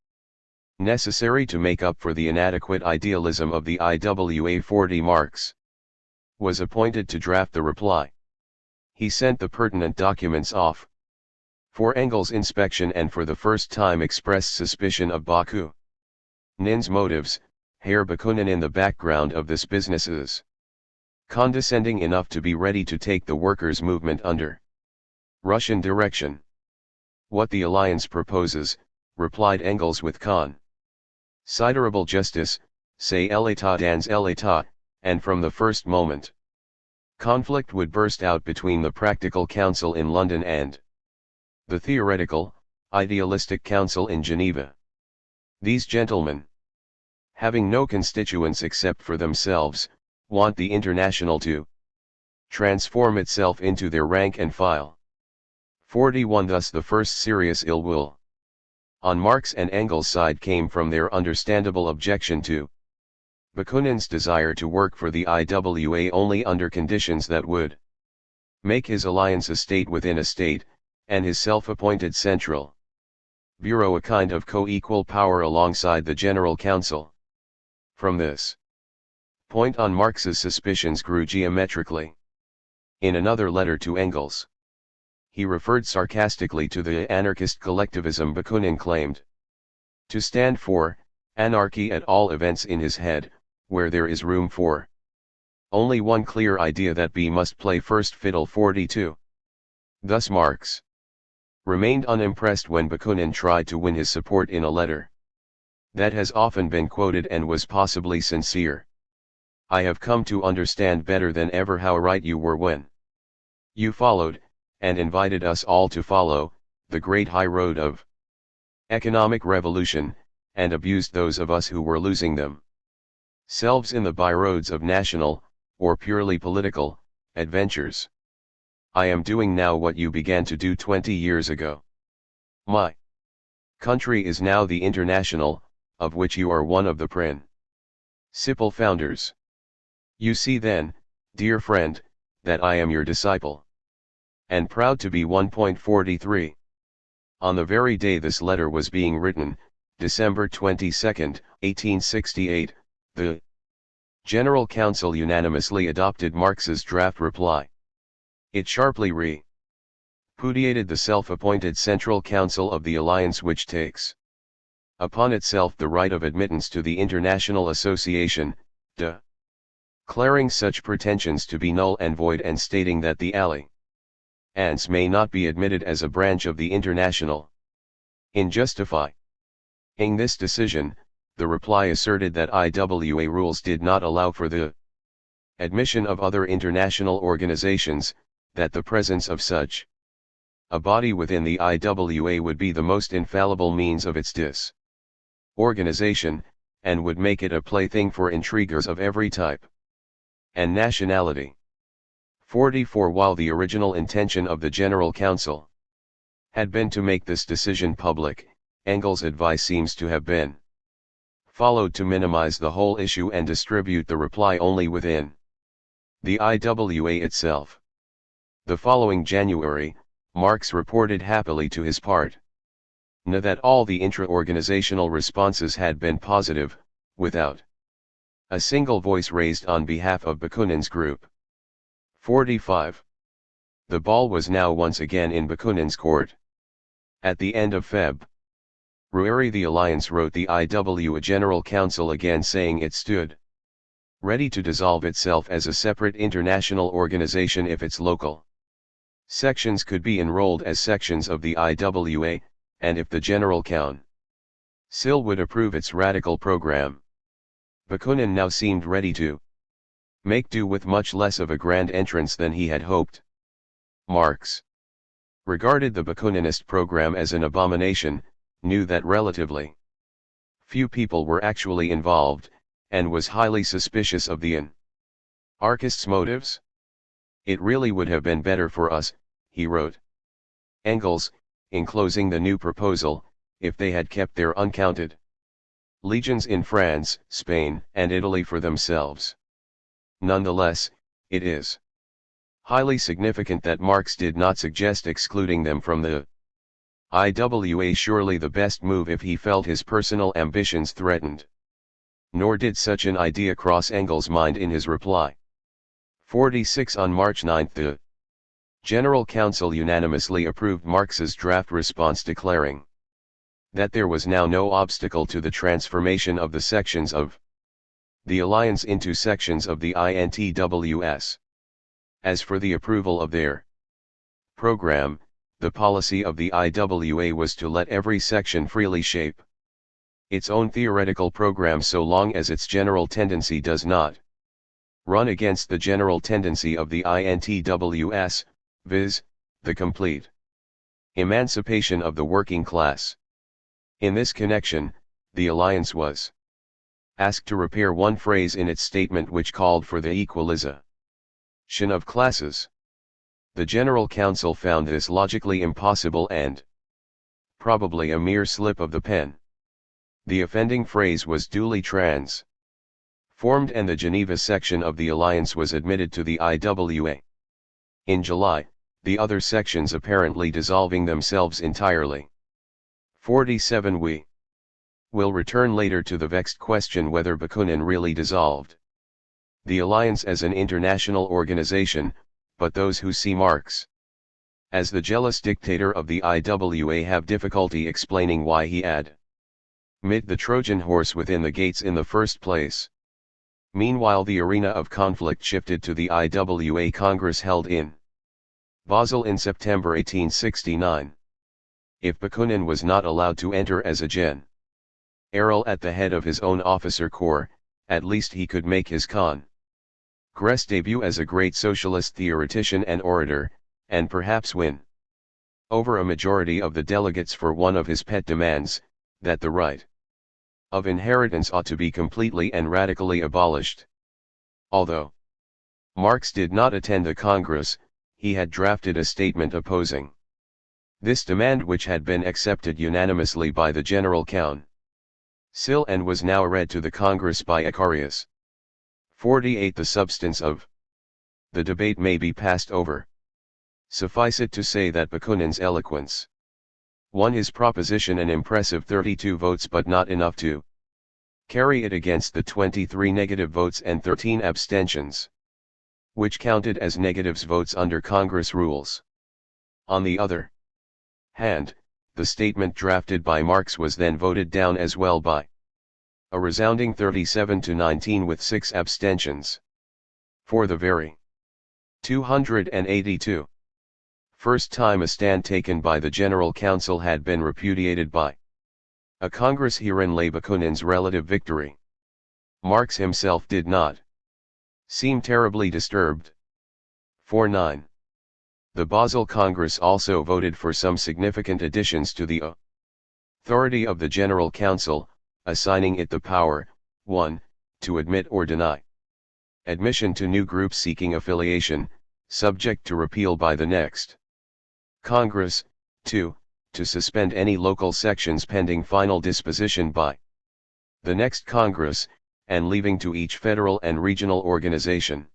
necessary to make up for the inadequate idealism of the IWA. 40. Marx was appointed to draft the reply. He sent the pertinent documents off for Engels' inspection and for the first time expressed suspicion of Bakunin's motives. Herr Bakunin in the background of this business is condescending enough to be ready to take the workers' movement under Russian direction. What the alliance proposes, replied Engels with considerable justice, c'est l'état dans l'état, and from the first moment conflict would burst out between the practical council in London and the theoretical, idealistic council in Geneva. These gentlemen, having no constituents except for themselves, want the International to transform itself into their rank and file. 41. Thus the first serious ill will on Marx and Engels' side came from their understandable objection to Bakunin's desire to work for the IWA only under conditions that would make his alliance a state within a state, and his self-appointed Central Bureau a kind of co-equal power alongside the General Council. From this point on Marx's suspicions grew geometrically. In another letter to Engels, he referred sarcastically to the anarchist collectivism Bakunin claimed to stand for, anarchy at all events in his head, where there is room for only one clear idea that B must play first fiddle. 42. Thus Marx remained unimpressed when Bakunin tried to win his support in a letter that has often been quoted and was possibly sincere. I have come to understand better than ever how right you were when you followed, and invited us all to follow, the great high road of economic revolution, and abused those of us who were losing themselves in the byroads of national, or purely political, adventures. I am doing now what you began to do 20 years ago. My country is now the International, of which you are one of the principal founders. You see then, dear friend, that I am your disciple, and proud to be 1.43. On the very day this letter was being written, December 22, 1868, the General Council unanimously adopted Marx's draft reply. It sharply repudiated the self-appointed Central Council of the Alliance, which takes upon itself the right of admittance to the International Association, declaring such pretensions to be null and void and stating that the alliance may not be admitted as a branch of the International. In justifying this decision, the reply asserted that IWA rules did not allow for the admission of other international organizations, that the presence of such a body within the IWA would be the most infallible means of its disorganization, and would make it a plaything for intriguers of every type and nationality. 44. While the original intention of the General Council had been to make this decision public, Engels' advice seems to have been followed to minimize the whole issue and distribute the reply only within the IWA itself. The following January, Marx reported happily to his part that all the intra-organizational responses had been positive, without a single voice raised on behalf of Bakunin's group. 45. The ball was now once again in Bakunin's court. At the end of February, the Alliance wrote the IWA General Council again saying it stood ready to dissolve itself as a separate international organization if its local sections could be enrolled as sections of the IWA, and if the General Council would approve its radical program. Bakunin now seemed ready to make do with much less of a grand entrance than he had hoped. Marx regarded the Bakuninist program as an abomination, knew that relatively few people were actually involved, and was highly suspicious of the anarchists' motives. It really would have been better for us, he wrote Engels, enclosing the new proposal, if they had kept their uncounted legions in France, Spain, and Italy for themselves. Nonetheless, it is highly significant that Marx did not suggest excluding them from the IWA, surely the best move if he felt his personal ambitions threatened. Nor did such an idea cross Engels' mind in his reply. 46. On March 9 the General Council unanimously approved Marx's draft response declaring that there was now no obstacle to the transformation of the sections of the Alliance into sections of the INTWS. As for the approval of their program, the policy of the IWA was to let every section freely shape its own theoretical program so long as its general tendency does not run against the general tendency of the INTWS, viz., the complete emancipation of the working class. In this connection, the Alliance was asked to repair one phrase in its statement which called for the equalization of classes. The General Council found this logically impossible and probably a mere slip of the pen. The offending phrase was duly transformed and the Geneva section of the Alliance was admitted to the IWA. In July, the other sections apparently dissolving themselves entirely. 47. We will return later to the vexed question whether Bakunin really dissolved the Alliance as an international organization, but those who see Marx as the jealous dictator of the IWA have difficulty explaining why he had mit the Trojan horse within the gates in the first place. Meanwhile the arena of conflict shifted to the IWA Congress held in Basel in September 1869. If Bakunin was not allowed to enter as a general at the head of his own officer corps, at least he could make his Congress debut as a great socialist theoretician and orator, and perhaps win over a majority of the delegates for one of his pet demands, that the right of inheritance ought to be completely and radically abolished. Although Marx did not attend the Congress, he had drafted a statement opposing this demand which had been accepted unanimously by the General Council and was now read to the Congress by Icarius. 48. The substance of the debate may be passed over. Suffice it to say that Bakunin's eloquence won his proposition an impressive 32 votes, but not enough to carry it against the 23 negative votes and 13 abstentions, which counted as negatives votes under Congress rules. On the other hand, the statement drafted by Marx was then voted down as well by a resounding 37 to 19 with 6 abstentions. For the very 282 first time a stand taken by the General Council had been repudiated by a Congress, herein lay Bakunin's relative victory. Marx himself did not seem terribly disturbed. 49. The Basel Congress also voted for some significant additions to the authority of the General Council, assigning it the power, 1, to admit or deny admission to new groups seeking affiliation, subject to repeal by the next Congress, 2, to suspend any local sections pending final disposition by the next Congress, and leaving to each federal and regional organization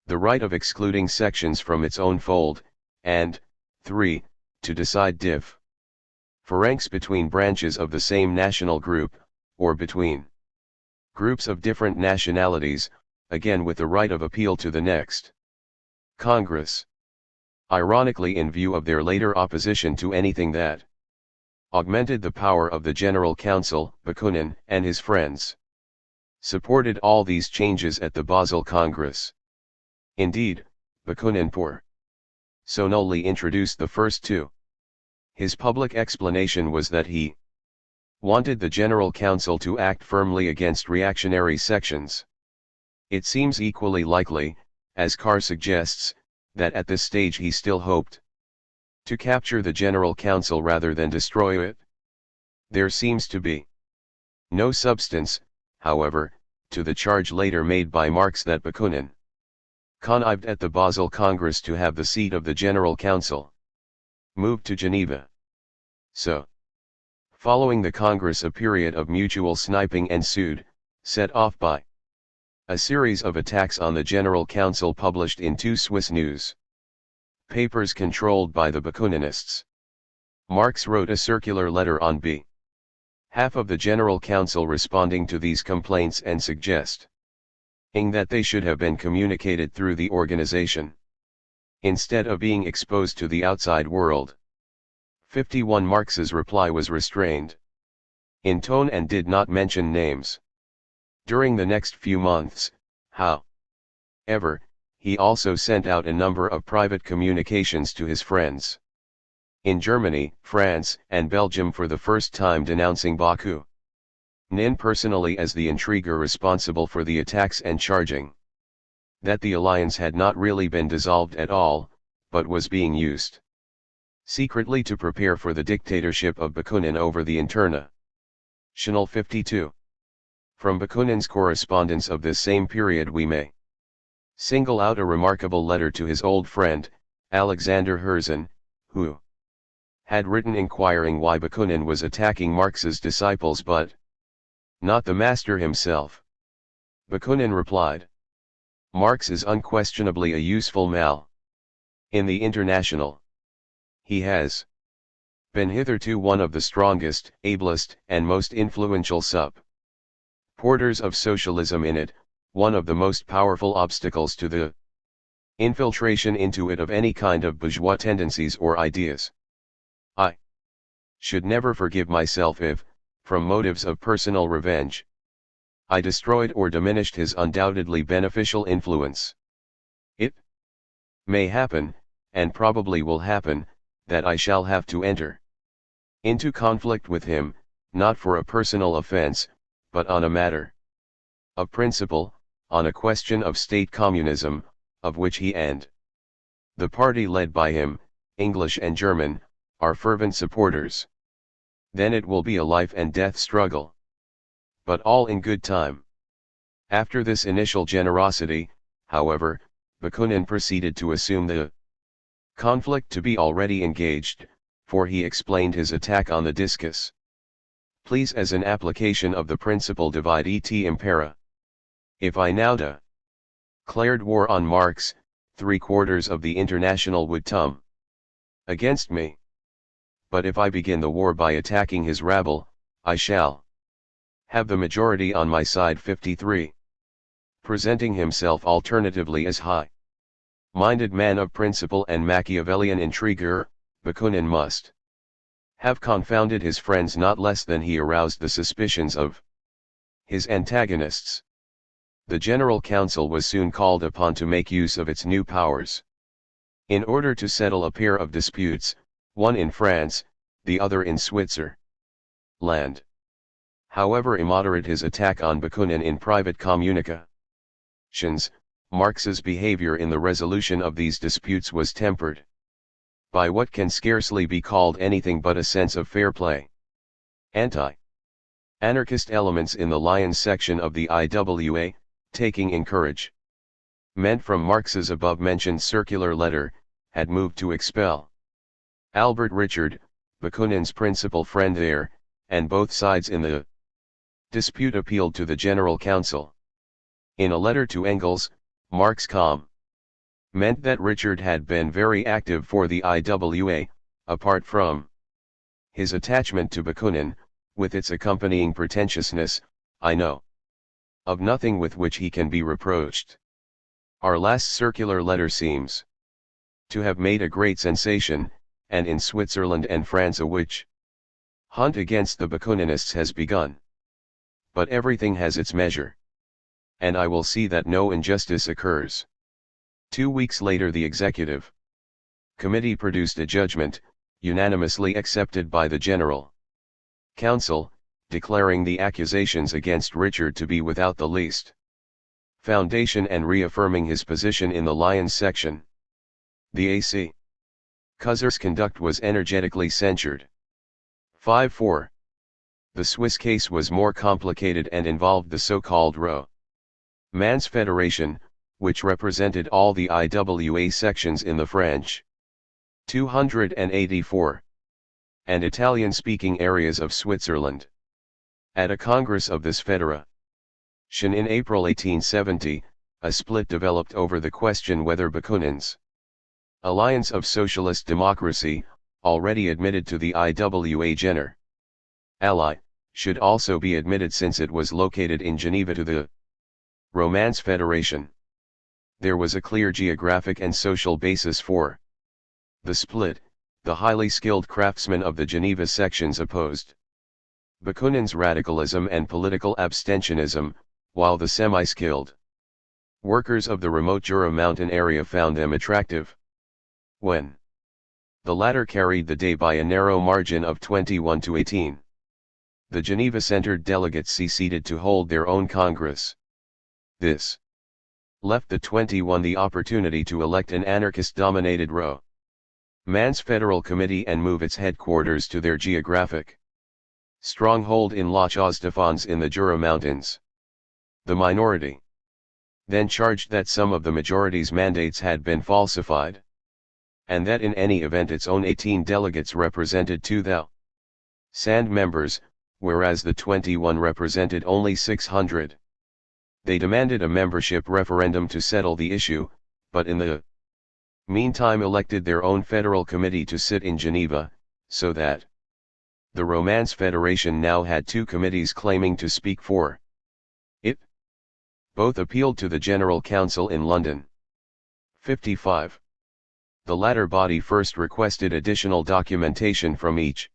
the right of excluding sections from its own fold, and 3. To decide difference between branches of the same national group, or between groups of different nationalities, again with the right of appeal to the next Congress. Ironically, in view of their later opposition to anything that augmented the power of the General Council, Bakunin and his friends supported all these changes at the Basel Congress. Indeed, Bakunin personally introduced the first two. His public explanation was that he wanted the General Council to act firmly against reactionary sections. It seems equally likely, as Carr suggests, that at this stage he still hoped to capture the General Council rather than destroy it. There seems to be no substance, however, to the charge later made by Marx that Bakunin connived at the Basel Congress to have the seat of the General Council moved to Geneva. So, following the Congress, a period of mutual sniping ensued, set off by a series of attacks on the General Council published in two Swiss news papers controlled by the Bakuninists. Marx wrote a circular letter on behalf of the General Council responding to these complaints and suggesting that they should have been communicated through the organization, instead of being exposed to the outside world. 51 Marx's reply was restrained in tone and did not mention names. During the next few months, however, he also sent out a number of private communications to his friends in Germany, France, and Belgium, for the first time denouncing Bakunin personally as the intriguer responsible for the attacks and charging that the alliance had not really been dissolved at all, but was being used secretly to prepare for the dictatorship of Bakunin over the International. 52. From Bakunin's correspondence of this same period we may single out a remarkable letter to his old friend, Alexander Herzen, who had written inquiring why Bakunin was attacking Marx's disciples but not the master himself. Bakunin replied, "Marx is unquestionably a useful man in the International. He has been hitherto one of the strongest, ablest, and most influential supporters of socialism in it, one of the most powerful obstacles to the infiltration into it of any kind of bourgeois tendencies or ideas. I should never forgive myself if, from motives of personal revenge, I destroyed or diminished his undoubtedly beneficial influence. It may happen, and probably will happen, that I shall have to enter into conflict with him, not for a personal offense, but on a matter of principle, on a question of state communism, of which he and the party led by him, English and German, are fervent supporters. Then it will be a life and death struggle. But all in good time." After this initial generosity, however, Bakunin proceeded to assume the conflict to be already engaged, for he explained his attack on the discus please as an application of the principle divide et impera. If I now declared war on Marx, 3/4 of the International would come against me. But if I begin the war by attacking his rabble, I shall have the majority on my side. 53. Presenting himself alternatively as high-minded man of principle and Machiavellian intriguer, Bakunin must have confounded his friends not less than he aroused the suspicions of his antagonists. The General Council was soon called upon to make use of its new powers in order to settle a pair of disputes, one in France, the other in Switzerland. However immoderate his attack on Bakunin in private communications, Marx's behavior in the resolution of these disputes was tempered by what can scarcely be called anything but a sense of fair play. Anti-anarchist elements in the Lions section of the IWA, taking encouragement from Marx's above-mentioned circular letter, had moved to expel Albert Richard, Bakunin's principal friend there, and both sides in the Dispute appealed to the General Council. In a letter to Engels, Marx meant that Richard had been very active for the IWA, apart from his attachment to Bakunin, with its accompanying pretentiousness. I know of nothing with which he can be reproached. Our last circular letter seems to have made a great sensation, and in Switzerland and France a witch hunt against the Bakuninists has begun. But everything has its measure, and I will see that no injustice occurs. 2 weeks later the Executive Committee produced a judgment, unanimously accepted by the General Council, declaring the accusations against Richard to be without the least foundation and reaffirming his position in the Lyons section. The A.C. Cuzer's conduct was energetically censured. 5-4. The Swiss case was more complicated and involved the so-called Romance Federation, which represented all the IWA sections in the French 284 and Italian-speaking areas of Switzerland. At a congress of this federation in April 1870, a split developed over the question whether Bakunin's Alliance of Socialist Democracy, already admitted to the IWA General Ally, should also be admitted since it was located in Geneva to the Romance Federation. There was a clear geographic and social basis for the split. The highly skilled craftsmen of the Geneva sections opposed Bakunin's radicalism and political abstentionism, while the semi-skilled workers of the remote Jura mountain area found them attractive. When the latter carried the day by a narrow margin of 21-18, the Geneva-centered delegates seceded to hold their own Congress. This left the 21 the opportunity to elect an anarchist-dominated Romance Federal Committee and move its headquarters to their geographic stronghold in La Chaux-de-Fonds in the Jura Mountains. The minority then charged that some of the majority's mandates had been falsified, and that in any event its own 18 delegates represented 2,000 members, whereas the 21 represented only 600. They demanded a membership referendum to settle the issue, but in the meantime elected their own federal committee to sit in Geneva, so that the Romance Federation now had 2 committees claiming to speak for it. Both appealed to the General Council in London. 55. The latter body first requested additional documentation from each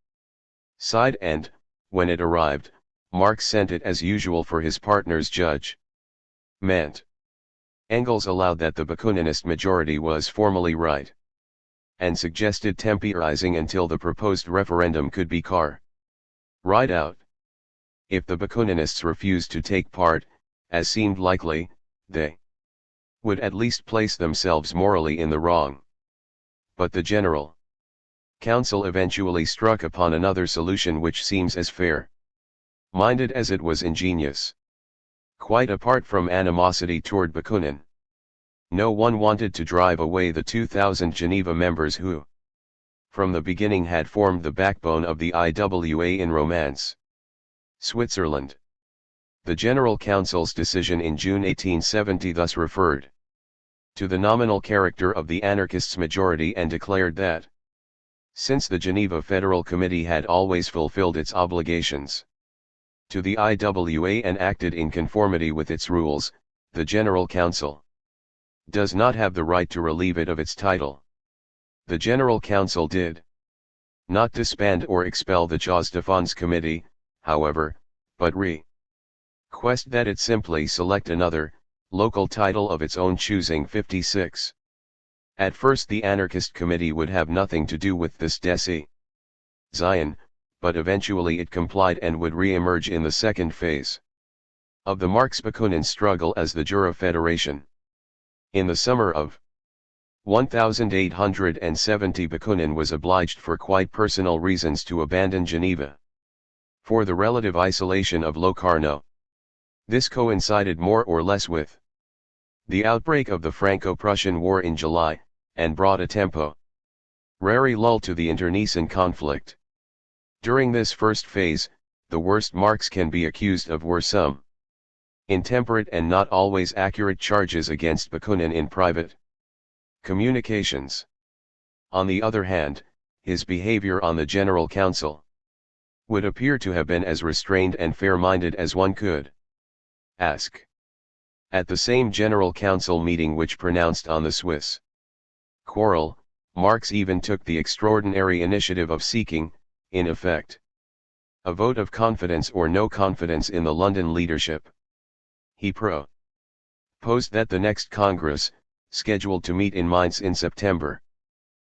side and, when it arrived, Marx sent it as usual for his partner's judgment. Engels allowed that the Bakuninist majority was formally right, and suggested temporizing until the proposed referendum could be carried out. If the Bakuninists refused to take part, as seemed likely, they would at least place themselves morally in the wrong. But the General Council eventually struck upon another solution which seems as fair-minded as it was ingenious. Quite apart from animosity toward Bakunin, no one wanted to drive away the 2,000 Geneva members who, from the beginning, had formed the backbone of the IWA in Romance Switzerland. The General Council's decision in June 1870 thus referred to the nominal character of the anarchists' majority and declared that, since the Geneva Federal Committee had always fulfilled its obligations to the IWA and acted in conformity with its rules, the General Council does not have the right to relieve it of its title. The General Council did not disband or expel the Chaux-de-Fonds Committee, however, but request that it simply select another, local title of its own choosing. 56. At first the Anarchist Committee would have nothing to do with this decision, but eventually it complied and would re-emerge in the second phase of the Marx-Bakunin struggle as the Jura Federation. In the summer of 1870 Bakunin was obliged for quite personal reasons to abandon Geneva for the relative isolation of Locarno. This coincided more or less with the outbreak of the Franco-Prussian War in July, and brought a temporary lull to the internecine conflict. During this first phase, the worst Marx can be accused of were some intemperate and not always accurate charges against Bakunin in private communications. On the other hand, his behavior on the General Council would appear to have been as restrained and fair-minded as one could ask. At the same General Council meeting which pronounced on the Swiss quarrel, Marx even took the extraordinary initiative of seeking, in effect, a vote of confidence or no confidence in the London leadership. He proposed that the next Congress, scheduled to meet in Mainz in September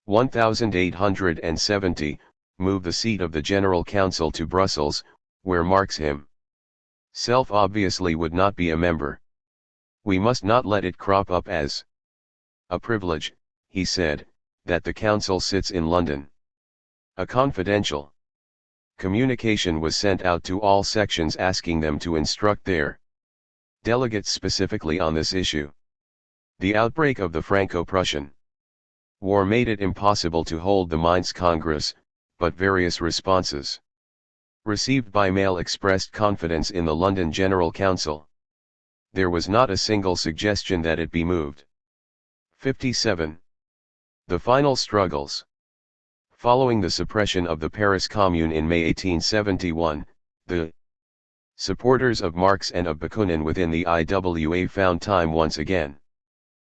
1870, move the seat of the General Council to Brussels, where Marx himself obviously would not be a member. We must not let it crop up as a privilege, he said, that the Council sits in London. A confidential communication was sent out to all sections asking them to instruct their delegates specifically on this issue. The outbreak of the Franco-Prussian War made it impossible to hold the Mainz Congress, but various responses received by mail expressed confidence in the London General Council. There was not a single suggestion that it be moved. 57. The final struggles. Following the suppression of the Paris Commune in May 1871, the supporters of Marx and of Bakunin within the IWA found time once again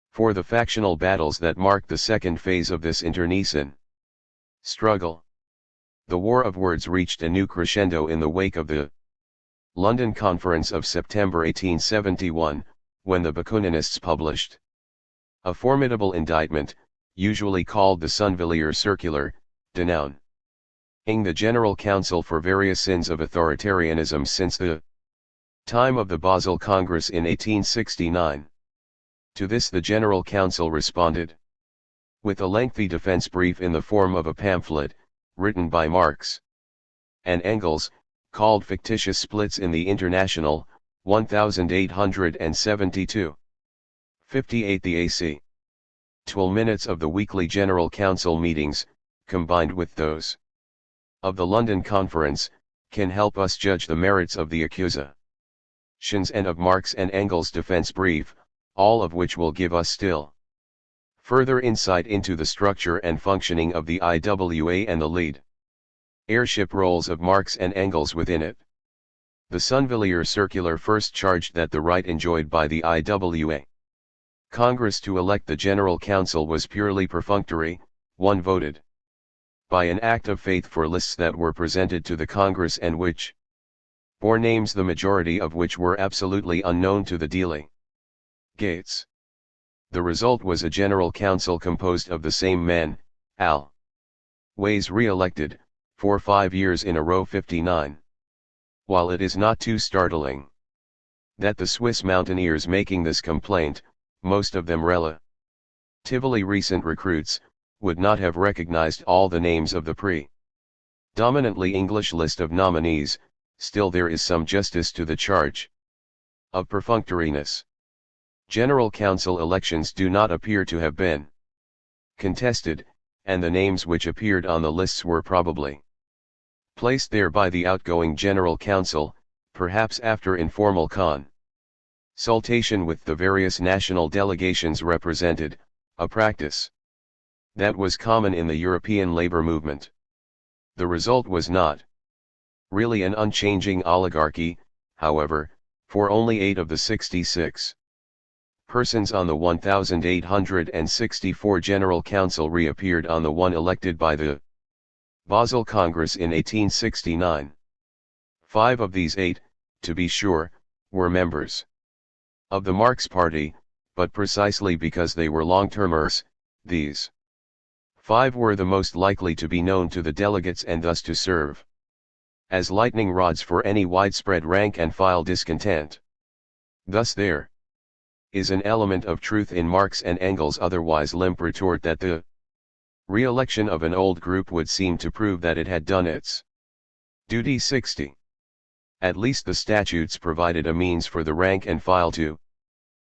for the factional battles that marked the second phase of this internecine struggle. The war of words reached a new crescendo in the wake of the London Conference of September 1871, when the Bakuninists published a formidable indictment, usually called the Sunvilliers Circular, denouncing the General Council for various sins of authoritarianism since the time of the Basel Congress in 1869. To this the General Council responded with a lengthy defense brief in the form of a pamphlet, written by Marx and Engels, called Fictitious Splits in the International, 1872. 58. The AC 12 minutes of the weekly General Council meetings, combined with those of the London Conference, can help us judge the merits of the accusations and of Marx and Engels' defense brief, all of which will give us still further insight into the structure and functioning of the IWA and the lead airship roles of Marx and Engels within it. The Sunvilliers Circular first charged that the right enjoyed by the IWA Congress to elect the General Council was purely perfunctory. One voted by an act of faith for lists that were presented to the Congress and which bore names the majority of which were absolutely unknown to the delegates. The result was a General Council composed of the same men, always re-elected, for 5 years in a row. 59. While it is not too startling that the Swiss mountaineers making this complaint, most of them relatively recent recruits, would not have recognized all the names of the predominantly English list of nominees, still there is some justice to the charge of perfunctoriness. General Council elections do not appear to have been contested, and the names which appeared on the lists were probably placed there by the outgoing General Council, perhaps after informal consultation with the various national delegations represented, a practice that was common in the European labor movement. The result was not really an unchanging oligarchy, however, for only 8 of the 66 persons on the 1864 General Council reappeared on the one elected by the Basel Congress in 1869. 5 of these 8, to be sure, were members of the Marx Party, but precisely because they were long-termers, these 5 were the most likely to be known to the delegates and thus to serve as lightning rods for any widespread rank-and-file discontent. Thus there is an element of truth in Marx and Engels' otherwise limp retort that the re-election of an old group would seem to prove that it had done its duty. 60. At least the statutes provided a means for the rank and file to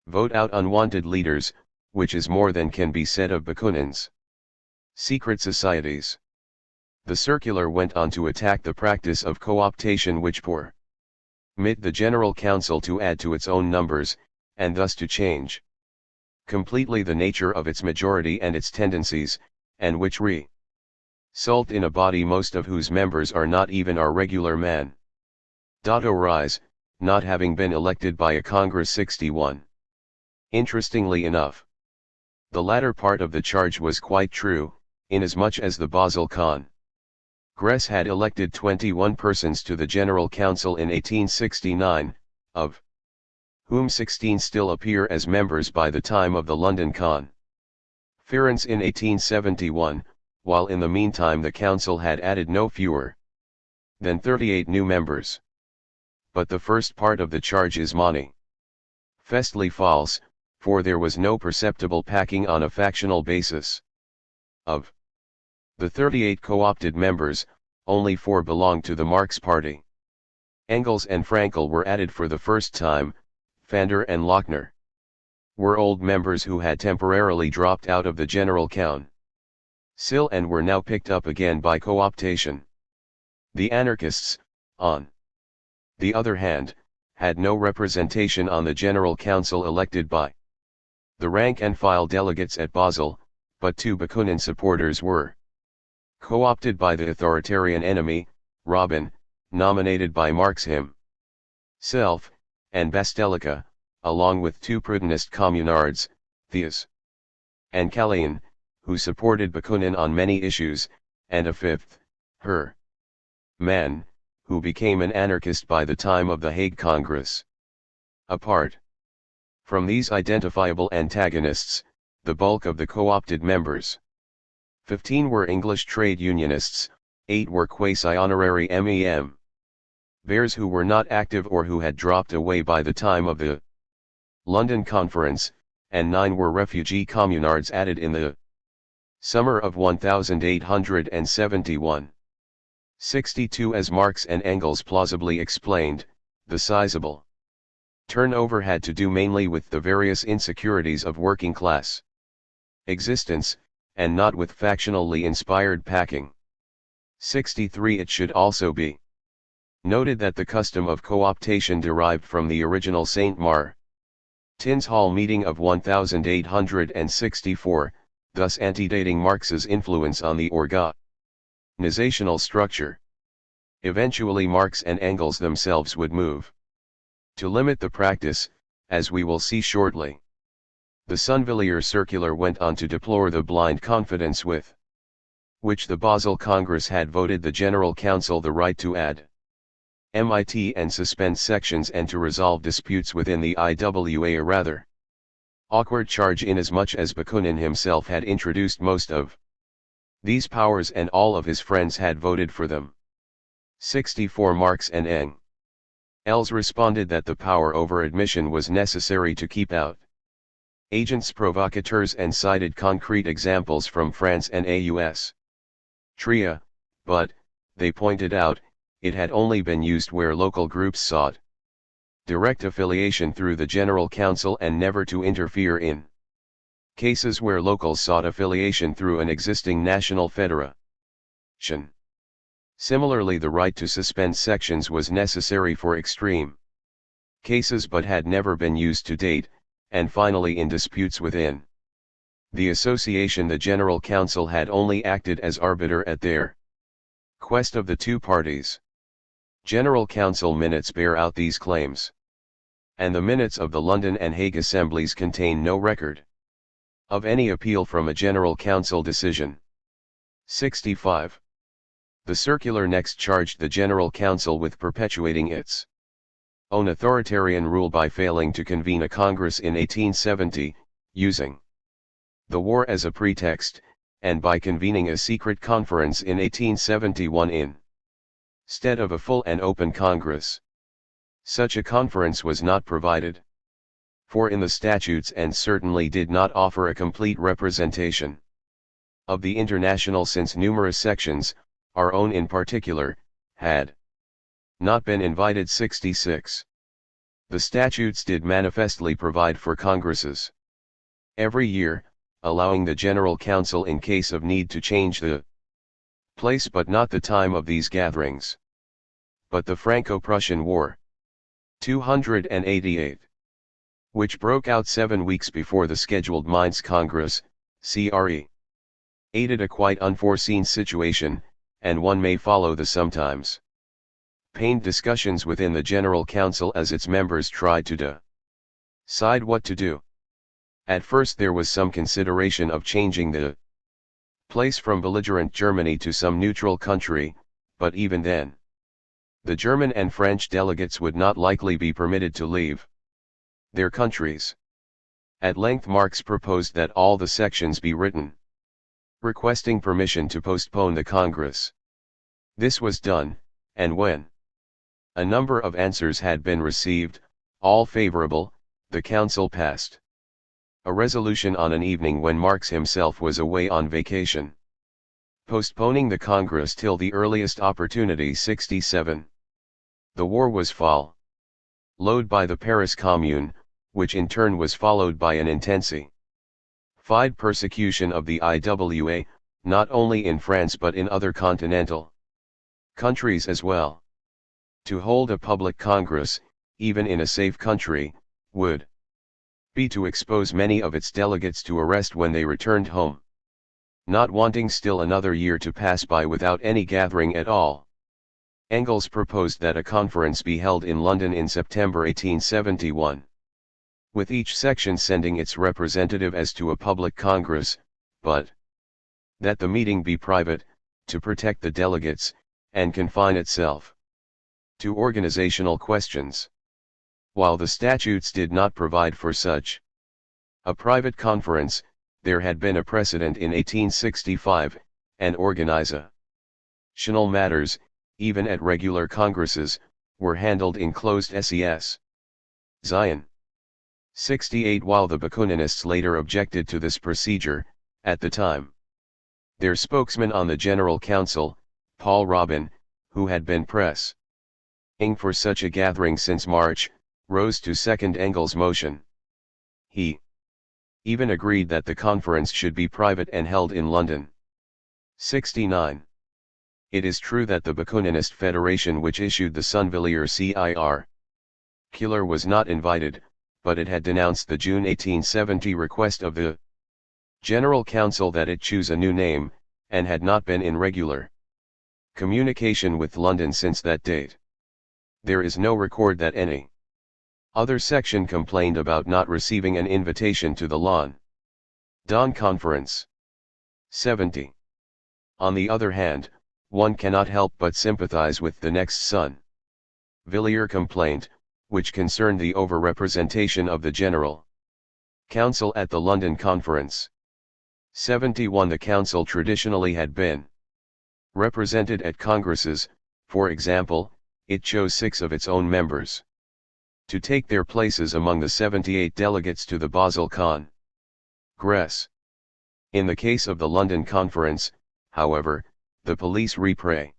vote out unwanted leaders, which is more than can be said of Bakunin's secret societies. The circular went on to attack the practice of co-optation which permit the General Council to add to its own numbers, and thus to change completely the nature of its majority and its tendencies, and which result in a body most of whose members are not even our regular man. Rise, not having been elected by a Congress 61. Interestingly enough, the latter part of the charge was quite true, inasmuch as the Basel Congress had elected 21 persons to the General Council in 1869, of whom 16 still appear as members by the time of the London Conference in 1871, while in the meantime the Council had added no fewer than 38 new members. But the first part of the charge is manifestly false, for there was no perceptible packing on a factional basis. Of the 38 co-opted members, only 4 belonged to the Marx Party. Engels and Fraenkel were added for the first time. Fander and Lochner were old members who had temporarily dropped out of the General Council and were now picked up again by co-optation. The anarchists, on the other hand, had no representation on the General Council elected by the rank-and-file delegates at Basel, but 2 Bakunin supporters were co-opted by the authoritarian enemy, Robin, nominated by Marx himself, and Bastelica, along with 2 Prudentist communards, Thiers and Calayan, who supported Bakunin on many issues, and a 5th, man, who became an anarchist by the time of the Hague Congress. Apart from these identifiable antagonists, the bulk of the co-opted members, 15 were English trade unionists, 8 were quasi-honorary bears who were not active or who had dropped away by the time of the London Conference, and 9 were refugee communards added in the summer of 1871. 62 As Marx and Engels plausibly explained, the sizable turnover had to do mainly with the various insecurities of working class existence, and not with factionally inspired packing. 63 It should also be noted that the custom of co-optation derived from the original St. Martin's Hall meeting of 1864, thus antedating Marx's influence on the organizational structure. Eventually Marx and Engels themselves would move to limit the practice, as we will see shortly. The Sunvilliers circular went on to deplore the blind confidence with which the Basel Congress had voted the General Council the right to add MIT and suspend sections and to resolve disputes within the IWA, a rather awkward charge inasmuch as Bakunin himself had introduced most of these powers and all of his friends had voted for them. 64 Marx and Engels responded that the power over admission was necessary to keep out agents provocateurs and cited concrete examples from France and Austria, but, they pointed out, it had only been used where local groups sought direct affiliation through the General Council and never to interfere in cases where locals sought affiliation through an existing national federation. Similarly, the right to suspend sections was necessary for extreme cases but had never been used to date, and finally in disputes within the association the General Council had only acted as arbiter at their request of the 2 parties. General Council minutes bear out these claims. And the minutes of the London and Hague Assemblies contain no record of any appeal from a General Council decision. 65. The circular next charged the General Council with perpetuating its own authoritarian rule by failing to convene a Congress in 1870, using the war as a pretext, and by convening a secret conference in 1871 instead of a full and open Congress. Such a conference was not provided for in the statutes and certainly did not offer a complete representation of the international, since numerous sections, our own in particular, had not been invited. 66. The statutes did manifestly provide for congresses every year, allowing the General Council in case of need to change the Place but not the time of these gatherings. But the Franco-Prussian War. 288. Which broke out 7 weeks before the scheduled Mainz Congress, CRE. Aided a quite unforeseen situation, and one may follow the sometimes pained discussions within the General Council as its members tried to decide what to do. At first there was some consideration of changing the place from belligerent Germany to some neutral country, but even then, the German and French delegates would not likely be permitted to leave their countries. At length Marx proposed that all the sections be written, requesting permission to postpone the Congress. This was done, and when a number of answers had been received, all favorable, the council passed a resolution on an evening when Marx himself was away on vacation, postponing the Congress till the earliest opportunity. 67. The war was followed by the Paris Commune, which in turn was followed by an intensified persecution of the IWA, not only in France but in other continental countries as well. To hold a public congress, even in a safe country, would be to expose many of its delegates to arrest when they returned home. Not wanting still another year to pass by without any gathering at all, Engels proposed that a conference be held in London in September 1871. With each section sending its representative as to a public congress, but that the meeting be private, to protect the delegates, and confine itself to organizational questions. While the statutes did not provide for such a private conference, there had been a precedent in 1865, and organizational matters, even at regular congresses, were handled in closed ses. Zion. 68. While the Bakuninists later objected to this procedure, at the time, their spokesman on the General Council, Paul Robin, who had been pressing for such a gathering since March, rose to second Engels' motion. He even agreed that the conference should be private and held in London. 69. It is true that the Bakuninist Federation which issued the Sunvilliers Circular was not invited, but it had denounced the June 1870 request of the General Council that it choose a new name, and had not been in regular communication with London since that date. There is no record that any other section complained about not receiving an invitation to the London Conference. 70. On the other hand, one cannot help but sympathize with the next Sunvilliers complaint, which concerned the over-representation of the General Council at the London Conference. 71. The Council traditionally had been represented at Congresses. For example, it chose 6 of its own members to take their places among the 78 delegates to the Basel Congress. In the case of the London Conference, however, the police repression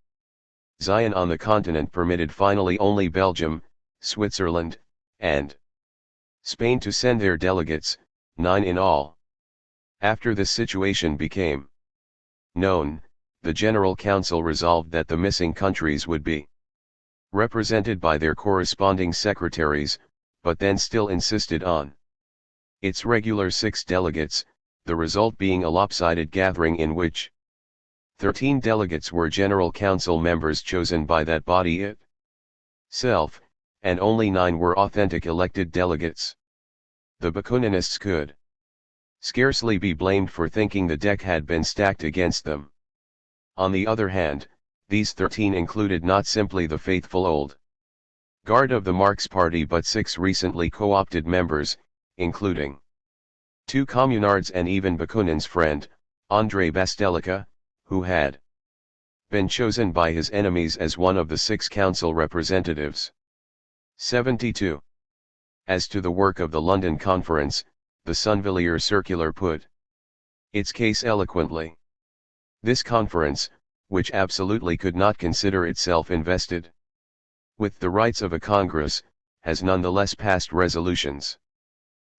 on the continent permitted finally only Belgium, Switzerland, and Spain to send their delegates, 9 in all. After this situation became known, the General Council resolved that the missing countries would be represented by their corresponding secretaries, but then still insisted on its regular 6 delegates, the result being a lopsided gathering in which 13 delegates were General Council members chosen by that body itself, and only 9 were authentic elected delegates. The Bakuninists could scarcely be blamed for thinking the deck had been stacked against them. On the other hand, these 13 included not simply the faithful old guard of the Marx Party but 6 recently co-opted members, including 2 communards and even Bakunin's friend, André Bastelica, who had been chosen by his enemies as one of the 6 council representatives. 72. As to the work of the London Conference, the Sunvilliers Circular put its case eloquently. This conference, which absolutely could not consider itself invested with the rights of a Congress, has nonetheless passed resolutions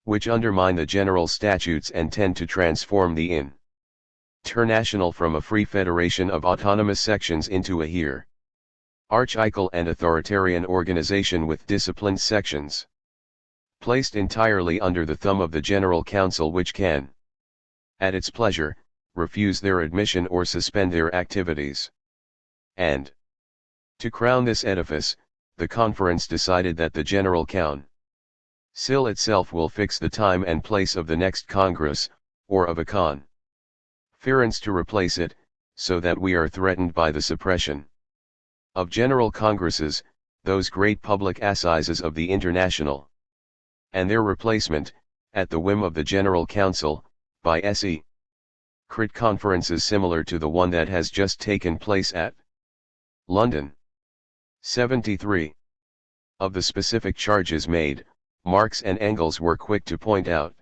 which undermine the general statutes and tend to transform the International from a free federation of autonomous sections into a hierarchical and authoritarian organization with disciplined sections, placed entirely under the thumb of the General Council, which can, at its pleasure, refuse their admission or suspend their activities. And, to crown this edifice, the conference decided that the General Council itself will fix the time and place of the next Congress, or of a conference to replace it, so that we are threatened by the suppression of general congresses, those great public assizes of the international, and their replacement, at the whim of the General Council, by secret conferences similar to the one that has just taken place at London. 73. Of the specific charges made, Marx and Engels were quick to point out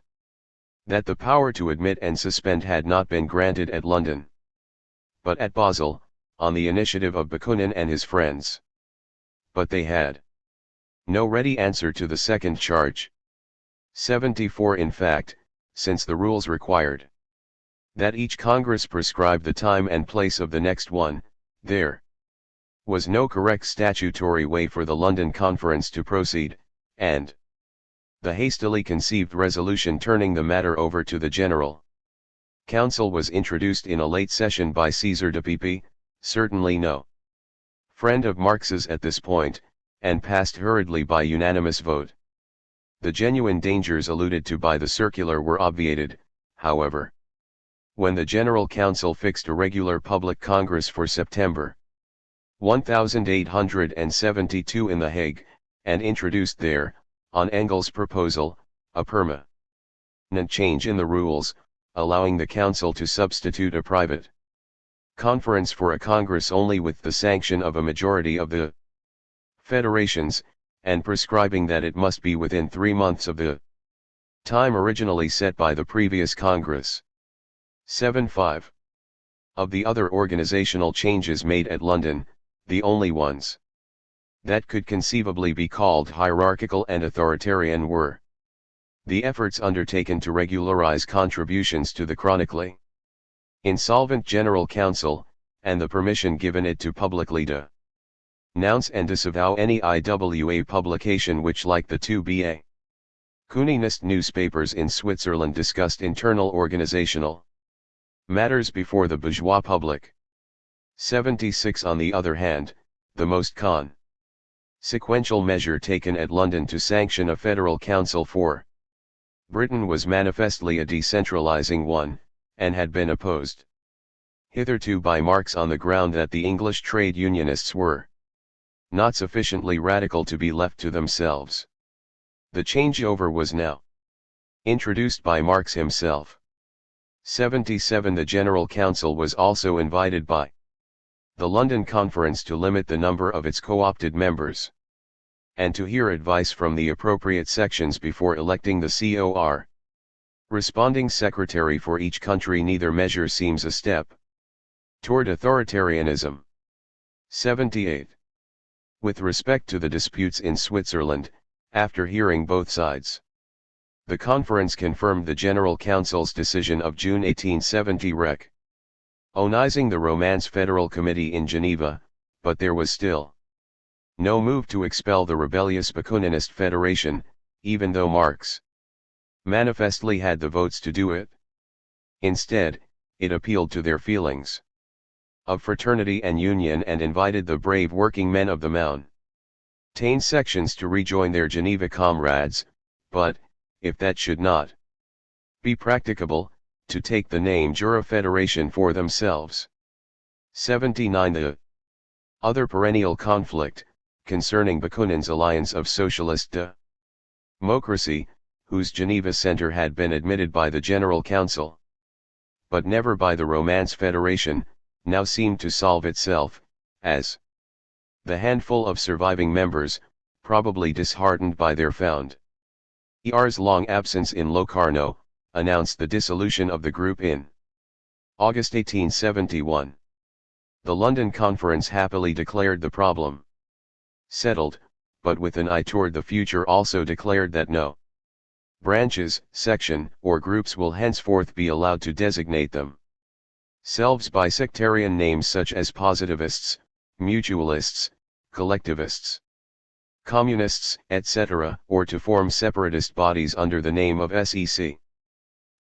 that the power to admit and suspend had not been granted at London, but at Basel, on the initiative of Bakunin and his friends. But they had no ready answer to the second charge. 74. In fact, since the rules required that each Congress prescribe the time and place of the next one, there was no correct statutory way for the London Conference to proceed, and the hastily conceived resolution turning the matter over to the General Council was introduced in a late session by César de Pepy, certainly no friend of Marx's at this point, and passed hurriedly by unanimous vote. The genuine dangers alluded to by the circular were obviated, however, when the General Council fixed a regular public congress for September 1872 in The Hague, and introduced there, on Engels' proposal, a permanent change in the rules, allowing the Council to substitute a private conference for a Congress only with the sanction of a majority of the federations, and prescribing that it must be within 3 months of the time originally set by the previous Congress. 75. Of the other organizational changes made at London, the only ones that could conceivably be called hierarchical and authoritarian were the efforts undertaken to regularize contributions to the chronically insolvent General Council, and the permission given it to publicly denounce and disavow any IWA publication which, like the two B.A. Kuninist newspapers in Switzerland, discussed internal organizational matters before the bourgeois public. 76. On the other hand, the most consequential measure taken at London to sanction a federal council for Britain was manifestly a decentralizing one, and had been opposed hitherto by Marx on the ground that the English trade unionists were not sufficiently radical to be left to themselves. The changeover was now introduced by Marx himself. 77. The General Council was also invited by the London Conference to limit the number of its co-opted members, and to hear advice from the appropriate sections before electing the corresponding secretary for each country. Neither measure seems a step toward authoritarianism. 78. With respect to the disputes in Switzerland, after hearing both sides, the conference confirmed the General Council's decision of June 1870 recognizing the Romance Federal Committee in Geneva, but there was still no move to expel the rebellious Bakuninist Federation, even though Marx manifestly had the votes to do it. Instead, it appealed to their feelings of fraternity and union and invited the brave working men of the mountain sections to rejoin their Geneva comrades, but, if that should not be practicable, to take the name Jura Federation for themselves. 79. The other perennial conflict, concerning Bakunin's alliance of socialist democracy, whose Geneva center had been admitted by the General Council, but never by the Romance Federation, now seemed to solve itself, as the handful of surviving members, probably disheartened by their founder's long absence in Locarno, announced the dissolution of the group in August 1871. The London Conference happily declared the problem settled, but with an eye toward the future also declared that no branches, section, or groups will henceforth be allowed to designate them. selves by sectarian names such as positivists, mutualists, collectivists, communists, etc., or to form separatist bodies under the name of SEC.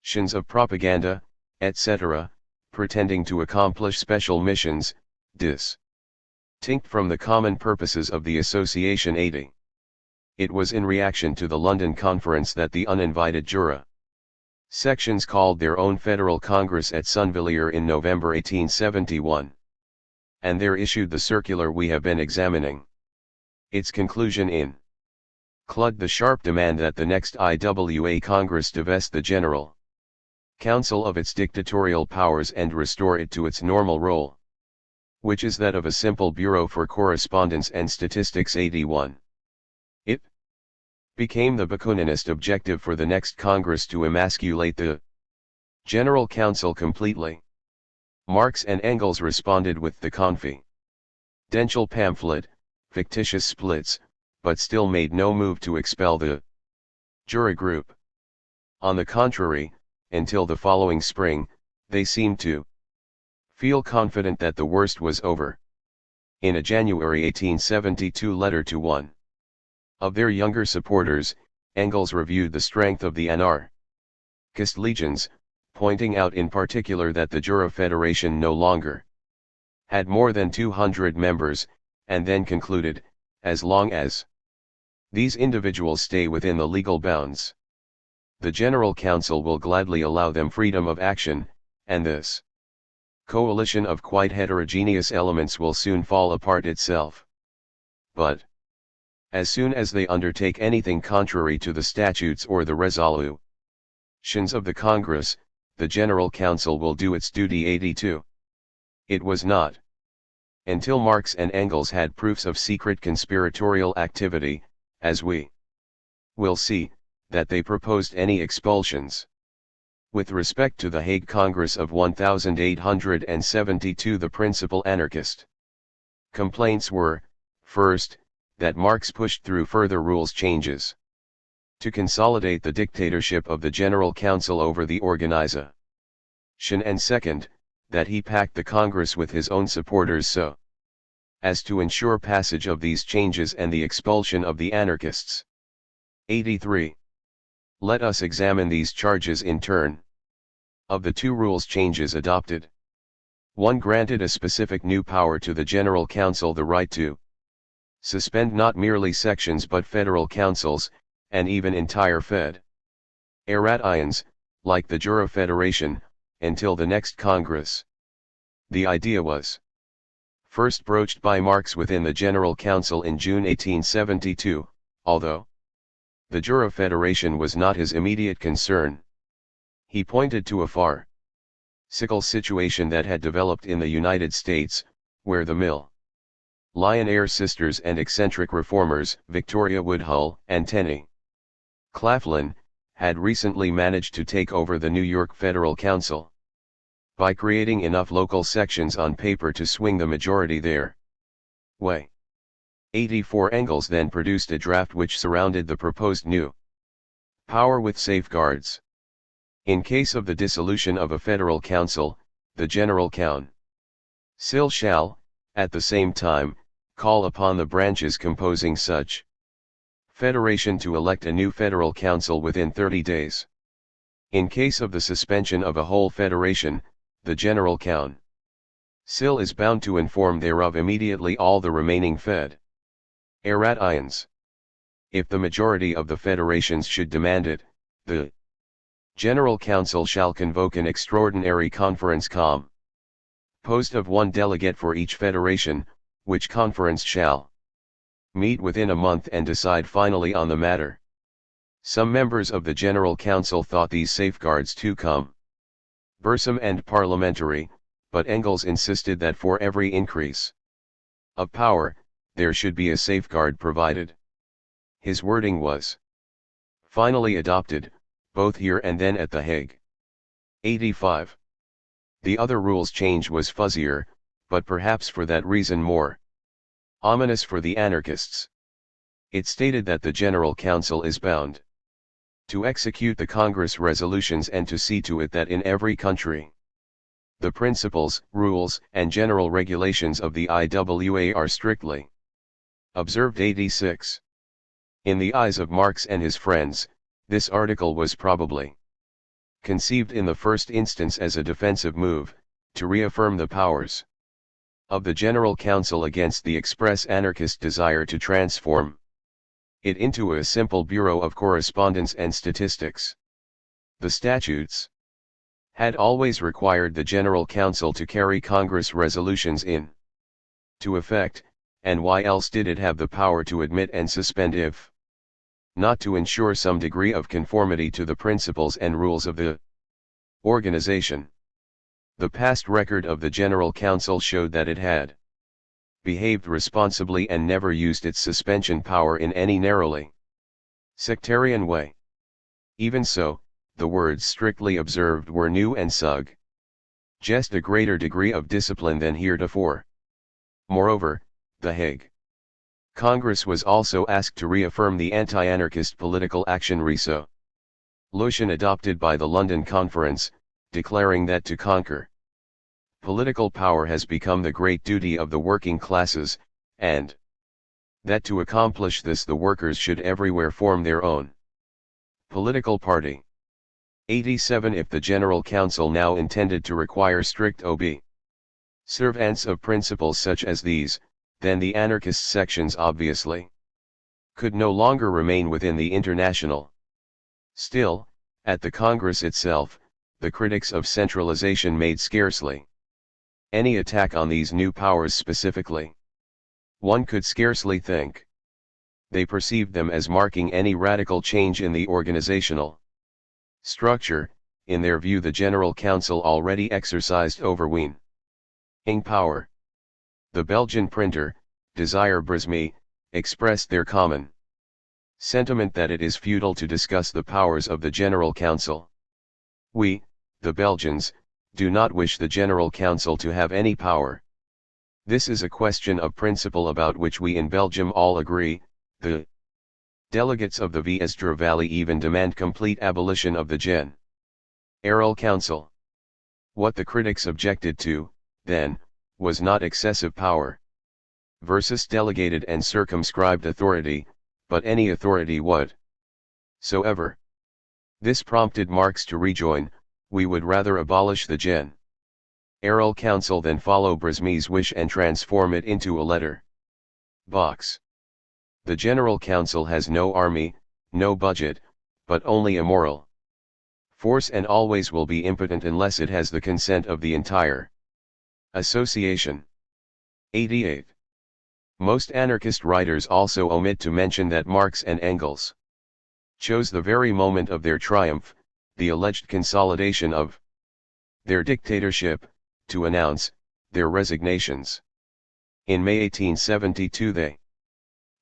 Tions of propaganda, etc., pretending to accomplish special missions, distinct from the common purposes of the Association 80. It was in reaction to the London Conference that the uninvited jura sections called their own Federal Congress at Sunvilliers in November 1871. And there issued the circular we have been examining. Its conclusion included the sharp demand that the next IWA Congress divest the General Council of its dictatorial powers and restore it to its normal role, which is that of a simple Bureau for Correspondence and Statistics. 81. It became the Bakuninist objective for the next Congress to emasculate the General Council completely. Marx and Engels responded with the confidential pamphlet, fictitious splits, but still made no move to expel the jura group. On the contrary, until the following spring, they seemed to feel confident that the worst was over. In a January 1872 letter to one of their younger supporters, Engels reviewed the strength of the anarchist legions, pointing out in particular that the Jura Federation no longer had more than 200 members, and then concluded, as long as these individuals stay within the legal bounds, the General Council will gladly allow them freedom of action, and this coalition of quite heterogeneous elements will soon fall apart itself. But as soon as they undertake anything contrary to the statutes or the resolutions of the Congress, the General Council will do its duty. 82. It was not until Marx and Engels had proofs of secret conspiratorial activity, as we will see, that they proposed any expulsions. With respect to the Hague Congress of 1872, the principal anarchist complaints were, first, that Marx pushed through further rules changes to consolidate the dictatorship of the General Council over the organization, and second, that he packed the Congress with his own supporters so as to ensure passage of these changes and the expulsion of the anarchists. 83. Let us examine these charges in turn. Of the two rules changes adopted, one granted a specific new power to the General Council, the right to suspend not merely sections but federal councils, and even entire federations, like the Jura Federation, until the next Congress. The idea was first broached by Marx within the General Council in June 1872, although the Jura Federation was not his immediate concern. He pointed to a farcical situation that had developed in the United States, where the millionaire sisters and eccentric reformers, Victoria Woodhull and Tenny Claflin, had recently managed to take over the New York Federal Council by creating enough local sections on paper to swing the majority their way. 84. Engels then produced a draft which surrounded the proposed new power with safeguards. In case of the dissolution of a federal council, the General Council shall, at the same time, call upon the branches composing such federation to elect a new federal council within 30 days. In case of the suspension of a whole federation, the General Council is bound to inform thereof immediately all the remaining federations. If the majority of the federations should demand it, the General Council shall convoke an extraordinary conference composed of one delegate for each federation, which conference shall meet within a month and decide finally on the matter. Some members of the General Council thought these safeguards too cumbersome and parliamentary, but Engels insisted that for every increase of power, there should be a safeguard provided. His wording was finally adopted, both here and then at The Hague. 85. The other rules change was fuzzier, but perhaps for that reason more ominous for the anarchists. It stated that the General Council is bound to execute the Congress resolutions and to see to it that in every country The principles, rules, and general regulations of the IWA are strictly observed. 86. In the eyes of Marx and his friends, this article was probably conceived in the first instance as a defensive move, to reaffirm the powers of the General Council against the express anarchist desire to transform it into a simple bureau of correspondence and statistics. The statutes had always required the General Council to carry Congress resolutions to effect, and why else did it have the power to admit and suspend if not to ensure some degree of conformity to the principles and rules of the organization? The past record of the General Council showed that it had behaved responsibly and never used its suspension power in any narrowly sectarian way. Even so, the words strictly observed were new and suggest a greater degree of discipline than heretofore. Moreover, the Hague Congress was also asked to reaffirm the anti-anarchist political action resolution adopted by the London Conference, declaring that to conquer political power has become the great duty of the working classes, and that to accomplish this the workers should everywhere form their own political party. 87. If the General Council now intended to require strict observance of principles such as these, then the anarchist sections obviously could no longer remain within the International. Still, at the Congress itself, the critics of centralization made scarcely any attack on these new powers specifically. One could scarcely think they perceived them as marking any radical change in the organizational structure. In their view, the General Council already exercised overweening power. The Belgian printer, Desire Brismy, expressed their common sentiment that it is futile to discuss the powers of the General Council. We, the Belgians, do not wish the General Council to have any power. This is a question of principle about which we in Belgium all agree. The delegates of the Viestra Valley even demand complete abolition of the General Council. What the critics objected to, then, was not excessive power versus delegated and circumscribed authority, but any authority whatsoever. This prompted Marx to rejoin, "We would rather abolish the General Council than follow Brismy's wish and transform it into a letter box. The General Council has no army, no budget, but only a moral force, and always will be impotent unless it has the consent of the entire association." 88. Most anarchist writers also omit to mention that Marx and Engels chose the very moment of their triumph, the alleged consolidation of their dictatorship, to announce their resignations. In May 1872 they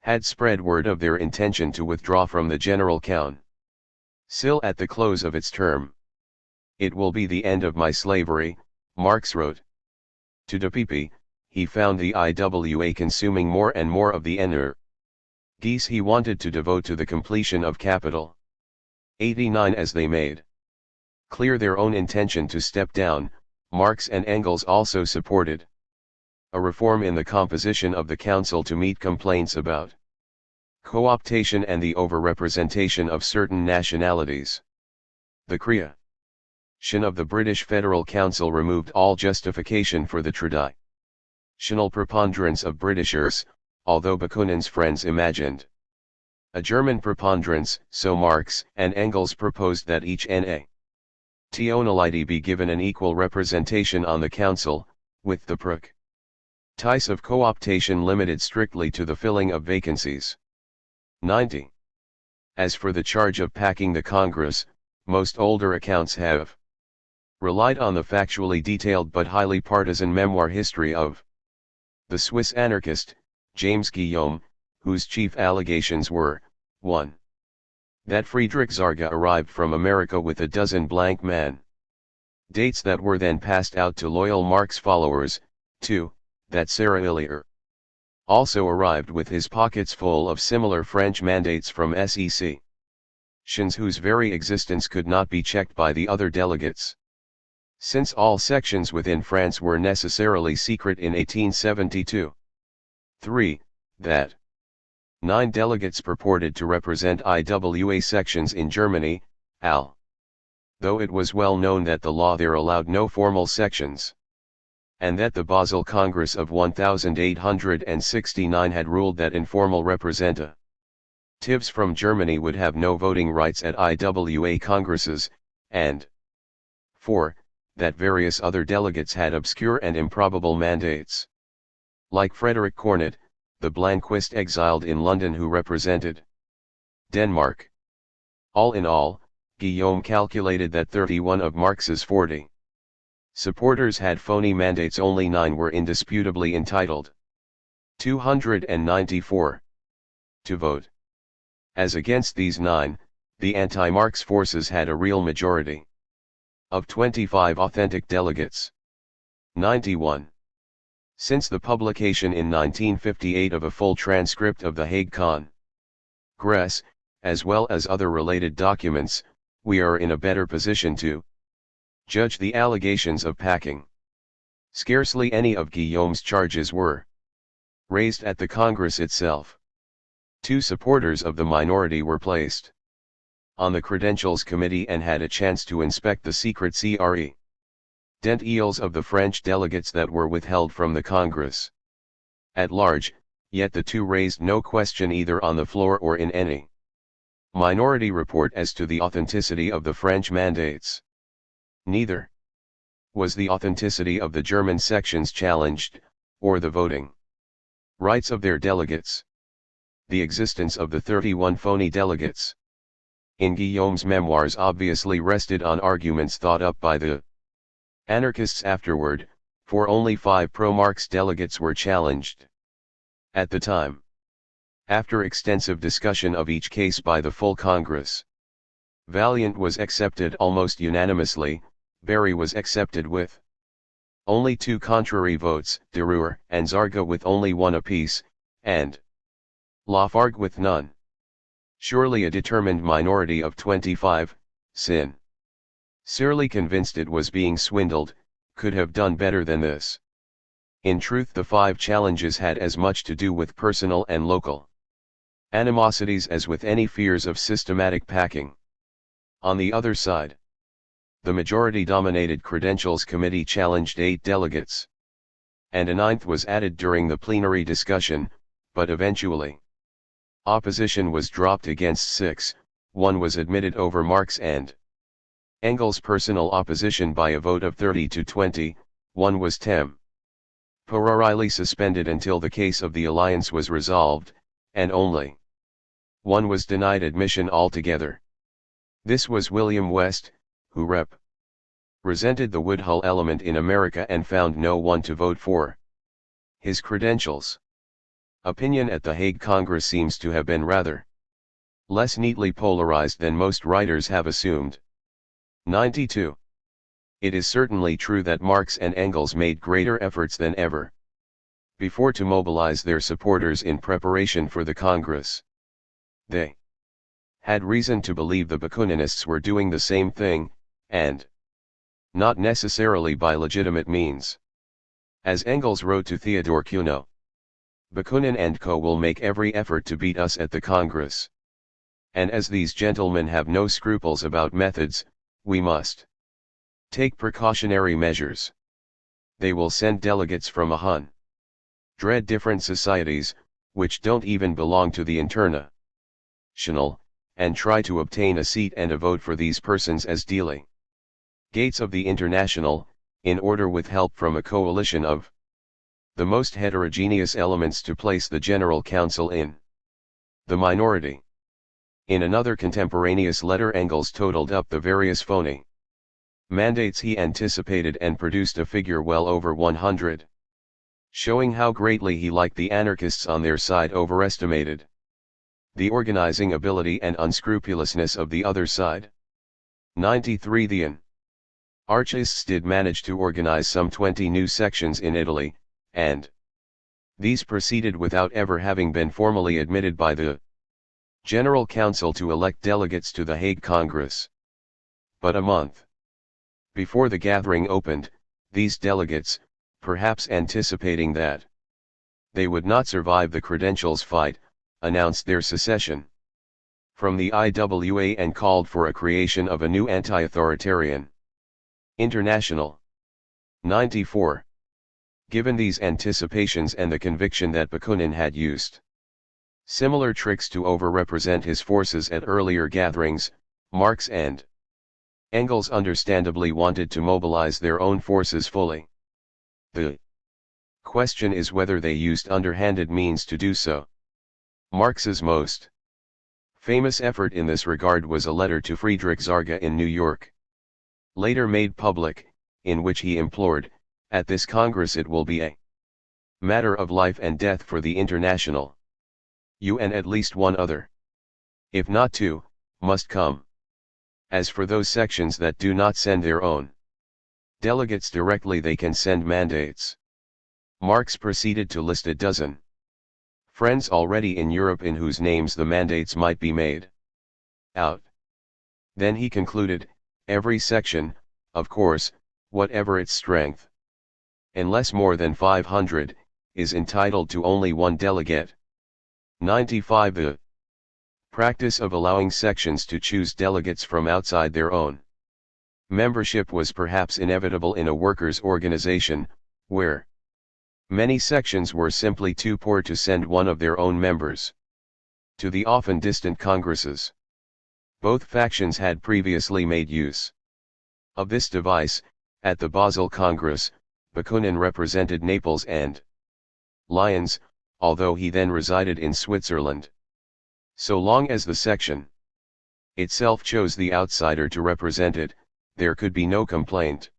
had spread word of their intention to withdraw from the General Council at the close of its term. "It will be the end of my slavery," Marx wrote. To De Pepe, he found the IWA consuming more and more of the energies he wanted to devote to the completion of capital. 89. As they made clear their own intention to step down, Marx and Engels also supported a reform in the composition of the council to meet complaints about co-optation and the over-representation of certain nationalities. The creation of the British Federal Council removed all justification for the traditional preponderance of Britishers, although Bakunin's friends imagined a German preponderance. So Marx and Engels proposed that each nationality be given an equal representation on the council, with the practice of co-optation limited strictly to the filling of vacancies. 90. As for the charge of packing the Congress, most older accounts have relied on the factually detailed but highly partisan memoir history of the Swiss anarchist, James Guillaume, whose chief allegations were, 1. That Friedrich Zarga arrived from America with a dozen blank mandates that were then passed out to loyal Marx followers. 2. That Sarah Hillier also arrived with his pockets full of similar French mandates from sections whose very existence could not be checked by the other delegates. since all sections within France were necessarily secret in 1872. 3. That 9 delegates purported to represent IWA sections in Germany, AL. Though it was well known that the law there allowed no formal sections, and that the Basel Congress of 1869 had ruled that informal representatives from Germany would have no voting rights at IWA congresses, and 4. That various other delegates had obscure and improbable mandates. Like Frederick Cornet, the Blanquist exiled in London who represented Denmark. All in all, Guillaume calculated that 31 of Marx's 40 supporters had phony mandates. Only 9 were indisputably entitled 294 to vote. As against these 9, the anti-Marx forces had a real majority of 25 authentic delegates. 91. Since the publication in 1958 of a full transcript of the Hague Congress, as well as other related documents, we are in a better position to judge the allegations of packing. Scarcely any of Guillaume's charges were raised at the Congress itself. 2 supporters of the minority were placed on the Credentials Committee and had a chance to inspect the secret credentials of the French delegates that were withheld from the Congress at large, yet the 2 raised no question either on the floor or in any minority report as to the authenticity of the French mandates. Neither was the authenticity of the German sections challenged, or the voting rights of their delegates. The existence of the 31 phony delegates in Guillaume's memoirs obviously rested on arguments thought up by the anarchists afterward, for only 5 pro-Marx delegates were challenged at the time. After extensive discussion of each case by the full Congress, Vaillant was accepted almost unanimously, Berry was accepted with only 2 contrary votes, Deruer and Zarga with only 1 apiece, and Lafargue with none. Surely a determined minority of 25, sincerely convinced it was being swindled, could have done better than this. In truth, the 5 challenges had as much to do with personal and local animosities as with any fears of systematic packing. On the other side, the majority-dominated Credentials Committee challenged 8 delegates, and a 9th was added during the plenary discussion, but eventually opposition was dropped against 6, 1 was admitted over Marx and Engels' personal opposition by a vote of 30 to 20, 1 was temporarily suspended until the case of the alliance was resolved, and only 1 was denied admission altogether. This was William West, who represented the Woodhull element in America and found no one to vote for his credentials. Opinion at the Hague Congress seems to have been rather less neatly polarized than most writers have assumed. 92. It is certainly true that Marx and Engels made greater efforts than ever before to mobilize their supporters in preparation for the Congress. They had reason to believe the Bakuninists were doing the same thing, and not necessarily by legitimate means. As Engels wrote to Theodore Cuno, Bakunin and co. will make every effort to beat us at the Congress. And as these gentlemen have no scruples about methods, we must take precautionary measures. They will send delegates from 100 different societies, which don't even belong to the International, and try to obtain a seat and a vote for these persons as delegates of the International, in order with help from a coalition of the most heterogeneous elements to place the General Council in the minority. In another contemporaneous letter, Engels totaled up the various phony mandates he anticipated and produced a figure well over 100, showing how greatly he, like the anarchists on their side, overestimated the organizing ability and unscrupulousness of the other side. 93. The anarchists did manage to organize some 20 new sections in Italy, and these proceeded without ever having been formally admitted by the General Council to elect delegates to the Hague Congress. But a month Before the gathering opened, these delegates, perhaps anticipating that they would not survive the credentials fight, announced their secession from the IWA and called for a creation of a new anti-authoritarian international. 94. Given these anticipations and the conviction that Bakunin had used similar tricks to overrepresent his forces at earlier gatherings, Marx and Engels understandably wanted to mobilize their own forces fully. The question is whether they used underhanded means to do so. Marx's most famous effort in this regard was a letter to Friedrich Zarga in New York, later made public, in which he implored, "At this Congress it will be a matter of life and death for the International. You and at least one other, if not two, must come. As for those sections that do not send their own delegates directly, they can send mandates." Marx proceeded to list a dozen friends already in Europe in whose names the mandates might be made out. Then he concluded, every section, of course, whatever its strength, unless more than 500, is entitled to only one delegate. 95. The practice of allowing sections to choose delegates from outside their own membership was perhaps inevitable in a workers' organization, where many sections were simply too poor to send one of their own members to the often distant congresses. Both factions had previously made use of this device. At the Basel Congress, Bakunin represented Naples and Lyons, although he then resided in Switzerland. So long as the section itself chose the outsider to represent it, there could be no complaint.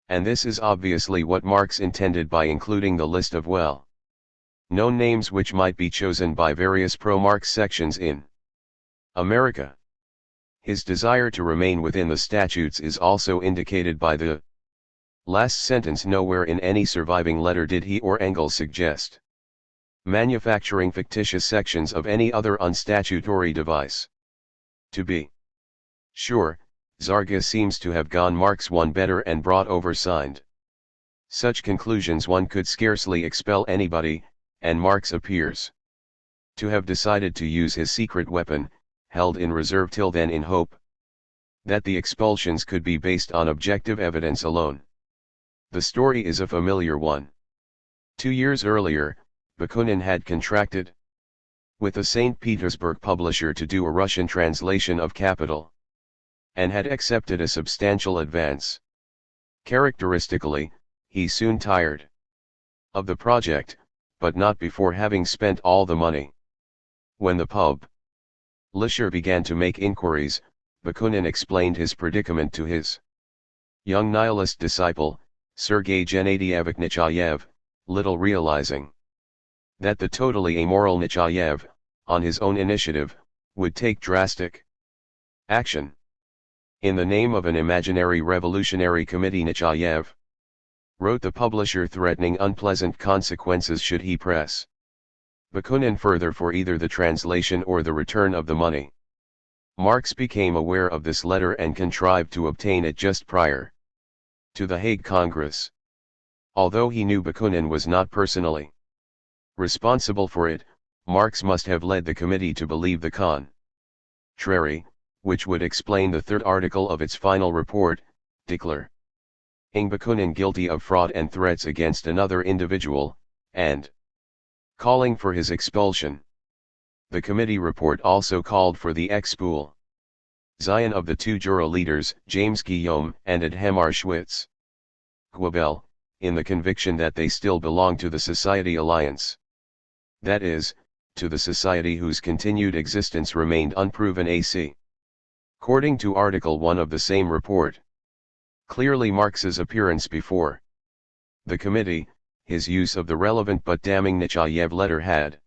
And this is obviously what Marx intended by including the list of well-known names which might be chosen by various pro-Marx sections in America. His desire to remain within the statutes is also indicated by the last sentence. Nowhere in any surviving letter did he or Engels suggest manufacturing fictitious sections of any other unstatutory device. To be sure, Zarga seems to have gone Marx one better and brought over signed such conclusions one could scarcely expel anybody, and Marx appears to have decided to use his secret weapon, held in reserve till then in hope that the expulsions could be based on objective evidence alone. The story is a familiar one. 2 years earlier, Bakunin had contracted with a St. Petersburg publisher to do a Russian translation of Capital, and had accepted a substantial advance. Characteristically, he soon tired of the project, but not before having spent all the money. When the publisher began to make inquiries, Bakunin explained his predicament to his young nihilist disciple, Sergei Gennadievich Nechayev, little realizing that the totally amoral Nechayev, on his own initiative, would take drastic action. In the name of an imaginary revolutionary committee, Nechayev wrote the publisher threatening unpleasant consequences should he press Bakunin further for either the translation or the return of the money. Marx became aware of this letter and contrived to obtain it just prior to the Hague Congress. Although he knew Bakunin was not personally responsible for it, Marx must have led the committee to believe the contrary, which would explain the third article of its final report, declaring Bakunin guilty of fraud and threats against another individual, and calling for his expulsion. The committee report also called for the expulsion of the two Jura leaders, James Guillaume and Adhemar Schwytz-Guebel, in the conviction that they still belong to the Society Alliance. That is, to the society whose continued existence remained unproven AC. According to Article 1 of the same report, clearly Marx's appearance before the committee, his use of the relevant but damning Nechayev letter had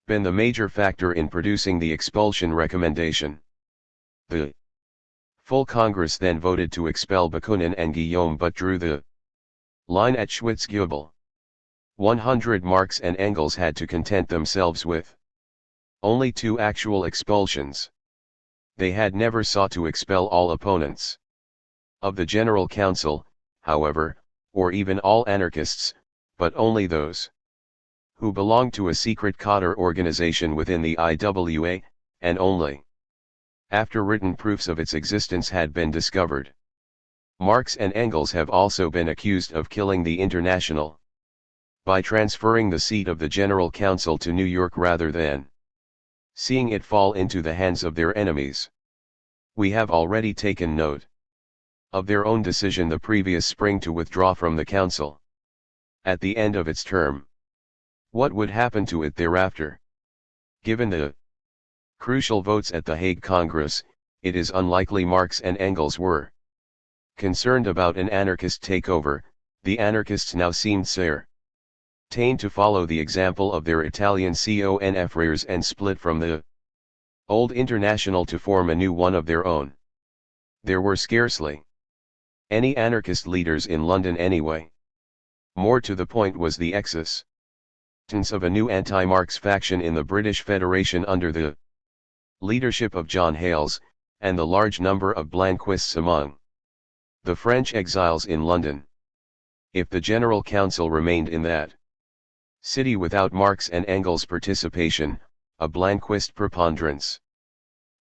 been the major factor in producing the expulsion recommendation. The full Congress then voted to expel Bakunin and Guillaume but drew the line at Schwytz-Guebel. 100 Marx and Engels had to content themselves with only 2 actual expulsions. They had never sought to expel all opponents of the General Council, however, or even all anarchists, but only those who belong to a secret cadre organization within the IWA, and only after written proofs of its existence had been discovered. Marx and Engels have also been accused of killing the International by transferring the seat of the General Council to New York rather than seeing it fall into the hands of their enemies. We have already taken note of their own decision the previous spring to withdraw from the Council at the end of its term. What would happen to it thereafter? Given the crucial votes at the Hague Congress, it is unlikely Marx and Engels were concerned about an anarchist takeover. The anarchists now seemed certain to follow the example of their Italian confreres and split from the old International to form a new one of their own. There were scarcely any anarchist leaders in London anyway. More to the point was the existence of a new anti-Marx faction in the British Federation under the leadership of John Hales, and the large number of Blanquists among the French exiles in London. If the General Council remained in that city without Marx and Engels' participation, a Blanquist preponderance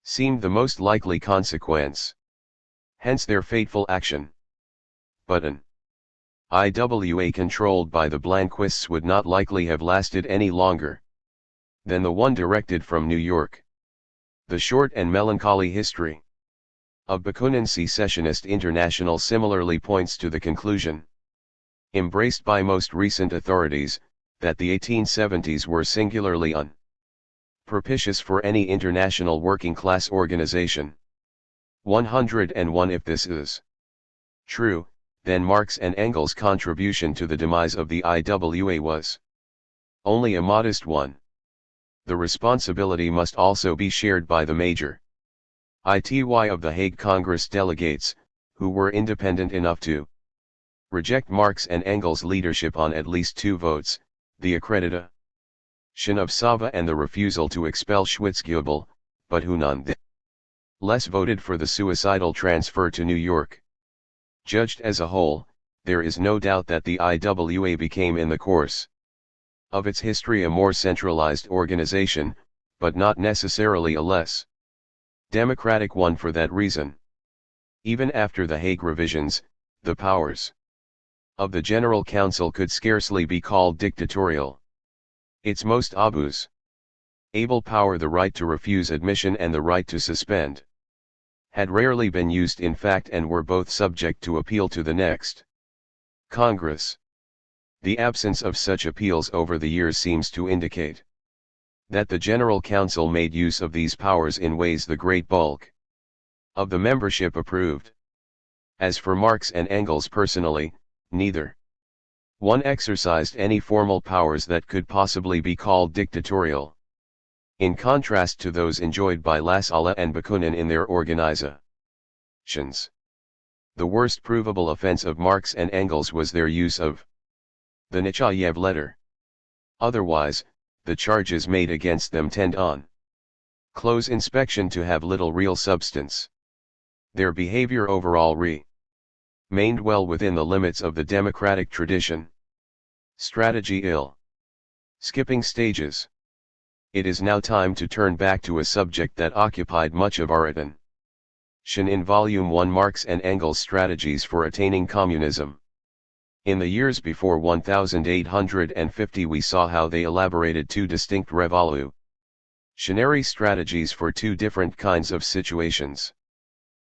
seemed the most likely consequence. Hence their fateful action. But an IWA controlled by the Blanquists would not likely have lasted any longer than the one directed from New York. The short and melancholy history of Bakunin's secessionist international similarly points to the conclusion, embraced by most recent authorities, that the 1870s were singularly unpropitious for any international working-class organization. 101 If this is true, then Marx and Engels' contribution to the demise of the IWA was only a modest one. The responsibility must also be shared by the major ITY of the Hague Congress delegates, who were independent enough to reject Marx and Engels' leadership on at least 2 votes, the accreditation of Sava and the refusal to expel Schwitzgebel, but who nonetheless voted for the suicidal transfer to New York. Judged as a whole, there is no doubt that the IWA became in the course of its history a more centralized organization, but not necessarily a less democratic one for that reason. Even after the Hague revisions, the powers of the General Council could scarcely be called dictatorial. Its most obvious able power, the right to refuse admission and the right to suspend, had rarely been used in fact and were both subject to appeal to the next Congress. The absence of such appeals over the years seems to indicate that the General Council made use of these powers in ways the great bulk of the membership approved. As for Marx and Engels personally, neither one exercised any formal powers that could possibly be called dictatorial, in contrast to those enjoyed by Lassalle and Bakunin in their organizations. The worst provable offense of Marx and Engels was their use of the Nechayev letter. Otherwise, the charges made against them tend on close inspection to have little real substance. Their behavior overall remained well within the limits of the democratic tradition. Strategy ill. Skipping stages. It is now time to turn back to a subject that occupied much of our attention in Volume 1, Marx and Engels' Strategies for Attaining Communism. In the years before 1850 we saw how they elaborated 2 distinct revolutionary strategies for 2 different kinds of situations.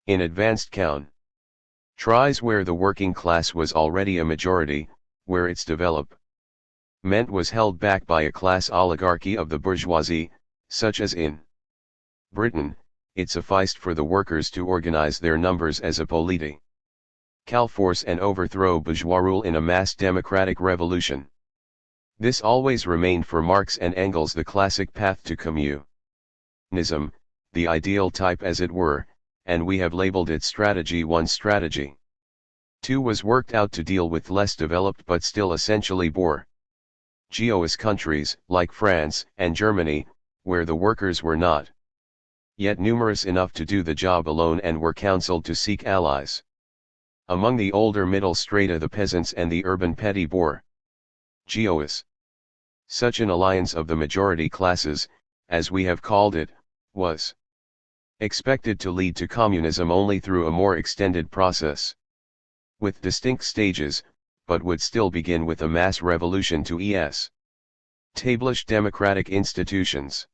In advanced countries where the working class was already a majority, where its development was held back by a class oligarchy of the bourgeoisie, such as in Britain, it sufficed for the workers to organize their numbers as a political force and overthrow bourgeois rule in a mass democratic revolution. This always remained for Marx and Engels the classic path to communism, the ideal type as it were, and we have labeled it Strategy 1. Strategy 2 was worked out to deal with less developed but still essentially bourgeois countries, like France and Germany, where the workers were not yet numerous enough to do the job alone and were counseled to seek allies. Among the older middle strata, the peasants and the urban petty bourgeoisie. Such an alliance of the majority classes, as we have called it, was expected to lead to communism only through a more extended process, with distinct stages, but would still begin with a mass revolution to establish democratic institutions.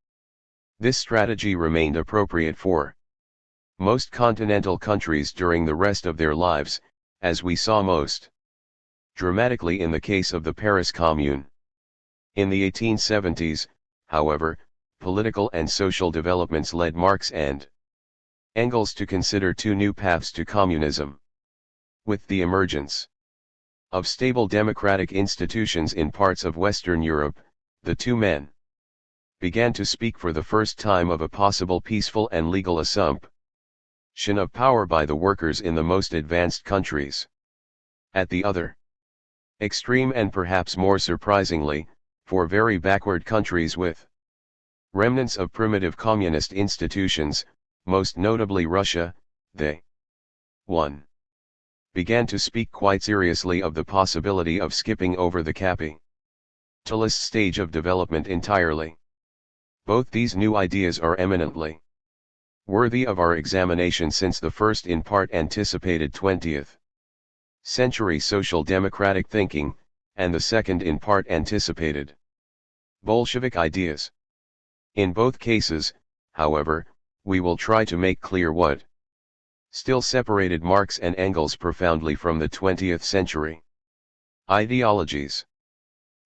This strategy remained appropriate for most continental countries during the rest of their lives, as we saw most dramatically in the case of the Paris Commune. In the 1870s, however, political and social developments led Marx and Engels to consider two new paths to communism. With the emergence of stable democratic institutions in parts of Western Europe, the two men began to speak for the first time of a possible peaceful and legal assumption of power by the workers in the most advanced countries. At the other extreme, and perhaps more surprisingly, for very backward countries with remnants of primitive communist institutions, most notably Russia, they 1. began to speak quite seriously of the possibility of skipping over the capitalist stage of development entirely. Both these new ideas are eminently worthy of our examination, since the first in part anticipated 20th century social democratic thinking, and the second in part anticipated Bolshevik ideas. In both cases, however, we will try to make clear what still separated Marx and Engels profoundly from the 20th century ideologies.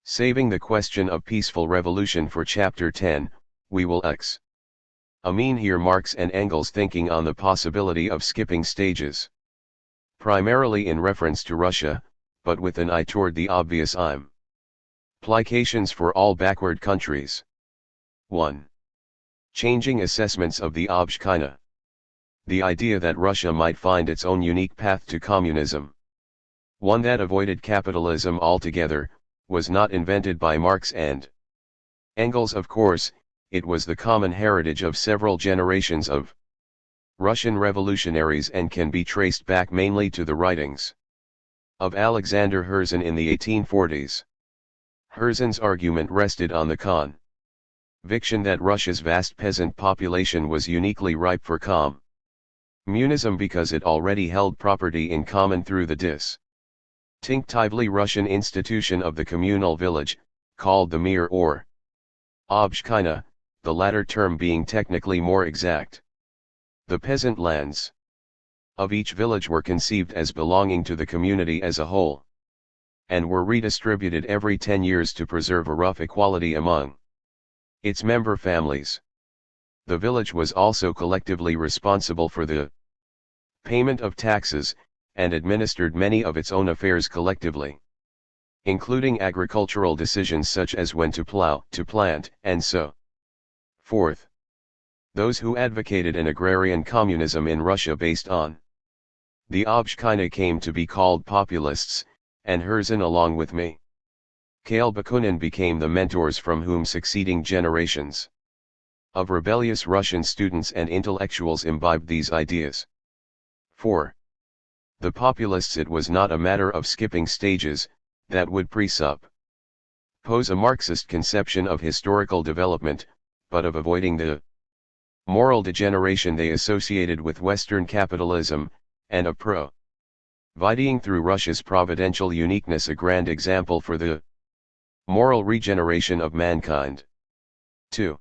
Saving the question of peaceful revolution for Chapter 10, we will examine here Marx and Engels' thinking on the possibility of skipping stages, primarily in reference to Russia, but with an eye toward the obvious implications for all backward countries. 1. Changing assessments of the Obshchina. The idea that Russia might find its own unique path to communism, one that avoided capitalism altogether, was not invented by Marx and Engels. Of course, it was the common heritage of several generations of Russian revolutionaries, and can be traced back mainly to the writings of Alexander Herzen in the 1840s. Herzen's argument rested on the conviction that Russia's vast peasant population was uniquely ripe for communism because it already held property in common through the distinctively Russian institution of the communal village, called the mir or Obshchina, the latter term being technically more exact. The peasant lands of each village were conceived as belonging to the community as a whole, and were redistributed every 10 years to preserve a rough equality among its member families. The village was also collectively responsible for the payment of taxes, and administered many of its own affairs collectively, including agricultural decisions such as when to plow, to plant, and so forth. Those who advocated an agrarian communism in Russia based on the Obshchina came to be called populists, and Herzen along with Mikhail Bakunin became the mentors from whom succeeding generations of rebellious Russian students and intellectuals imbibed these ideas. For the populists it was not a matter of skipping stages, that would presuppose a Marxist conception of historical development, but of avoiding the moral degeneration they associated with Western capitalism, and of providing through Russia's providential uniqueness a grand example for the moral regeneration of mankind. 2.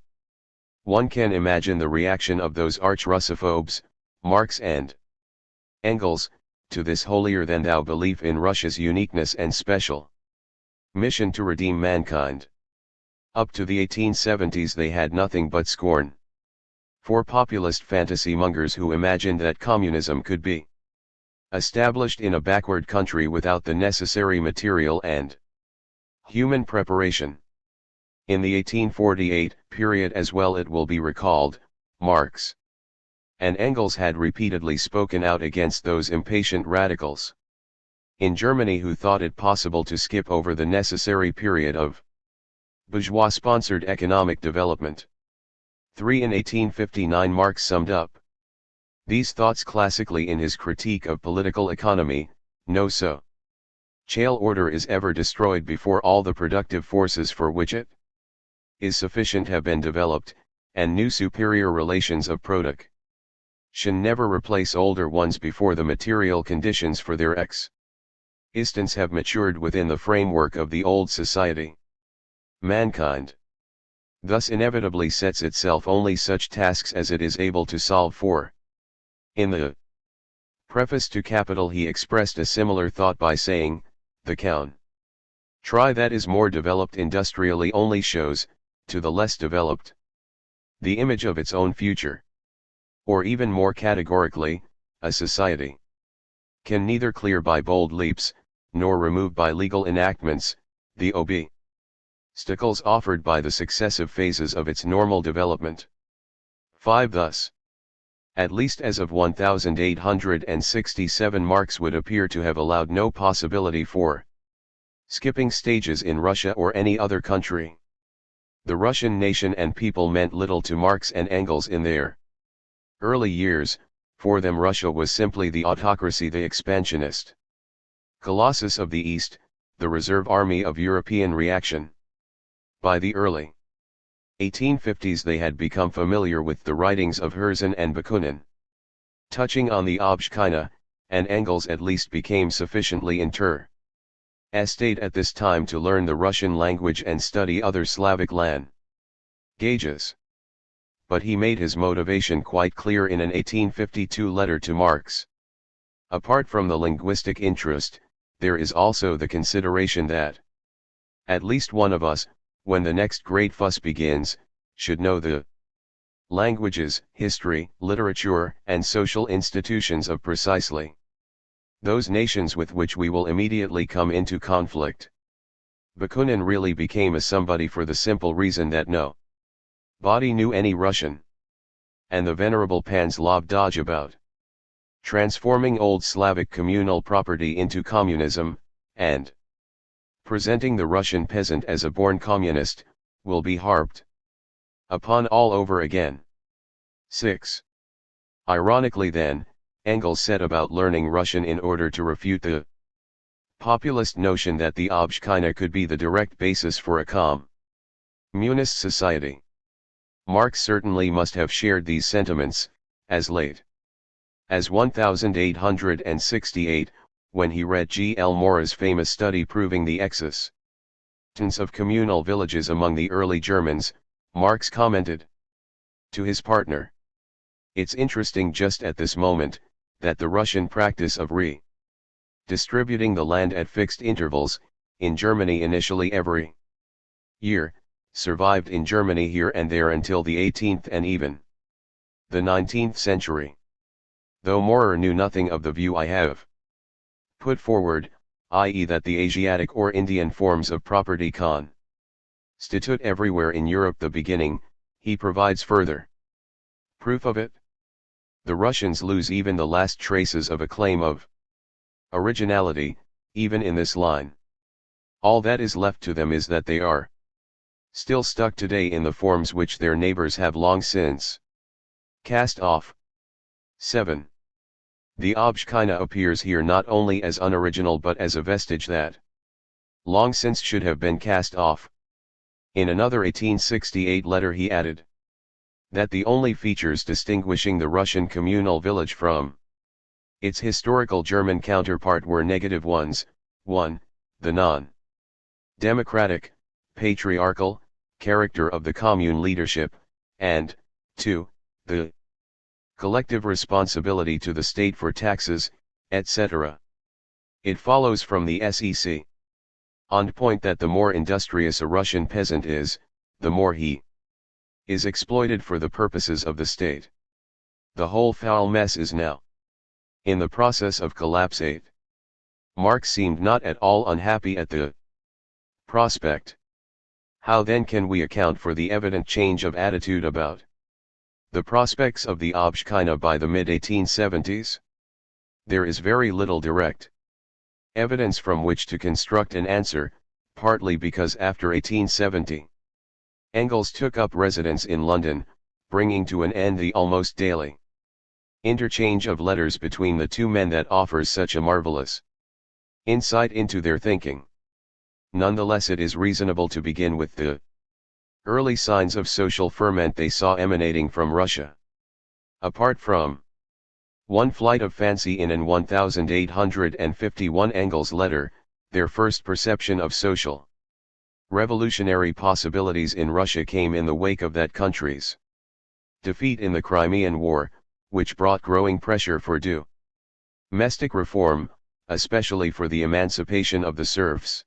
One can imagine the reaction of those arch-Russophobes, Marx and Engels, to this holier-than-thou belief in Russia's uniqueness and special mission to redeem mankind. Up to the 1870s they had nothing but scorn for populist fantasy-mongers who imagined that communism could be established in a backward country without the necessary material and human preparation. In the 1848 period as well, it will be recalled, Marx and Engels had repeatedly spoken out against those impatient radicals in Germany who thought it possible to skip over the necessary period of bourgeois-sponsored economic development. 3. In 1859 Marx summed up these thoughts classically in his Critique of Political Economy, no so chale order is ever destroyed before all the productive forces for which it is sufficient have been developed, and new superior relations of production never replace older ones before the material conditions for their existence have matured within the framework of the old society. Mankind thus inevitably sets itself only such tasks as it is able to solve for. In the preface to Capital he expressed a similar thought by saying, the country that is more developed industrially only shows, to the less developed, the image of its own future. Or even more categorically, a society can neither clear by bold leaps, nor remove by legal enactments, the obstacles offered by the successive phases of its normal development. 5. Thus, at least as of 1867, Marx would appear to have allowed no possibility for skipping stages in Russia or any other country. The Russian nation and people meant little to Marx and Engels in their early years. For them Russia was simply the autocracy, the expansionist colossus of the East, the reserve army of European reaction. By the early 1850s they had become familiar with the writings of Herzen and Bakunin. Touching on the Obshchina, and Engels at least became sufficiently interested at this time to learn the Russian language and study other Slavic languages. But he made his motivation quite clear in an 1852 letter to Marx. Apart from the linguistic interest, there is also the consideration that at least one of us, when the next great fuss begins, should know the languages, history, literature, and social institutions of precisely those nations with which we will immediately come into conflict. Bakunin really became a somebody for the simple reason that no body knew any Russian. And the venerable Pans Lov dodge about transforming old Slavic communal property into communism, and presenting the Russian peasant as a born communist, will be harped upon all over again. 6. Ironically then, Engels set about learning Russian in order to refute the populist notion that the Obshchina could be the direct basis for a communist society. Marx certainly must have shared these sentiments, as late as 1868, when he read G. L. Mora's famous study proving the existence of communal villages among the early Germans. Marx commented to his partner, "It's interesting just at this moment, that the Russian practice of distributing the land at fixed intervals, in Germany initially every year, survived in Germany here and there until the 18th and even the 19th century. Though Maurer knew nothing of the view I have put forward, i.e. that the Asiatic or Indian forms of property constitute everywhere in Europe the beginning, he provides further proof of it. The Russians lose even the last traces of a claim of originality, even in this line. All that is left to them is that they are still stuck today in the forms which their neighbors have long since cast off." 7. The Obshchina appears here not only as unoriginal but as a vestige that long since should have been cast off. In another 1868 letter he added that the only features distinguishing the Russian communal village from its historical German counterpart were negative ones: 1. The non-democratic, patriarchal character of the commune leadership, and 2. The collective responsibility to the state for taxes, etc. It follows from the SEC on point that the more industrious a Russian peasant is, the more he is exploited for the purposes of the state. The whole foul mess is now in the process of collapse. 8. Marx seemed not at all unhappy at the prospect. How then can we account for the evident change of attitude about the prospects of the Obshchina by the mid-1870s? There is very little direct evidence from which to construct an answer, partly because after 1870, Engels took up residence in London, bringing to an end the almost daily interchange of letters between the two men that offers such a marvelous insight into their thinking. Nonetheless, it is reasonable to begin with the early signs of social ferment they saw emanating from Russia. Apart from one flight of fancy in an 1851 Engels letter, their first perception of social revolutionary possibilities in Russia came in the wake of that country's defeat in the Crimean War, which brought growing pressure for domestic reform, especially for the emancipation of the serfs.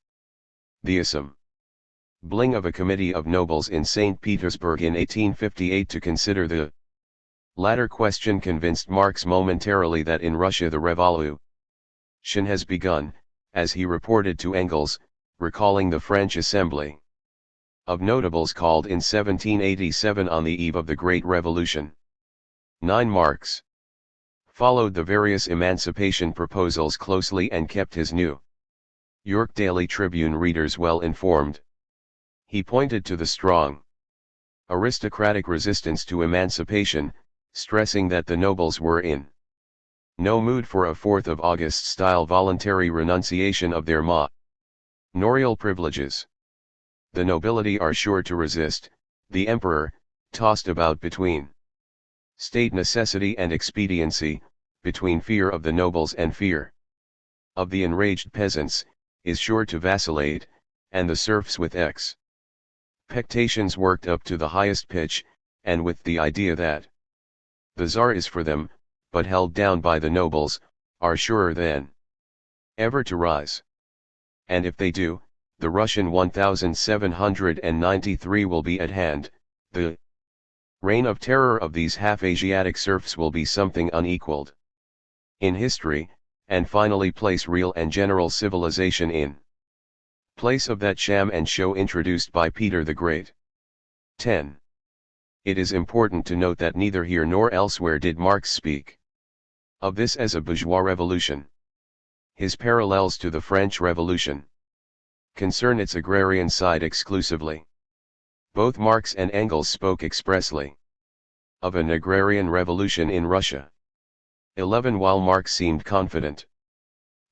The assembling of a committee of nobles in St. Petersburg in 1858 to consider the latter question convinced Marx momentarily that in Russia the revolution has begun, as he reported to Engels, recalling the French Assembly of Notables called in 1787 on the eve of the Great Revolution. 9. Marx followed the various emancipation proposals closely and kept his New York Daily Tribune readers well informed. He pointed to the strong aristocratic resistance to emancipation, stressing that the nobles were in no mood for a 4th of August-style voluntary renunciation of their manorial privileges. The nobility are sure to resist, the emperor, tossed about between state necessity and expediency, between fear of the nobles and fear of the enraged peasants, is sure to vacillate, and the serfs with expectations worked up to the highest pitch, and with the idea that the Tsar is for them, but held down by the nobles, are surer than ever to rise. And if they do, the Russian 1793 will be at hand. The reign of terror of these half-Asiatic serfs will be something unequaled in history, and finally place real and general civilization in place of that sham and show introduced by Peter the Great. 10. It is important to note that neither here nor elsewhere did Marx speak of this as a bourgeois revolution. His parallels to the French Revolution concern its agrarian side exclusively. Both Marx and Engels spoke expressly of an agrarian revolution in Russia. 11. While Marx seemed confident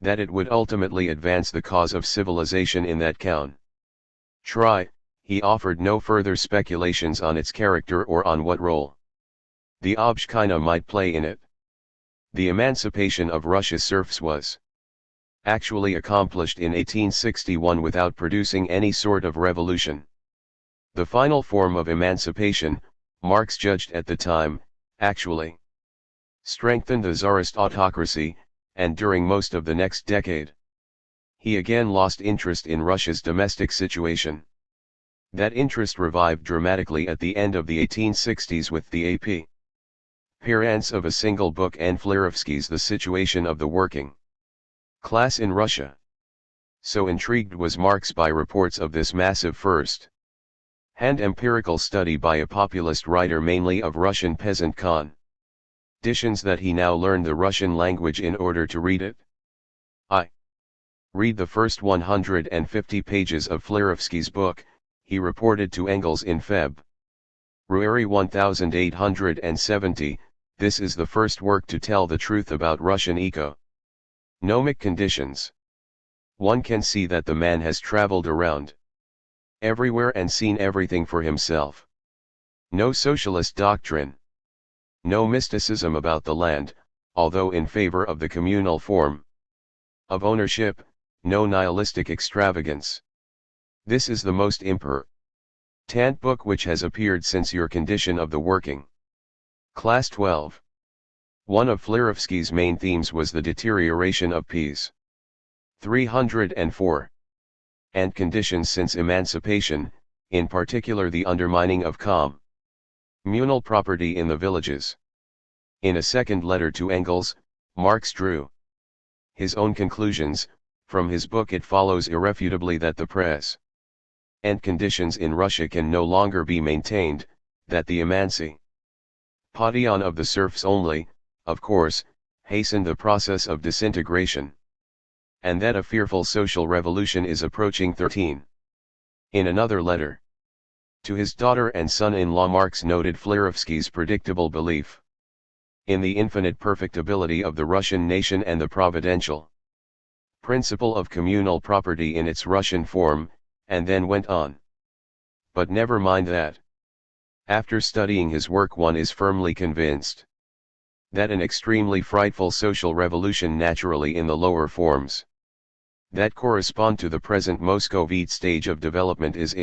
that it would ultimately advance the cause of civilization in that country, he offered no further speculations on its character or on what role the Obshchina might play in it. The emancipation of Russia's serfs was actually accomplished in 1861 without producing any sort of revolution. The final form of emancipation, Marx judged at the time, actually strengthened the Tsarist autocracy, and during most of the next decade, he again lost interest in Russia's domestic situation. That interest revived dramatically at the end of the 1860s with the appearance of a single book and Flerovsky's The Situation of the Working Class in Russia. So intrigued was Marx by reports of this massive first-hand empirical study by a populist writer mainly of Russian peasant conditions that he now learned the Russian language in order to read it. I read the first 150 pages of Flerovsky's book, he reported to Engels in February 1870, this is the first work to tell the truth about Russian economic conditions. One can see that the man has traveled around everywhere and seen everything for himself. No socialist doctrine. No mysticism about the land, although in favor of the communal form of ownership, no nihilistic extravagance. This is the most important book which has appeared since Your Condition of the Working Class. 12. One of Flerovsky's main themes was the deterioration of Ps. 304 and conditions since emancipation, in particular the undermining of communal property in the villages. In a second letter to Engels, Marx drew his own conclusions. From his book it follows irrefutably that the press and conditions in Russia can no longer be maintained, that the emancipation of the serfs only, of course, hastened the process of disintegration, and that a fearful social revolution is approaching. 13. In another letter to his daughter and son-in-law, Marx noted Flerovsky's predictable belief in the infinite perfectibility of the Russian nation and the providential principle of communal property in its Russian form, and then went on. But never mind that. After studying his work, one is firmly convinced that an extremely frightful social revolution naturally in the lower forms that correspond to the present Muscovite stage of development is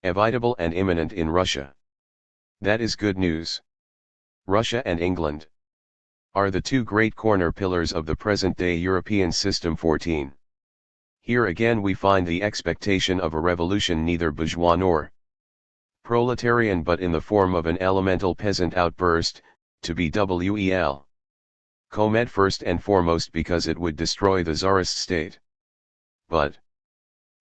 inevitable and imminent in Russia. That is good news. Russia and England are the two great corner pillars of the present-day European system. 14. Here again we find the expectation of a revolution neither bourgeois nor proletarian but in the form of an elemental peasant outburst, to be well commed first and foremost because it would destroy the Tsarist state. But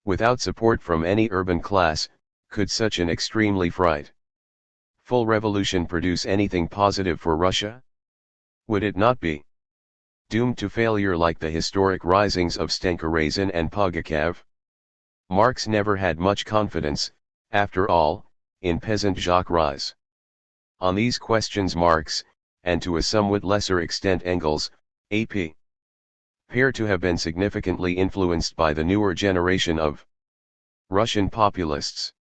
without support from any urban class, could such an extremely frightful revolution produce anything positive for Russia? Would it not be doomed to failure like the historic risings of Stenka-Razin and Pugachev? Marx never had much confidence, after all, in peasant Jacques rise. On these questions Marx, and to a somewhat lesser extent Engels, appear to have been significantly influenced by the newer generation of Russian populists.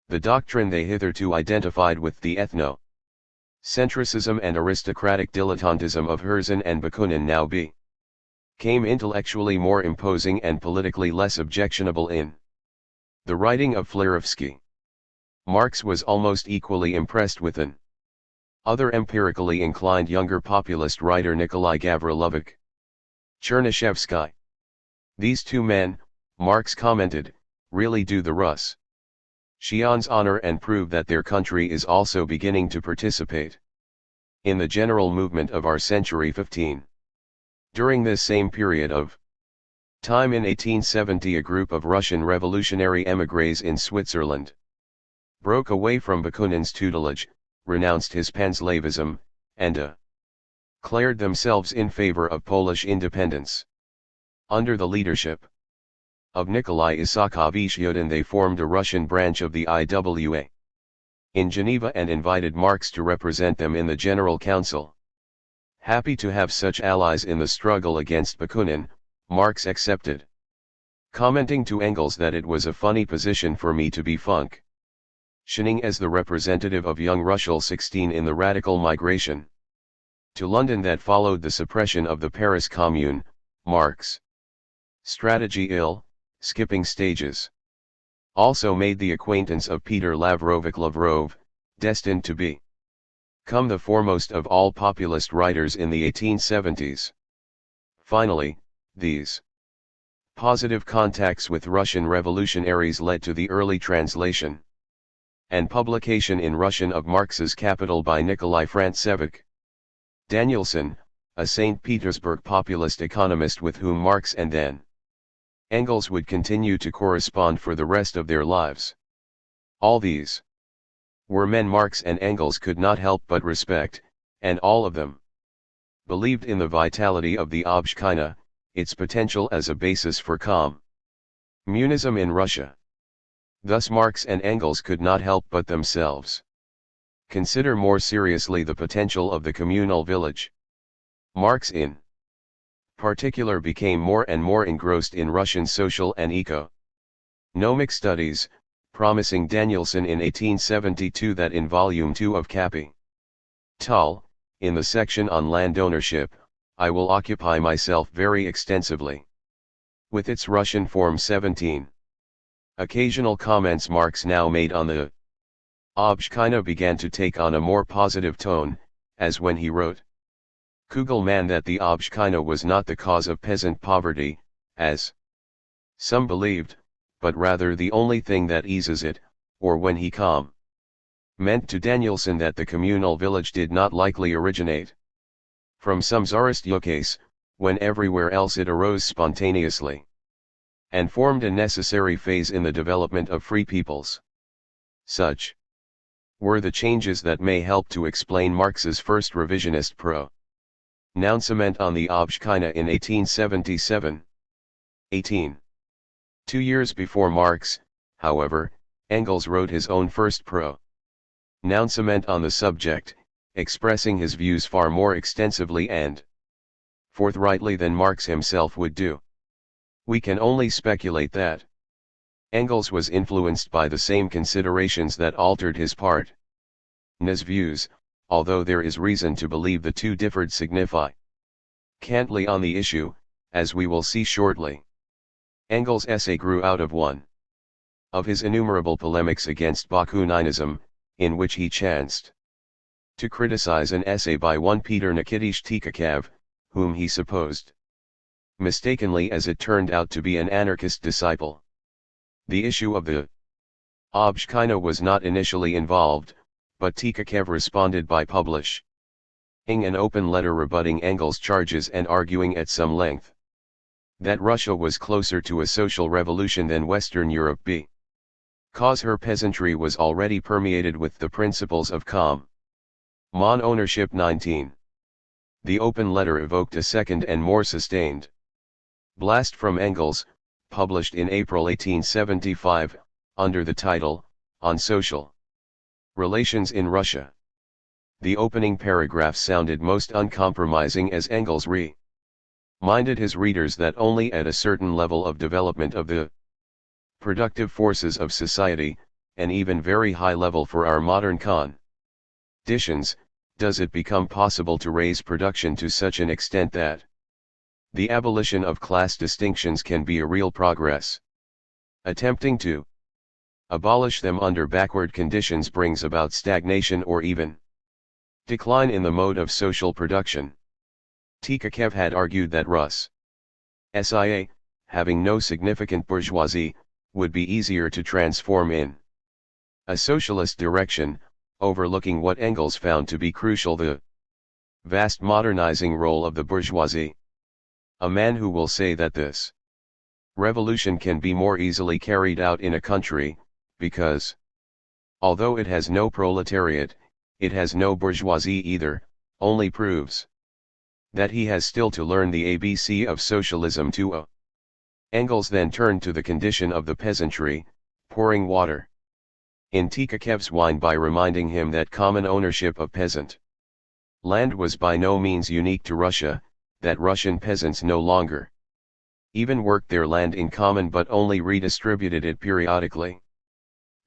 The doctrine they hitherto identified with the ethno-centricism and aristocratic dilettantism of Herzen and Bakunin now became intellectually more imposing and politically less objectionable in the writing of Flerovsky. Marx was almost equally impressed with an other empirically inclined younger populist writer Nikolai Gavrilovich Chernyshevsky. These two men, Marx commented, really do the Russians honor and prove that their country is also beginning to participate in the general movement of our century. 15. During this same period of time in 1870 a group of Russian revolutionary émigrés in Switzerland broke away from Bakunin's tutelage, renounced his panslavism, and declared themselves in favor of Polish independence. Under the leadership of Nikolai Issakovich Yudin they formed a Russian branch of the IWA in Geneva and invited Marx to represent them in the General Council. Happy to have such allies in the struggle against Bakunin, Marx accepted, commenting to Engels that it was a funny position for me to be functioning as the representative of young Russia 16 in the radical migration to London that followed the suppression of the Paris Commune. Marx' strategy skipping stages, also made the acquaintance of Peter Lavrovich Lavrov, destined to become the foremost of all populist writers in the 1870s. Finally, these positive contacts with Russian revolutionaries led to the early translation and publication in Russian of Marx's Capital by Nikolai Frantsevich Danielson, a St. Petersburg populist economist with whom Marx and then Engels would continue to correspond for the rest of their lives. All these were men Marx and Engels could not help but respect, and all of them believed in the vitality of the Obshchina, its potential as a basis for communism in Russia. Thus Marx and Engels could not help but themselves consider more seriously the potential of the communal village. Marx in particular became more and more engrossed in Russian social and economic studies, promising Danielson in 1872 that in Volume 2 of Capital, in the section on land ownership, I will occupy myself very extensively with its Russian form. 17. Occasional comments Marx now made on the Obshchina began to take on a more positive tone, as when he wrote Kugelman that the Obshchina was not the cause of peasant poverty, as some believed, but rather the only thing that eases it, or when he meant to Danielson that the communal village did not likely originate from some Tsarist ukase, when everywhere else it arose spontaneously and formed a necessary phase in the development of free peoples. Such were the changes that may help to explain Marx's first revisionist pronouncement on the Obshchina in 1877. 18. 2 years before Marx, however, Engels wrote his own first pronouncement on the subject, expressing his views far more extensively and forthrightly than Marx himself would do. We can only speculate that Engels was influenced by the same considerations that altered his partner's views, although there is reason to believe the two differed significantly on the issue, as we will see shortly. Engels' essay grew out of one of his innumerable polemics against Bakuninism, in which he chanced to criticize an essay by one Peter Nikitich Tikhachev, whom he supposed, mistakenly as it turned out to be an anarchist disciple. The issue of the Obshchina was not initially involved, but Tikhachev responded by publishing an open letter rebutting Engels' charges and arguing at some length that Russia was closer to a social revolution than Western Europe because her peasantry was already permeated with the principles of common ownership. 19. The open letter evoked a second and more sustained blast from Engels, published in April 1875, under the title, On Social Relations in Russia. The opening paragraph sounded most uncompromising as Engels reminded his readers that only at a certain level of development of the productive forces of society, an even very high level for our modern conditions, does it become possible to raise production to such an extent that the abolition of class distinctions can be a real progress. Attempting to abolish them under backward conditions brings about stagnation or even decline in the mode of social production. Tikhachev had argued that Russia, having no significant bourgeoisie, would be easier to transform in a socialist direction, overlooking what Engels found to be crucial: the vast modernizing role of the bourgeoisie. A man who will say that this revolution can be more easily carried out in a country, because, although it has no proletariat, it has no bourgeoisie either, only proves that he has still to learn the ABC of socialism too. Engels then turned to the condition of the peasantry, pouring water in Tikhachev's wine by reminding him that common ownership of peasant land was by no means unique to Russia, that Russian peasants no longer even worked their land in common but only redistributed it periodically.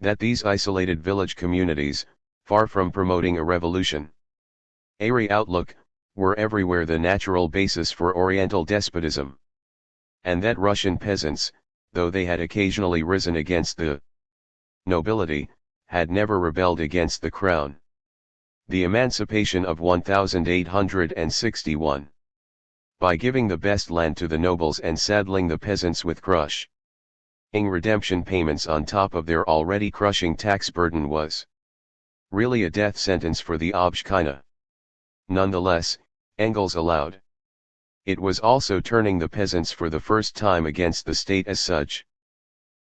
That these isolated village communities, far from promoting a revolutionary outlook, were everywhere the natural basis for Oriental despotism. And that Russian peasants, though they had occasionally risen against the nobility, had never rebelled against the crown. The Emancipation of 1861. By giving the best land to the nobles and saddling the peasants with crushing redemption payments on top of their already crushing tax burden, was really a death sentence for the Obshchina. Nonetheless, Engels allowed it was also turning the peasants for the first time against the state as such,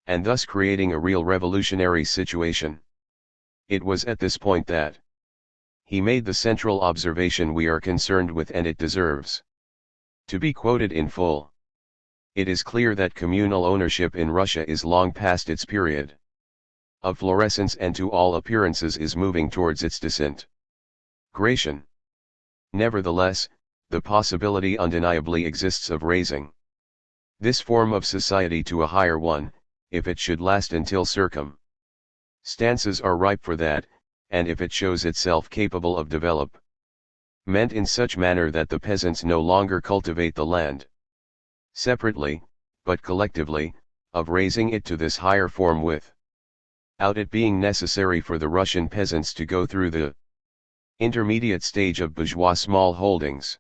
and thus creating a real revolutionary situation. It was at this point that he made the central observation we are concerned with, and it deserves to be quoted in full. It is clear that communal ownership in Russia is long past its period of florescence and to all appearances is moving towards its disintegration. Nevertheless, the possibility undeniably exists of raising this form of society to a higher one, if it should last until circumstances are ripe for that, and if it shows itself capable of development in such manner that the peasants no longer cultivate the land separately, but collectively, of raising it to this higher form without it being necessary for the Russian peasants to go through the intermediate stage of bourgeois small holdings.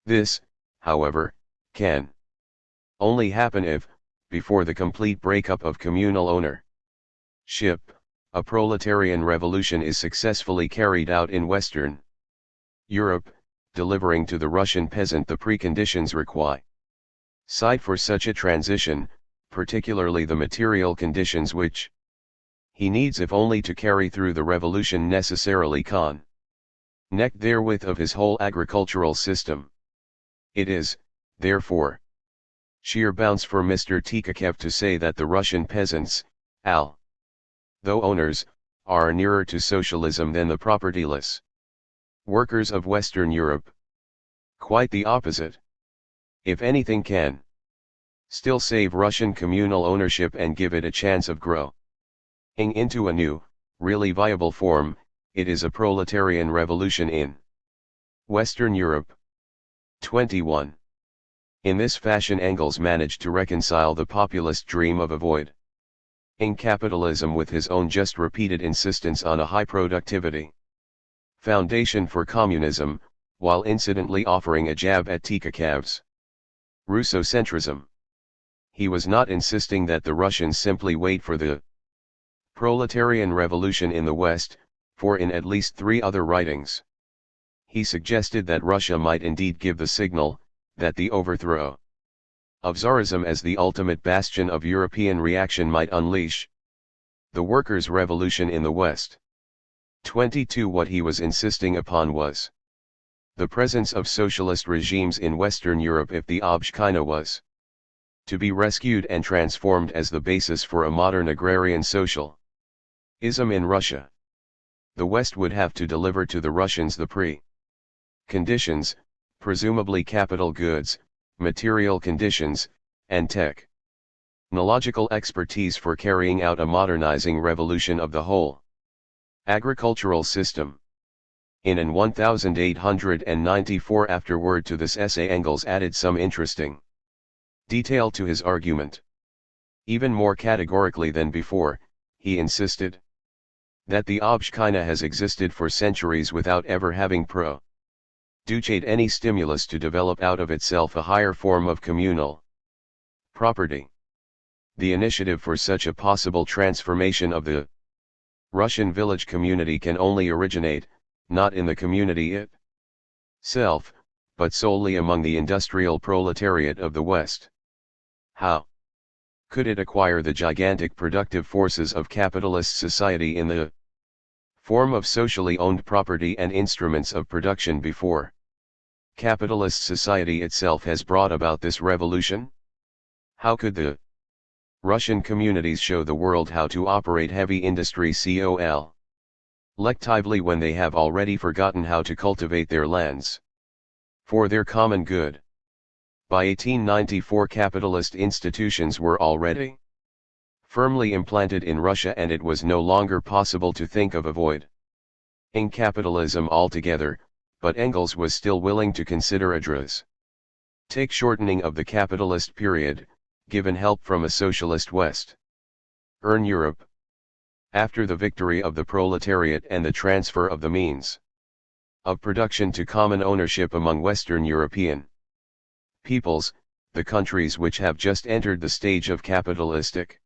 This, however, can only happen if, before the complete breakup of communal ownership, a proletarian revolution is successfully carried out in Western Europe, delivering to the Russian peasant the preconditions required for such a transition, particularly the material conditions which he needs if only to carry through the revolution necessarily connect therewith of his whole agricultural system. It is, therefore, sheer bounce for Mr. Tikhachev to say that the Russian peasants, though owners, are nearer to socialism than the propertyless workers of Western Europe. Quite the opposite. If anything can still save Russian communal ownership and give it a chance of growing into a new, really viable form. It is a proletarian revolution in Western Europe. 21. In this fashion Engels managed to reconcile the populist dream of avoiding capitalism with his own just repeated insistence on a high productivity foundation for communism, while incidentally offering a jab at Tikhakov's Russocentrism. He was not insisting that the Russians simply wait for the proletarian revolution in the West, for in at least 3 other writings, he suggested that Russia might indeed give the signal, that the overthrow of Tsarism as the ultimate bastion of European reaction might unleash the workers' revolution in the West. 22. What he was insisting upon was the presence of socialist regimes in Western Europe if the Obshchina was to be rescued and transformed as the basis for a modern agrarian socialism in Russia. The West would have to deliver to the Russians the conditions, presumably capital goods, material conditions, and technological expertise for carrying out a modernizing revolution of the whole agricultural system. In an 1894 afterword to this essay Engels added some interesting detail to his argument. Even more categorically than before, he insisted that the Obshchina has existed for centuries without ever having produced any stimulus to develop out of itself a higher form of communal property. The initiative for such a possible transformation of the Russian village community can only originate, not in the community itself, but solely among the industrial proletariat of the West. How could it acquire the gigantic productive forces of capitalist society in the form of socially owned property and instruments of production before capitalist society itself has brought about this revolution? How could the Russian communities show the world how to operate heavy industry collectively when they have already forgotten how to cultivate their lands for their common good? By 1894 capitalist institutions were already firmly implanted in Russia and it was no longer possible to think of avoiding capitalism altogether, but Engels was still willing to consider a drastic shortening of the capitalist period, given help from a socialist Western Europe. After the victory of the proletariat and the transfer of the means of production to common ownership among Western European peoples, the countries which have just entered the stage of capitalistic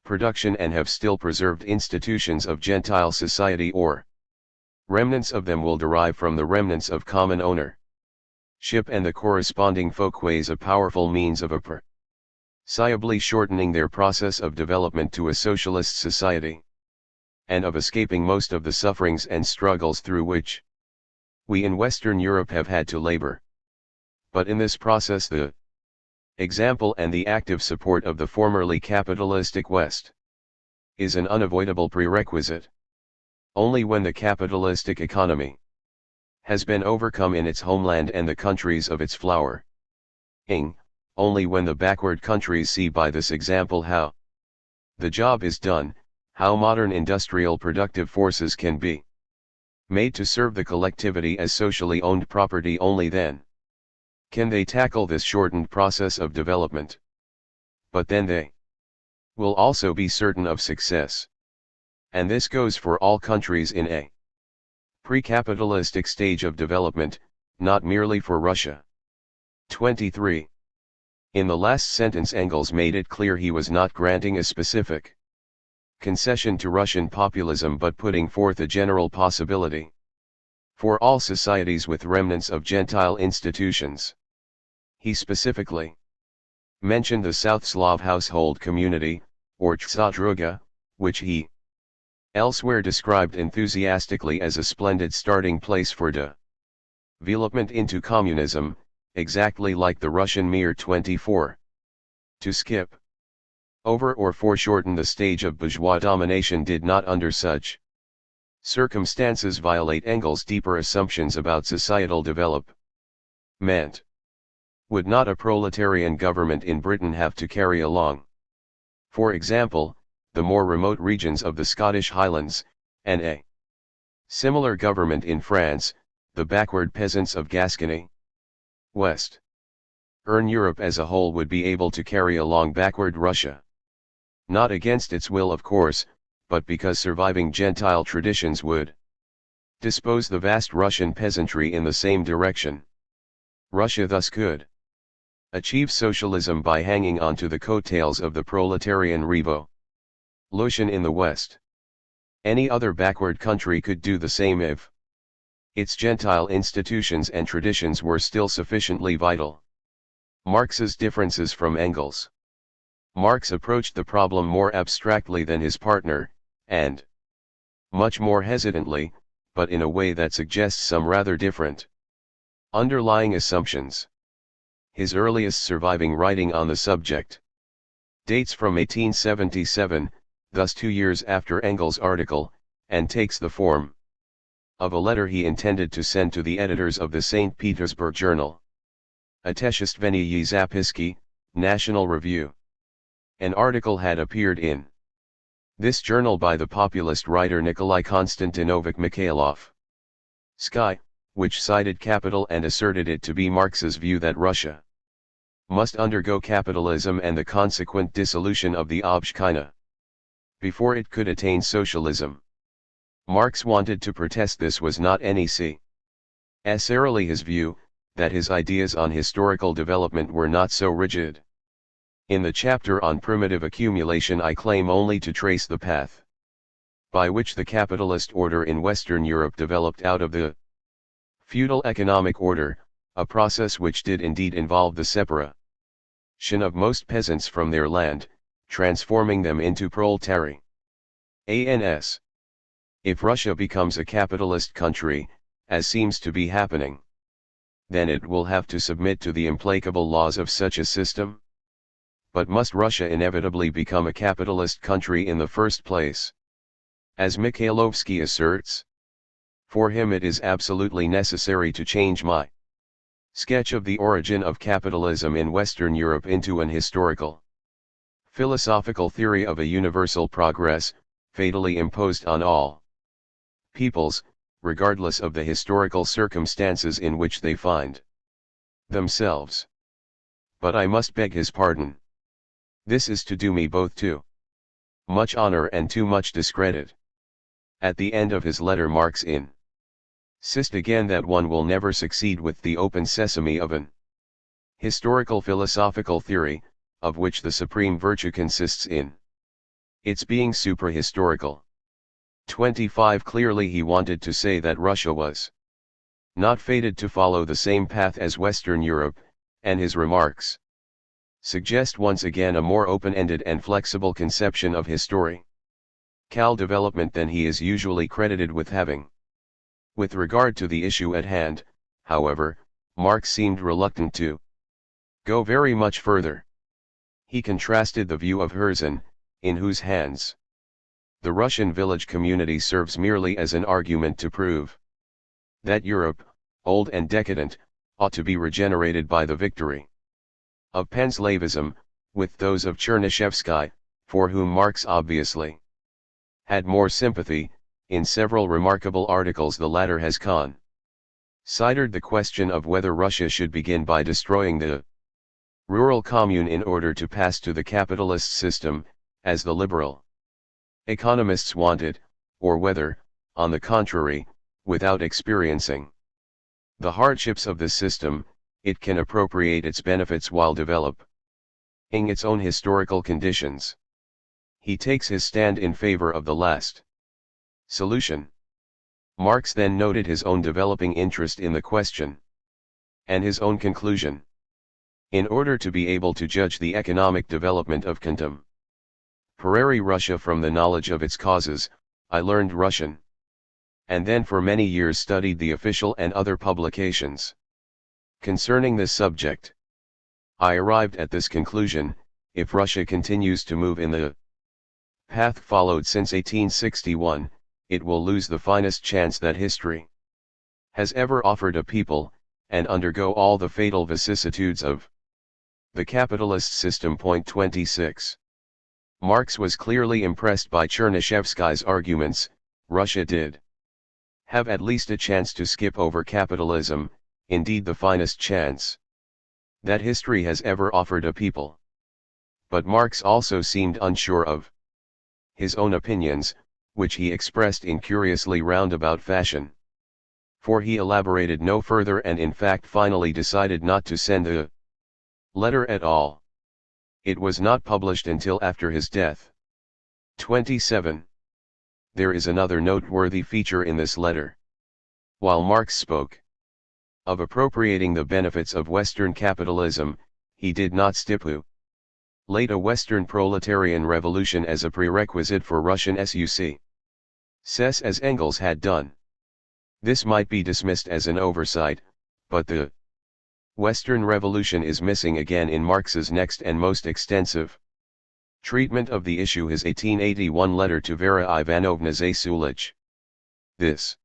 production and have still preserved institutions of Gentile society or remnants of them will derive from the remnants of common ownership and the corresponding folkways a powerful means of appreciably shortening their process of development to a socialist society, and of escaping most of the sufferings and struggles through which we in Western Europe have had to labor. But in this process the example and the active support of the formerly capitalistic West is an unavoidable prerequisite. Only when the capitalistic economy has been overcome in its homeland and the countries of its flowering, only when the backward countries see by this example how the job is done, how modern industrial productive forces can be made to serve the collectivity as socially owned property, only then can they tackle this shortened process of development. But then they will also be certain of success. And this goes for all countries in a pre-capitalistic stage of development, not merely for Russia. 23. In the last sentence Engels made it clear he was not granting a specific concession to Russian populism but putting forth a general possibility for all societies with remnants of Gentile institutions. He specifically mentioned the South Slav household community, or Tzadruga, which he elsewhere described enthusiastically as a splendid starting place for development into communism, exactly like the Russian Mir. 24. To skip over or foreshorten the stage of bourgeois domination did not under such circumstances violate Engels' deeper assumptions about societal development. would not a proletarian government in Britain have to carry along? For example, the more remote regions of the Scottish Highlands, and a similar government in France, the backward peasants of Gascony. West. Europe as a whole would be able to carry along backward Russia. Not against its will of course, but because surviving Gentile traditions would dispose the vast Russian peasantry in the same direction. Russia thus could achieve socialism by hanging on to the coattails of the proletarian revolution in the West. Any other backward country could do the same if its Gentile institutions and traditions were still sufficiently vital. Marx's differences from Engels. Marx approached the problem more abstractly than his partner, and much more hesitantly, but in a way that suggests some rather different underlying assumptions. His earliest surviving writing on the subject dates from 1877, thus 2 years after Engels' article, and takes the form of a letter he intended to send to the editors of the St. Petersburg Journal. Ateshestvenie Zapiski, National Review. An article had appeared in this journal by the populist writer Nikolai Konstantinovich Mikhailov. Sky, which cited capital and asserted it to be Marx's view that Russia must undergo capitalism and the consequent dissolution of the Obshchina before it could attain socialism. Marx wanted to protest this was not necessarily his view, that his ideas on historical development were not so rigid. In the chapter on primitive accumulation I claim only to trace the path by which the capitalist order in Western Europe developed out of the feudal economic order, a process which did indeed involve the separation of most peasants from their land, transforming them into proletarians. If Russia becomes a capitalist country, as seems to be happening, then it will have to submit to the implacable laws of such a system. But must Russia inevitably become a capitalist country in the first place? As Mikhailovsky asserts, for him it is absolutely necessary to change my sketch of the origin of capitalism in Western Europe into an historical, philosophical theory of a universal progress, fatally imposed on all peoples, regardless of the historical circumstances in which they find themselves. But I must beg his pardon. This is to do me both too much honor and too much discredit. At the end of his letter Marx insists again that one will never succeed with the open sesame of an historical philosophical theory, of which the supreme virtue consists in its being suprahistorical. 25 Clearly he wanted to say that Russia was not fated to follow the same path as Western Europe, and his remarks suggest once again a more open-ended and flexible conception of historical development than he is usually credited with having. With regard to the issue at hand, however, Marx seemed reluctant to go very much further. He contrasted the view of Herzen, in whose hands the Russian village community serves merely as an argument to prove that Europe, old and decadent, ought to be regenerated by the victory of Panslavism, with those of Chernyshevsky, for whom Marx obviously had more sympathy. In several remarkable articles the latter has considered the question of whether Russia should begin by destroying the rural commune in order to pass to the capitalist system, as the liberal economists wanted, or whether, on the contrary, without experiencing the hardships of the system, it can appropriate its benefits while developing its own historical conditions. He takes his stand in favor of the last solution. Marx then noted his own developing interest in the question, and his own conclusion. In order to be able to judge the economic development of contemporary Russia from the knowledge of its causes, I learned Russian, and then for many years studied the official and other publications concerning this subject. I arrived at this conclusion: if Russia continues to move in the path followed since 1861, it will lose the finest chance that history has ever offered a people, and undergo all the fatal vicissitudes of the capitalist system. 26. Marx was clearly impressed by Chernyshevsky's arguments. Russia did have at least a chance to skip over capitalism, indeed the finest chance that history has ever offered a people. But Marx also seemed unsure of his own opinions, which he expressed in curiously roundabout fashion. For he elaborated no further and in fact finally decided not to send the letter at all. It was not published until after his death. 27. There is another noteworthy feature in this letter. While Marx spoke of appropriating the benefits of Western capitalism, he did not stipulate a Western proletarian revolution as a prerequisite for Russian success as Engels had done. This might be dismissed as an oversight, but the Western Revolution is missing again in Marx's next and most extensive treatment of the issue, his 1881 letter to Vera Ivanovna Zasulich. This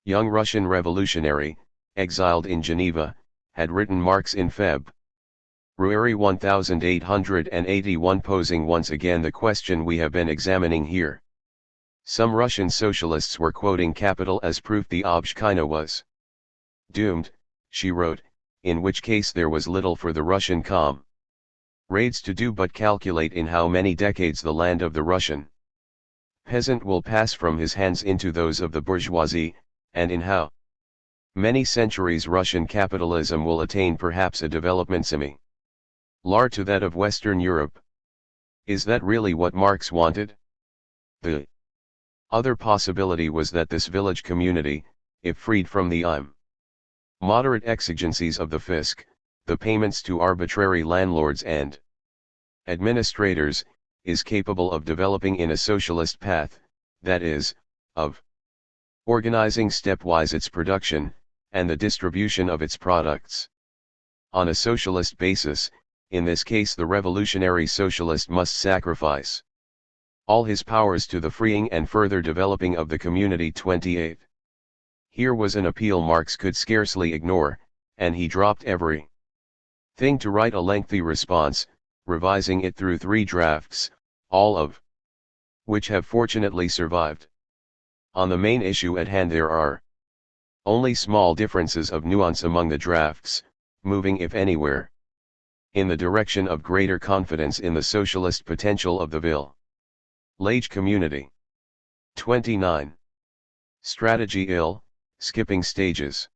young Russian revolutionary, exiled in Geneva, had written Marx in February 1881, posing once again the question we have been examining here. Some Russian socialists were quoting Capital as proof the Obshchina was doomed, she wrote, in which case there was little for the Russian comrades to do but calculate in how many decades the land of the Russian peasant will pass from his hands into those of the bourgeoisie, and in how many centuries Russian capitalism will attain perhaps a development similar to that of Western Europe. Is that really what Marx wanted? The other possibility was that this village community, if freed from the moderate exigencies of the fisc, the payments to arbitrary landlords and administrators, is capable of developing in a socialist path, that is, of organizing stepwise its production, and the distribution of its products. On a socialist basis, in this case the revolutionary socialist must sacrifice all his powers to the freeing and further developing of the community. 28. Here was an appeal Marx could scarcely ignore, and he dropped every thing to write a lengthy response, revising it through 3 drafts, all of which have fortunately survived. On the main issue at hand there are only small differences of nuance among the drafts, moving if anywhere in the direction of greater confidence in the socialist potential of the village community. 29. Strategy ill, skipping stages.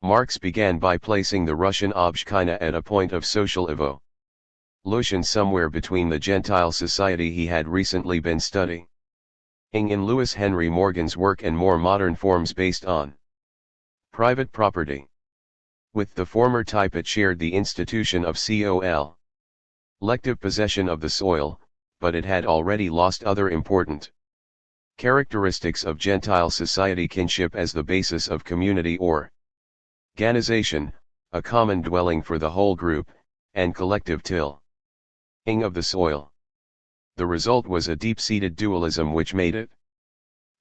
Marx began by placing the Russian Obshchina at a point of social evolution somewhere between the Gentile society he had recently been studying in Lewis Henry Morgan's work and more modern forms based on private property. With the former type it shared the institution of collective possession of the soil, but it had already lost other important characteristics of Gentile society: kinship as the basis of community or organization, a common dwelling for the whole group, and collective tilling of the soil. The result was a deep-seated dualism which made it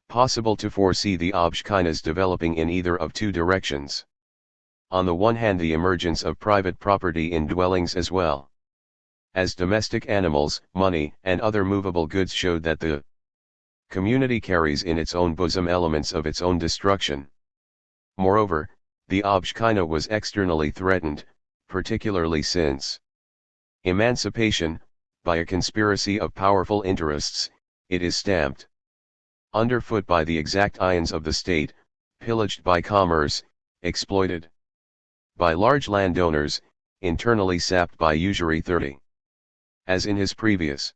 possible to foresee the Obshchinas developing in either of 2 directions. On the one hand, the emergence of private property in dwellings as well as domestic animals, money, and other movable goods showed that the community carries in its own bosom elements of its own destruction. Moreover, the Obshchina was externally threatened, particularly since emancipation, by a conspiracy of powerful interests, it is stamped underfoot by the exact ions of the state, pillaged by commerce, exploited by large landowners, internally sapped by usury. 30. As in his previous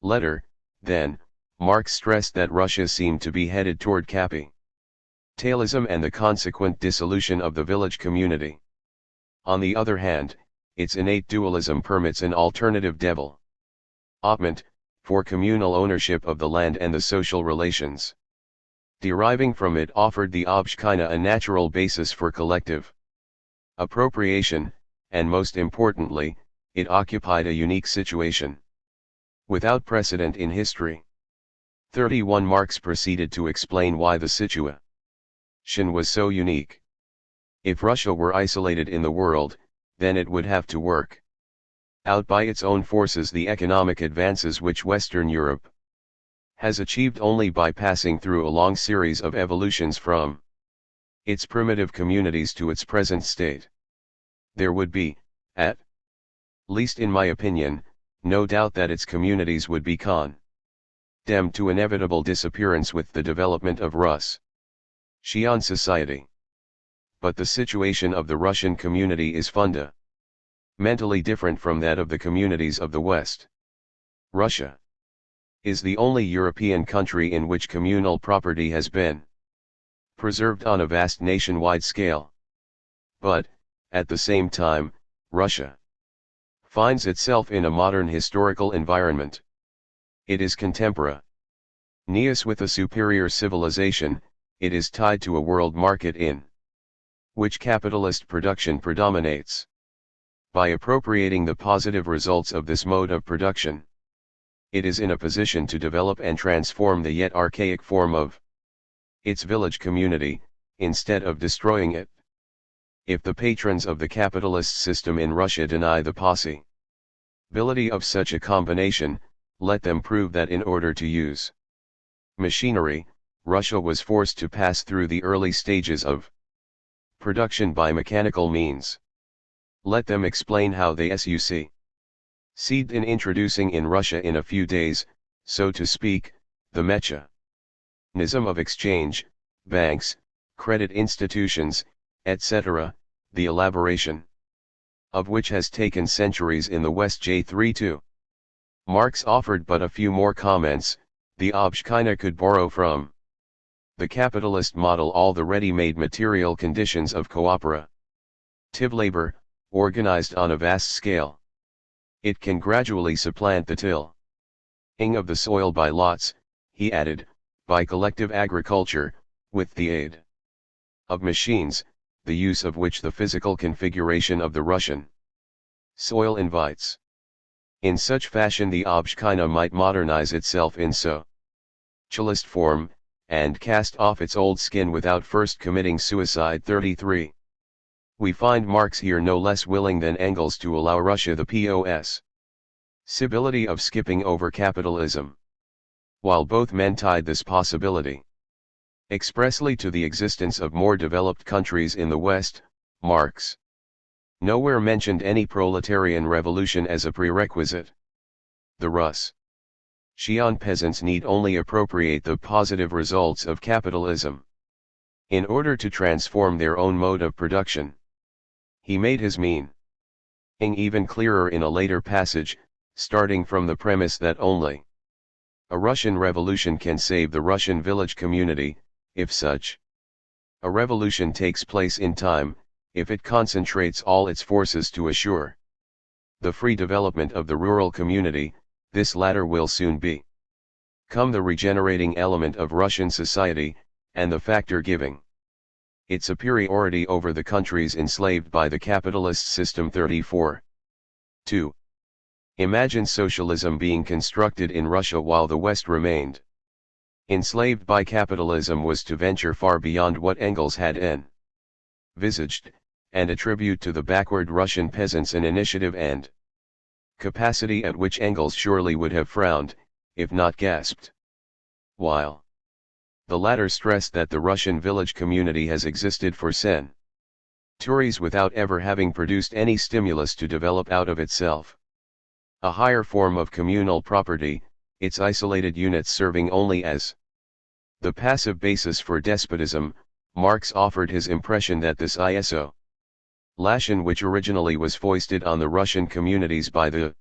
letter, then, Marx stressed that Russia seemed to be headed toward capitalism and the consequent dissolution of the village community. On the other hand, its innate dualism permits an alternative development, for communal ownership of the land and the social relations deriving from it offered the Obshchina a natural basis for collective appropriation, and most importantly, it occupied a unique situation without precedent in history. 31. Marx proceeded to explain why the situation was so unique. If Russia were isolated in the world, then it would have to work out by its own forces the economic advances which Western Europe has achieved only by passing through a long series of evolutions from its primitive communities to its present state. There would be, at least in my opinion, no doubt that its communities would be condemned to inevitable disappearance with the development of Russian society. But the situation of the Russian community is fundamentally different from that of the communities of the West. Russia is the only European country in which communal property has been preserved on a vast nationwide scale. But, at the same time, Russia finds itself in a modern historical environment. It is contemporaneous with a superior civilization. It is tied to a world market in which capitalist production predominates. By appropriating the positive results of this mode of production, it is in a position to develop and transform the yet archaic form of its village community, instead of destroying it. If the patrons of the capitalist system in Russia deny the possibility of such a combination, let them prove that in order to use machinery, Russia was forced to pass through the early stages of production by mechanical means. Let them explain how they succeeded in introducing in Russia in a few days, so to speak, the mechanism of exchange, banks, credit institutions, etc., the elaboration of which has taken centuries in the West. J32. Marx offered but a few more comments. The Obshchina could borrow from the capitalist model all the ready-made material conditions of cooperative labor, organized on a vast scale. It can gradually supplant the tilling of the soil by lots, he added, by collective agriculture, with the aid of machines, the use of which the physical configuration of the Russian soil invites. In such fashion the Obshchina might modernize itself in socialist form, and cast off its old skin without first committing suicide. 33. We find Marx here no less willing than Engels to allow Russia the possibility of skipping over capitalism. While both men tied this possibility expressly to the existence of more developed countries in the West, Marx nowhere mentioned any proletarian revolution as a prerequisite. The Russian peasants need only appropriate the positive results of capitalism in order to transform their own mode of production. He made his meaning even clearer in a later passage, starting from the premise that only a Russian revolution can save the Russian village community. If such a revolution takes place in time, if it concentrates all its forces to assure the free development of the rural community, this latter will soon become the regenerating element of Russian society, and the factor giving its superiority over the countries enslaved by the capitalist system. 34. 2. Imagine socialism being constructed in Russia while the West remained enslaved by capitalism was to venture far beyond what Engels had envisaged, and attribute to the backward Russian peasants an initiative and capacity at which Engels surely would have frowned, if not gasped. While the latter stressed that the Russian village community has existed for centuries without ever having produced any stimulus to develop out of itself a higher form of communal property, its isolated units serving only as the passive basis for despotism, Marx offered his impression that this isolation, which originally was foisted on the Russian communities by the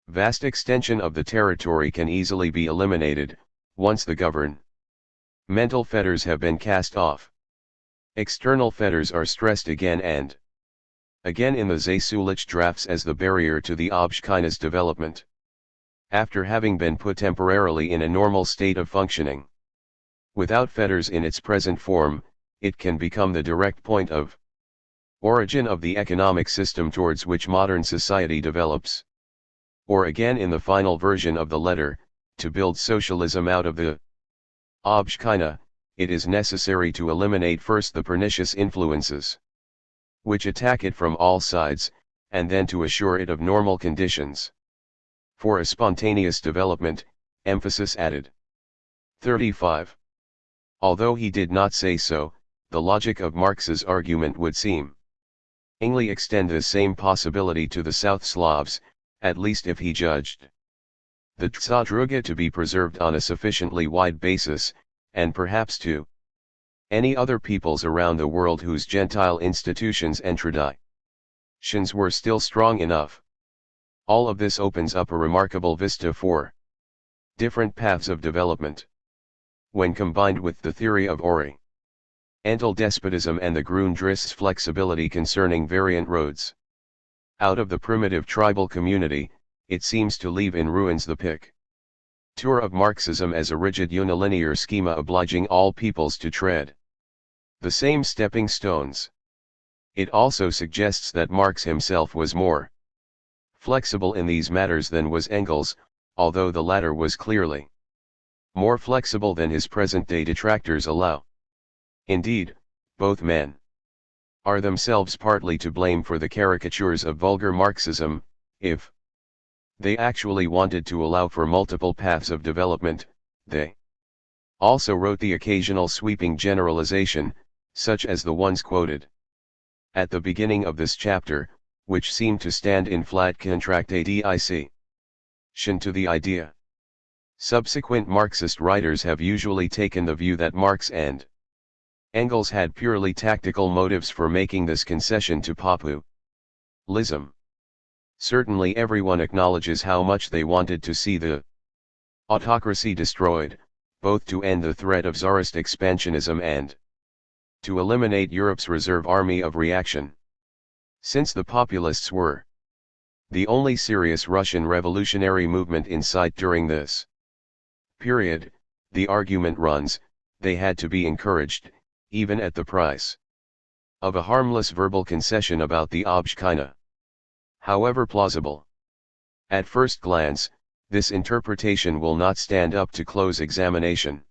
vast extension of the territory, can easily be eliminated, once the governmental fetters have been cast off. External fetters are stressed again and again in the Zasulich drafts as the barrier to the Obshchina's development. After having been put temporarily in a normal state of functioning without fetters in its present form, it can become the direct point of origin of the economic system towards which modern society develops. Or again, in the final version of the letter, to build socialism out of the Obshchina, it is necessary to eliminate first the pernicious influences which attack it from all sides, and then to assure it of normal conditions. For a spontaneous development, emphasis added. 35. Although he did not say so, the logic of Marx's argument would seem Engels extend the same possibility to the South Slavs, at least if he judged the THIRD-WORLDISM to be preserved on a sufficiently wide basis, and perhaps to any other peoples around the world whose Gentile institutions and traditions were still strong enough. All of this opens up a remarkable vista for different paths of development. When combined with the theory of Oriental despotism and the Grundriss's flexibility concerning variant roads out of the primitive tribal community, it seems to leave in ruins the picture of Marxism as a rigid unilinear schema obliging all peoples to tread the same stepping stones. It also suggests that Marx himself was more flexible in these matters than was Engels, although the latter was clearly more flexible than his present-day detractors allow. Indeed, both men are themselves partly to blame for the caricatures of vulgar Marxism. If they actually wanted to allow for multiple paths of development, they also wrote the occasional sweeping generalization, such as the ones quoted at the beginning of this chapter, which seem to stand in flat contradiction to the idea. Subsequent Marxist writers have usually taken the view that Marx and Engels had purely tactical motives for making this concession to populism. Certainly everyone acknowledges how much they wanted to see the autocracy destroyed, both to end the threat of Tsarist expansionism and to eliminate Europe's reserve army of reaction. Since the populists were the only serious Russian revolutionary movement in sight during this period, the argument runs, they had to be encouraged, even at the price of a harmless verbal concession about the Obshchina. However plausible at first glance, this interpretation will not stand up to close examination.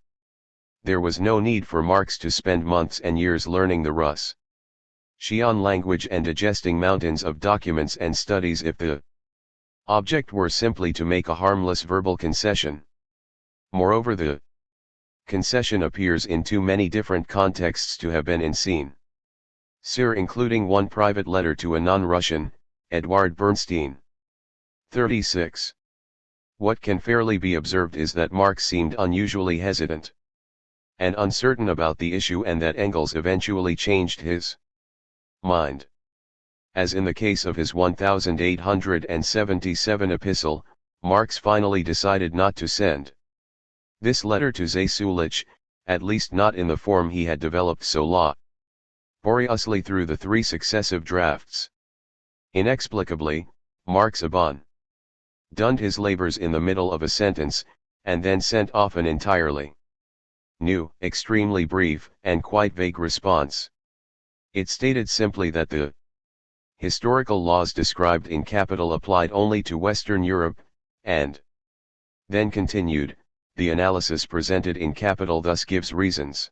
There was no need for Marx to spend months and years learning the Russian language and digesting mountains of documents and studies if the object were simply to make a harmless verbal concession. Moreover, the concession appears in too many different contexts to have been insane. Including one private letter to a non-Russian, Edward Bernstein. 36. What can fairly be observed is that Marx seemed unusually hesitant and uncertain about the issue, and that Engels eventually changed his mind. As in the case of his 1877 epistle, Marx finally decided not to send this letter to Zasulich, at least not in the form he had developed so laboriously through the 3 successive drafts. Inexplicably, Marx abandoned his labors in the middle of a sentence, and then sent off an entirely new, extremely brief, and quite vague response. It stated simply that the historical laws described in Capital applied only to Western Europe, and then continued, the analysis presented in Capital thus gives reasons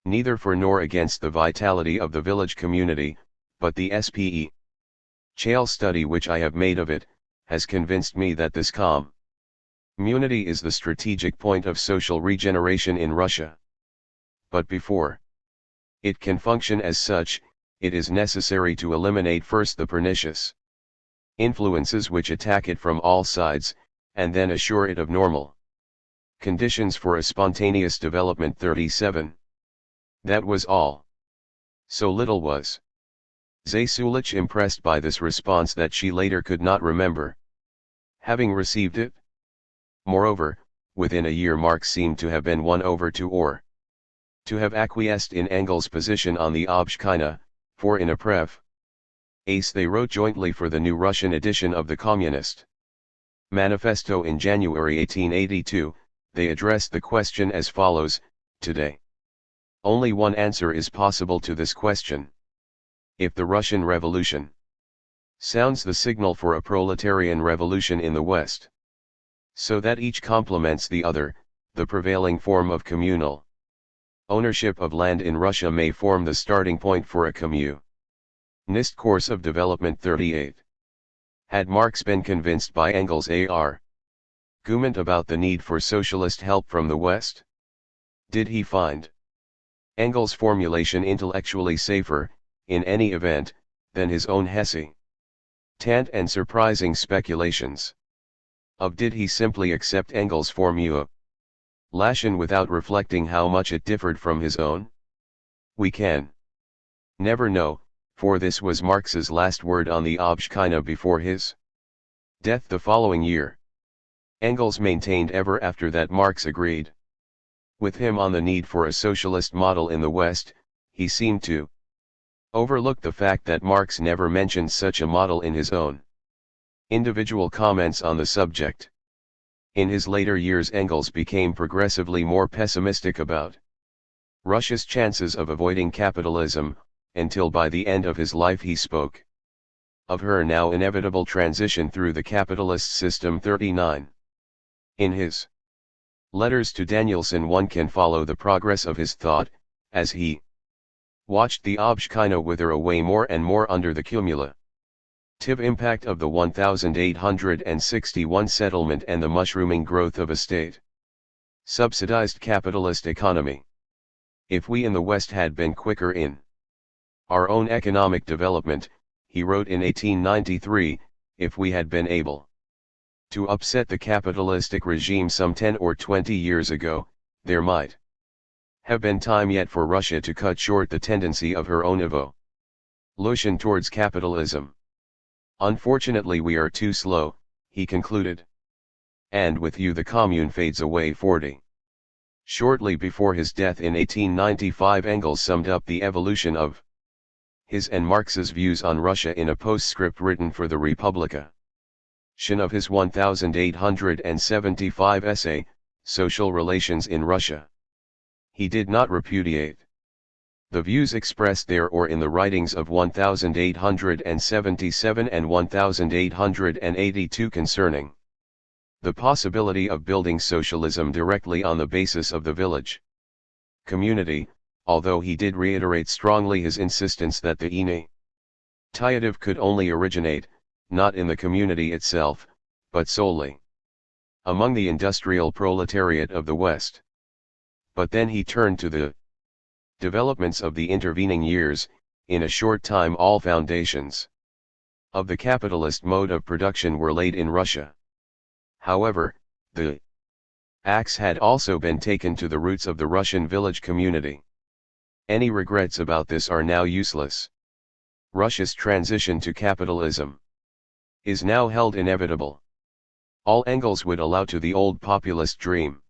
neither for nor against the vitality of the village community, but the SPE Chale study which I have made of it, has convinced me that this community is the strategic point of social regeneration in Russia. But before it can function as such, it is necessary to eliminate first the pernicious influences which attack it from all sides, and then assure it of normal conditions for a spontaneous development. 37. That was all. So little was Zasulich impressed by this response that she later could not remember having received it. Moreover, within a year Marx seemed to have been won over to, or to have acquiesced in Engels' position on the Obshchina, for in a preface they wrote jointly for the new Russian edition of the Communist Manifesto in January 1882, they addressed the question as follows: today, only one answer is possible to this question. If the Russian Revolution sounds the signal for a proletarian revolution in the West, so that each complements the other, the prevailing form of communal ownership of land in Russia may form the starting point for a communist NIST Course of Development 38. Had Marx been convinced by Engels' argument about the need for socialist help from the West? Did he find Engels' formulation intellectually safer, in any event, than his own hesitant and surprising speculations? Did he simply accept Engels' formulation without reflecting how much it differed from his own? We can never know, for this was Marx's last word on the Obstkina before his death the following year. Engels maintained ever after that Marx agreed with him on the need for a socialist model in the West. He seemed to overlook the fact that Marx never mentioned such a model in his own individual comments on the subject. In his later years, Engels became progressively more pessimistic about Russia's chances of avoiding capitalism, until by the end of his life he spoke of her now inevitable transition through the capitalist system. 39. In his letters to Danielson one can follow the progress of his thought, as he watched the Obstkina wither away more and more under the cumulative impact of the 1861 settlement and the mushrooming growth of a state-subsidized capitalist economy. If we in the West had been quicker in our own economic development, he wrote in 1893, if we had been able to upset the capitalistic regime some 10 or 20 years ago, there might have been time yet for Russia to cut short the tendency of her own evolution towards capitalism. Unfortunately we are too slow, he concluded. And with you the commune fades away. 40. Shortly before his death in 1895, Engels summed up the evolution of his and Marx's views on Russia in a postscript written for the Republica of his 1875 essay, Social Relations in Russia. He did not repudiate the views expressed there or in the writings of 1877 and 1882 concerning the possibility of building socialism directly on the basis of the village community, although he did reiterate strongly his insistence that the initiative could only originate, not in the community itself, but solely among the industrial proletariat of the West. But then he turned to the developments of the intervening years. In a short time all foundations of the capitalist mode of production were laid in Russia. However, the axe had also been taken to the roots of the Russian village community. Any regrets about this are now useless. Russia's transition to capitalism is now held inevitable. All Engels would allow to the old populist dream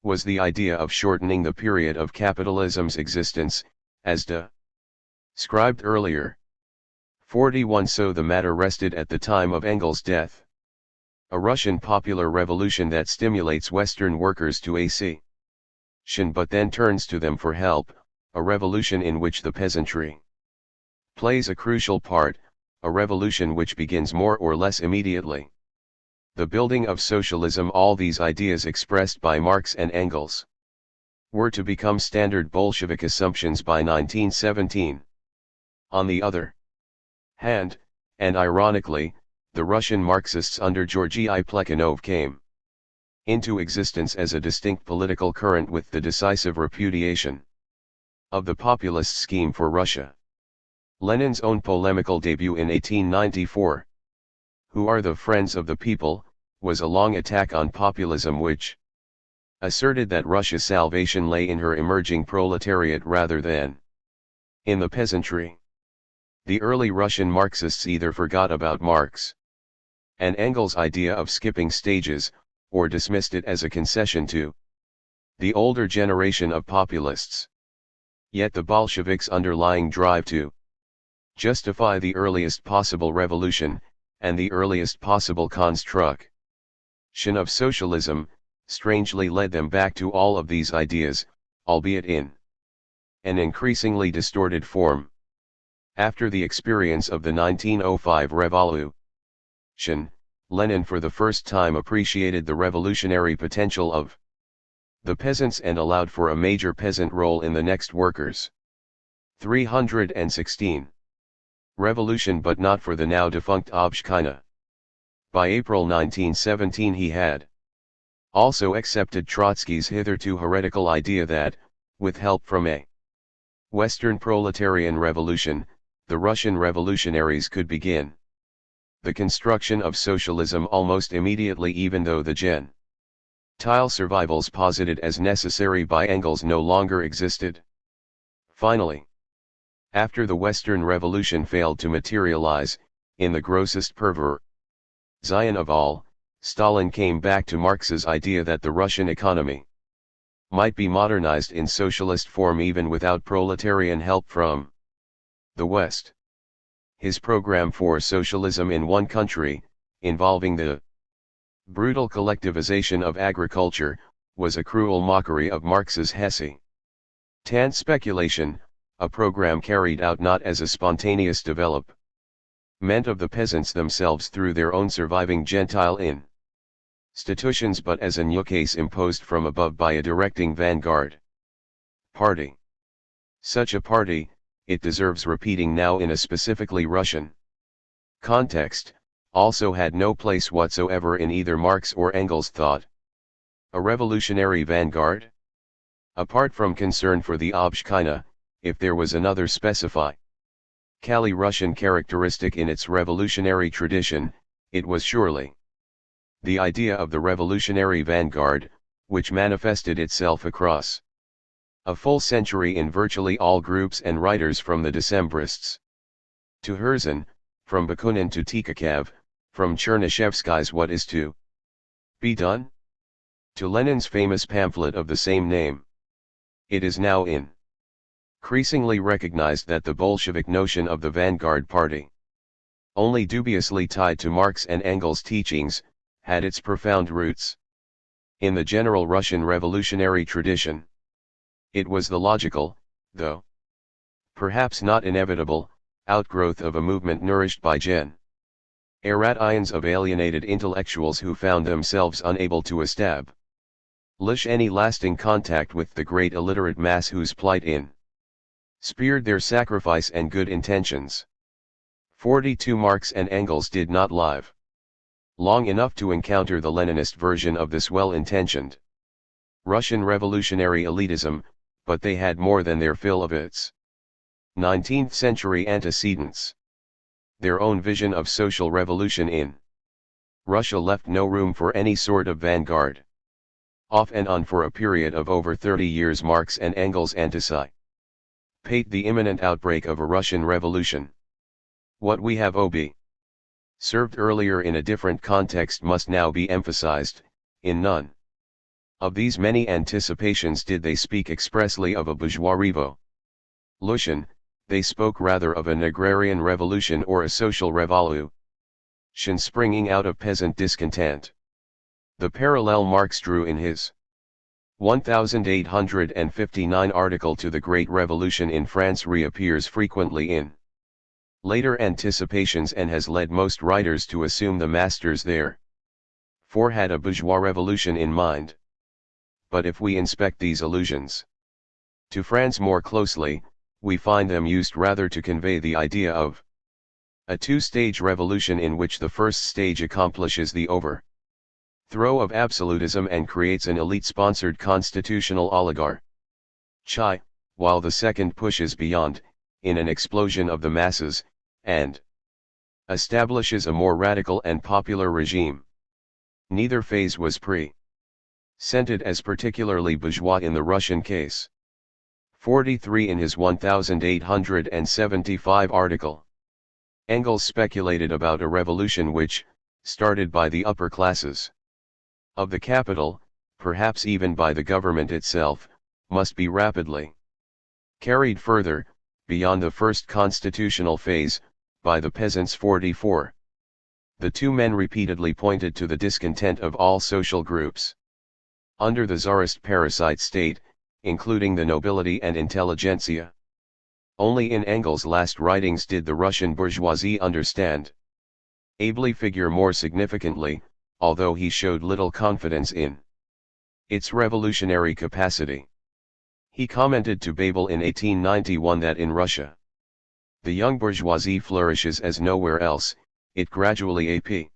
was the idea of shortening the period of capitalism's existence, as described earlier. 41. So the matter rested at the time of Engels' death. A Russian popular revolution that stimulates Western workers to action but then turns to them for help, a revolution in which the peasantry plays a crucial part, a revolution which begins more or less immediately. The building of socialism. All these ideas expressed by Marx and Engels were to become standard Bolshevik assumptions by 1917. On the other hand, and ironically, the Russian Marxists under Georgy Plekhanov came into existence as a distinct political current with the decisive repudiation of the populist scheme for Russia. Lenin's own polemical debut in 1894, Who Are the Friends of the People, was a long attack on populism which asserted that Russia's salvation lay in her emerging proletariat rather than in the peasantry. The early Russian Marxists either forgot about Marx and Engels' idea of skipping stages, or dismissed it as a concession to the older generation of populists. Yet the Bolsheviks' underlying drive to justify the earliest possible revolution, and the earliest possible construction of socialism, strangely led them back to all of these ideas, albeit in an increasingly distorted form. After the experience of the 1905 revolution, Lenin for the first time appreciated the revolutionary potential of the peasants and allowed for a major peasant role in the next workers. 316. Revolution, but not for the now defunct Obshchina. By April 1917 he had also accepted Trotsky's hitherto heretical idea that, with help from a Western proletarian revolution, the Russian revolutionaries could begin the construction of socialism almost immediately, even though the gentile survivals posited as necessary by Engels no longer existed. Finally, after the Western Revolution failed to materialize, in the grossest perversion of all, Stalin came back to Marx's idea that the Russian economy might be modernized in socialist form even without proletarian help from the West. His program for socialism in one country, involving the brutal collectivization of agriculture, was a cruel mockery of Marx's Hesse-Tant speculation, a program carried out not as a spontaneous development of the peasants themselves through their own surviving Gentile institutions, but as an ukase imposed from above by a directing vanguard party. Such a party, it deserves repeating now in a specifically Russian context, also had no place whatsoever in either Marx or Engels' thought. A revolutionary vanguard? Apart from concern for the Obshchina, if there was another specifically Russian characteristic in its revolutionary tradition, it was surely the idea of the revolutionary vanguard, which manifested itself across a full century in virtually all groups and writers, from the Decembrists to Herzen, from Bakunin to Tikhakov, from Chernyshevsky's What is to be Done? To Lenin's famous pamphlet of the same name. It is now increasingly recognized that the Bolshevik notion of the vanguard party, only dubiously tied to Marx and Engels' teachings, had its profound roots in the general Russian revolutionary tradition. It was the logical, though perhaps not inevitable, outgrowth of a movement nourished by generations of alienated intellectuals who found themselves unable to establish any lasting contact with the great illiterate mass whose plight inspired their sacrifice and good intentions. 42 Marx and Engels did not live long enough to encounter the Leninist version of this well-intentioned Russian revolutionary elitism, but they had more than their fill of its 19th century antecedents. Their own vision of social revolution in Russia left no room for any sort of vanguard. Off and on for a period of over 30 years, Marx and Engels anticipate the imminent outbreak of a Russian revolution. What we have observed earlier in a different context must now be emphasized. In none of these many anticipations did they speak expressly of a bourgeois revolution, they spoke rather of an agrarian revolution or a social revolution springing out of peasant discontent. The parallel Marx drew in his 1859 article to the Great Revolution in France reappears frequently in later anticipations and has led most writers to assume the masters there for had a bourgeois revolution in mind. But if we inspect these allusions to France more closely, we find them used rather to convey the idea of a two-stage revolution in which the first stage accomplishes the overthrow of absolutism and creates an elite-sponsored constitutional oligarchy, while the second pushes beyond, in an explosion of the masses, and establishes a more radical and popular regime. Neither phase was presented as particularly bourgeois in the Russian case. 43 In his 1875 article, Engels speculated about a revolution which, started by the upper classes of the capital, perhaps even by the government itself, must be rapidly carried further, beyond the first constitutional phase, by the peasants. 44. The two men repeatedly pointed to the discontent of all social groups under the Tsarist parasite state, including the nobility and intelligentsia. Only in Engels' last writings did the Russian bourgeoisie understand ably figure more significantly, although he showed little confidence in its revolutionary capacity. He commented to Babel in 1891 that in Russia, The young bourgeoisie flourishes as nowhere else, it gradually approaches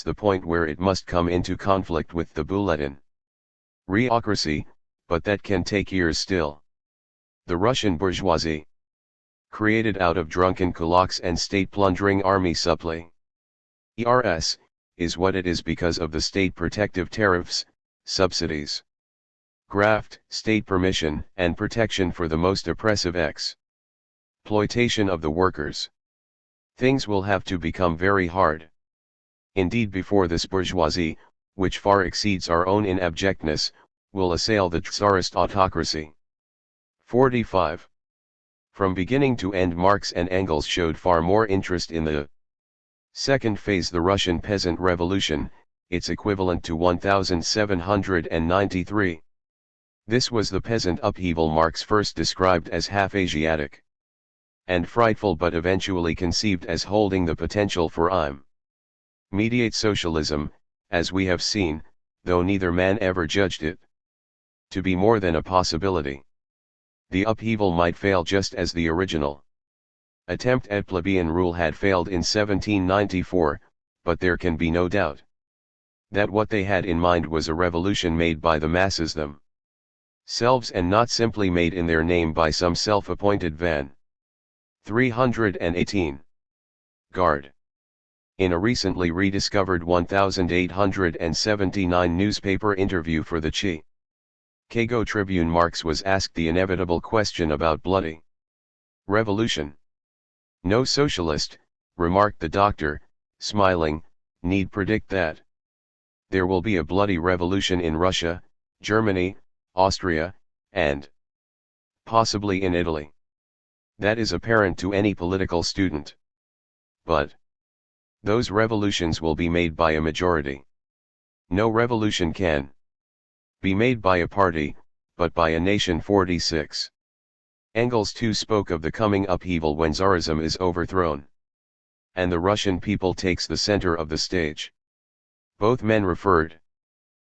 the point where it must come into conflict with the bulletin bureaucracy, but that can take years still. The Russian bourgeoisie, created out of drunken kulaks and state-plundering army supply, ERS, is what it is because of the state protective tariffs, subsidies, graft, state permission and protection for the most oppressive exploitation of the workers. Things will have to become very hard. Indeed, before this bourgeoisie, which far exceeds our own in abjectness, will assail the Tsarist autocracy. 45. From beginning to end, Marx and Engels showed far more interest in the second phase, the Russian peasant revolution, its equivalent to 1793. This was the peasant upheaval Marx first described as half Asiatic and frightful, but eventually conceived as holding the potential for immediate socialism, as we have seen, though neither man ever judged it to be more than a possibility. The upheaval might fail just as the original attempt at plebeian rule had failed in 1794, but there can be no doubt that what they had in mind was a revolution made by the masses themselves, and not simply made in their name by some self-appointed van. 318. Guard. In a recently rediscovered 1879 newspaper interview for the Chicago Tribune, Marx was asked the inevitable question about bloody revolution. No socialist, remarked the doctor, smiling, need predict that there will be a bloody revolution in Russia, Germany, Austria, and possibly in Italy. That is apparent to any political student. But those revolutions will be made by a majority. No revolution can be made by a party, but by a nation. 46. Engels too spoke of the coming upheaval when Tsarism is overthrown and the Russian people takes the center of the stage. Both men referred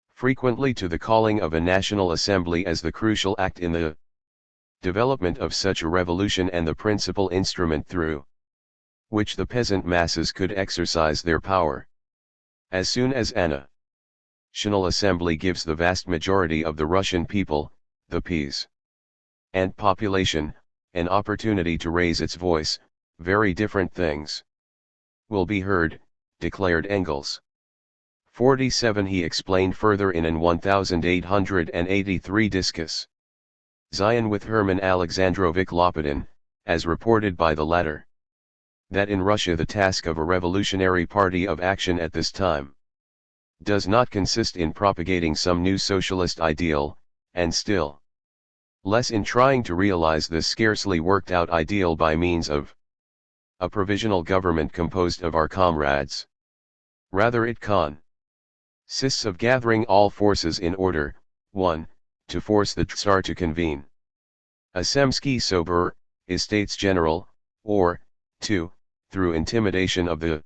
frequently to the calling of a national assembly as the crucial act in the development of such a revolution and the principal instrument through which the peasant masses could exercise their power. As soon as a national assembly gives the vast majority of the Russian people, the peasant population, an opportunity to raise its voice, very different things will be heard, declared Engels. 47. He explained further in an 1883 discuss Zion with Herman Alexandrovich Lopudin, as reported by the latter, that in Russia the task of a revolutionary party of action at this time does not consist in propagating some new socialist ideal, and still less in trying to realize this scarcely worked out ideal by means of a provisional government composed of our comrades. Rather it consists of gathering all forces in order, 1. To force the Tsar to convene a Semsky Sober, Estates General, or, 2. Through intimidation of the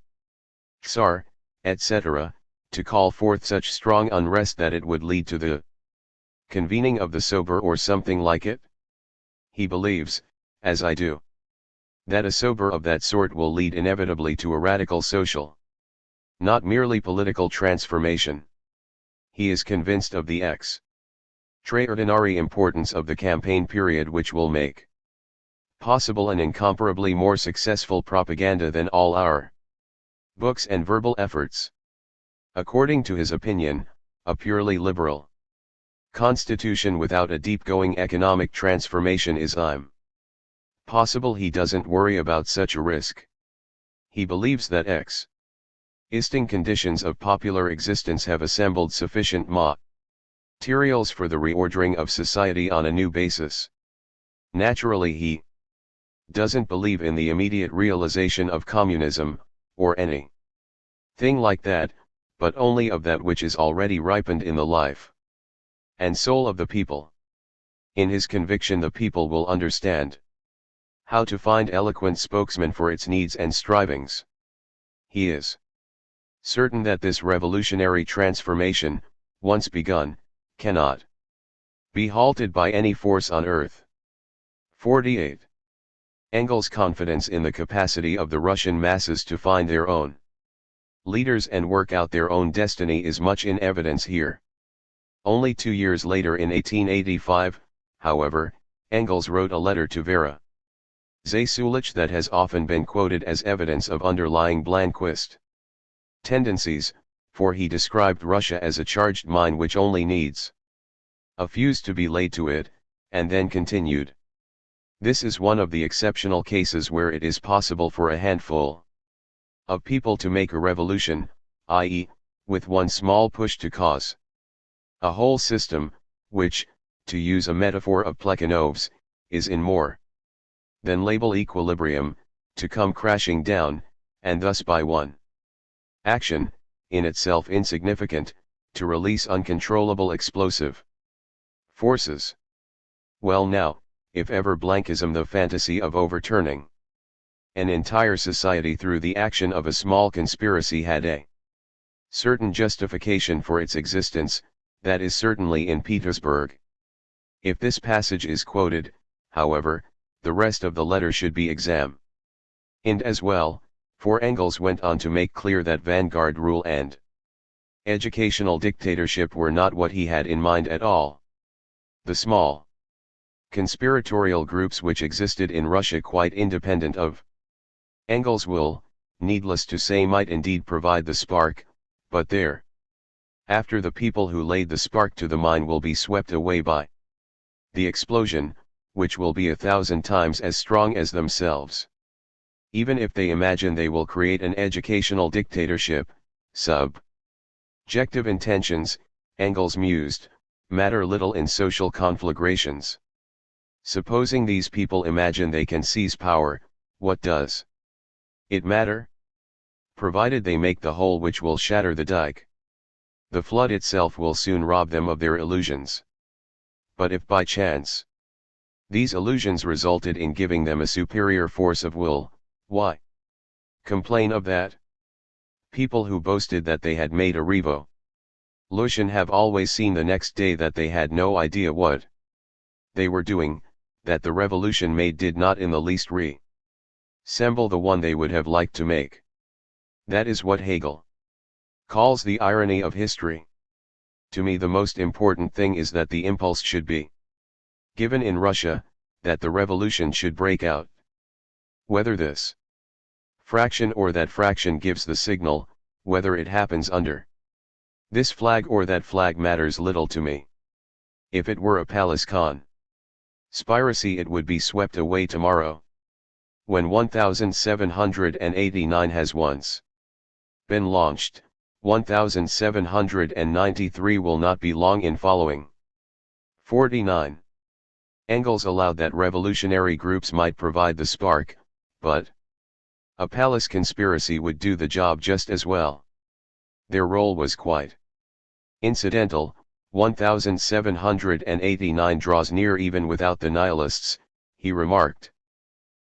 Tsar, etc., to call forth such strong unrest that it would lead to the convening of the Sober or something like it. He believes, as I do, that a Sober of that sort will lead inevitably to a radical social, not merely political transformation. He is convinced of the extraordinary importance of the campaign period, which will make possible an incomparably more successful propaganda than all our books and verbal efforts. According to his opinion, a purely liberal constitution without a deep-going economic transformation is impossible. He doesn't worry about such a risk. He believes that existing conditions of popular existence have assembled sufficient materials for the reordering of society on a new basis. Naturally, he doesn't believe in the immediate realization of communism, or any thing like that, but only of that which is already ripened in the life and soul of the people. In his conviction, the people will understand how to find eloquent spokesmen for its needs and strivings. He is certain that this revolutionary transformation, once begun, cannot be halted by any force on earth. 48. Engels' confidence in the capacity of the Russian masses to find their own leaders and work out their own destiny is much in evidence here. Only 2 years later in 1885, however, Engels wrote a letter to Vera Zasulich that has often been quoted as evidence of underlying Blanquist tendencies, for he described Russia as a charged mine which only needs a fuse to be laid to it, and then continued. This is one of the exceptional cases where it is possible for a handful of people to make a revolution, i.e., with one small push to cause a whole system, which, to use a metaphor of Plekhanov's, is in more than label equilibrium, to come crashing down, and thus by one action, in itself insignificant, to release uncontrollable explosive forces. Well now, if ever Blankism the fantasy of overturning an entire society through the action of a small conspiracy had a certain justification for its existence, that is certainly in Petersburg. If this passage is quoted, however, the rest of the letter should be examined as well, for Engels went on to make clear that vanguard rule and educational dictatorship were not what he had in mind at all. The small conspiratorial groups which existed in Russia quite independent of Engels' will, needless to say, might indeed provide the spark, but there after the people who laid the spark to the mine will be swept away by the explosion, which will be 1,000 times as strong as themselves. Even if they imagine they will create an educational dictatorship, subjective intentions, Engels mused, matter little in social conflagrations. Supposing these people imagine they can seize power, what does it matter? Provided they make the hole which will shatter the dike. The flood itself will soon rob them of their illusions. But if by chance these illusions resulted in giving them a superior force of will, why complain of that? People who boasted that they had made a revolution have always seen the next day that they had no idea what they were doing, that the revolution made did not in the least resemble the one they would have liked to make. That is what Hegel calls the irony of history. To me the most important thing is that the impulse should be given in Russia, that the revolution should break out. Whether this fraction or that fraction gives the signal, whether it happens under this flag or that flag matters little to me. If it were a palace conspiracy it would be swept away tomorrow. When 1789 has once been launched, 1793 will not be long in following. 49. Engels allowed that revolutionary groups might provide the spark, but a palace conspiracy would do the job just as well. Their role was quite incidental. 1789 draws near even without the nihilists, he remarked.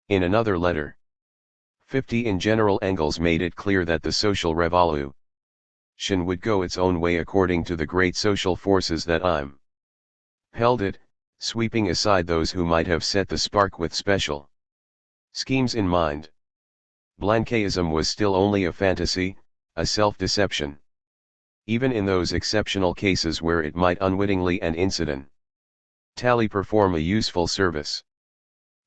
In another letter, 50, in general, Engels made it clear that the social revolution would go its own way according to the great social forces that impelled it, sweeping aside those who might have set the spark with special schemes in mind. Blanquism was still only a fantasy, a self-deception. Even in those exceptional cases where it might unwittingly and incidentally perform a useful service.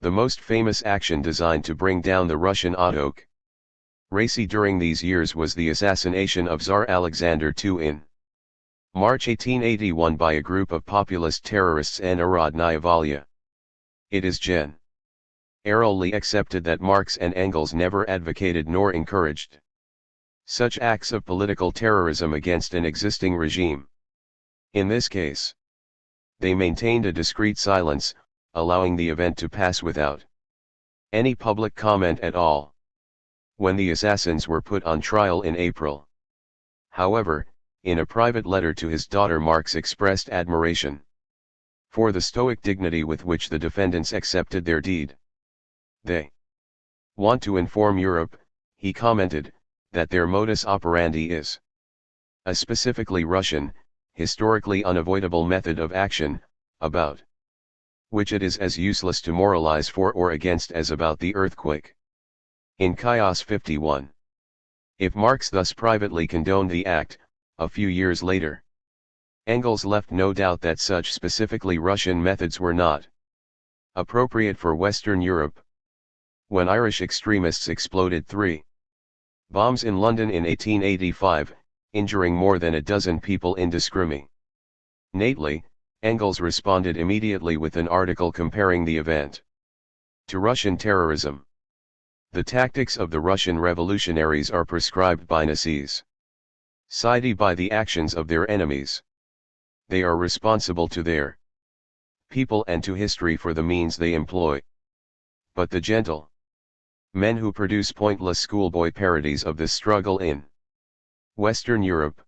The most famous action designed to bring down the Russian autocracy during these years was the assassination of Tsar Alexander II in March 1881 by a group of populist terrorists in Narodnaya Volya. It is generally accepted that Marx and Engels never advocated nor encouraged such acts of political terrorism against an existing regime. In this case, they maintained a discreet silence, allowing the event to pass without any public comment at all. When the assassins were put on trial in April, however, in a private letter to his daughter, Marx expressed admiration for the stoic dignity with which the defendants accepted their deed. They want to inform Europe, he commented, that their modus operandi is a specifically Russian, historically unavoidable method of action, about which it is as useless to moralize for or against as about the earthquake. In Chaos 51. If Marx thus privately condoned the act, a few years later, Engels left no doubt that such specifically Russian methods were not appropriate for Western Europe. When Irish extremists exploded 3 bombs in London in 1885, injuring more than a dozen people indiscriminately, Engels responded immediately with an article comparing the event to Russian terrorism. The tactics of the Russian revolutionaries are prescribed by necessity by the actions of their enemies. They are responsible to their people and to history for the means they employ. But the gentle men who produce pointless schoolboy parodies of this struggle in Western Europe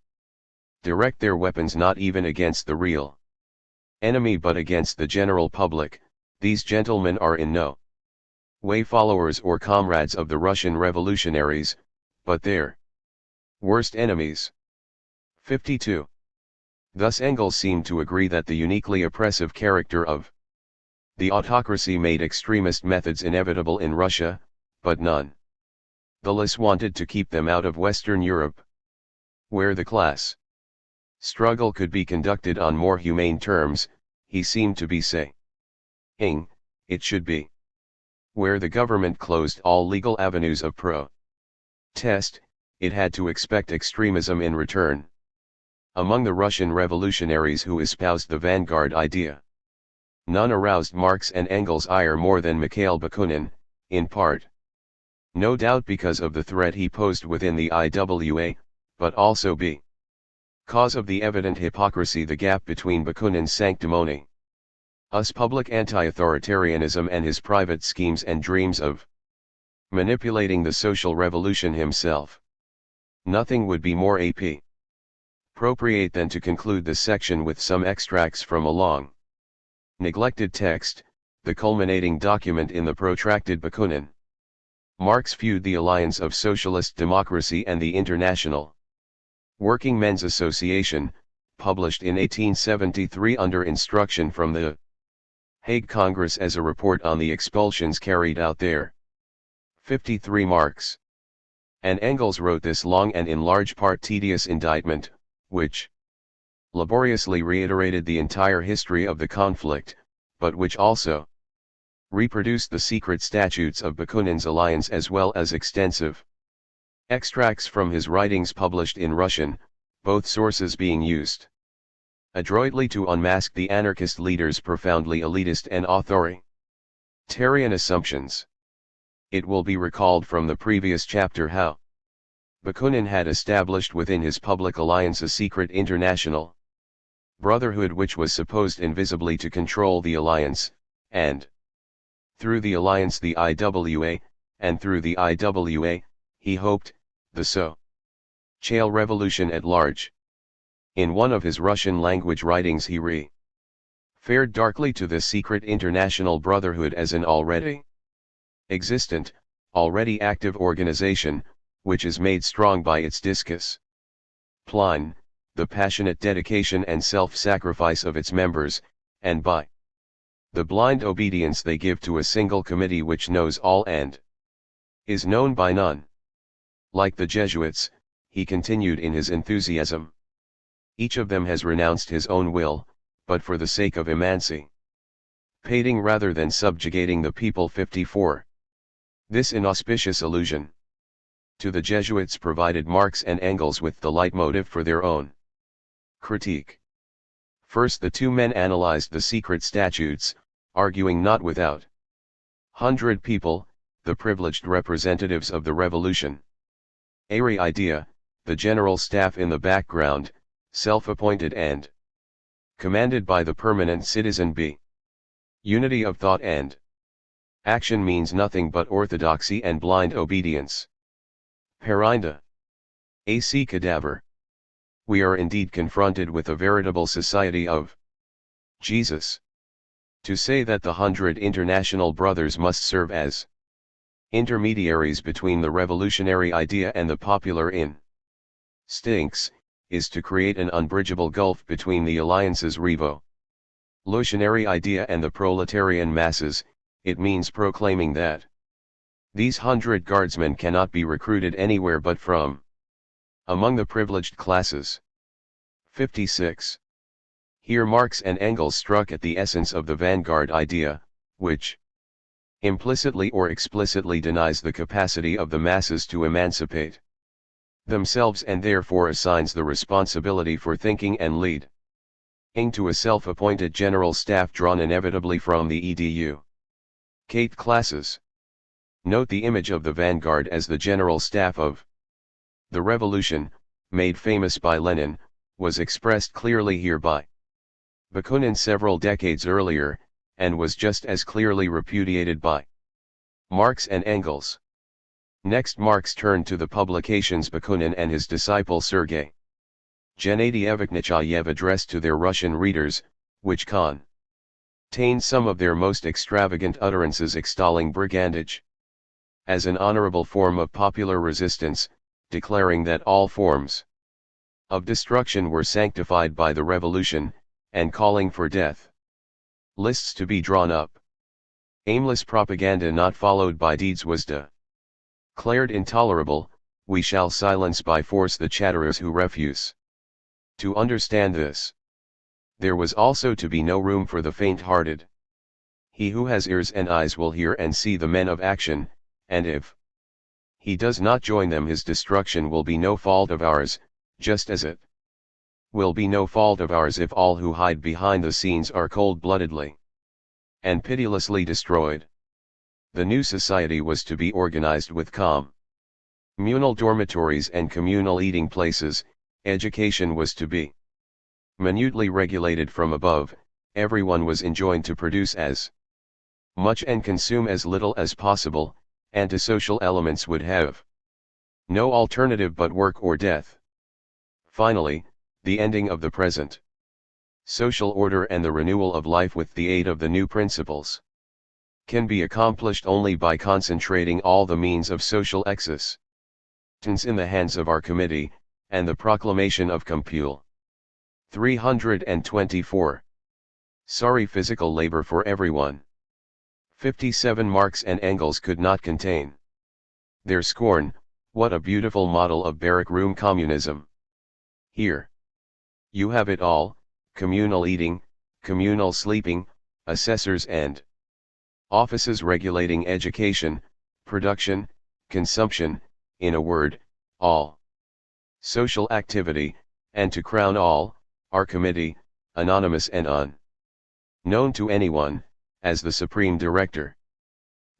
direct their weapons not even against the real enemy but against the general public. These gentlemen are in no way followers or comrades of the Russian revolutionaries, but their worst enemies. 52. Thus Engels seemed to agree that the uniquely oppressive character of the autocracy made extremist methods inevitable in Russia, but none the less wanted to keep them out of Western Europe, where the class struggle could be conducted on more humane terms. He seemed to be saying it should be where the government closed all legal avenues of protest, it had to expect extremism in return. Among the Russian revolutionaries who espoused the vanguard idea, none aroused Marx and Engels' ire more than Mikhail Bakunin, in part, no doubt because of the threat he posed within the IWA, but also because of the evident hypocrisy, the gap between Bakunin's sanctimony, public anti-authoritarianism, and his private schemes and dreams of manipulating the social revolution himself. Nothing would be more appropriate than to conclude this section with some extracts from a long neglected text, the culminating document in the protracted Bakunin Marx feud, the Alliance of Socialist Democracy and the International Working Men's Association, published in 1873 under instruction from the Hague Congress as a report on the expulsions carried out there. 53. Marx and Engels wrote this long and in large part tedious indictment, which laboriously reiterated the entire history of the conflict, but which also reproduced the secret statutes of Bakunin's alliance as well as extensive extracts from his writings published in Russian, both sources being used adroitly to unmask the anarchist leader's profoundly elitist and authoritarian assumptions. It will be recalled from the previous chapter how Bakunin had established within his public alliance a secret international brotherhood which was supposed invisibly to control the alliance, and through the alliance the IWA, and through the IWA, he hoped, the social revolution at large. In one of his Russian-language writings he referred darkly to this secret international brotherhood as an already existent, already active organization, which is made strong by its discipline, the passionate dedication and self-sacrifice of its members, and by the blind obedience they give to a single committee which knows all and is known by none. Like the Jesuits, he continued in his enthusiasm. Each of them has renounced his own will, but for the sake of emancipating rather than subjugating the people. 54. This inauspicious allusion to the Jesuits provided Marx and Engels with the leitmotif for their own critique. First, the two men analyzed the secret statutes, arguing not without 100 people, the privileged representatives of the revolution. Idea, the general staff in the background, self-appointed and commanded by the permanent citizen. Unity of thought and action means nothing but orthodoxy and blind obedience. Perinda. AC Cadaver. We are indeed confronted with a veritable society of Jesus. To say that the 100 international brothers must serve as intermediaries between the revolutionary idea and the popular instincts, is to create an unbridgeable gulf between the alliance's Revolutionary idea and the proletarian masses, it means proclaiming that these 100 guardsmen cannot be recruited anywhere but from among the privileged classes. 56. Here Marx and Engels struck at the essence of the vanguard idea, which implicitly or explicitly denies the capacity of the masses to emancipate themselves and therefore assigns the responsibility for thinking and leading to a self-appointed general staff drawn inevitably from the educated classes. Note the image of the vanguard as the general staff of the revolution, made famous by Lenin, was expressed clearly here by Bakunin several decades earlier, and was just as clearly repudiated by Marx and Engels. Next Marx turned to the publications Bakunin and his disciple Sergei Gennadievich Nechayev addressed to their Russian readers, which contained some of their most extravagant utterances extolling brigandage as an honorable form of popular resistance, declaring that all forms of destruction were sanctified by the revolution, and calling for death lists to be drawn up. Aimless propaganda not followed by deeds was declared intolerable. We shall silence by force the chatterers who refuse to understand this. There was also to be no room for the faint-hearted. He who has ears and eyes will hear and see the men of action, and if he does not join them, his destruction will be no fault of ours, just as it will be no fault of ours if all who hide behind the scenes are cold-bloodedly and pitilessly destroyed. The new society was to be organized with communal dormitories and communal eating places. Education was to be minutely regulated from above. Everyone was enjoined to produce as much and consume as little as possible. Antisocial elements would have no alternative but work or death. Finally, the ending of the present social order and the renewal of life with the aid of the new principles can be accomplished only by concentrating all the means of social existence in the hands of our committee, and the proclamation of Compule. 324. Sorry physical labor for everyone. 57. Marx and Engels could not contain their scorn. What a beautiful model of barrack room communism. Here you have it all: communal eating, communal sleeping, assessors and offices regulating education, production, consumption, in a word, all social activity, and to crown all, our committee, anonymous and unknown to anyone, as the supreme director.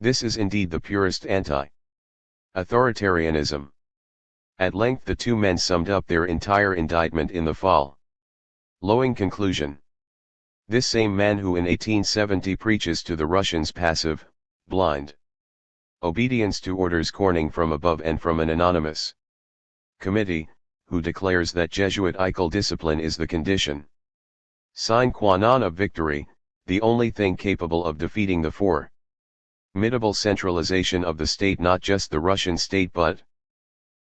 This is indeed the purest anti-authoritarianism. At length the two men summed up their entire indictment in the following conclusion. This same man who in 1870 preaches to the Russians passive, blind obedience to orders coming from above and from an anonymous committee, who declares that Jesuitical discipline is the condition sine qua non of victory, the only thing capable of defeating the formidable centralization of the state, not just the Russian state but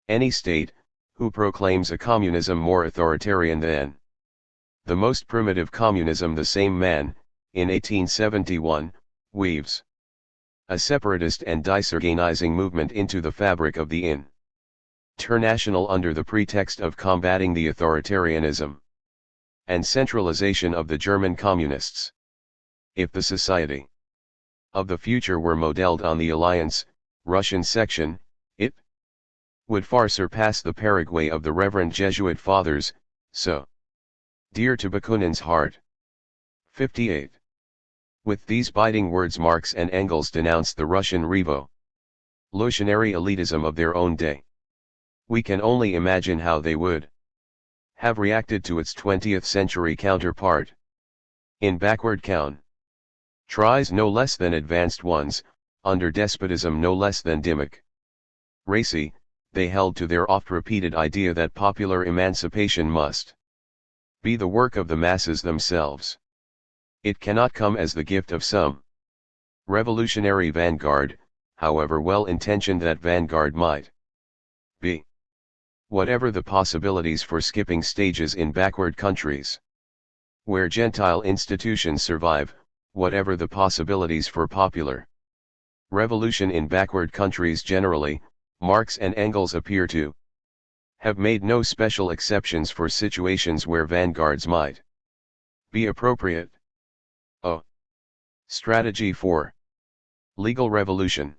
any state, who proclaims a communism more authoritarian than the most primitive communism. The same man, in 1871, weaves a separatist and disorganizing movement into the fabric of the international under the pretext of combating the authoritarianism and centralization of the German communists. If the society of the future were modeled on the Alliance, Russian section, it would far surpass the Paraguay of the Reverend Jesuit fathers, so dear to Bakunin's heart. 58. With these biting words Marx and Engels denounced the Russian revolutionary elitism of their own day. We can only imagine how they would have reacted to its 20th century counterpart. In backward countries no less than advanced ones, under despotism no less than democracy, they held to their oft-repeated idea that popular emancipation must be the work of the masses themselves. It cannot come as the gift of some revolutionary vanguard, however well-intentioned that vanguard might be. Whatever the possibilities for skipping stages in backward countries, Where Gentile institutions survive, whatever the possibilities for popular revolution in backward countries generally, Marx and Engels appear to have made no special exceptions for situations where vanguards might be appropriate. A strategy for legal revolution.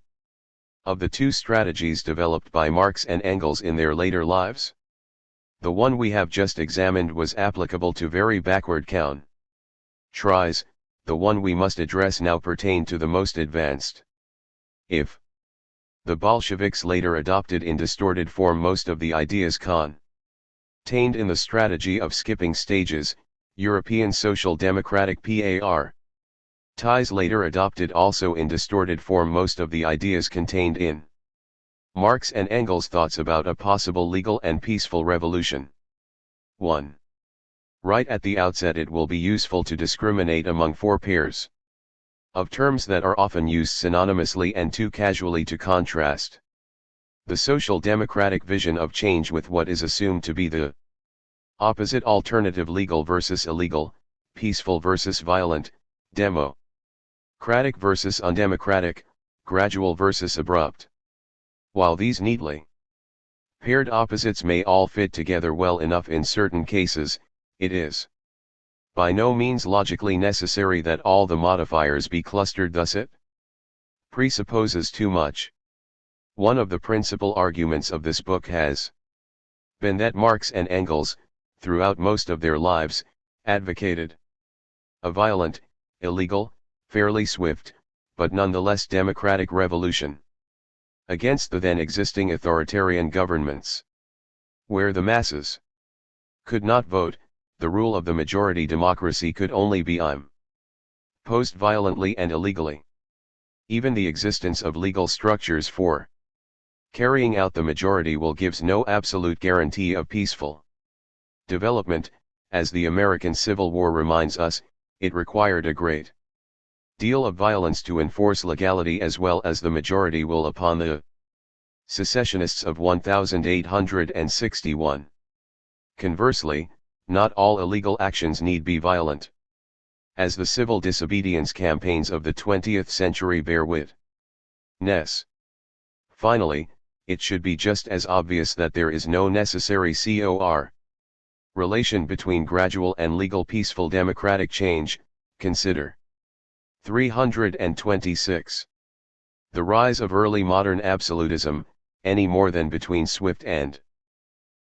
Of the two strategies developed by Marx and Engels in their later lives, the one we have just examined was applicable to very backward countries, the one we must address now pertained to the most advanced. If the Bolsheviks later adopted in distorted form most of the ideas contained in the strategy of skipping stages, European Social Democratic parties later adopted also in distorted form most of the ideas contained in Marx and Engels' thoughts about a possible legal and peaceful revolution. 1. Right at the outset it will be useful to discriminate among four pairs of terms that are often used synonymously and too casually to contrast the social democratic vision of change with what is assumed to be the opposite alternative: legal versus illegal, peaceful versus violent, democratic versus undemocratic, gradual versus abrupt. While these neatly paired opposites may all fit together well enough in certain cases, it is by no means logically necessary that all the modifiers be clustered, thus it presupposes too much. One of the principal arguments of this book has been that Marx and Engels, throughout most of their lives, advocated a violent, illegal, fairly swift, but nonetheless democratic revolution against the then existing authoritarian governments. Where the masses could not vote, the rule of the majority democracy could only be imposed violently and illegally. Even the existence of legal structures for carrying out the majority will gives no absolute guarantee of peaceful development. As the American Civil War reminds us, it required a great deal of violence to enforce legality as well as the majority will upon the secessionists of 1861. Conversely, not all illegal actions need be violent, as the civil disobedience campaigns of the 20th century bear witness. Finally, it should be just as obvious that there is no necessary relation between gradual and legal peaceful democratic change. Consider 326. The rise of early modern absolutism, any more than between swift and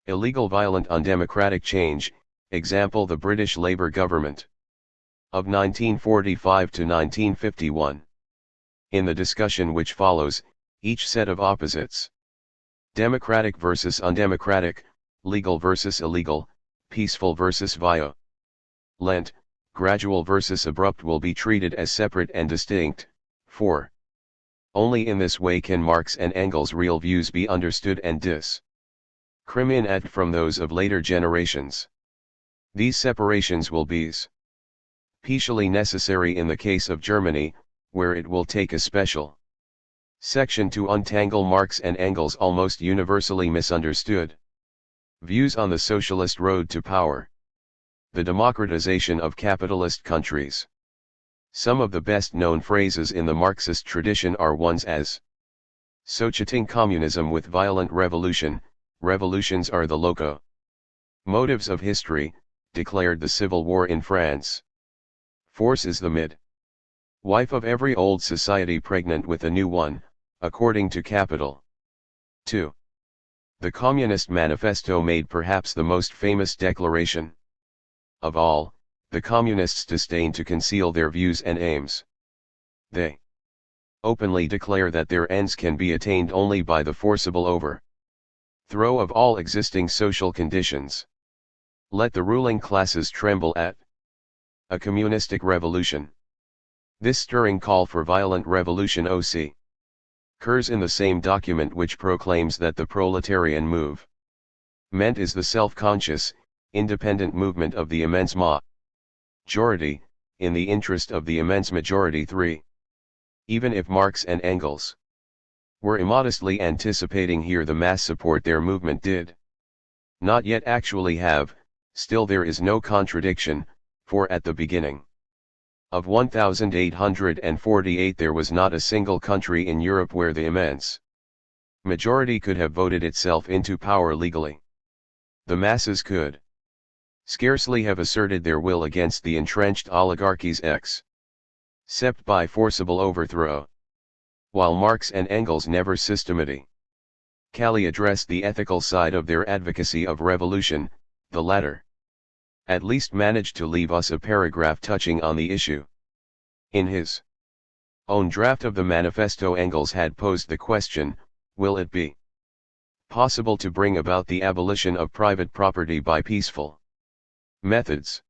illegal violent undemocratic change, example the British Labour government of 1945 to 1951. In the discussion which follows, each set of opposites, democratic versus undemocratic, legal versus illegal, peaceful versus violent, gradual versus abrupt, will be treated as separate and distinct, for only in this way can Marx and Engels' real views be understood and discriminated from those of later generations. These separations will be especially necessary in the case of Germany, where it will take a special section to untangle Marx and Engels' almost universally misunderstood views on the socialist road to power, the democratization of capitalist countries. Some of the best known phrases in the Marxist tradition are ones as "Societing communism with violent revolution, revolutions are the locomotives of history," declared the Civil War in France. "Force is the mid-wife of every old society pregnant with a new one, according to Capital." 2. The Communist Manifesto made perhaps the most famous declaration of all. The Communists disdain to conceal their views and aims. They openly declare that their ends can be attained only by the forcible overthrow of all existing social conditions. Let the ruling classes tremble at a communistic revolution. This stirring call for violent revolution occurs in the same document which proclaims that the proletarian movement is the self-conscious, independent movement of the immense majority, in the interest of the immense majority. 3. Even if Marx and Engels were immodestly anticipating here the mass support their movement did not yet actually have, still there is no contradiction, For at the beginning of 1848 there was not a single country in Europe where the immense majority could have voted itself into power legally. The masses could scarcely have asserted their will against the entrenched oligarchies except by forcible overthrow. While Marx and Engels never systematically addressed the ethical side of their advocacy of revolution, the latter at least managed to leave us a paragraph touching on the issue. In his own draft of the manifesto, Engels had posed the question, will it be possible to bring about the abolition of private property by peaceful methods?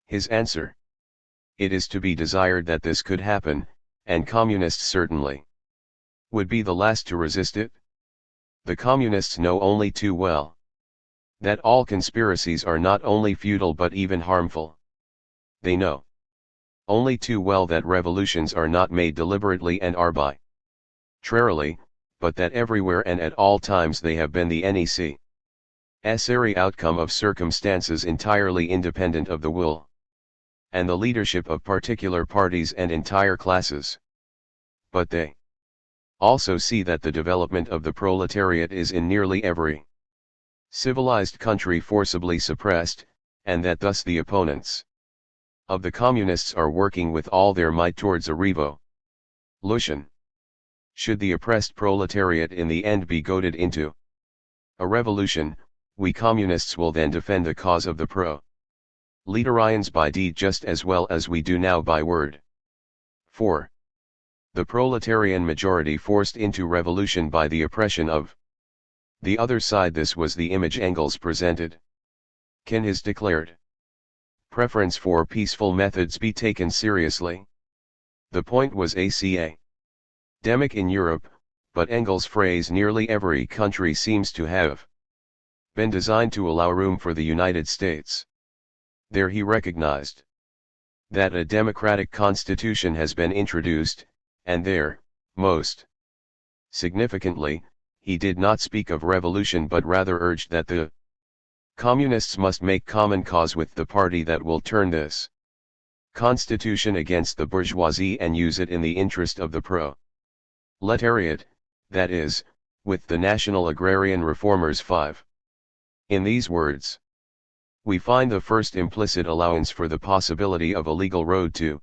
His answer: it is to be desired that this could happen, and communists certainly would be the last to resist it. The communists know only too well that all conspiracies are not only futile but even harmful. They know only too well that revolutions are not made deliberately and arbitrarily, but that everywhere and at all times they have been the necessary outcome of circumstances entirely independent of the will and the leadership of particular parties and entire classes. But they also see that the development of the proletariat is in nearly every civilized country forcibly suppressed, and that thus the opponents of the communists are working with all their might towards a revolution. Should the oppressed proletariat in the end be goaded into a revolution, we communists will then defend the cause of the proletarians by deed just as well as we do now by word. 4. The proletarian majority forced into revolution by the oppression of the other side. This was the image Engels presented. Can his declared preference for peaceful methods be taken seriously? The point was academic in Europe, but Engels' phrase nearly every country seems to have been designed to allow room for the United States. There he recognized that a democratic constitution has been introduced, and there, most significantly, he did not speak of revolution but rather urged that the communists must make common cause with the party that will turn this constitution against the bourgeoisie and use it in the interest of the proletariat, that is, with the national agrarian reformers. 5. In these words, we find the first implicit allowance for the possibility of a legal road to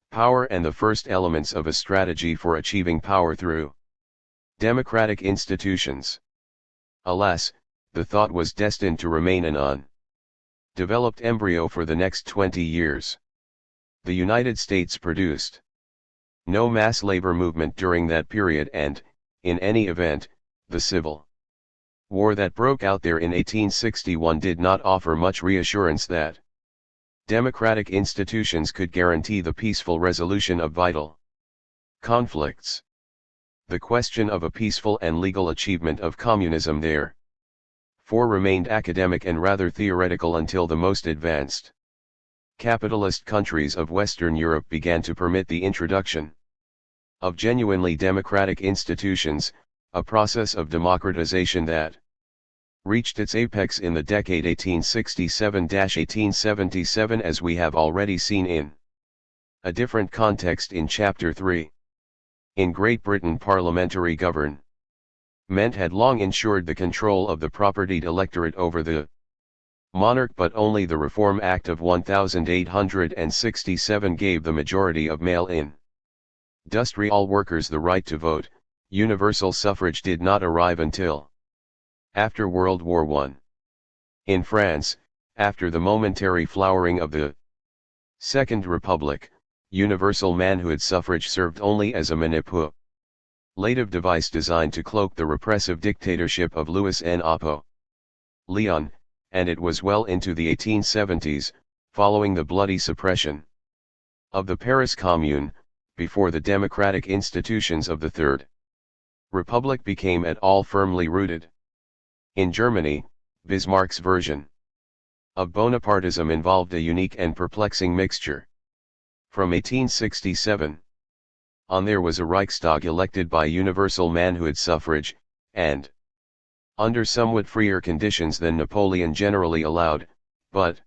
power and the first elements of a strategy for achieving power through democratic institutions. Alas, the thought was destined to remain an undeveloped embryo for the next 20 years. The United States produced no mass labor movement during that period, and, in any event, the Civil War that broke out there in 1861 did not offer much reassurance that democratic institutions could guarantee the peaceful resolution of vital conflicts. The question of a peaceful and legal achievement of communism therefore remained academic and rather theoretical until the most advanced capitalist countries of Western Europe began to permit the introduction of genuinely democratic institutions, a process of democratization that reached its apex in the decade 1867-1877, as we have already seen in a different context in Chapter 3. In Great Britain, parliamentary government had long ensured the control of the propertied electorate over the monarch, but only the Reform Act of 1867 gave the majority of male industrial workers the right to vote. Universal suffrage did not arrive until after World War I. In France, after the momentary flowering of the Second Republic, universal manhood suffrage served only as a manipulative device designed to cloak the repressive dictatorship of Louis Napoleon, and it was well into the 1870s, following the bloody suppression of the Paris Commune, before the democratic institutions of the Third Republic became at all firmly rooted. In Germany, Bismarck's version of Bonapartism involved a unique and perplexing mixture. From 1867 on, there was a Reichstag elected by universal manhood suffrage, and under somewhat freer conditions than Napoleon generally allowed, but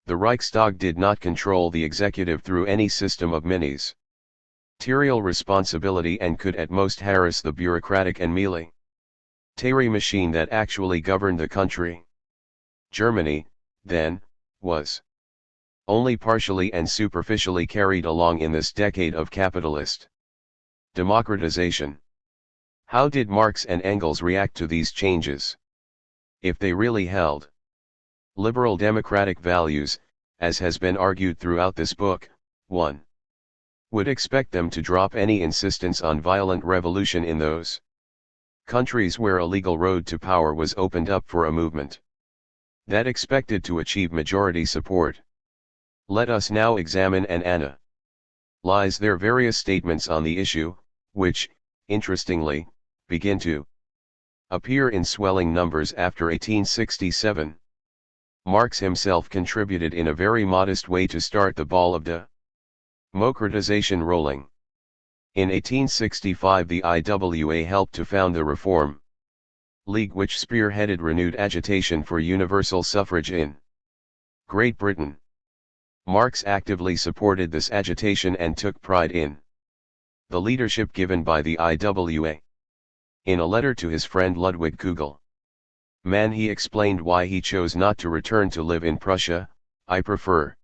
The Reichstag did not control the executive through any system of ministerial responsibility and could at most harass the bureaucratic and military machine that actually governed the country. Germany, then, was only partially and superficially carried along in this decade of capitalist democratization. How did Marx and Engels react to these changes? If they really held liberal democratic values, as has been argued throughout this book, one would expect them to drop any insistence on violent revolution in those countries where a legal road to power was opened up for a movement that expected to achieve majority support. Let us now examine and analyze their various statements on the issue, which, interestingly, begin to appear in swelling numbers after 1867. Marx himself contributed in a very modest way to start the ball of democratization rolling. In 1865 the IWA helped to found the Reform League, which spearheaded renewed agitation for universal suffrage in Great Britain. Marx actively supported this agitation and took pride in the leadership given by the IWA. In a letter to his friend Ludwig Kugelmann he explained why he chose not to return to live in Prussia. "I prefer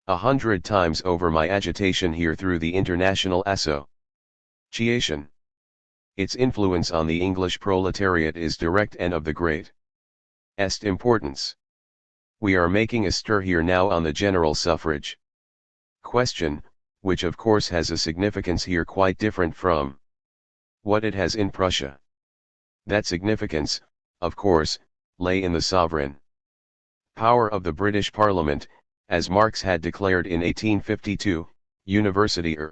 100 times over my agitation here through the International Association. Its influence on the English proletariat is direct and of the greatest importance. We are making a stir here now on the general suffrage question, which of course has a significance here quite different from what it has in Prussia. That significance, of course, lay in the sovereign power of the British Parliament, as Marx had declared in 1852, Universal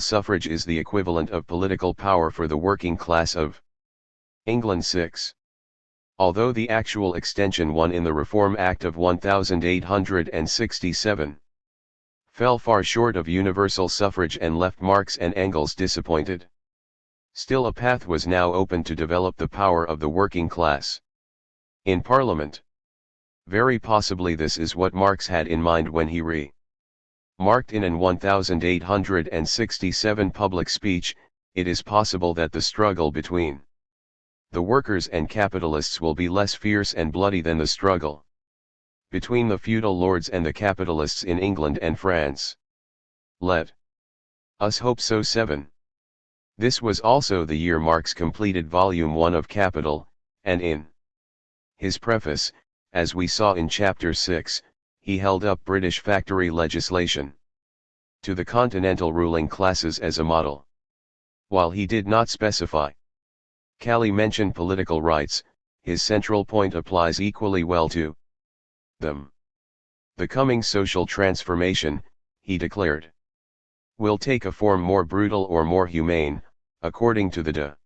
suffrage is the equivalent of political power for the working class of England. 6. Although the actual extension won in the Reform Act of 1867 fell far short of universal suffrage and left Marx and Engels disappointed, still a path was now open to develop the power of the working class in Parliament. Very possibly this is what Marx had in mind when he remarked in an 1867 public speech, "It is possible that the struggle between the workers and capitalists will be less fierce and bloody than the struggle between the feudal lords and the capitalists in England and France. Let us hope so." 7. This was also the year Marx completed Volume 1 of Capital, and in his preface, as we saw in Chapter 6, he held up British factory legislation to the continental ruling classes as a model. While he did not specify mentioned political rights, his central point applies equally well to them. The coming social transformation, he declared, will take a form more brutal or more humane, according to the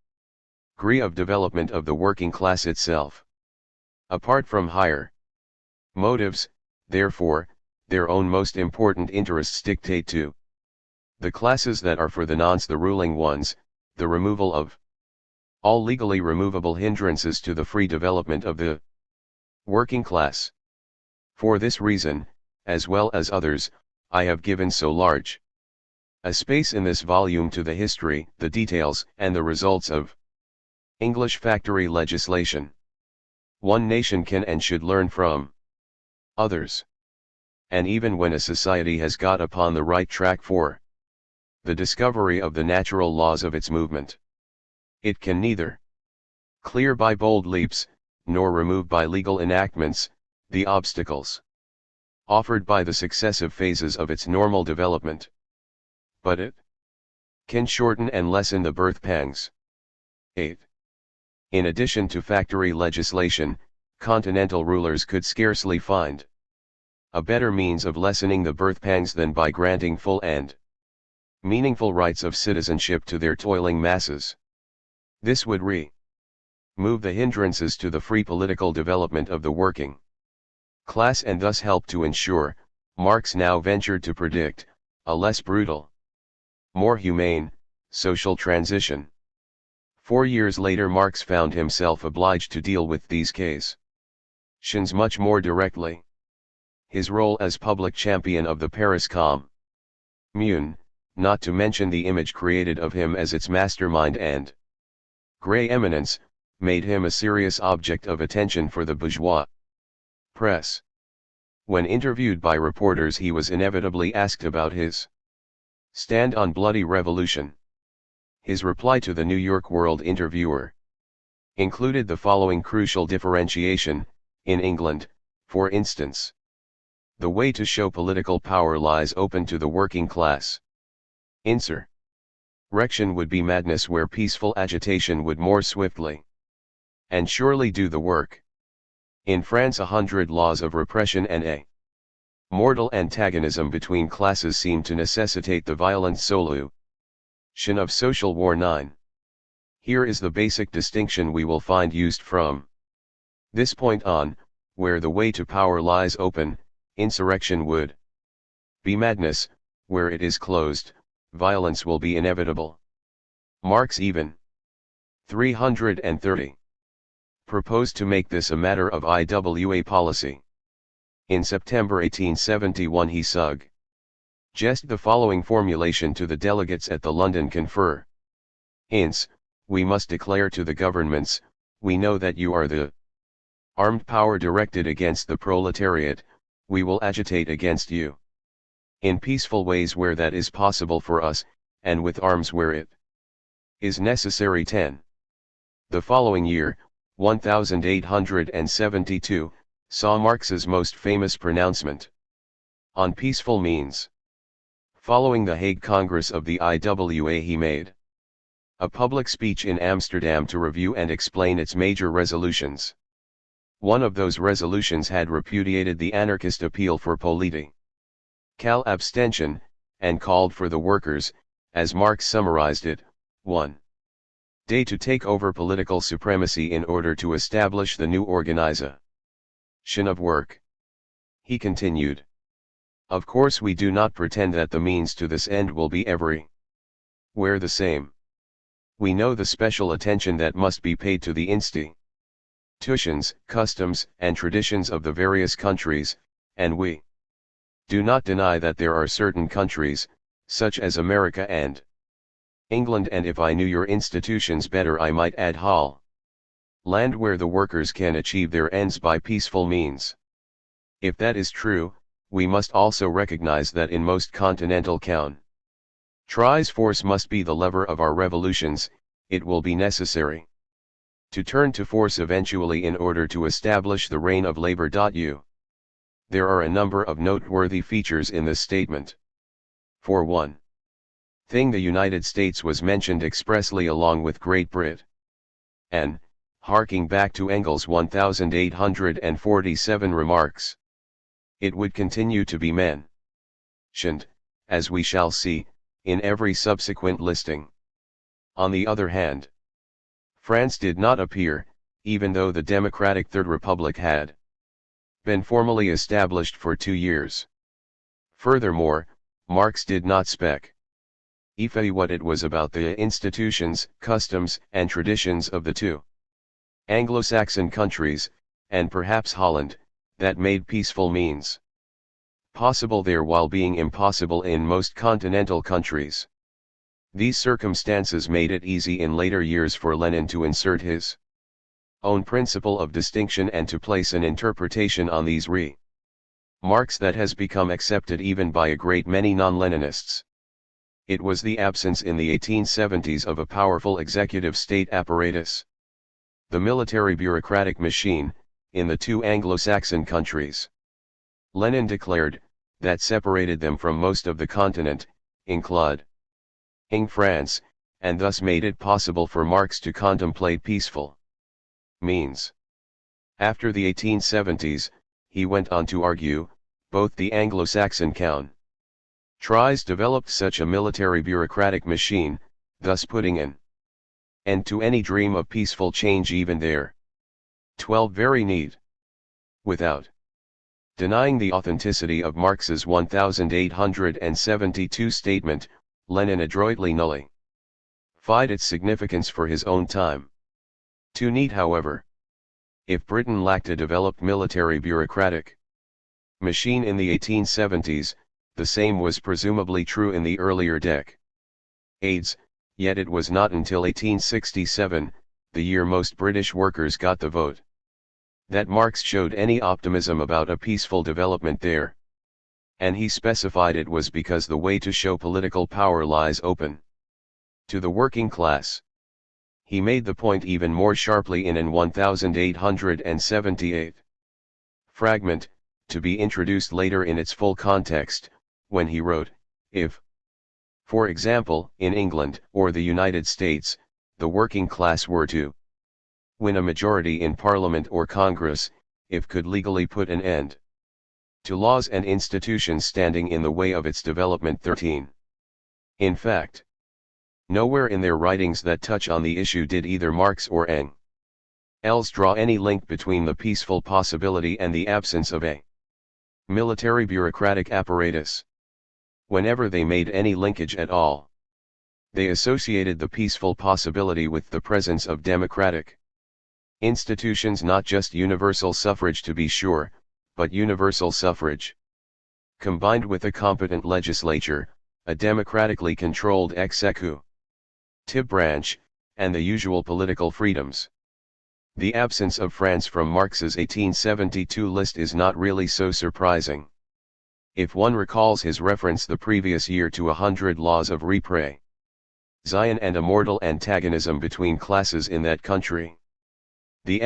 degree of development of the working class itself. Apart from higher motives, therefore, their own most important interests dictate to the classes that are for the nonce the ruling ones, the removal of all legally removable hindrances to the free development of the working class. For this reason, as well as others, I have given so large a space in this volume to the history, the details, and the results of English factory legislation. One nation can and should learn from others. And even when a society has got upon the right track for the discovery of the natural laws of its movement, it can neither clear by bold leaps, nor remove by legal enactments, the obstacles offered by the successive phases of its normal development. But it can shorten and lessen the birth pangs. 8. In addition to factory legislation, continental rulers could scarcely find a better means of lessening the birth pangs than by granting full and meaningful rights of citizenship to their toiling masses. This would remove the hindrances to the free political development of the working class and thus help to ensure, Marx now ventured to predict, a less brutal, more humane, social transition. 4 years later Marx found himself obliged to deal with these questions much more directly. his role as public champion of the Paris Commune, not to mention the image created of him as its mastermind and grey eminence, made him a serious object of attention for the bourgeois press. When interviewed by reporters, he was inevitably asked about his stand on bloody revolution. His reply to the New York World interviewer included the following crucial differentiation: in England, for instance, the way to show political power lies open to the working class. Insurrection would be madness where peaceful agitation would more swiftly and surely do the work. In France 100 laws of repression and a mortal antagonism between classes seem to necessitate the violent solution of social war. 9. Here is the basic distinction we will find used from this point on: where the way to power lies open, insurrection would be madness; where it is closed, violence will be inevitable. Marx even 330 proposed to make this a matter of IWA policy. In September 1871 he suggested the following formulation to the delegates at the London Conference: we must declare to the governments, we know that you are the armed power directed against the proletariat, we will agitate against you in peaceful ways where that is possible for us, and with arms where it is necessary. 10. The following year, 1872, saw Marx's most famous pronouncement on peaceful means. Following the Hague Congress of the IWA, he made a public speech in Amsterdam to review and explain its major resolutions. One of those resolutions had repudiated the anarchist appeal for political abstention, and called for the workers, as Marx summarized it, 1 day to take over political supremacy in order to establish the new organization of work. He continued: of course we do not pretend that the means to this end will be everywhere the same. We know the special attention that must be paid to the institutions, customs, and traditions of the various countries, and we do not deny that there are certain countries, such as America and England, and if I knew your institutions better I might add Holland, where the workers can achieve their ends by peaceful means. If that is true, we must also recognize that in most continental countries force must be the lever of our revolutions. It will be necessary to turn to force eventually in order to establish the reign of labor. There are a number of noteworthy features in this statement. For one thing, the United States was mentioned expressly along with Great Britain, and, harking back to Engels' 1847 remarks, it would continue to be mentioned, as we shall see, in every subsequent listing. On the other hand, France did not appear, even though the democratic Third Republic had been formally established for 2 years. Furthermore, Marx did not specify what it was about the institutions, customs, and traditions of the two Anglo-Saxon countries, and perhaps Holland, that made peaceful means possible there while being impossible in most continental countries. These circumstances made it easy in later years for Lenin to insert his own principle of distinction and to place an interpretation on these remarks that has become accepted even by a great many non-Leninists. It was the absence in the 1870s of a powerful executive state apparatus, the military bureaucratic machine, in the two Anglo-Saxon countries. Lenin declared, that separated them from most of the continent, including France, and thus made it possible for Marx to contemplate peaceful means. After the 1870s, he went on to argue, both the Anglo-Saxon countries developed such a military bureaucratic machine, thus putting an end to any dream of peaceful change even there. 12 Very neat. Without denying the authenticity of Marx's 1872 statement, Lenin adroitly nullified its significance for his own time. Too neat, however. If Britain lacked a developed military bureaucratic machine in the 1870s, the same was presumably true in the earlier decades, yet it was not until 1867, the year most British workers got the vote, that Marx showed any optimism about a peaceful development there. And he specified it was because the way to show political power lies open to the working class. He made the point even more sharply in an 1878 fragment, to be introduced later in its full context, when he wrote, if, for example, in England or the United States, the working class were to win a majority in Parliament or Congress, if could legally put an end to laws and institutions standing in the way of its development. 13. In fact, nowhere in their writings that touch on the issue did either Marx or Engels draw any link between the peaceful possibility and the absence of a military bureaucratic apparatus. Whenever they made any linkage at all, they associated the peaceful possibility with the presence of democratic institutions, not just universal suffrage to be sure, but universal suffrage, combined with a competent legislature, a democratically controlled executive branch, and the usual political freedoms. The absence of France from Marx's 1872 list is not really so surprising, if one recalls his reference the previous year to 100 laws of repression and a mortal antagonism between classes in that country. The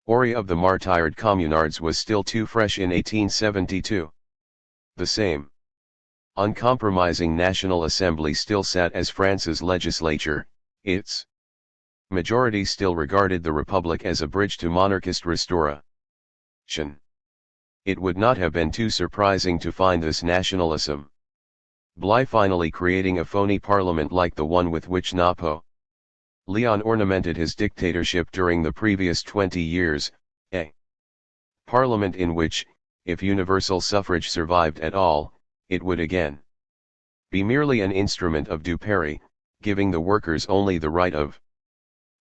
memory of the martyred communards was still too fresh in 1872. The same uncompromising National Assembly still sat as France's legislature, its majority still regarded the Republic as a bridge to monarchist restoration. It would not have been too surprising to find this nationalism finally creating a phony parliament like the one with which Napoleon ornamented his dictatorship during the previous 20 years, a parliament in which, if universal suffrage survived at all, it would again be merely an instrument of dupery, giving the workers only the right of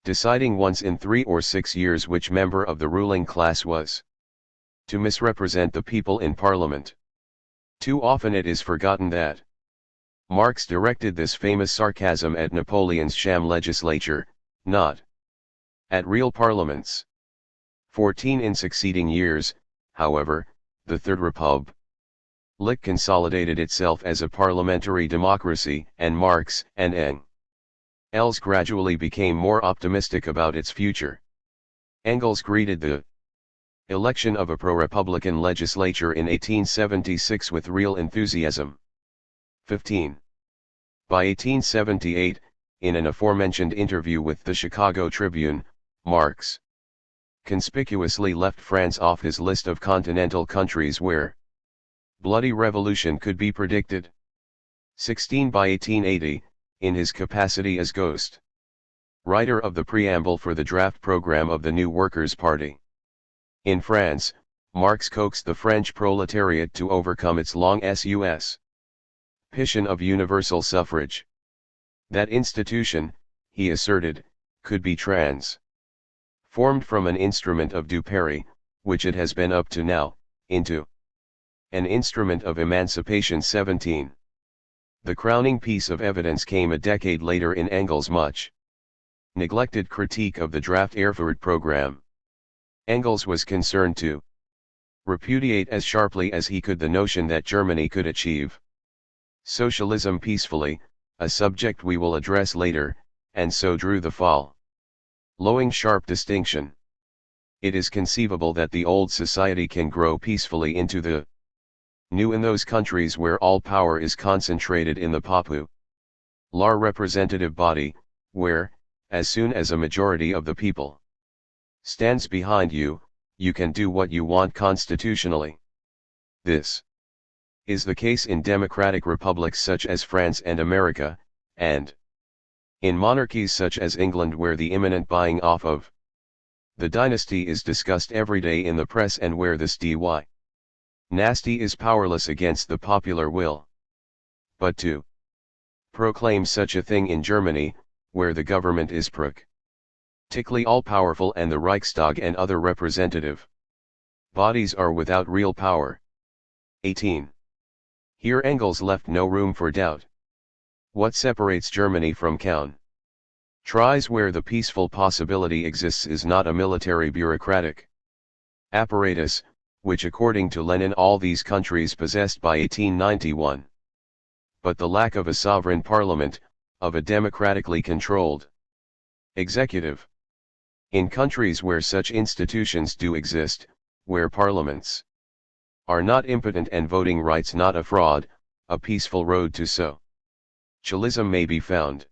deciding once in 3 or 6 years which member of the ruling class was to misrepresent the people in Parliament. Too often it is forgotten that Marx directed this famous sarcasm at Napoleon's sham legislature, not at real parliaments. 14 in succeeding years, however, the Third Republic consolidated itself as a parliamentary democracy, and Marx and Engels gradually became more optimistic about its future. Engels greeted the election of a pro-republican legislature in 1876 with real enthusiasm. 15. By 1878, in an aforementioned interview with the Chicago Tribune, Marx conspicuously left France off his list of continental countries where bloody revolution could be predicted. 16. By 1880, in his capacity as ghost writer of the preamble for the draft program of the new Workers' Party in France, Marx coaxed the French proletariat to overcome its long suspicion of universal suffrage. That institution, he asserted, could be transformed from an instrument of dupery, which it has been up to now, into an instrument of emancipation. 17. The crowning piece of evidence came a decade later in Engels' much neglected critique of the draft Erfurt program. Engels was concerned to repudiate as sharply as he could the notion that Germany could achieve socialism peacefully, a subject we will address later, and so drew the following sharp distinction. It is conceivable that the old society can grow peacefully into the new in those countries where all power is concentrated in the popular representative body, where, as soon as a majority of the people stands behind you, you can do what you want constitutionally. This is the case in democratic republics such as France and America, and in monarchies such as England, where the imminent buying off of the dynasty is discussed every day in the press, and where this dynasty is powerless against the popular will. But to proclaim such a thing in Germany, where the government is practically all-powerful and the Reichstag and other representative Bodies are without real power. 18. Here Engels left no room for doubt. What separates Germany from countries where the peaceful possibility exists is not a military bureaucratic apparatus, which according to Lenin all these countries possessed by 1891. But the lack of a sovereign parliament, of a democratically controlled executive. In countries where such institutions do exist, where parliaments are not impotent and voting rights not a fraud, a peaceful road to socialism may be found.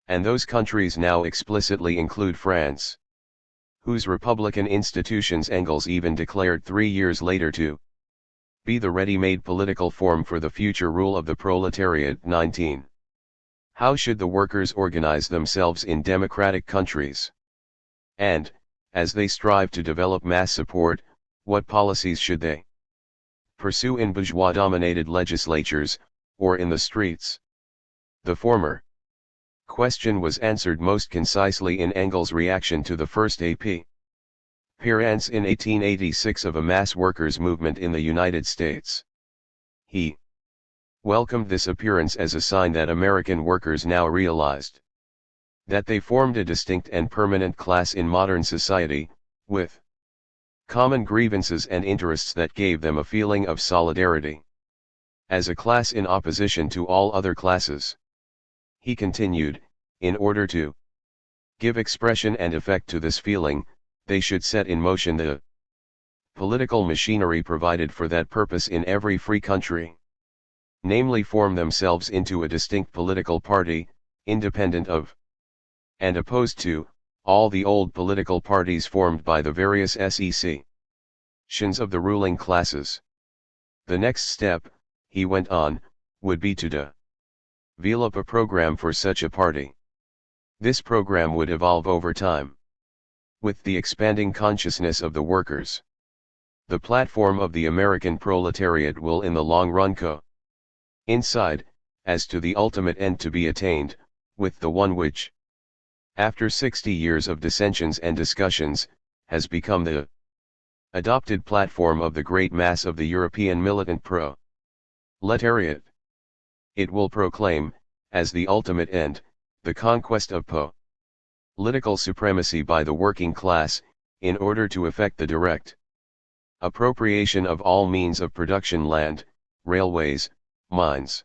And those countries now explicitly include France, whose republican institutions Engels even declared 3 years later to be the ready-made political form for the future rule of the proletariat. 19. How should the workers organize themselves in democratic countries? And, as they strive to develop mass support, what policies should they pursue in bourgeois-dominated legislatures, or in the streets? The former question was answered most concisely in Engels' reaction to the first appearance in 1886 of a mass workers' movement in the United States. He welcomed this appearance as a sign that American workers now realized that they formed a distinct and permanent class in modern society, with common grievances and interests that gave them a feeling of solidarity as a class in opposition to all other classes. He continued, in order to give expression and effect to this feeling, they should set in motion the political machinery provided for that purpose in every free country. Namely, form themselves into a distinct political party, independent of and opposed to all the old political parties formed by the various sections of the ruling classes. The next step, he went on, would be to develop a program for such a party. This program would evolve over time with the expanding consciousness of the workers. The platform of the American proletariat will in the long run coincide, as to the ultimate end to be attained, with the one which, after 60 years of dissensions and discussions, has become the adopted platform of the great mass of the European militant proletariat. It will proclaim, as the ultimate end, the conquest of political supremacy by the working class, in order to effect the direct appropriation of all means of production, land, railways, mines,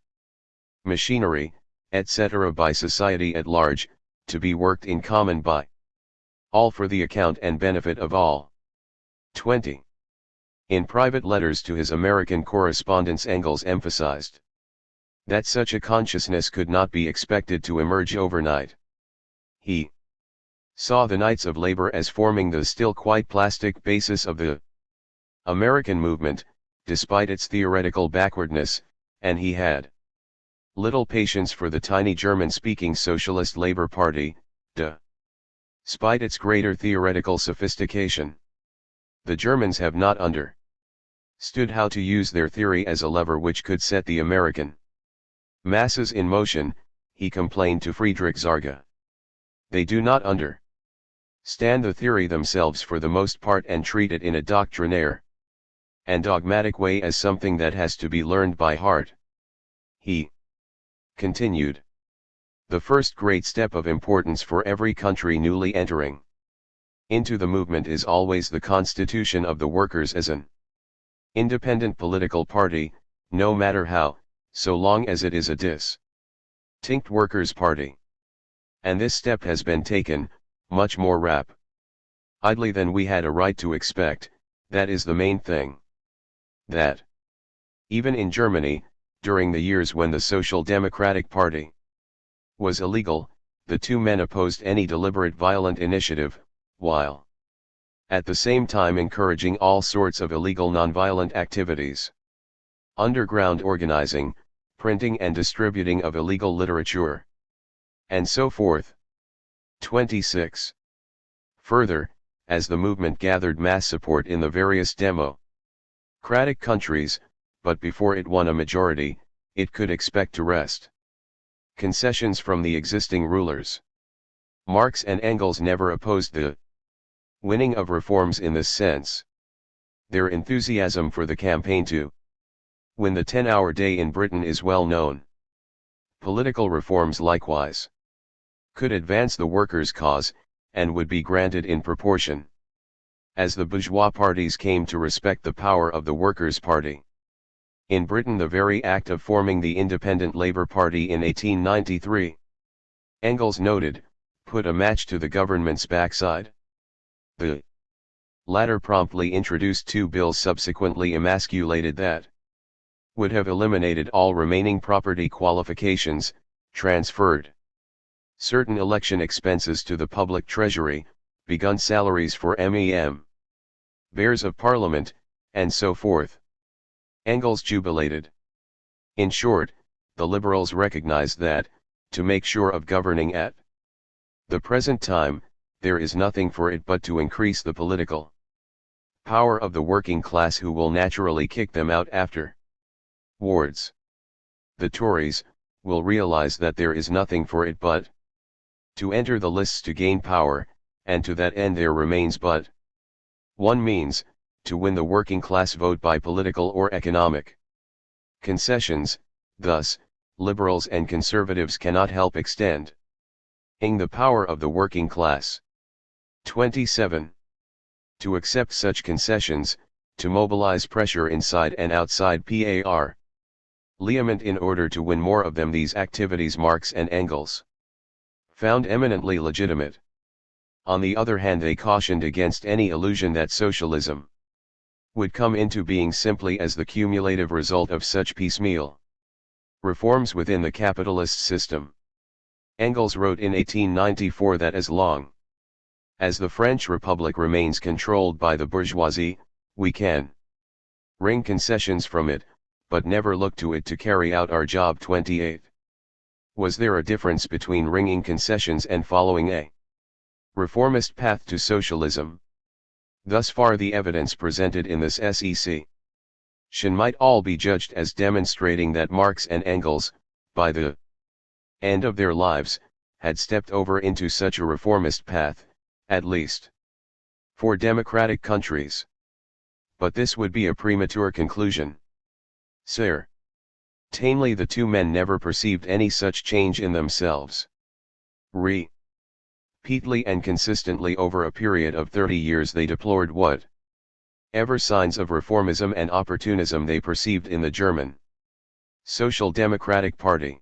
machinery, etc. by society at large, to be worked in common by all for the account and benefit of all. 20. In private letters to his American correspondents, Engels emphasized that such a consciousness could not be expected to emerge overnight. He saw the Knights of Labor as forming the still quite plastic basis of the American movement, despite its theoretical backwardness, and he had little patience for the tiny German-speaking Socialist Labor Party, despite its greater theoretical sophistication. The Germans have not understood how to use their theory as a lever which could set the American masses in motion, he complained to Friedrich Zarga. They do not understand the theory themselves for the most part and treat it in a doctrinaire and dogmatic way as something that has to be learned by heart. He continued, the first great step of importance for every country newly entering into the movement is always the constitution of the workers as an independent political party, no matter how, so long as it is a distinct workers' party. And this step has been taken, much more rapidly than we had a right to expect. That is the main thing. That, even in Germany, during the years when the Social Democratic Party was illegal, the two men opposed any deliberate violent initiative, while at the same time encouraging all sorts of illegal nonviolent activities. Underground organizing, printing and distributing of illegal literature, and so forth. 26. Further, as the movement gathered mass support in the various democratic countries, but before it won a majority, it could expect to wrest concessions from the existing rulers. Marx and Engels never opposed the winning of reforms in this sense. Their enthusiasm for the campaign to win the 10-hour day in Britain is well known. Political reforms likewise could advance the workers' cause, and would be granted in proportion as the bourgeois parties came to respect the power of the Workers' Party. In Britain, the very act of forming the Independent Labour Party in 1893, Engels noted, put a match to the government's backside. The latter promptly introduced two bills subsequently emasculated that would have eliminated all remaining property qualifications, transferred certain election expenses to the public treasury, begun salaries for bears of parliament, and so forth. Engels jubilated. In short, the liberals recognized that, to make sure of governing at the present time, there is nothing for it but to increase the political power of the working class, who will naturally kick them out afterwards. The Tories will realize that there is nothing for it but to enter the lists to gain power, and to that end there remains but one means, to win the working class vote by political or economic concessions. Thus, liberals and conservatives cannot help extending the power of the working class. 27. To accept such concessions, to mobilize pressure inside and outside Parliament in order to win more of them, these activities Marx and Engels found eminently legitimate. On the other hand, they cautioned against any illusion that socialism would come into being simply as the cumulative result of such piecemeal reforms within the capitalist system. Engels wrote in 1894 that as long as the French Republic remains controlled by the bourgeoisie, we can wring concessions from it, but never look to it to carry out our job. 28. Was there a difference between wringing concessions and following a reformist path to socialism? Thus far the evidence presented in this section might all be judged as demonstrating that Marx and Engels, by the end of their lives, had stepped over into such a reformist path, at least for democratic countries. But this would be a premature conclusion. Certainly the two men never perceived any such change in themselves. Repeatedly and consistently over a period of 30 years they deplored whatever signs of reformism and opportunism they perceived in the German Social Democratic Party.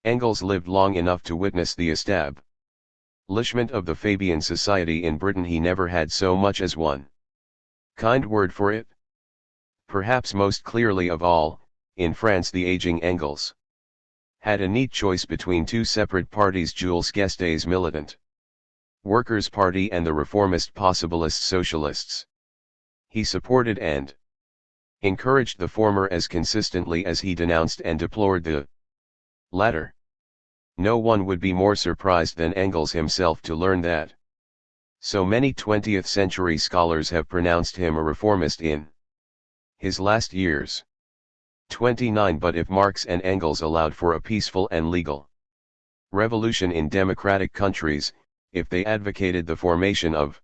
Engels lived long enough to witness the establishment of the Fabian Society in Britain. He never had so much as one kind word for it. Perhaps most clearly of all, in France the aging Engels had a neat choice between two separate parties: Jules Guesde's militant Workers' Party and the reformist possibilist socialists. He supported and encouraged the former as consistently as he denounced and deplored the latter. No one would be more surprised than Engels himself to learn that so many 20th century scholars have pronounced him a reformist in his last years. 29. But if Marx and Engels allowed for a peaceful and legal revolution in democratic countries, if they advocated the formation of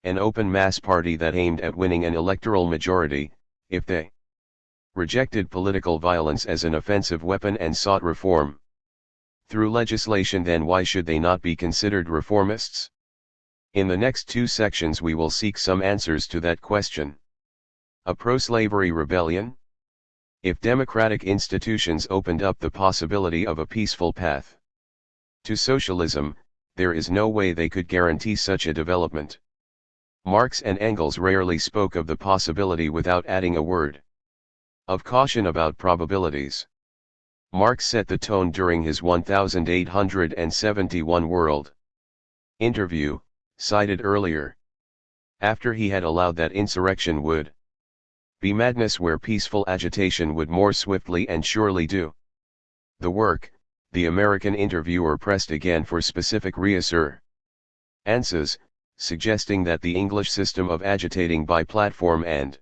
an open mass party that aimed at winning an electoral majority, if they rejected political violence as an offensive weapon and sought reform through legislation, then why should they not be considered reformists? In the next two sections we will seek some answers to that question. A pro-slavery rebellion? If democratic institutions opened up the possibility of a peaceful path to socialism, there is no way they could guarantee such a development. Marx and Engels rarely spoke of the possibility without adding a word of caution about probabilities. Marx set the tone during his 1871 World interview, cited earlier. After he had allowed that insurrection would be madness where peaceful agitation would more swiftly and surely do the work, the American interviewer pressed again for specific reassurances, suggesting that the English system of agitating by platform and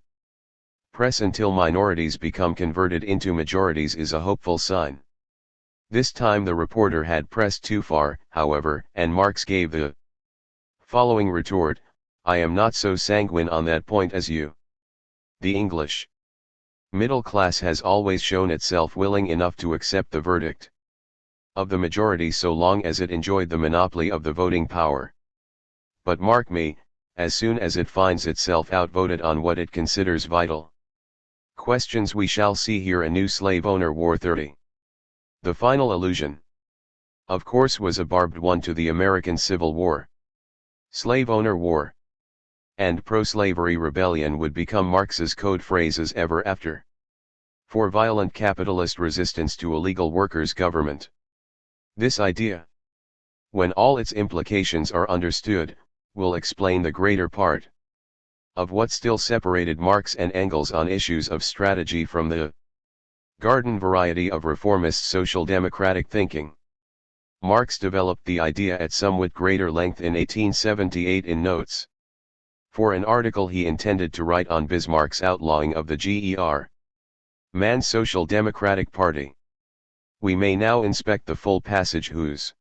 press until minorities become converted into majorities is a hopeful sign. This time the reporter had pressed too far, however, and Marx gave the following retort: "I am not so sanguine on that point as you." The English middle class has always shown itself willing enough to accept the verdict of the majority so long as it enjoyed the monopoly of the voting power. But mark me, as soon as it finds itself outvoted on what it considers vital questions, we shall see here a new slave owner war. 30. The final allusion, of course, was a barbed one to the American Civil War. Slave owner war and pro-slavery rebellion would become Marx's code phrases ever after, for violent capitalist resistance to a legal workers' government. This idea, when all its implications are understood, will explain the greater part of what still separated Marx and Engels on issues of strategy from the garden variety of reformist social democratic thinking. Marx developed the idea at somewhat greater length in 1878 in Notes for an article he intended to write on Bismarck's outlawing of the GER, Man's Social Democratic Party. We may now inspect the full passage whose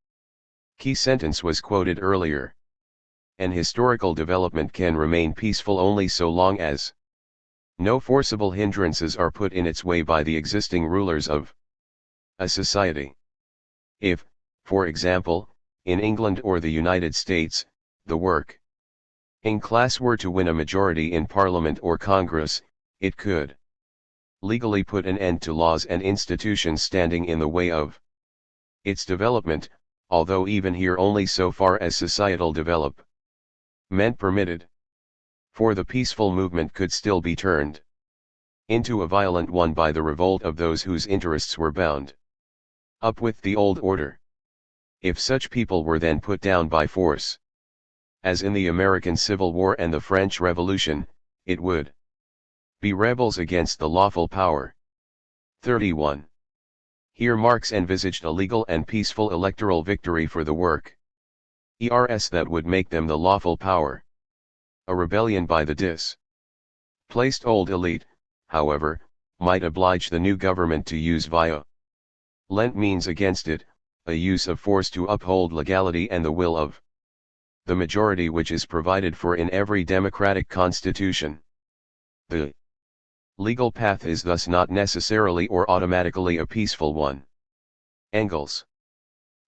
key sentence was quoted earlier. An historical development can remain peaceful only so long as no forcible hindrances are put in its way by the existing rulers of a society. If, for example, in England or the United States, the working class were to win a majority in Parliament or Congress, it could legally put an end to laws and institutions standing in the way of its development, although even here only so far as societal development permitted. For the peaceful movement could still be turned into a violent one by the revolt of those whose interests were bound up with the old order. If such people were then put down by force, as in the American Civil War and the French Revolution, it would be rebels against the lawful power. 31. Here Marx envisaged a legal and peaceful electoral victory for the workers that would make them the lawful power. A rebellion by the displaced old elite, however, might oblige the new government to use violent means against it, a use of force to uphold legality and the will of the majority which is provided for in every democratic constitution. The legal path is thus not necessarily or automatically a peaceful one. Engels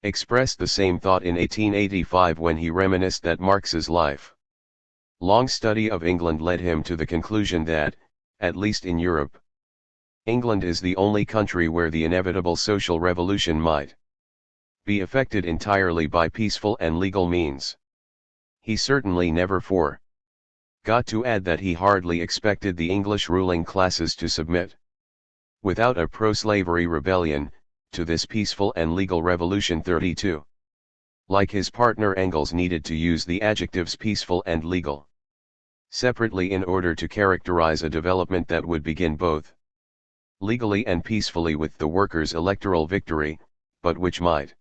expressed the same thought in 1885 when he reminisced that Marx's life-long study of England led him to the conclusion that, at least in Europe, England is the only country where the inevitable social revolution might be effected entirely by peaceful and legal means. He certainly never forgot to add that he hardly expected the English ruling classes to submit, without a pro-slavery rebellion, to this peaceful and legal revolution. 32. Like his partner, Engels needed to use the adjectives peaceful and legal separately in order to characterize a development that would begin both legally and peacefully with the workers' electoral victory, but which might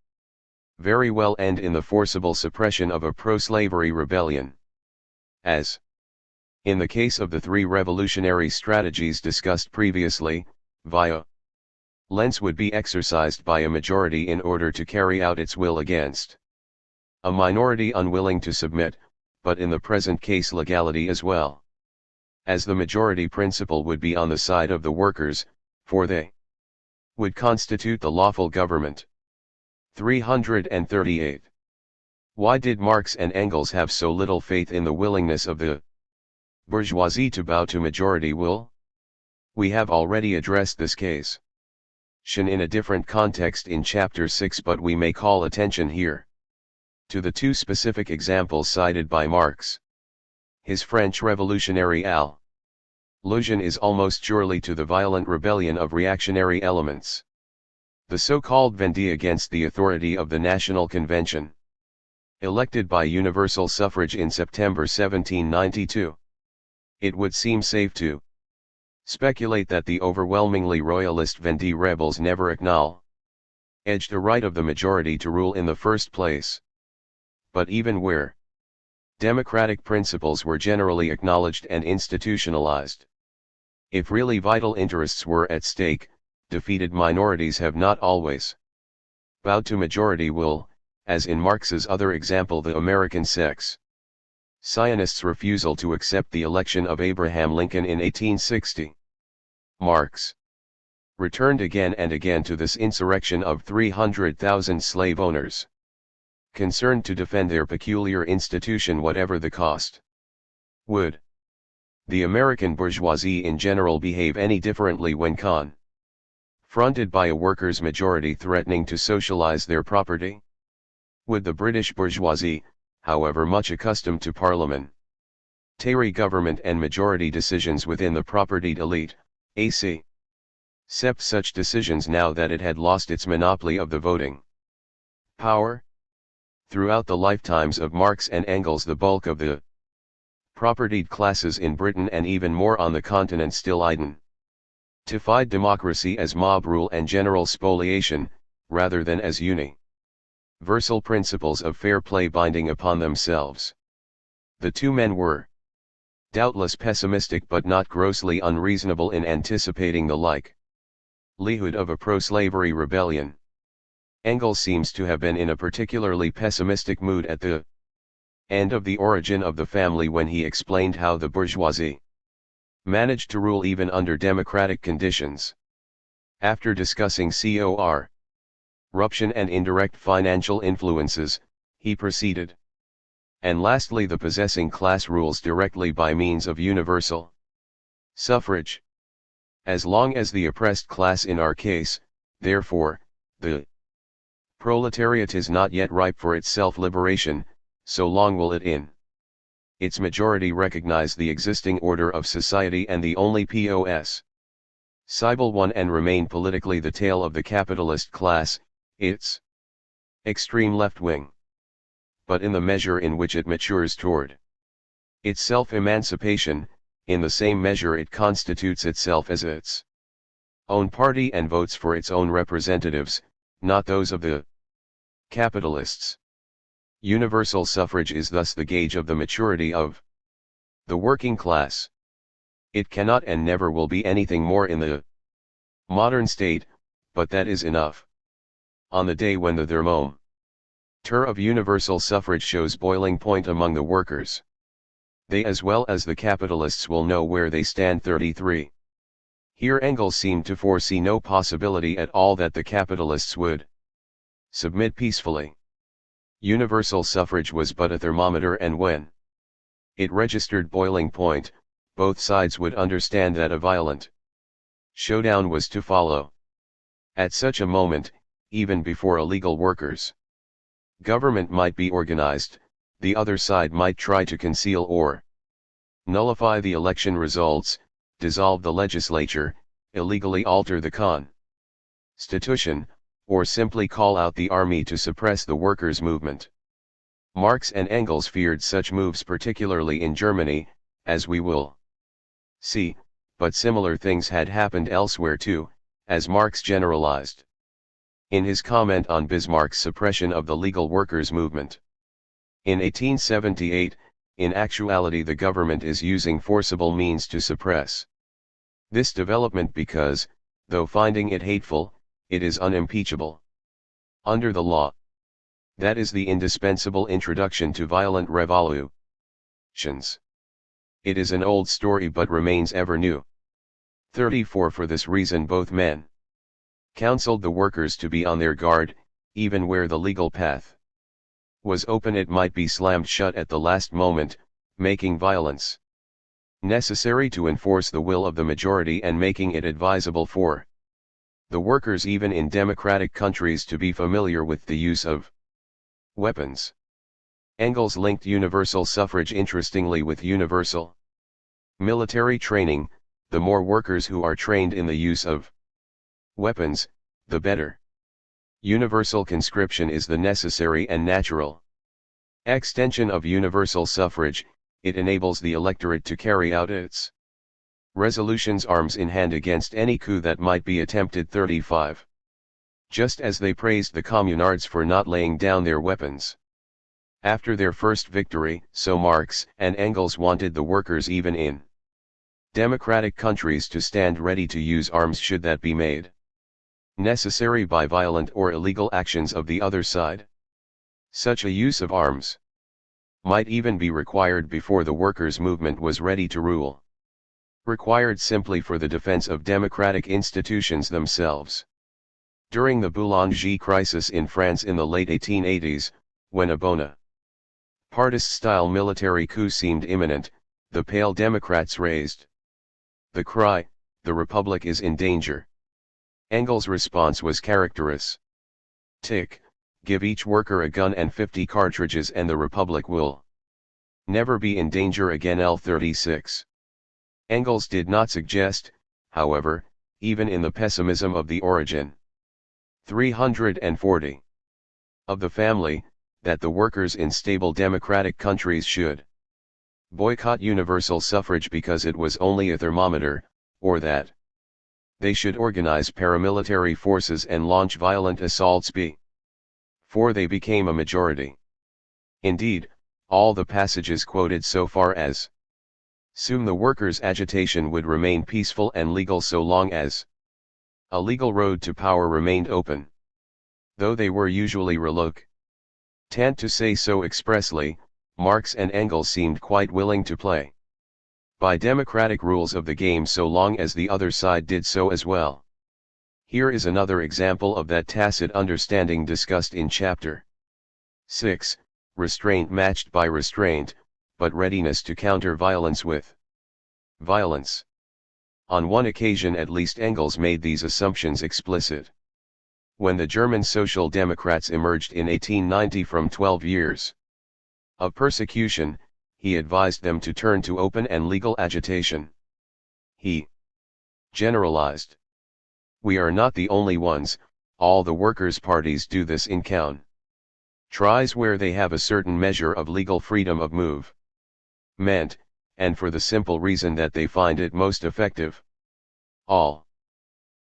very well end in the forcible suppression of a pro-slavery rebellion. As in the case of the three revolutionary strategies discussed previously, violence would be exercised by a majority in order to carry out its will against a minority unwilling to submit, but in the present case legality as well as the majority principle would be on the side of the workers, for they would constitute the lawful government. 338. Why did Marx and Engels have so little faith in the willingness of the bourgeoisie to bow to majority will? We have already addressed this case in a different context in Chapter 6, but we may call attention here to the two specific examples cited by Marx. His French revolutionary allusion is almost surely to the violent rebellion of reactionary elements, the so-called Vendée against the authority of the National Convention, elected by universal suffrage in September 1792. It would seem safe to speculate that the overwhelmingly royalist Vendée rebels never acknowledged the right of the majority to rule in the first place. But even where democratic principles were generally acknowledged and institutionalized, if really vital interests were at stake, defeated minorities have not always bowed to majority will, as in Marx's other example, the American sex Zionists' refusal to accept the election of Abraham Lincoln in 1860. Marx returned again and again to this insurrection of 300,000 slave owners, concerned to defend their peculiar institution whatever the cost. Would the American bourgeoisie in general behave any differently when confronted by a workers' majority threatening to socialize their property? Would the British bourgeoisie, however much accustomed to parliamentary government and majority decisions within the propertied elite, accept such decisions now that it had lost its monopoly of the voting power? Throughout the lifetimes of Marx and Engels, the bulk of the propertied classes in Britain and even more on the continent still identified democracy as mob rule and general spoliation, rather than as universal principles of fair play binding upon themselves. The two men were doubtless pessimistic but not grossly unreasonable in anticipating the likelihood of a pro-slavery rebellion. Engels seems to have been in a particularly pessimistic mood at the end of The Origin of the Family when he explained how the bourgeoisie managed to rule even under democratic conditions. After discussing corruption and indirect financial influences, he proceeded. And lastly, the possessing class rules directly by means of universal suffrage. As long as the oppressed class, in our case, therefore, the proletariat, is not yet ripe for its self-liberation, so long will it in its majority recognize the existing order of society and the only possible one, and remain politically the tail of the capitalist class, its extreme left wing. But in the measure in which it matures toward its self-emancipation, in the same measure it constitutes itself as its own party and votes for its own representatives, not those of the capitalists. Universal suffrage is thus the gauge of the maturity of the working class. It cannot and never will be anything more in the modern state, but that is enough. On the day when the thermometer of universal suffrage shows boiling point among the workers, they as well as the capitalists will know where they stand. 33. Here Engels seemed to foresee no possibility at all that the capitalists would submit peacefully. Universal suffrage was but a thermometer, and when it registered boiling point, both sides would understand that a violent showdown was to follow. At such a moment, even before a legal workers' government might be organized, the other side might try to conceal or nullify the election results, dissolve the legislature, illegally alter the constitution, or simply call out the army to suppress the workers' movement. Marx and Engels feared such moves particularly in Germany, as we will see, but similar things had happened elsewhere too, as Marx generalized in his comment on Bismarck's suppression of the legal workers' movement. In 1878, in actuality the government is using forcible means to suppress this development because, though finding it hateful, it is unimpeachable under the law. That is the indispensable introduction to violent revolutions. It is an old story but remains ever new. 34. For this reason both men counseled the workers to be on their guard, even where the legal path was open it might be slammed shut at the last moment, making violence necessary to enforce the will of the majority and making it advisable for the workers even in democratic countries to be familiar with the use of weapons. Engels linked universal suffrage interestingly with universal military training. The more workers who are trained in the use of weapons, the better. Universal conscription is the necessary and natural extension of universal suffrage. It enables the electorate to carry out its resolutions arms in hand against any coup that might be attempted. 35. Just as they praised the communards for not laying down their weapons after their first victory, so Marx and Engels wanted the workers even in democratic countries to stand ready to use arms should that be made necessary by violent or illegal actions of the other side. Such a use of arms might even be required before the workers' movement was ready to rule. Required simply for the defense of democratic institutions themselves. During the Boulanger crisis in France in the late 1880s, when a Bonapartist-style military coup seemed imminent, the Pale Democrats raised the cry, "The Republic is in danger." Engels' response was characteristic: "Give each worker a gun and 50 cartridges and the Republic will never be in danger again." L36. Engels did not suggest, however, even in the pessimism of the origin 340 of the family, that the workers in stable democratic countries should boycott universal suffrage because it was only a thermometer, or that they should organize paramilitary forces and launch violent assaults before they became a majority. Indeed, all the passages quoted so far as assume the workers' agitation would remain peaceful and legal so long as a legal road to power remained open. Though they were usually reluctant to say so expressly, Marx and Engels seemed quite willing to play by democratic rules of the game so long as the other side did so as well. Here is another example of that tacit understanding discussed in Chapter 6, restraint matched by restraint, but readiness to counter violence with violence. On one occasion at least Engels made these assumptions explicit. When the German Social Democrats emerged in 1890 from 12 years of persecution, he advised them to turn to open and legal agitation. He generalized: "We are not the only ones, all the workers' parties do this in countries where they have a certain measure of legal freedom of movement, and for the simple reason that they find it most effective. All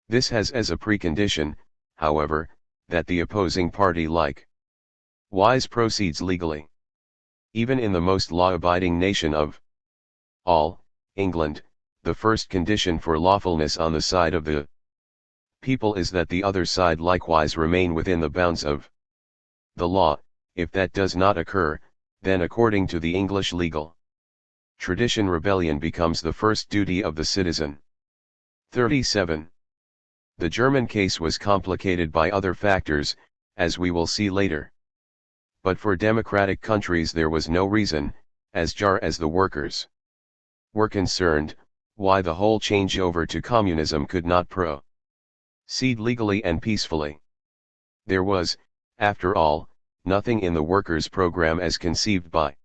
this has as a precondition, however, that the opposing party likewise proceeds legally. Even in the most law-abiding nation of all, England, the first condition for lawfulness on the side of the people is that the other side likewise remain within the bounds of the law. If that does not occur, then according to the English legal tradition rebellion becomes the first duty of the citizen." 37. The German case was complicated by other factors, as we will see later. But for democratic countries there was no reason, as far as the workers were concerned, why the whole changeover to communism could not proceed legally and peacefully. There was, after all, nothing in the workers' program as conceived by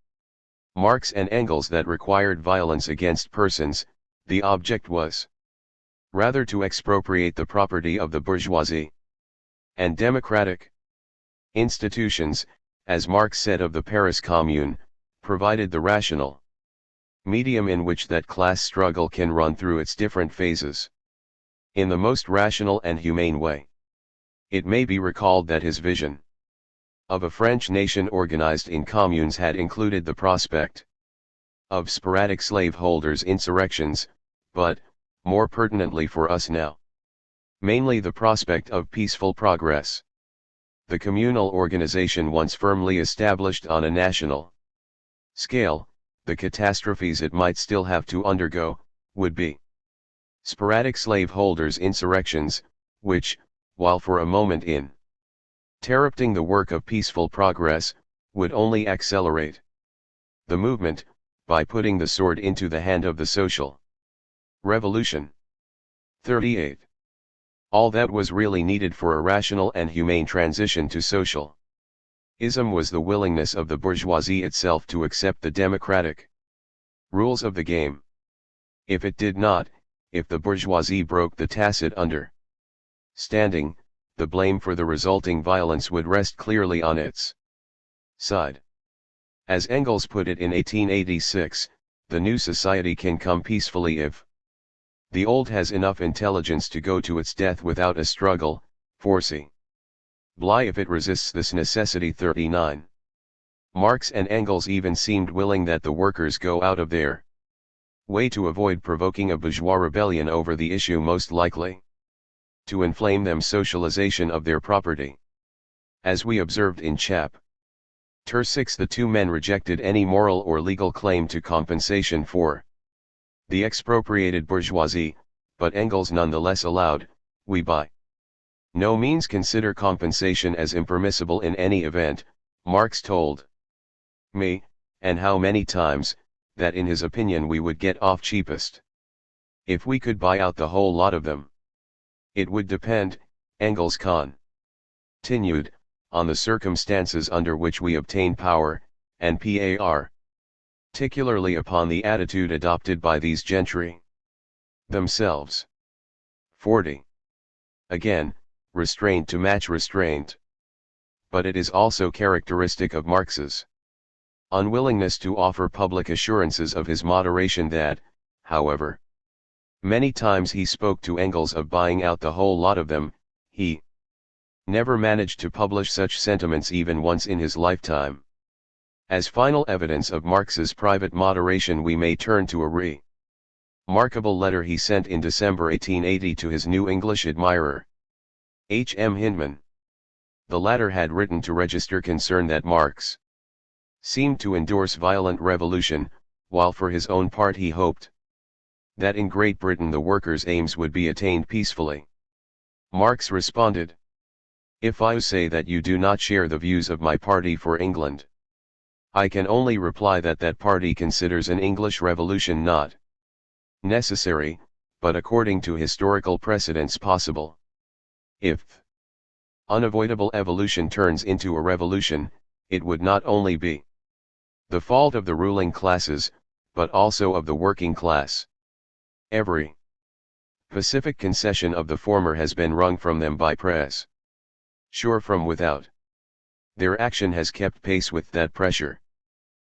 Marx and Engels that required violence against persons. The object was rather to expropriate the property of the bourgeoisie. And democratic institutions, as Marx said of the Paris Commune, provided the rational medium in which that class struggle can run through its different phases in the most rational and humane way. It may be recalled that his vision of a French nation organized in communes had included the prospect of sporadic slaveholders' insurrections, but, more pertinently for us now, mainly the prospect of peaceful progress. The communal organization once firmly established on a national scale, the catastrophes it might still have to undergo, would be sporadic slaveholders' insurrections, which, while for a moment interrupting the work of peaceful progress, would only accelerate the movement, by putting the sword into the hand of the social revolution. 38. All that was really needed for a rational and humane transition to socialism was the willingness of the bourgeoisie itself to accept the democratic rules of the game. If it did not, if the bourgeoisie broke the tacit understanding, the blame for the resulting violence would rest clearly on its side. As Engels put it in 1886, the new society can come peacefully if the old has enough intelligence to go to its death without a struggle, forcibly if it resists this necessity. 39. Marx and Engels even seemed willing that the workers go out of their way to avoid provoking a bourgeois rebellion over the issue most likely to inflame them: socialization of their property. As we observed in Chap. THIRD-6 The two men rejected any moral or legal claim to compensation for the expropriated bourgeoisie, but Engels nonetheless allowed, we by no means consider compensation as impermissible in any event. Marx told me, and how many times, that in his opinion we would get off cheapest if we could buy out the whole lot of them. It would depend, Engels continued, on the circumstances under which we obtain power, and particularly upon the attitude adopted by these gentry themselves. 40. Again, restraint to match restraint. But it is also characteristic of Marx's unwillingness to offer public assurances of his moderation that, however many times he spoke to Engels of buying out the whole lot of them, he never managed to publish such sentiments even once in his lifetime. As final evidence of Marx's private moderation we may turn to a remarkable letter he sent in December 1880 to his New English admirer, H. M. Hyndman. The latter had written to register concern that Marx seemed to endorse violent revolution, while for his own part he hoped that in Great Britain the workers' aims would be attained peacefully. Marx responded, "If I say that you do not share the views of my party for England, I can only reply that that party considers an English revolution not necessary, but according to historical precedents possible. If unavoidable evolution turns into a revolution, it would not only be the fault of the ruling classes, but also of the working class. Every pacific concession of the former has been wrung from them by pressure from without. Their action has kept pace with that pressure.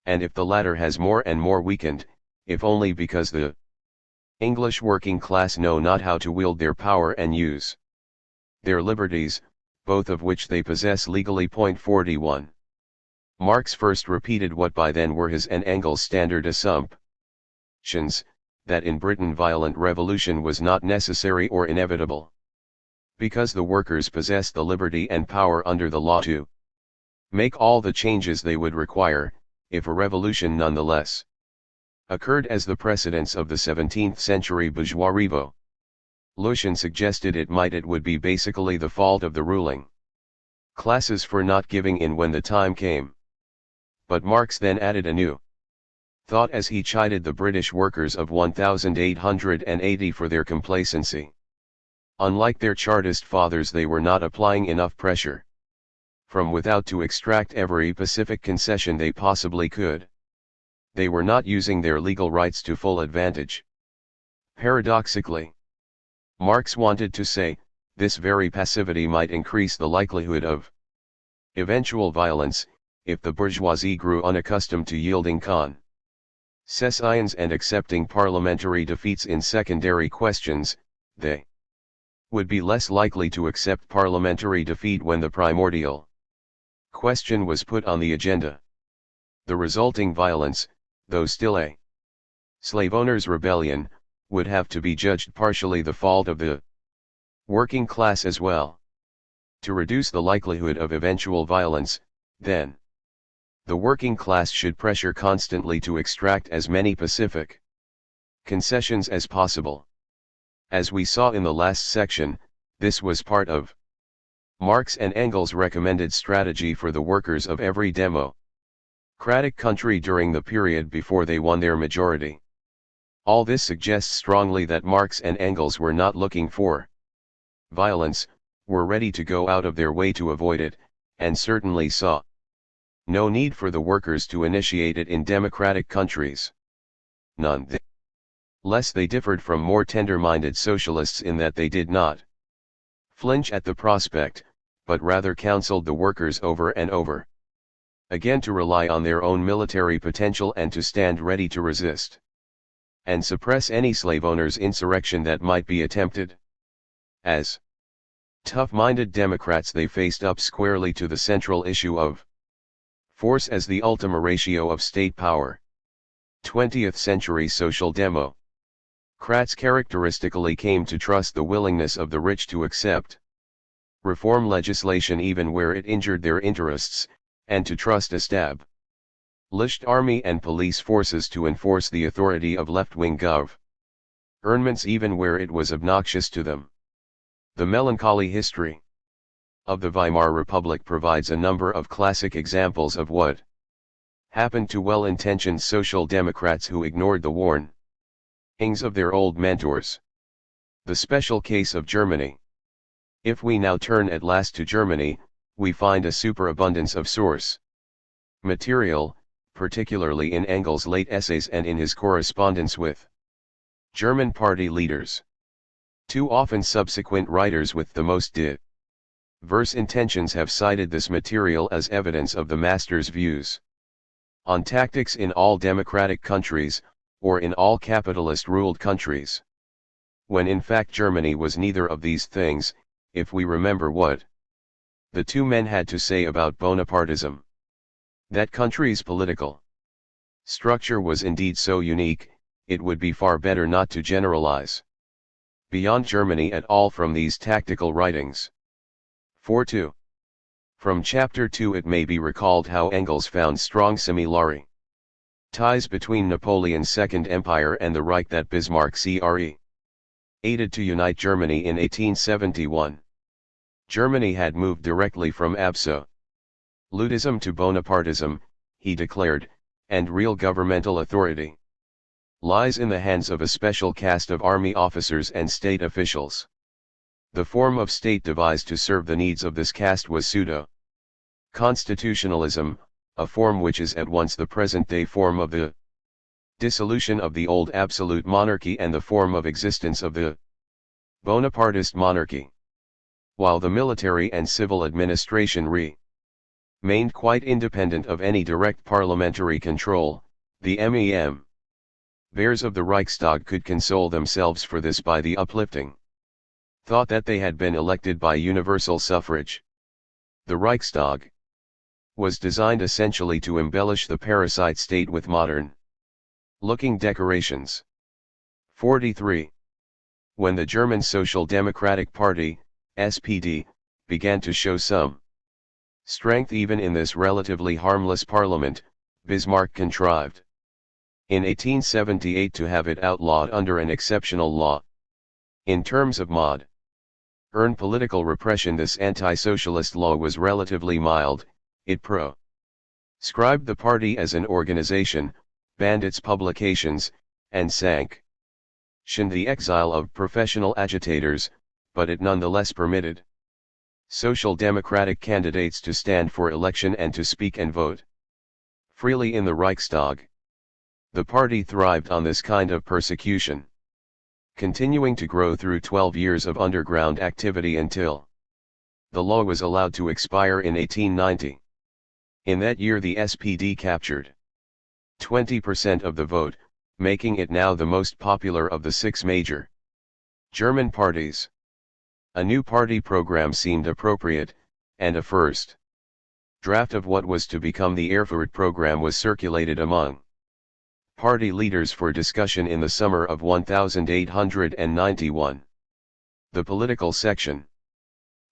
And if the latter has more and more weakened, if only because the English working class know not how to wield their power and use their liberties, both of which they possess legally. 41. Marx first repeated what by then were his and Engels' standard assumptions, that in Britain violent revolution was not necessary or inevitable, because the workers possessed the liberty and power under the law to make all the changes they would require, if a revolution nonetheless occurred as the precedents of the 17th century bourgeois revolution suggested it would be basically the fault of the ruling classes for not giving in when the time came. But Marx then added a new thought as he chided the British workers of 1880 for their complacency. Unlike their Chartist fathers, they were not applying enough pressure from without to extract every pacific concession they possibly could. They were not using their legal rights to full advantage. Paradoxically, Marx wanted to say, this very passivity might increase the likelihood of eventual violence, if the bourgeoisie grew unaccustomed to yielding concessions and accepting parliamentary defeats in secondary questions. They would be less likely to accept parliamentary defeat when the primordial question was put on the agenda. The resulting violence, though still a slave owners' rebellion, would have to be judged partially the fault of the working class as well. To reduce the likelihood of eventual violence, then, the working class should pressure constantly to extract as many pacific concessions as possible. As we saw in the last section, this was part of Marx and Engels' recommended strategy for the workers of every democratic country during the period before they won their majority. All this suggests strongly that Marx and Engels were not looking for violence, were ready to go out of their way to avoid it, and certainly saw no need for the workers to initiate it in democratic countries. Nonetheless, they differed from more tender-minded socialists in that they did not flinch at the prospect, but rather counseled the workers over and over again to rely on their own military potential and to stand ready to resist and suppress any slave owners' insurrection that might be attempted. As tough-minded Democrats, they faced up squarely to the central issue of force as the ultima ratio of state power. 20th century social democrats characteristically came to trust the willingness of the rich to accept reform legislation even where it injured their interests, and to trust established army and police forces to enforce the authority of left-wing governments even where it was obnoxious to them. The melancholy history of the Weimar Republic provides a number of classic examples of what happened to well-intentioned social democrats who ignored the warnings of their old mentors. The special case of Germany. If we now turn at last to Germany, we find a superabundance of source material, particularly in Engels' late essays and in his correspondence with German party leaders. Too often subsequent writers with the most diverse intentions have cited this material as evidence of the master's views on tactics in all democratic countries, or in all capitalist-ruled countries. When in fact Germany was neither of these things, if we remember what the two men had to say about Bonapartism. That country's political structure was indeed so unique, it would be far better not to generalize beyond Germany at all from these tactical writings. 4.2. From Chapter 2 it may be recalled how Engels found strong similarities between Napoleon's Second Empire and the Reich that Bismarck aided to unite Germany in 1871. Germany had moved directly from absolutism to Bonapartism, he declared, and real governmental authority lies in the hands of a special caste of army officers and state officials. The form of state devised to serve the needs of this caste was pseudo-constitutionalism, a form which is at once the present-day form of the dissolution of the old absolute monarchy and the form of existence of the Bonapartist monarchy. While the military and civil administration remained quite independent of any direct parliamentary control, the members of the Reichstag could console themselves for this by the uplifting thought that they had been elected by universal suffrage. The Reichstag was designed essentially to embellish the parasite state with modern-looking decorations. 43. When the German Social Democratic Party, SPD, began to show some strength even in this relatively harmless parliament, Bismarck contrived in 1878 to have it outlawed under an exceptional law. In terms of modern political repression, this anti-socialist law was relatively mild. It proscribed the party as an organization, banned its publications, and sanctioned the exile of professional agitators, but it nonetheless permitted social democratic candidates to stand for election and to speak and vote freely in the Reichstag. The party thrived on this kind of persecution, continuing to grow through 12 years of underground activity until the law was allowed to expire in 1890. In that year the SPD captured 20% of the vote, making it now the most popular of the 6 major German parties. A new party program seemed appropriate, and a first draft of what was to become the Erfurt program was circulated among party leaders for discussion in the summer of 1891. The political section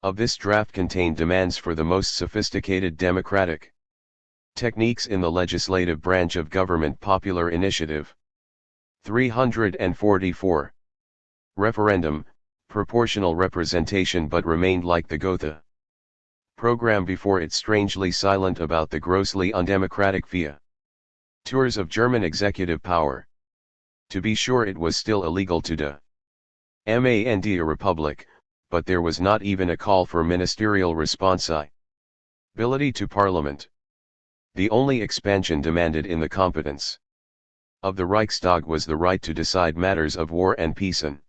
of this draft contained demands for the most sophisticated democratic techniques in the legislative branch of government: popular initiative, 344, referendum, proportional representation, but remained like the Gotha program before it strangely silent about the grossly undemocratic tours of German executive power. To be sure, it was still illegal to demand a republic, but there was not even a call for ministerial responsibility to parliament. The only expansion demanded in the competence of the Reichstag was the right to decide matters of war and peace, an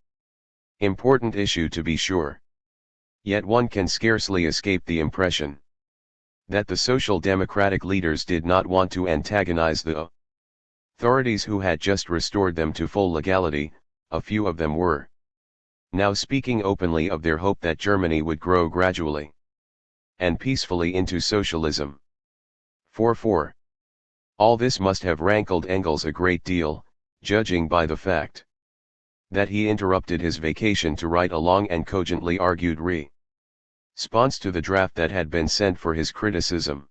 important issue to be sure. Yet one can scarcely escape the impression that the social democratic leaders did not want to antagonize the authorities who had just restored them to full legality. A few of them were now speaking openly of their hope that Germany would grow gradually and peacefully into socialism. 4.4. All this must have rankled Engels a great deal, judging by the fact that he interrupted his vacation to write a long and cogently argued response to the draft that had been sent for his criticism.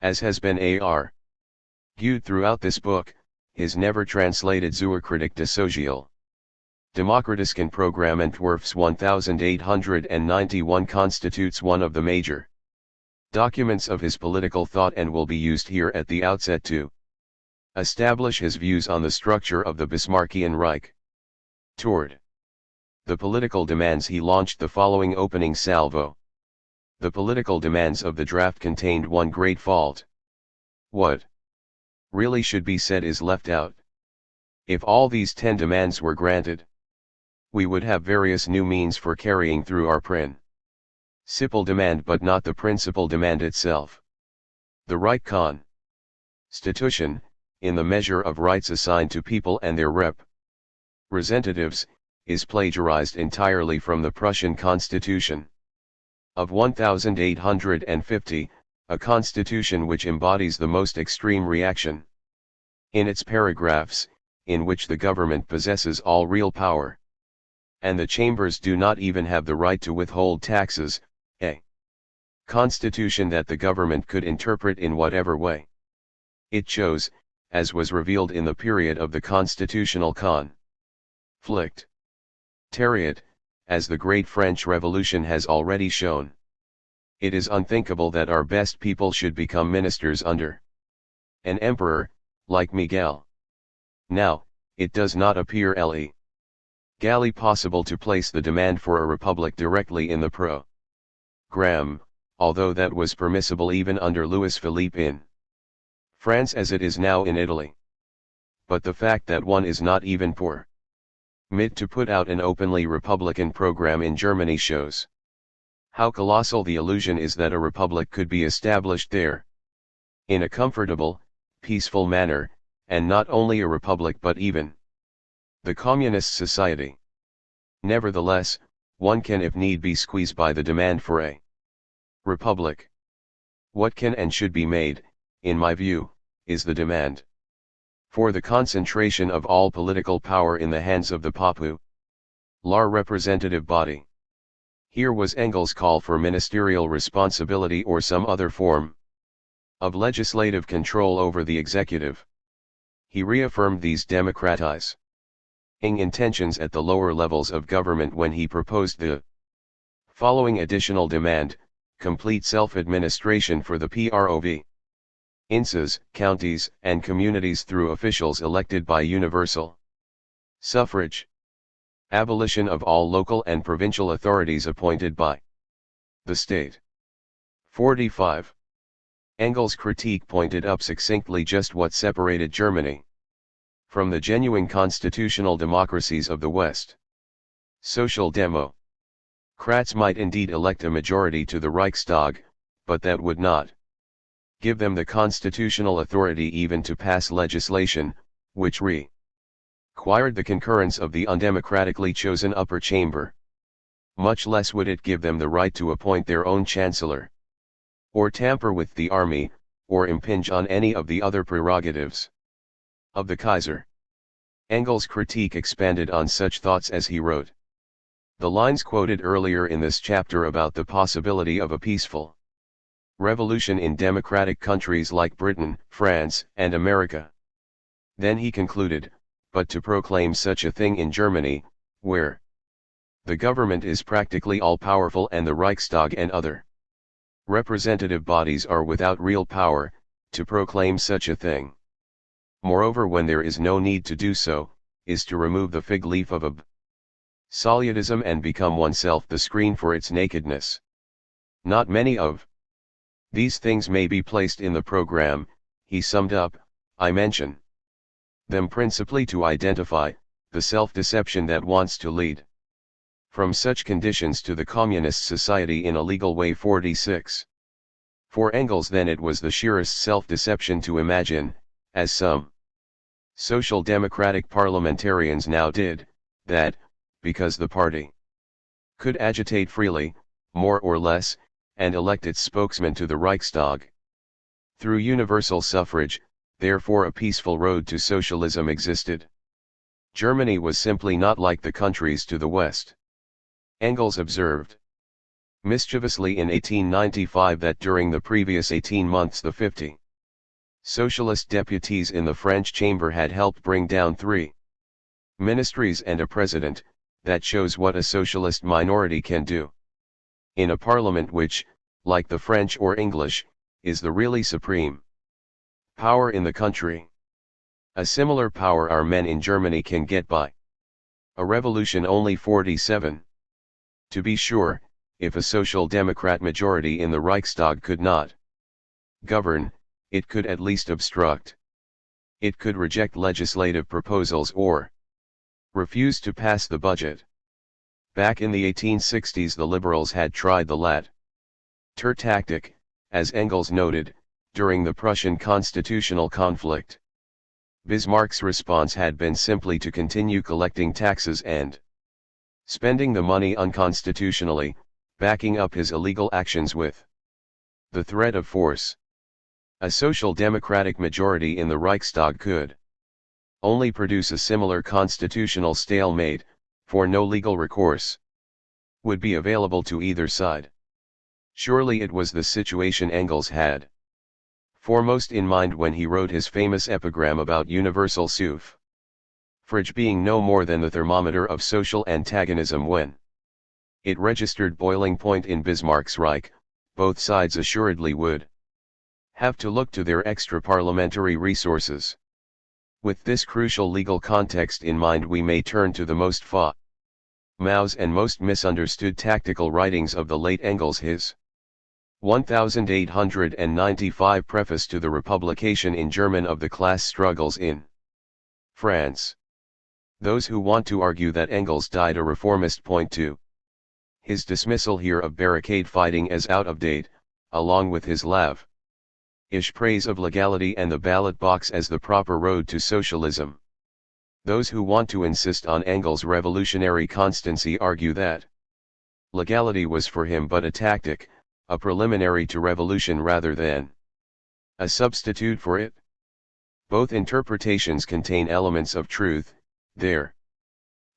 As has been argued throughout this book, his never translated Zuerkritik des Sozial Demokratischen Programmentwurfs 1891 constitutes one of the major documents of his political thought and will be used here at the outset to establish his views on the structure of the Bismarckian Reich. Toward the political demands he launched the following opening salvo. The political demands of the draft contained one great fault. What really should be said is left out. If all these 10 demands were granted, we would have various new means for carrying through our principal demand but not the principal demand itself. The Reich Constitution, in the measure of rights assigned to people and their representatives, is plagiarized entirely from the Prussian Constitution of 1850, a constitution which embodies the most extreme reaction. In its paragraphs, in which the government possesses all real power, and the chambers do not even have the right to withhold taxes, a constitution that the government could interpret in whatever way it chose, as was revealed in the period of the constitutional conflict. Terriot, as the Great French Revolution has already shown. It is unthinkable that our best people should become ministers under an emperor, like Miguel. Now, it does not appear legally possible to place the demand for a republic directly in the program, although that was permissible even under Louis Philippe in France as it is now in Italy. But the fact that one is not even permitted to put out an openly republican program in Germany shows how colossal the illusion is that a republic could be established there in a comfortable, peaceful manner, and not only a republic but even the communist society. Nevertheless, one can if need be squeeze by the demand for a republic. What can and should be made, in my view, is the demand for the concentration of all political power in the hands of the popular representative body. Here was Engels' call for ministerial responsibility or some other form of legislative control over the executive. He reaffirmed these democratizing intentions at the lower levels of government when he proposed the following additional demand: complete self-administration for the provinces, counties, and communities through officials elected by universal suffrage. Abolition of all local and provincial authorities appointed by the state. 45. Engels' critique pointed up succinctly just what separated Germany from the genuine constitutional democracies of the West. Social Democrats might indeed elect a majority to the Reichstag, but that would not give them the constitutional authority even to pass legislation, which required the concurrence of the undemocratically chosen upper chamber. Much less would it give them the right to appoint their own chancellor, or tamper with the army, or impinge on any of the other prerogatives of the Kaiser. Engels' critique expanded on such thoughts as he wrote the lines quoted earlier in this chapter about the possibility of a peaceful revolution in democratic countries like Britain, France, and America. Then he concluded, but to proclaim such a thing in Germany, where the government is practically all-powerful and the Reichstag and other representative bodies are without real power, to proclaim such a thing, moreover when there is no need to do so, is to remove the fig leaf of absolutism and become oneself the screen for its nakedness. Not many of these things may be placed in the program, he summed up. I mention them principally to identify the self-deception that wants to lead from such conditions to the communist society in a legal way. 46. For Engels then it was the sheerest self-deception to imagine, as some social democratic parliamentarians now did, that, because the party could agitate freely, more or less, and elect its spokesman to the Reichstag through universal suffrage, therefore a peaceful road to socialism existed. Germany was simply not like the countries to the west. Engels observed, mischievously in 1895 that during the previous 18 months the 50 socialist deputies in the French chamber had helped bring down 3 ministries and a president. That shows what a socialist minority can do. In a parliament which, like the French or English, is the really supreme power in the country. A similar power our men in Germany can get by a revolution only 47. To be sure, if a social democrat majority in the Reichstag could not govern, it could at least obstruct. It could reject legislative proposals or refuse to pass the budget. Back in the 1860s the liberals had tried the latter tactic, as Engels noted, during the Prussian constitutional conflict. Bismarck's response had been simply to continue collecting taxes and spending the money unconstitutionally, backing up his illegal actions with the threat of force. A social democratic majority in the Reichstag could only produce a similar constitutional stalemate, for no legal recourse would be available to either side. Surely it was the situation Engels had foremost in mind when he wrote his famous epigram about universal suffrage being no more than the thermometer of social antagonism. When it registered boiling point in Bismarck's Reich, both sides assuredly would have to look to their extra-parliamentary resources. With this crucial legal context in mind we may turn to the most famous and most misunderstood tactical writings of the late Engels, his 1895 preface to the Republication in German of the class struggles in France. Those who want to argue that Engels died a reformist point to his dismissal here of barricade fighting as out of date, along with his lavish praise of legality and the ballot box as the proper road to socialism. Those who want to insist on Engels' revolutionary constancy argue that legality was for him but a tactic, a preliminary to revolution rather than a substitute for it. Both interpretations contain elements of truth, their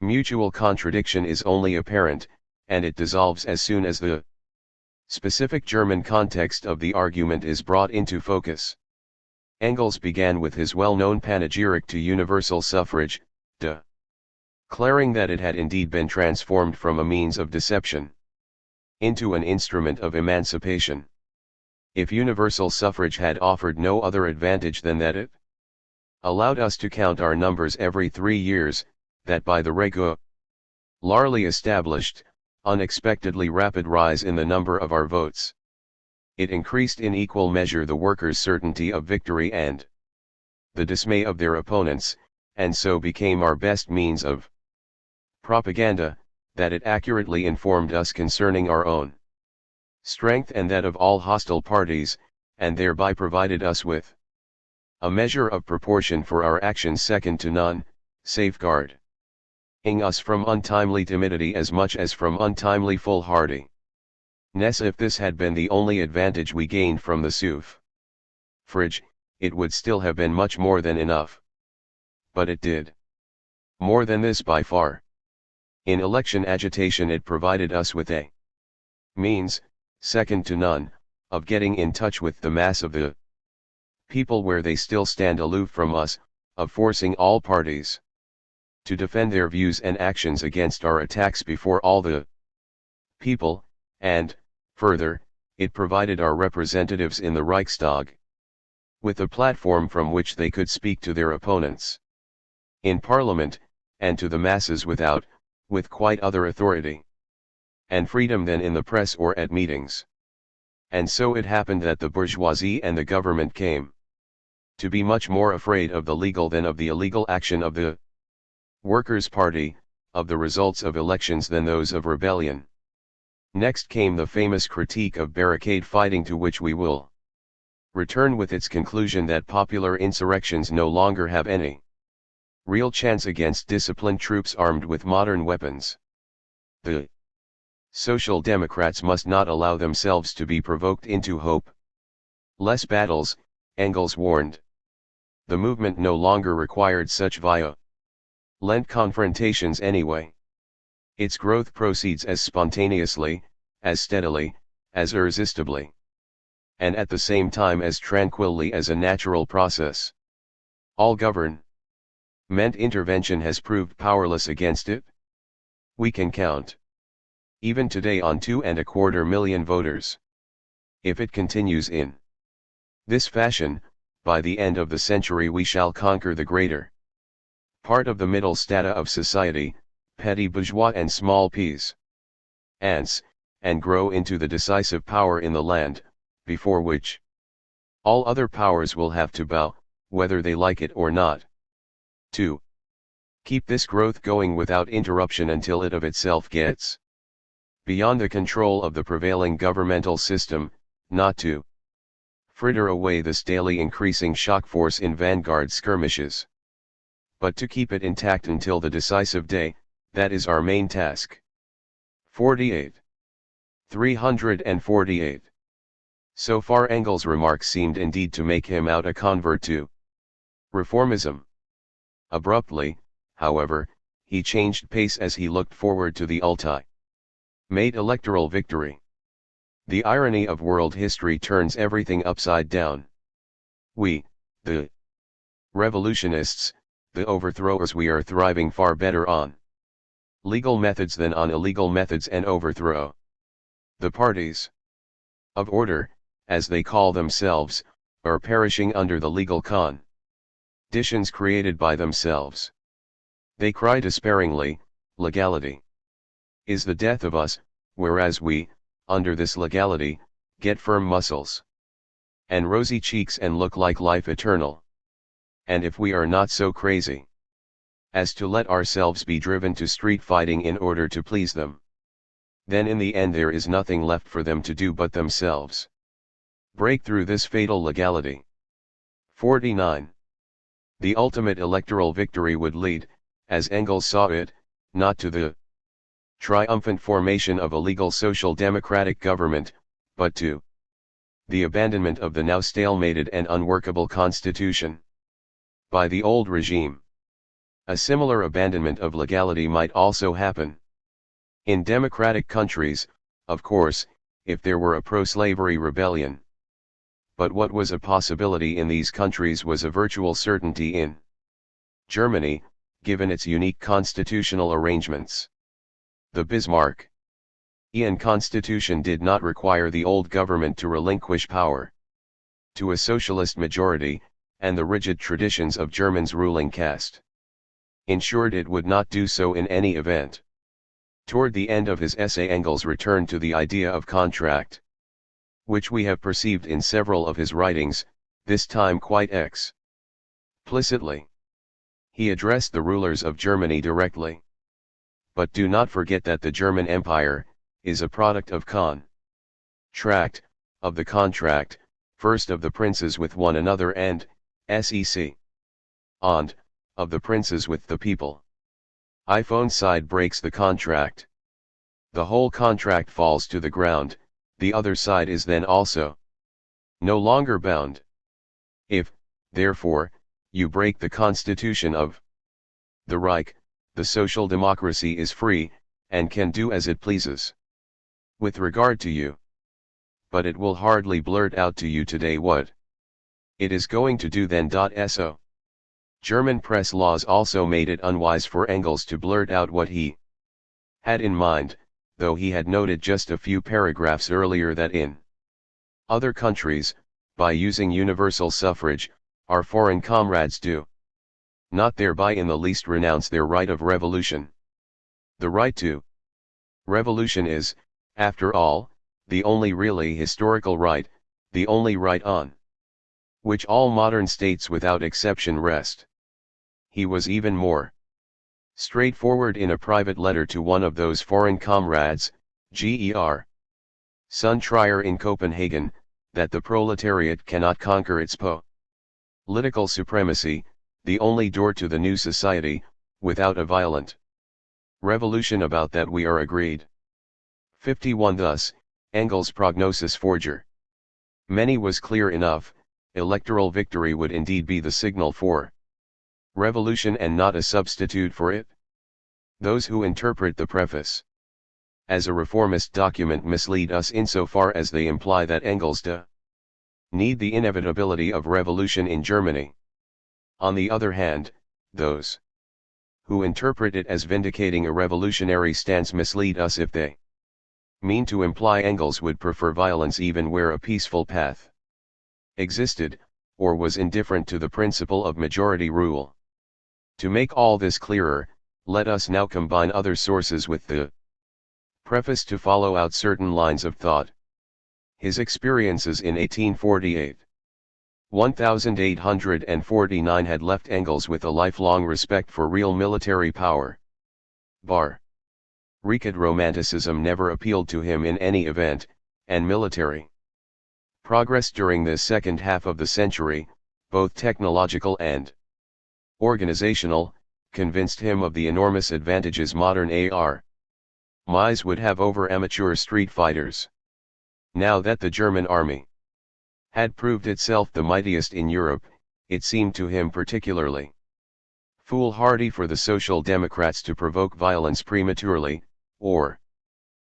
mutual contradiction is only apparent, and it dissolves as soon as the specific German context of the argument is brought into focus. Engels began with his well-known panegyric to universal suffrage, declaring that it had indeed been transformed from a means of deception into an instrument of emancipation. If universal suffrage had offered no other advantage than that it allowed us to count our numbers every 3 years, that by the regularly established, unexpectedly rapid rise in the number of our votes, it increased in equal measure the workers' certainty of victory and the dismay of their opponents, and so became our best means of propaganda, that it accurately informed us concerning our own strength and that of all hostile parties, and thereby provided us with a measure of proportion for our actions second to none, safeguarding us from untimely timidity as much as from untimely foolhardiness. If this had been the only advantage we gained from the suffrage, it would still have been much more than enough. But it did more than this by far. In election agitation it provided us with a means, second to none, of getting in touch with the mass of the people where they still stand aloof from us, of forcing all parties to defend their views and actions against our attacks before all the people, and, further, it provided our representatives in the Reichstag with a platform from which they could speak to their opponents in Parliament, and to the masses without, with quite other authority and freedom than in the press or at meetings. And so it happened that the bourgeoisie and the government came to be much more afraid of the legal than of the illegal action of the Workers' Party, of the results of elections than those of rebellion. Next came the famous critique of barricade fighting, to which we will return with its conclusion that popular insurrections no longer have any real chance against disciplined troops armed with modern weapons. The Social Democrats must not allow themselves to be provoked into hopeless battles, Engels warned. The movement no longer required such violent confrontations anyway. Its growth proceeds as spontaneously, as steadily, as irresistibly, and at the same time as tranquilly as a natural process. All government intervention has proved powerless against it. We can count, even today, on 2.25 million voters. If it continues in this fashion, by the end of the century we shall conquer the greater part of the middle strata of society, petty bourgeois and small peasants, and grow into the decisive power in the land, before which all other powers will have to bow, whether they like it or not. 2. Keep this growth going without interruption until it of itself gets beyond the control of the prevailing governmental system, not to fritter away this daily increasing shock force in vanguard skirmishes, but to keep it intact until the decisive day. That is our main task. 48. 348. So far Engels' remarks seemed indeed to make him out a convert to reformism. Abruptly, however, he changed pace as he looked forward to the ultimate electoral victory. The irony of world history turns everything upside down. We, the revolutionists, the overthrowers, we are thriving far better on legal methods than on illegal methods and overthrow. The parties of order, as they call themselves, are perishing under the legal conditions created by themselves. They cry despairingly, legality is the death of us, whereas we, under this legality, get firm muscles and rosy cheeks and look like life eternal. And if we are not so crazy as to let ourselves be driven to street fighting in order to please them, then in the end there is nothing left for them to do but themselves break through this fatal legality. 49. The ultimate electoral victory would lead, as Engels saw it, not to the triumphant formation of a legal social democratic government, but to the abandonment of the now stalemated and unworkable constitution by the old regime. A similar abandonment of legality might also happen in democratic countries, of course, if there were a pro-slavery rebellion. But what was a possibility in these countries was a virtual certainty in Germany, given its unique constitutional arrangements. The Bismarckian constitution did not require the old government to relinquish power to a socialist majority, and the rigid traditions of Germany's ruling caste ensured it would not do so in any event. Toward the end of his essay Engels returned to the idea of contract, which we have perceived in several of his writings, this time quite explicitly. He addressed the rulers of Germany directly. But do not forget that the German Empire is a product of contract, of the contract, first of the princes with one another and, sec. And, of the princes with the people. If one side breaks the contract, the whole contract falls to the ground, the other side is then also no longer bound. If, therefore, you break the constitution of the Reich, the social democracy is free, and can do as it pleases with regard to you. But it will hardly blurt out to you today what it is going to do then. So German press laws also made it unwise for Engels to blurt out what he had in mind, though he had noted just a few paragraphs earlier that in other countries, by using universal suffrage, our foreign comrades do not thereby in the least renounce their right of revolution. The right to revolution is, after all, the only really historical right, the only right on which all modern states without exception rest. He was even more straightforward in a private letter to one of those foreign comrades, Ger. Son Trier in Copenhagen, that the proletariat cannot conquer its political supremacy, the only door to the new society, without a violent revolution. About that we are agreed. 51. Thus, Engels' prognosis for Germany was clear enough. Electoral victory would indeed be the signal for revolution and not a substitute for it. Those who interpret the preface as a reformist document mislead us insofar as they imply that Engels need the inevitability of revolution in Germany. On the other hand, those who interpret it as vindicating a revolutionary stance mislead us if they mean to imply Engels would prefer violence even where a peaceful path existed, or was indifferent to the principle of majority rule. To make all this clearer, let us now combine other sources with the preface to follow out certain lines of thought. His experiences in 1848. 1849 had left Engels with a lifelong respect for real military power. Recad romanticism never appealed to him in any event, and military progress during the second half of the century, both technological and organizational, convinced him of the enormous advantages modern armies would have over amateur street fighters. Now that the German army had proved itself the mightiest in Europe, it seemed to him particularly foolhardy for the Social Democrats to provoke violence prematurely, or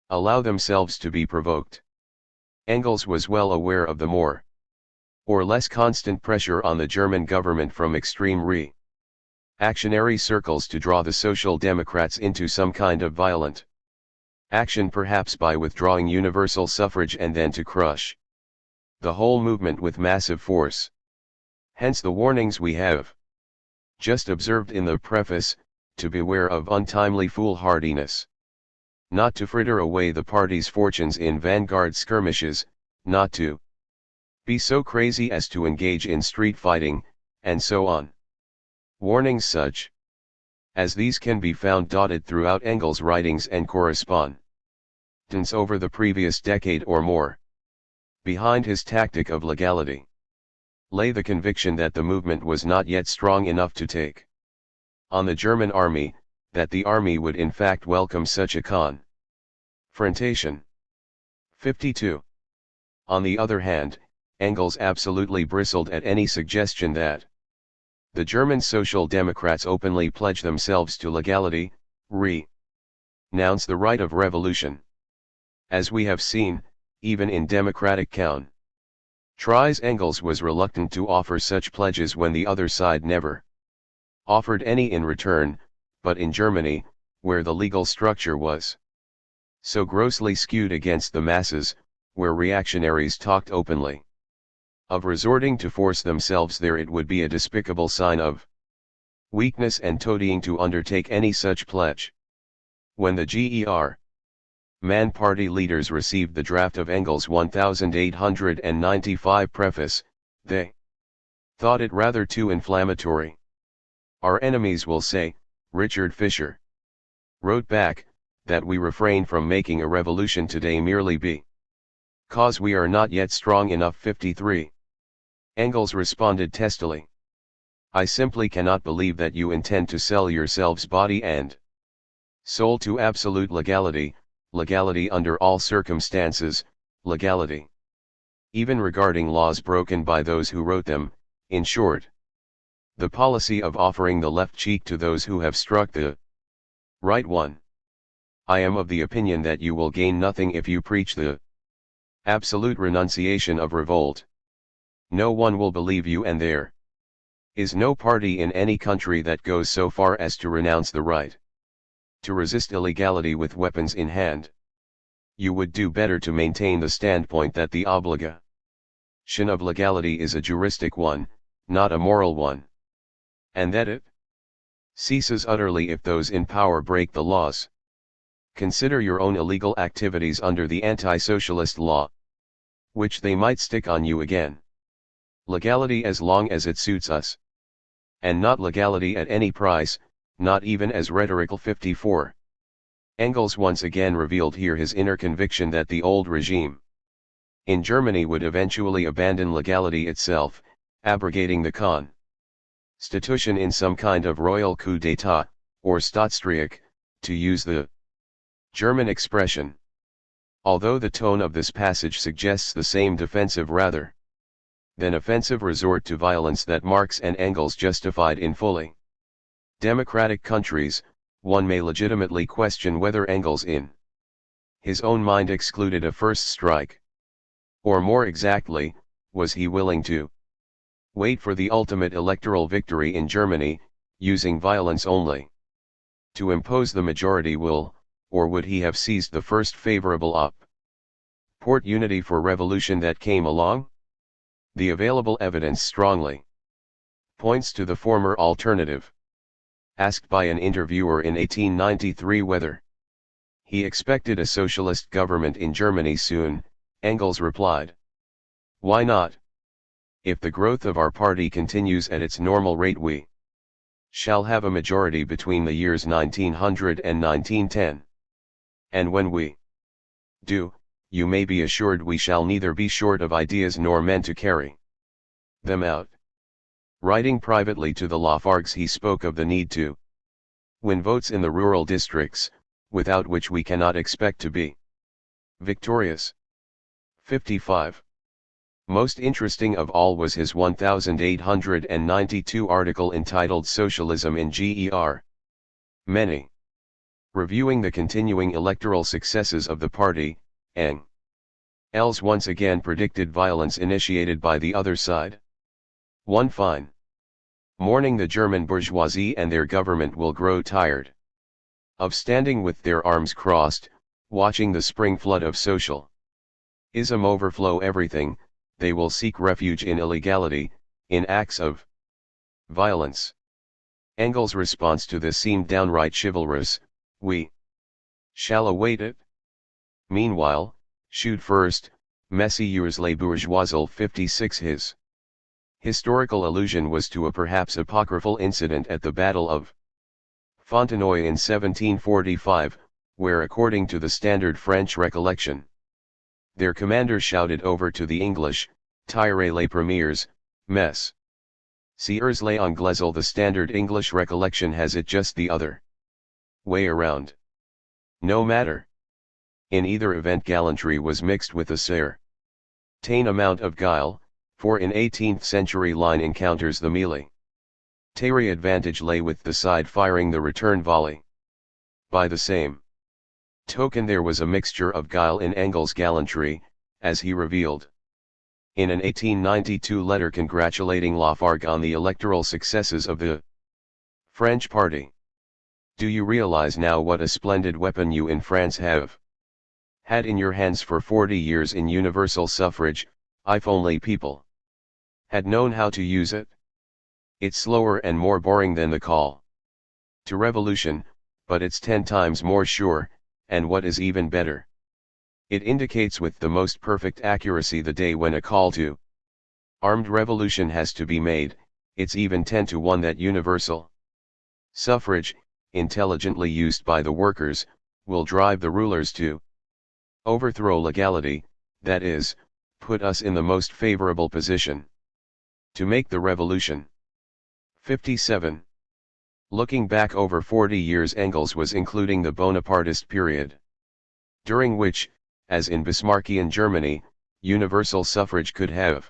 allow themselves to be provoked. Engels was well aware of the more or less constant pressure on the German government from extreme reactionary circles to draw the Social Democrats into some kind of violent action, perhaps by withdrawing universal suffrage, and then to crush the whole movement with massive force. Hence the warnings we have just observed in the preface, to beware of untimely foolhardiness. Not to fritter away the party's fortunes in vanguard skirmishes, not to be so crazy as to engage in street fighting, and so on. Warnings such as these can be found dotted throughout Engels' writings and correspondence over the previous decade or more. Behind his tactic of legality lay the conviction that the movement was not yet strong enough to take on the German army, that the army would in fact welcome such a confrontation. 52. On the other hand, Engels absolutely bristled at any suggestion that the German Social Democrats openly pledge themselves to legality, renounce the right of revolution. As we have seen, even in democratic countries, Engels was reluctant to offer such pledges when the other side never offered any in return, but in Germany, where the legal structure was so grossly skewed against the masses, where reactionaries talked openly of resorting to force themselves there, it would be a despicable sign of weakness and toadying to undertake any such pledge. When the Man party leaders received the draft of Engels' 1895 preface, they thought it rather too inflammatory. Our enemies will say, Richard Fisher wrote back, that we refrain from making a revolution today merely because we are not yet strong enough. 53. Engels responded testily, I simply cannot believe that you intend to sell yourselves body and soul to absolute legality, legality under all circumstances, legality even regarding laws broken by those who wrote them, in short, the policy of offering the left cheek to those who have struck the right one. I am of the opinion that you will gain nothing if you preach the absolute renunciation of revolt. No one will believe you, and there is no party in any country that goes so far as to renounce the right to resist illegality with weapons in hand. You would do better to maintain the standpoint that the obligation of legality is a juristic one, not a moral one, and that it ceases utterly if those in power break the laws. Consider your own illegal activities under the anti-socialist law, which they might stick on you again. Legality as long as it suits us, and not legality at any price, not even as rhetorical. 54. Engels once again revealed here his inner conviction that the old regime in Germany would eventually abandon legality itself, abrogating the constitution in some kind of royal coup d'état, or Staatstreich, to use the German expression. Although the tone of this passage suggests the same defensive rather than offensive resort to violence that Marx and Engels justified in fully democratic countries, one may legitimately question whether Engels in His own mind excluded a first strike. Or more exactly, was he willing to wait for the ultimate electoral victory in Germany, using violence only, to impose the majority will, or would he have seized the first favorable opportunity for revolution that came along? The available evidence strongly points to the former alternative. Asked by an interviewer in 1893 whether he expected a socialist government in Germany soon, Engels replied, "Why not? If the growth of our party continues at its normal rate, we shall have a majority between the years 1900 and 1910. And when we do, you may be assured we shall neither be short of ideas nor men to carry them out." Writing privately to the Lafargues, he spoke of the need to win votes in the rural districts, without which we cannot expect to be victorious. 55. Most interesting of all was his 1892 article entitled Socialism in GER. Many. Reviewing the continuing electoral successes of the party, Engels once again predicted violence initiated by the other side. One fine morning the German bourgeoisie and their government will grow tired of standing with their arms crossed, watching the spring flood of socialism overflow everything. They will seek refuge in illegality, in acts of violence. Engels' response to this seemed downright chivalrous: "We shall await it. Meanwhile, shoot first, Messieurs les bourgeois." 56. His historical allusion was to a perhaps apocryphal incident at the Battle of Fontenoy in 1745, where, according to the standard French recollection, their commander shouted over to the English, "Tirez les premiers, mess. Sieurs les Anglais." The standard English recollection has it just the other way around. No matter. In either event, gallantry was mixed with a certain amount of guile, for in 18th century line encounters the military advantage lay with the side firing the return volley. By the same token, there was a mixture of guile in Engels' gallantry, as he revealed in an 1892 letter congratulating Lafargue on the electoral successes of the French party. "Do you realize now what a splendid weapon you in France have had in your hands for 40 years in universal suffrage, if only people had known how to use it? It's slower and more boring than the call to revolution, but it's 10 times more sure, and what is even better, it indicates with the most perfect accuracy the day when a call to armed revolution has to be made. It's even 10 to 1 that universal suffrage, intelligently used by the workers, will drive the rulers to overthrow legality, that is, put us in the most favorable position to make the revolution." 57. Looking back over 40 years, Engels was including the Bonapartist period, during which, as in Bismarckian Germany, universal suffrage could have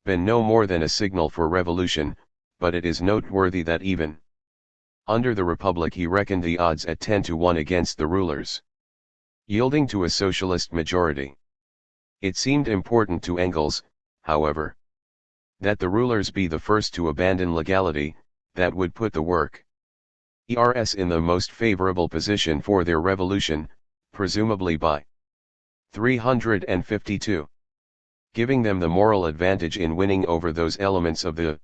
been no more than a signal for revolution, but it is noteworthy that even under the Republic he reckoned the odds at 10 to 1 against the rulers yielding to a socialist majority. It seemed important to Engels, however, that the rulers be the first to abandon legality, that would put the workers in the most favorable position for their revolution, presumably by 352, giving them the moral advantage in winning over those elements of the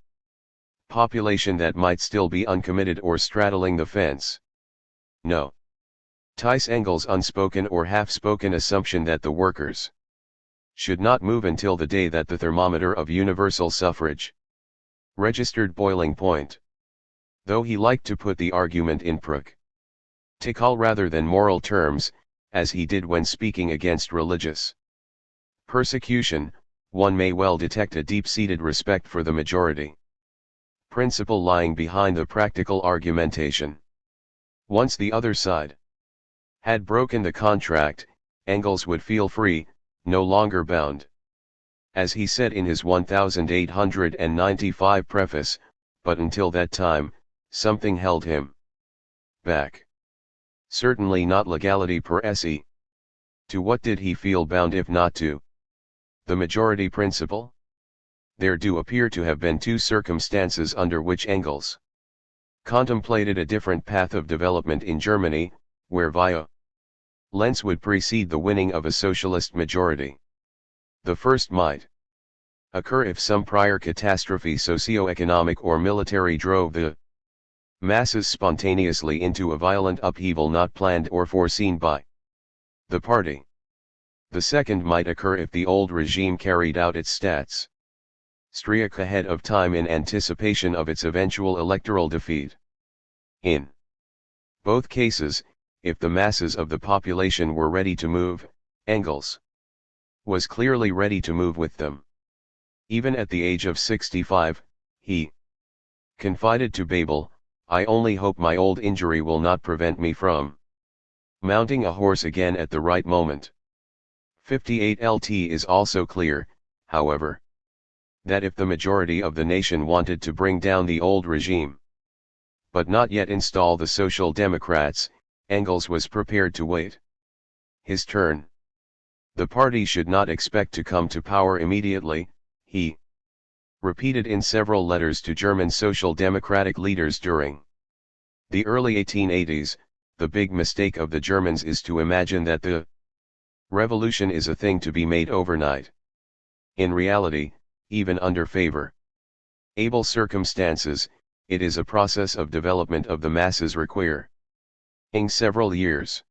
population that might still be uncommitted or straddling the fence. No. Ties Engels' unspoken or half-spoken assumption that the workers should not move until the day that the thermometer of universal suffrage registered boiling point. Though he liked to put the argument in practical rather than moral terms, as he did when speaking against religious persecution, one may well detect a deep-seated respect for the majority principle lying behind the practical argumentation. Once the other side had broken the contract, Engels would feel free, no longer bound. As he said in his 1895 preface, but until that time, something held him back. Certainly not legality per se. To what did he feel bound if not to the majority principle? There do appear to have been two circumstances under which Engels contemplated a different path of development in Germany, where violence would precede the winning of a socialist majority. The first might occur if some prior catastrophe socio-economic or military drove the masses spontaneously into a violent upheaval not planned or foreseen by the party. The second might occur if the old regime carried out its streak ahead of time in anticipation of its eventual electoral defeat. In both cases, if the masses of the population were ready to move, Engels was clearly ready to move with them. Even at the age of 65, he confided to Babel, "I only hope my old injury will not prevent me from mounting a horse again at the right moment." 58 LT is also clear, however, that if the majority of the nation wanted to bring down the old regime, but not yet install the Social Democrats, Engels was prepared to wait his turn. The party should not expect to come to power immediately, he repeated in several letters to German Social Democratic leaders during the early 1880s. The big mistake of the Germans is to imagine that the revolution is a thing to be made overnight. In reality, even under favorable circumstances, it is a process of development of the masses requiring several years.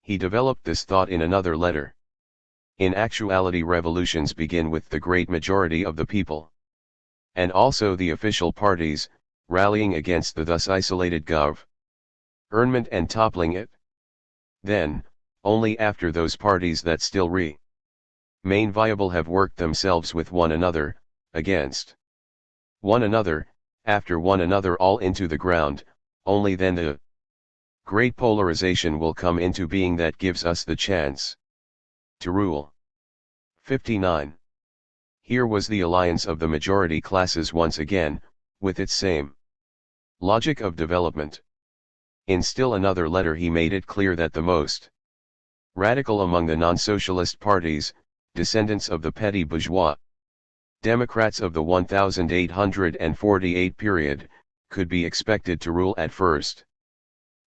He developed this thought in another letter. In actuality, revolutions begin with the great majority of the people, and also the official parties, rallying against the thus isolated government and toppling it. Then, only after those parties that still remain viable have worked themselves with one another, against one another, after one another all into the ground, only then the great polarization will come into being that gives us the chance to rule. 59. Here was the alliance of the majority classes once again, with its same logic of development. In still another letter he made it clear that the most radical among the non-socialist parties, descendants of the petty bourgeois Democrats of the 1848 period, could be expected to rule at first.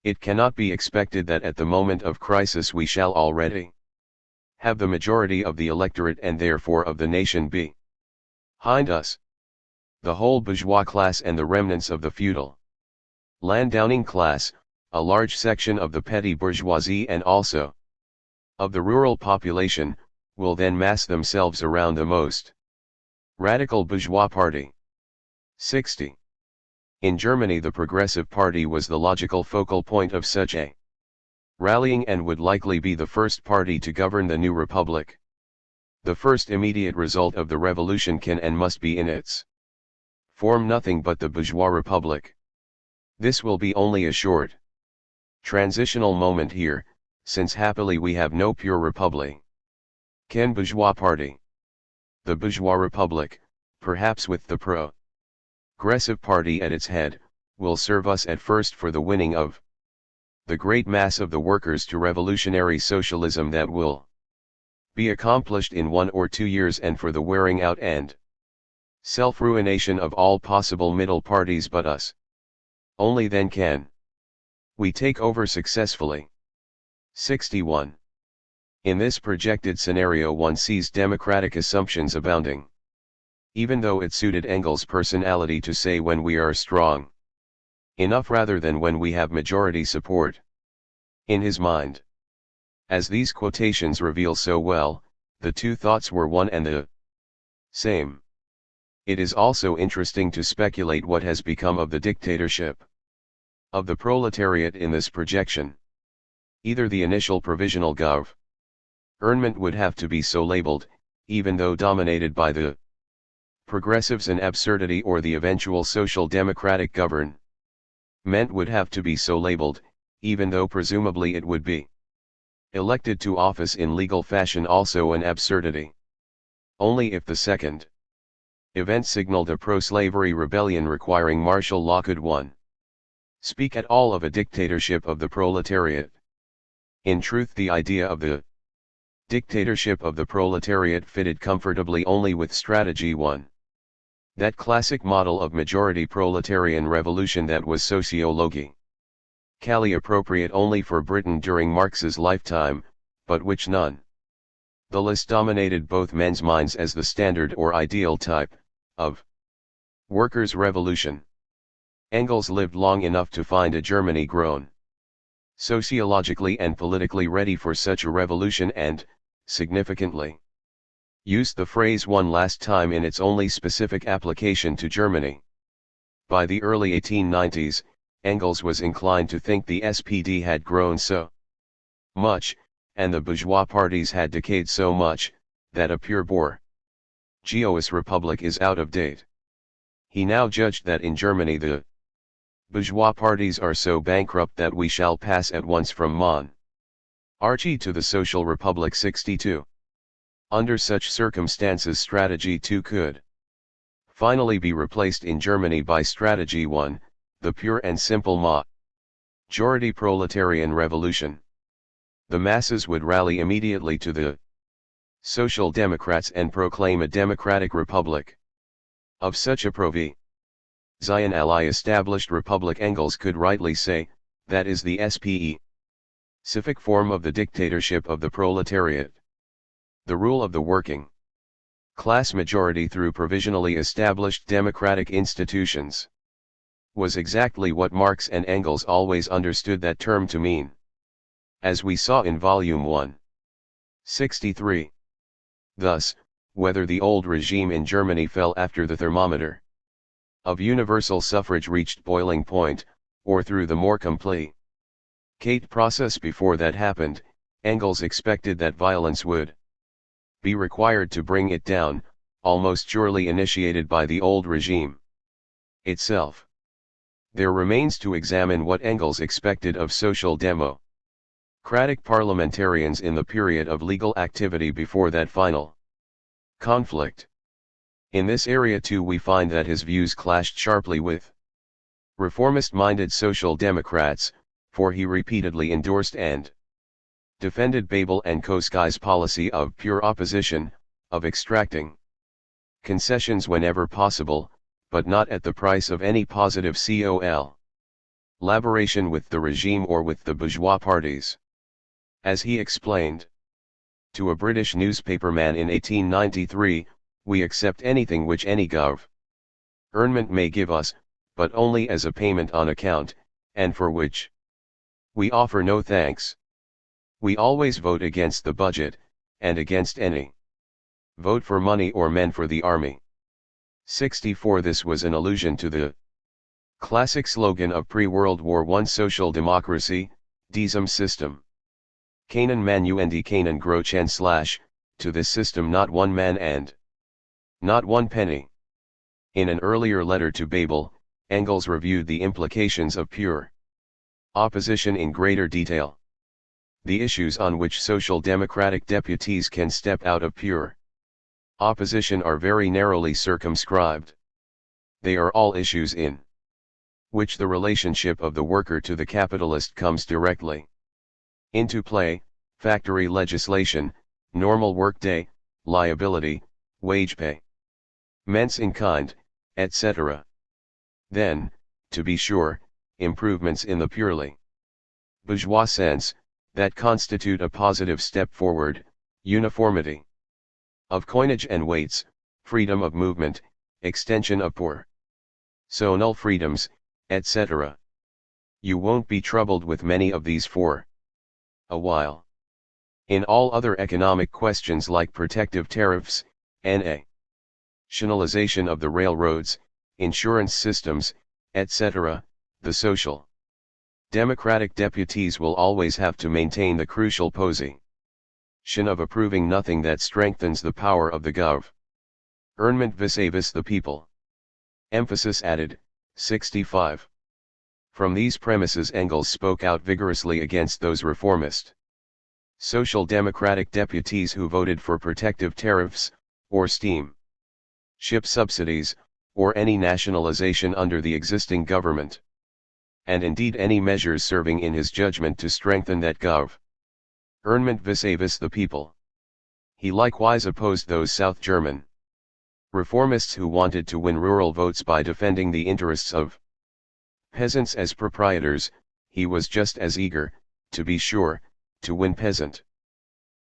It cannot be expected that at the moment of crisis we shall already have the majority of the electorate and therefore of the nation behind us. The whole bourgeois class and the remnants of the feudal landowning class, a large section of the petty bourgeoisie and also of the rural population, will then mass themselves around the most radical bourgeois party. 60. In Germany the Progressive Party was the logical focal point of such a rallying and would likely be the first party to govern the new republic. The first immediate result of the revolution can and must be in its form nothing but the bourgeois republic. This will be only a short transitional moment here, since happily we have no pure republican bourgeois party. The bourgeois republic, perhaps with the Progressive Party at its head, will serve us at first for the winning of the great mass of the workers to revolutionary socialism that will be accomplished in 1 or 2 years and for the wearing out and self-ruination of all possible middle parties but us. Only then can we take over successfully. 61. In this projected scenario one sees democratic assumptions abounding. Even though it suited Engels' personality to say when we are strong enough rather than when we have majority support. In his mind, as these quotations reveal so well, the two thoughts were one and the same. It is also interesting to speculate what has become of the dictatorship of the proletariat in this projection. Either the initial provisional government would have to be so labeled, even though dominated by the progressives, an absurdity, or the eventual social democratic government would have to be so labeled, even though presumably it would be elected to office in legal fashion, also an absurdity. Only if the second event signaled a pro-slavery rebellion requiring martial law could one speak at all of a dictatorship of the proletariat. In truth, the idea of the Dictatorship of the proletariat fitted comfortably only with strategy 1. That classic model of majority proletarian revolution that was sociologically appropriate only for Britain during Marx's lifetime, but which none the less dominated both men's minds as the standard or ideal type of workers' revolution. Engels lived long enough to find a Germany grown sociologically and politically ready for such a revolution and, significantly, used the phrase one last time in its only specific application to Germany. By the early 1890s, Engels was inclined to think the SPD had grown so much, and the bourgeois parties had decayed so much, that a pure bourgeois republic is out of date. He now judged that in Germany the bourgeois parties are so bankrupt that we shall pass at once from monarchy to the social republic 62. Under such circumstances strategy 2 could finally be replaced in Germany by strategy 1, the pure and simple majority proletarian revolution. The masses would rally immediately to the Social Democrats and proclaim a democratic republic. Of such a Zion ally established republic Engels could rightly say, that is the specific form of the dictatorship of the proletariat. The rule of the working class majority through provisionally established democratic institutions was exactly what Marx and Engels always understood that term to mean. As we saw in Volume 1. 63. Thus, whether the old regime in Germany fell after the thermometer of universal suffrage reached boiling point, or through the more complete process before that happened, Engels expected that violence would be required to bring it down, almost surely initiated by the old regime itself. There remains to examine what Engels expected of social democratic parliamentarians in the period of legal activity before that final conflict. In this area too we find that his views clashed sharply with reformist-minded social democrats, for he repeatedly endorsed and defended Bebel and Koschei's policy of pure opposition, of extracting concessions whenever possible, but not at the price of any positive collaboration with the regime or with the bourgeois parties. As he explained to a British newspaperman in 1893, we accept anything which any government may give us, but only as a payment on account, and for which we offer no thanks. We always vote against the budget, and against any vote for money or men for the army. 64. This was an allusion to the classic slogan of pre-World War I social democracy, diesem System. Keinen Mann und keinen Groschen / to this system not one man and not one penny. In an earlier letter to Bebel, Engels reviewed the implications of pure opposition in greater detail. The issues on which social democratic deputies can step out of pure opposition are very narrowly circumscribed. They are all issues in which the relationship of the worker to the capitalist comes directly into play: factory legislation, normal workday, liability, wage pay, ments in kind, etc. Then, to be sure, improvements in the purely bourgeois sense, that constitute a positive step forward: uniformity of coinage and weights, freedom of movement, extension of personal freedoms, etc. You won't be troubled with many of these for a while. In all other economic questions like protective tariffs, nationalization of the railroads, insurance systems, etc., the social democratic deputies will always have to maintain the crucial position of approving nothing that strengthens the power of the government vis-a-vis the people. Emphasis added. 65. From these premises Engels spoke out vigorously against those reformist social democratic deputies who voted for protective tariffs, or steam ship subsidies, or any nationalization under the existing government, and indeed any measures serving in his judgment to strengthen that government vis-a-vis the people. He likewise opposed those South German reformists who wanted to win rural votes by defending the interests of peasants as proprietors. He was just as eager, to be sure, to win peasant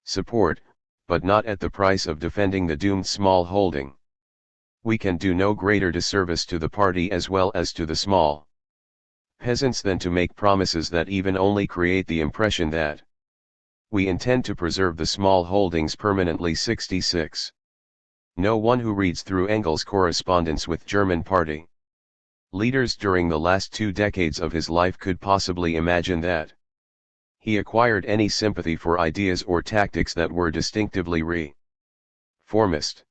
support, but not at the price of defending the doomed small holding. We can do no greater disservice to the party as well as to the small peasants than to make promises that even only create the impression that we intend to preserve the small holdings permanently. 66. No one who reads through Engels' correspondence with German party leaders during the last 2 decades of his life could possibly imagine that he acquired any sympathy for ideas or tactics that were distinctively reformist.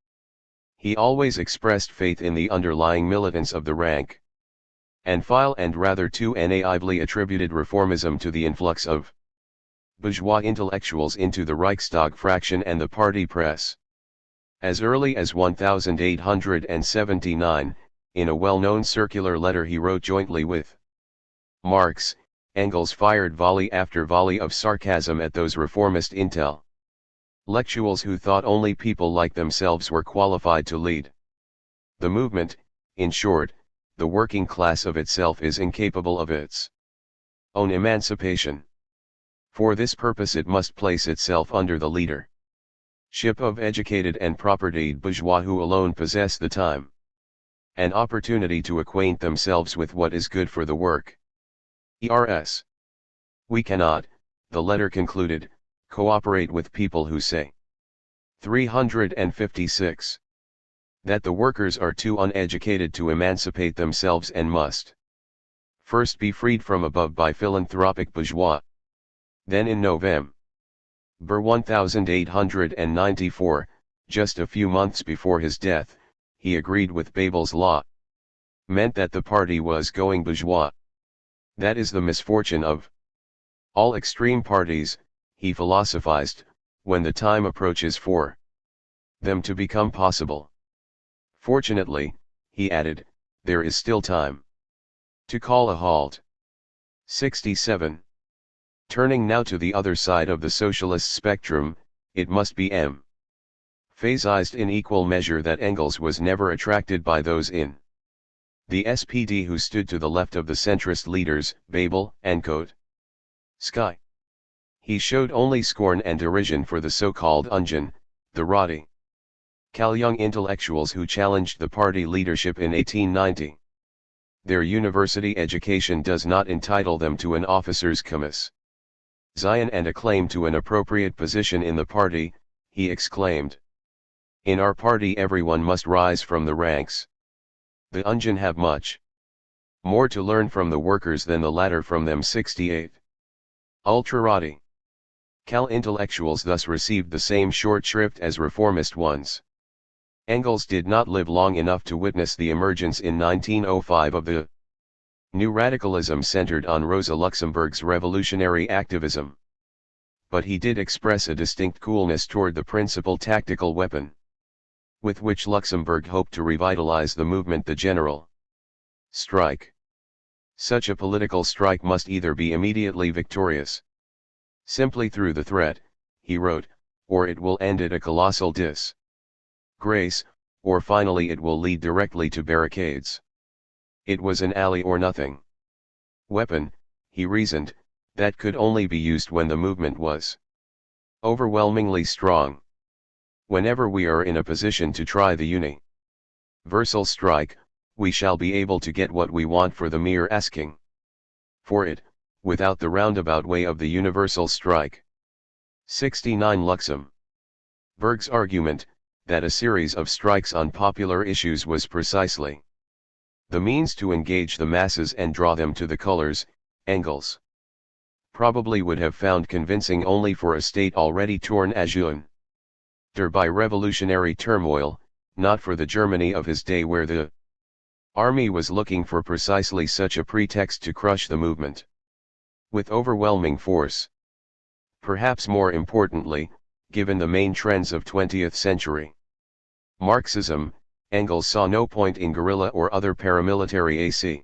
He always expressed faith in the underlying militance of the rank and file, and rather too naively attributed reformism to the influx of bourgeois intellectuals into the Reichstag fraction and the party press. As early as 1879, in a well-known circular letter he wrote jointly with Marx, Engels fired volley after volley of sarcasm at those reformist intellectuals who thought only people like themselves were qualified to lead the movement. In short, the working class of itself is incapable of its own emancipation. For this purpose it must place itself under the leadership of educated and propertied bourgeois who alone possess the time and opportunity to acquaint themselves with what is good for the work. ERS. We cannot, the letter concluded, cooperate with people who say 356. That the workers are too uneducated to emancipate themselves and must first be freed from above by philanthropic bourgeois. Then in November 1894, just a few months before his death, he agreed with Babel's law. Meant that the party was going bourgeois. That is the misfortune of all extreme parties, he philosophized, when the time approaches for them to become possible. Fortunately, he added, there is still time to call a halt. 67. Turning now to the other side of the socialist spectrum, it must be emphasized in equal measure that Engels was never attracted by those in the SPD who stood to the left of the centrist leaders, Babel and Cote Sky. He showed only scorn and derision for the so-called Ungen, the radical young intellectuals who challenged the party leadership in 1890. Their university education does not entitle them to an officer's commission and a claim to an appropriate position in the party, he exclaimed. In our party everyone must rise from the ranks. The Ungen have much more to learn from the workers than the latter from them. 68. Ultra-radical intellectuals thus received the same short shrift as reformist ones. Engels did not live long enough to witness the emergence in 1905 of the new radicalism centered on Rosa Luxemburg's revolutionary activism. But he did express a distinct coolness toward the principal tactical weapon with which Luxemburg hoped to revitalize the movement, the general strike. Such a political strike must either be immediately victorious, simply through the threat, he wrote, or it will end at a colossal disgrace, or finally it will lead directly to barricades. It was an alley or nothing weapon, he reasoned, that could only be used when the movement was overwhelmingly strong. Whenever we are in a position to try the universal strike, we shall be able to get what we want for the mere asking for it, without the roundabout way of the universal strike. 69. Luxemburg's argument, that a series of strikes on popular issues was precisely the means to engage the masses and draw them to the colors, Engels probably would have found convincing only for a state already torn asunder by revolutionary turmoil, not for the Germany of his day where the army was looking for precisely such a pretext to crush the movement with overwhelming force. Perhaps more importantly, given the main trends of 20th century Marxism, Engels saw no point in guerrilla or other paramilitary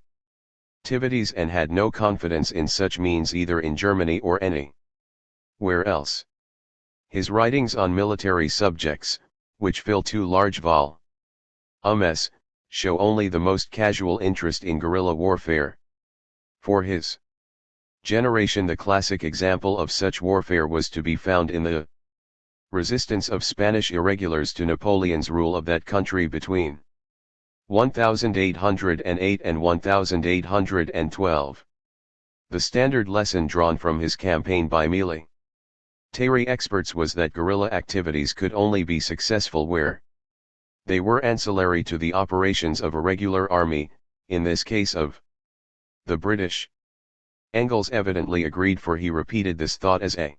activities and had no confidence in such means either in Germany or anywhere else. His writings on military subjects, which fill two large volumes, show only the most casual interest in guerrilla warfare. For his generation, the classic example of such warfare was to be found in the resistance of Spanish irregulars to Napoleon's rule of that country between 1808 and 1812. The standard lesson drawn from his campaign by military experts was that guerrilla activities could only be successful where they were ancillary to the operations of a regular army, in this case of the British. Engels evidently agreed, for he repeated this thought as a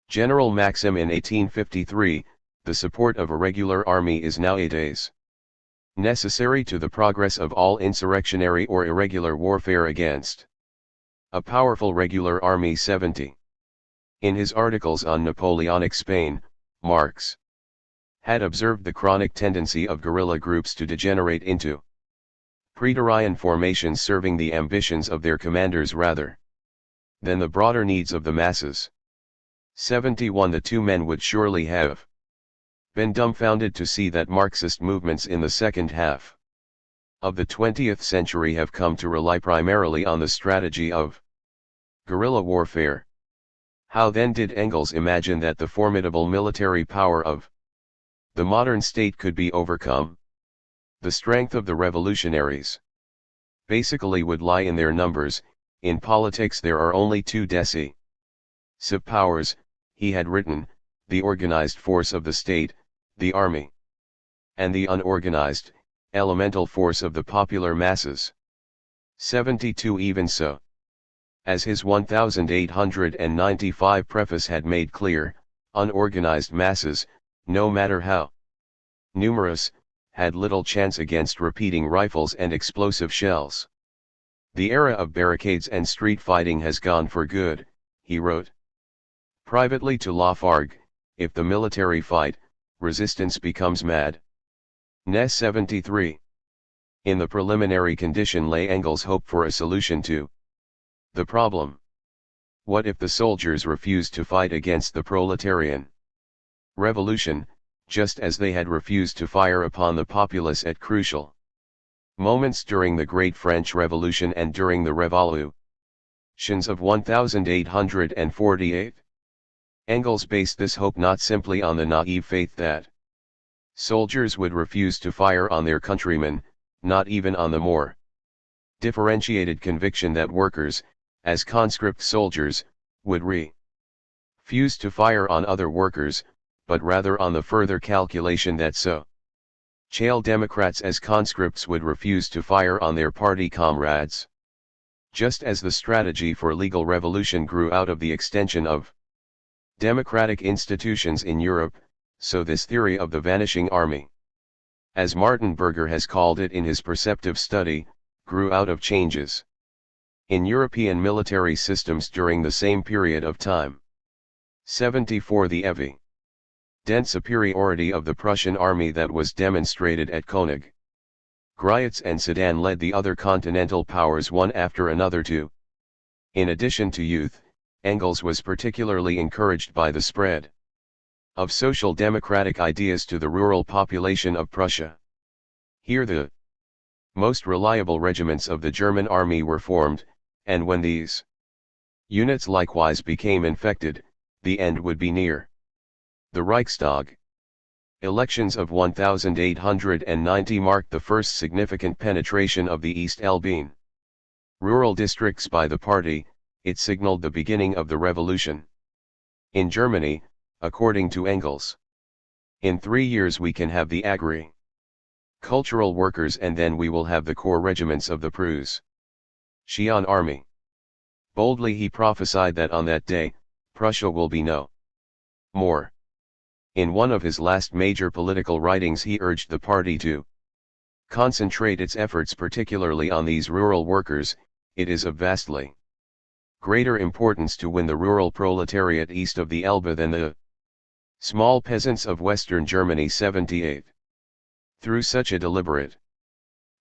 general maxim in 1853, the support of a regular army is nowadays necessary to the progress of all insurrectionary or irregular warfare against a powerful regular army. 70. In his articles on Napoleonic Spain, Marx had observed the chronic tendency of guerrilla groups to degenerate into praetorian formations serving the ambitions of their commanders rather than the broader needs of the masses. 71. The two men would surely have been dumbfounded to see that Marxist movements in the second half of the 20th century have come to rely primarily on the strategy of guerrilla warfare. How then did Engels imagine that the formidable military power of the modern state could be overcome? The strength of the revolutionaries basically would lie in their numbers. In politics there are only two decisive powers, he had written: the organized force of the state, the army, and the unorganized, elemental force of the popular masses. 72. Even so, as his 1895 preface had made clear, unorganized masses, no matter how numerous, had little chance against repeating rifles and explosive shells. The era of barricades and street fighting has gone for good, he wrote privately to Lafargue. If the military fight, resistance becomes mad. Nes 73. In the preliminary condition lay Engels' hope for a solution to the problem. What if the soldiers refused to fight against the proletarian revolution, just as they had refused to fire upon the populace at crucial moments during the Great French Revolution and during the revolutions of 1848? Engels based this hope not simply on the naive faith that soldiers would refuse to fire on their countrymen, not even on the more differentiated conviction that workers, as conscript soldiers, would refuse to fire on other workers, but rather on the further calculation that social democrats as conscripts would refuse to fire on their party comrades. Just as the strategy for legal revolution grew out of the extension of democratic institutions in Europe, so this theory of the vanishing army, as Martin Berger has called it in his perceptive study, grew out of changes in European military systems during the same period of time. 74. The evident superiority of the Prussian army that was demonstrated at Koenig, Greiz and Sedan led the other continental powers one after another to. In addition to youth, Engels was particularly encouraged by the spread of social democratic ideas to the rural population of Prussia. Here the most reliable regiments of the German army were formed, and when these units likewise became infected, the end would be near. The Reichstag elections of 1890 marked the first significant penetration of the East Alpine rural districts by the party. It signaled the beginning of the revolution. In Germany, according to Engels, in 3 years we can have the agricultural workers, and then we will have the corps regiments of the Prussian army. Boldly he prophesied that on that day, Prussia will be no more. In one of his last major political writings he urged the party to concentrate its efforts particularly on these rural workers. It is of vastly greater importance to win the rural proletariat east of the Elbe than the small peasants of Western Germany. 78. Through such a deliberate,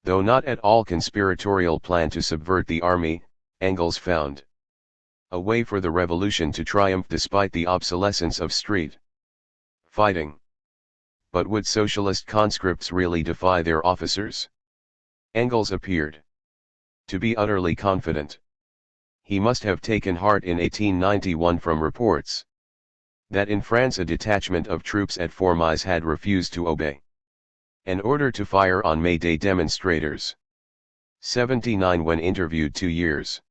though not at all conspiratorial plan to subvert the army, Engels found a way for the revolution to triumph despite the obsolescence of street fighting. But would socialist conscripts really defy their officers? Engels appeared to be utterly confident. He must have taken heart in 1891 from reports that in France a detachment of troops at Fourmise had refused to obey an order to fire on May Day demonstrators. 79 When interviewed 2 years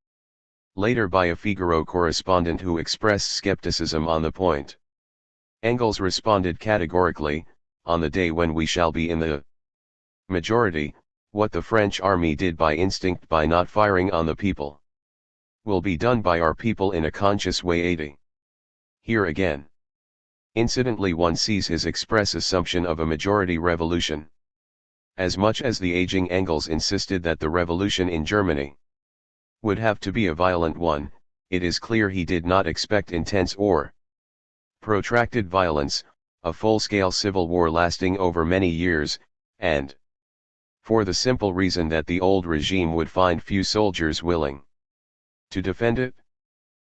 later by a Figaro correspondent who expressed skepticism on the point, Engels responded categorically, "On the day when we shall be in the majority, what the French army did by instinct by not firing on the people will be done by our people in a conscious way." 80. Here again, incidentally, one sees his express assumption of a majority revolution. As much as the aging Engels insisted that the revolution in Germany would have to be a violent one, it is clear he did not expect intense or protracted violence, a full-scale civil war lasting over many years, and for the simple reason that the old regime would find few soldiers willing to defend it.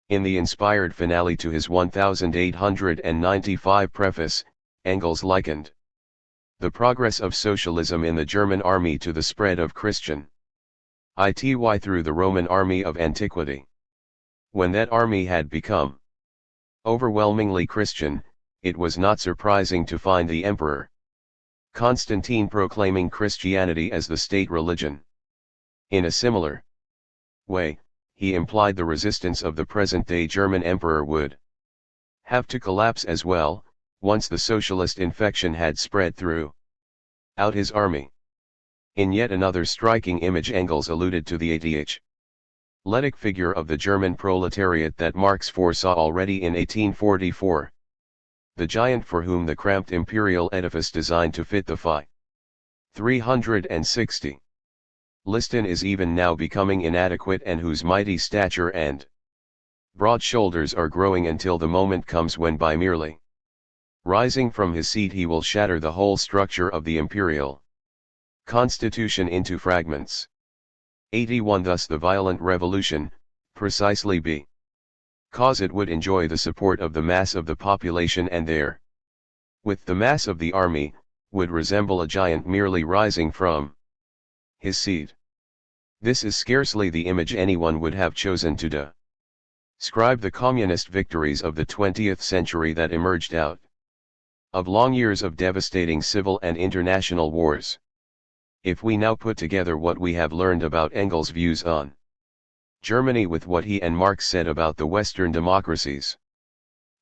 In the inspired finale to his 1895 preface, Engels likened the progress of socialism in the German army to the spread of Christianity through the Roman army of antiquity. When that army had become overwhelmingly Christian, it was not surprising to find the Emperor Constantine proclaiming Christianity as the state religion. In a similar way, he implied the resistance of the present-day German emperor would have to collapse as well, once the socialist infection had spread throughout his army. In yet another striking image, Engels alluded to the athletic figure of the German proletariat that Marx foresaw already in 1844. The giant for whom the cramped imperial edifice designed to fit the Phi 360 Liston is even now becoming inadequate, and whose mighty stature and broad shoulders are growing until the moment comes when by merely rising from his seat he will shatter the whole structure of the imperial constitution into fragments. 81 Thus the violent revolution, precisely because it would enjoy the support of the mass of the population and there, with the mass of the army, would resemble a giant merely rising from his seat. This is scarcely the image anyone would have chosen to describe the communist victories of the 20th century that emerged out of long years of devastating civil and international wars. If we now put together what we have learned about Engels' views on Germany with what he and Marx said about the Western democracies,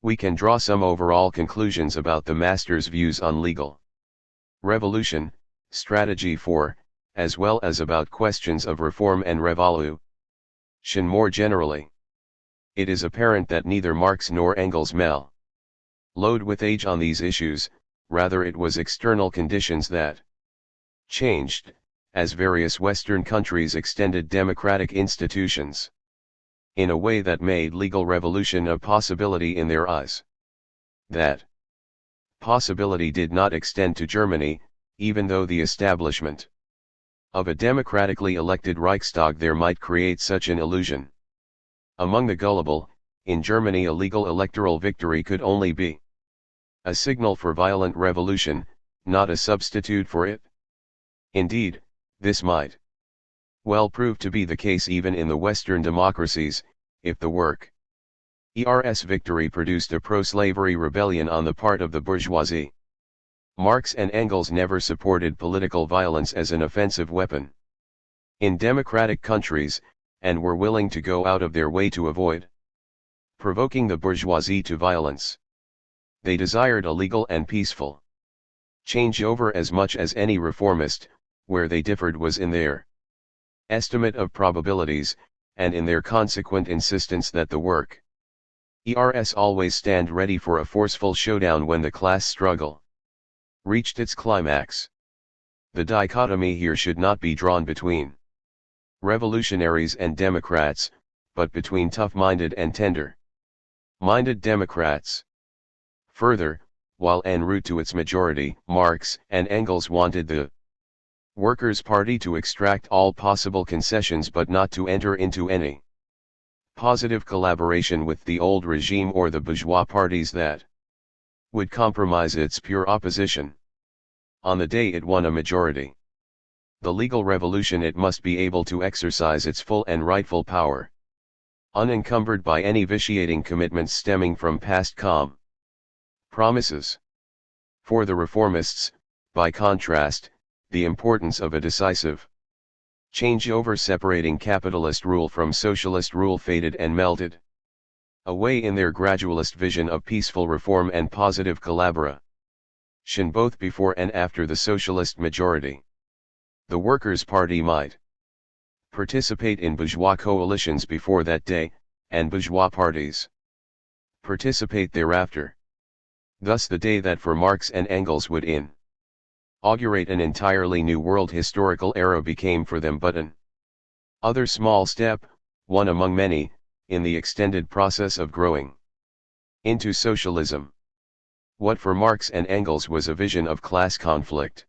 we can draw some overall conclusions about the master's views on legal revolution, strategy for, as well as about questions of reform and revolution more generally. It is apparent that neither Marx nor Engels mellowed with age on these issues, rather it was external conditions that changed, as various Western countries extended democratic institutions in a way that made legal revolution a possibility in their eyes. That possibility did not extend to Germany, even though the establishment of a democratically elected Reichstag there might create such an illusion. Among the gullible, in Germany a legal electoral victory could only be a signal for violent revolution, not a substitute for it. Indeed, this might well prove to be the case even in the Western democracies, if the workers' victory produced a pro-slavery rebellion on the part of the bourgeoisie. Marx and Engels never supported political violence as an offensive weapon in democratic countries, and were willing to go out of their way to avoid provoking the bourgeoisie to violence. They desired a legal and peaceful changeover as much as any reformist. Where they differed was in their estimate of probabilities, and in their consequent insistence that the workers always stand ready for a forceful showdown when the class struggle reached its climax. The dichotomy here should not be drawn between revolutionaries and Democrats, but between tough-minded and tender-minded Democrats. Further, while en route to its majority, Marx and Engels wanted the Workers' Party to extract all possible concessions but not to enter into any positive collaboration with the old regime or the bourgeois parties that would compromise its pure opposition. On the day it won a majority, the legal revolution, it must be able to exercise its full and rightful power, unencumbered by any vitiating commitments stemming from past promises. For the reformists, by contrast, the importance of a decisive changeover separating capitalist rule from socialist rule faded and melted away in their gradualist vision of peaceful reform and positive collaboration both before and after the socialist majority. The Workers' Party might participate in bourgeois coalitions before that day, and bourgeois parties participate thereafter. Thus the day that for Marx and Engels would inaugurate an entirely new world historical era became for them but an other small step, one among many, in the extended process of growing into socialism. What for Marx and Engels was a vision of class conflict,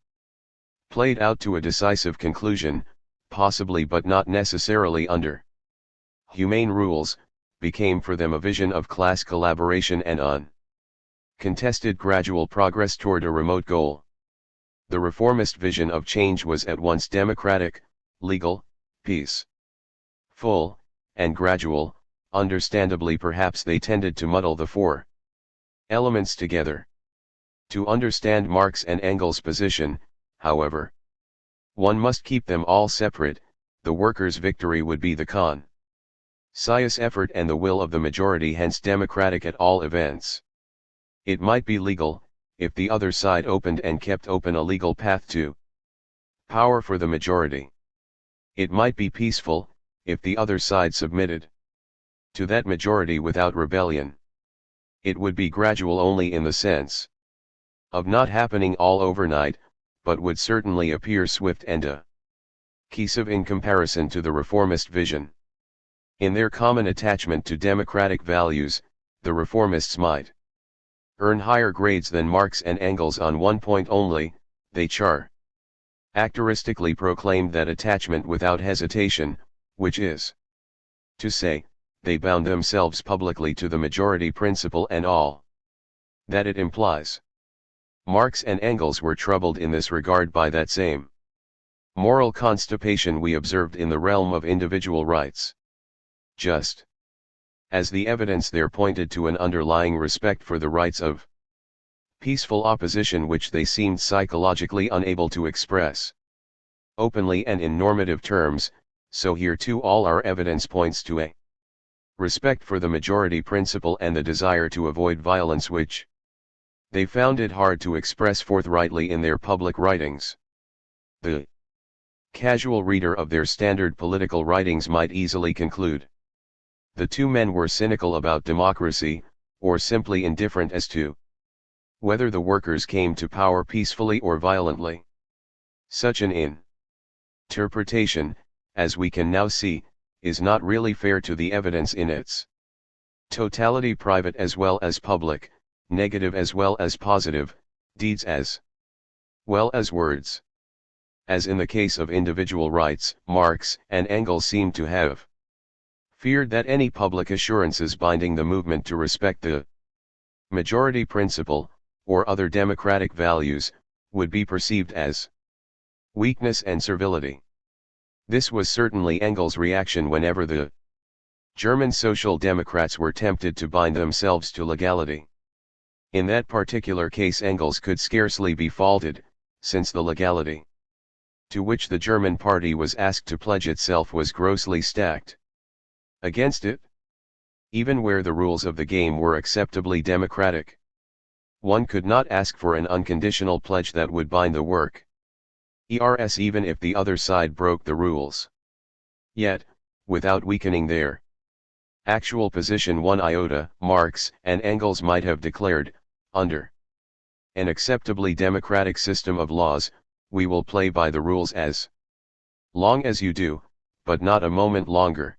played out to a decisive conclusion, possibly but not necessarily under humane rules, became for them a vision of class collaboration and uncontested gradual progress toward a remote goal. The reformist vision of change was at once democratic, legal, peaceful, and gradual. Understandably, perhaps they tended to muddle the four elements together. To understand Marx and Engels' position, however, one must keep them all separate. The workers' victory would be the conscious effort and the will of the majority, hence democratic at all events. It might be legal, if the other side opened and kept open a legal path to power for the majority. It might be peaceful, if the other side submitted to that majority without rebellion. It would be gradual only in the sense of not happening all overnight, but would certainly appear swift and decisive in comparison to the reformist vision. In their common attachment to democratic values, the reformists might earn higher grades than Marx and Engels on one point only: they characteristically proclaimed that attachment without hesitation, which is to say, they bound themselves publicly to the majority principle and all that it implies. Marx and Engels were troubled in this regard by that same moral constipation we observed in the realm of individual rights. Just as the evidence there pointed to an underlying respect for the rights of peaceful opposition which they seemed psychologically unable to express openly and in normative terms, so here too all our evidence points to a respect for the majority principle and the desire to avoid violence which they found it hard to express forthrightly in their public writings. The casual reader of their standard political writings might easily conclude the two men were cynical about democracy, or simply indifferent as to whether the workers came to power peacefully or violently. Such an interpretation, as we can now see, is not really fair to the evidence in its totality, private as well as public, negative as well as positive, deeds as well as words. As in the case of individual rights, Marx and Engels seem to have feared that any public assurances binding the movement to respect the majority principle, or other democratic values, would be perceived as weakness and servility. This was certainly Engels' reaction whenever the German Social Democrats were tempted to bind themselves to legality. In that particular case Engels could scarcely be faulted, since the legality to which the German party was asked to pledge itself was grossly stacked against it. Even where the rules of the game were acceptably democratic, one could not ask for an unconditional pledge that would bind the workers even if the other side broke the rules. Yet, without weakening their actual position one iota, Marx and Engels might have declared, under an acceptably democratic system of laws, we will play by the rules as long as you do, but not a moment longer.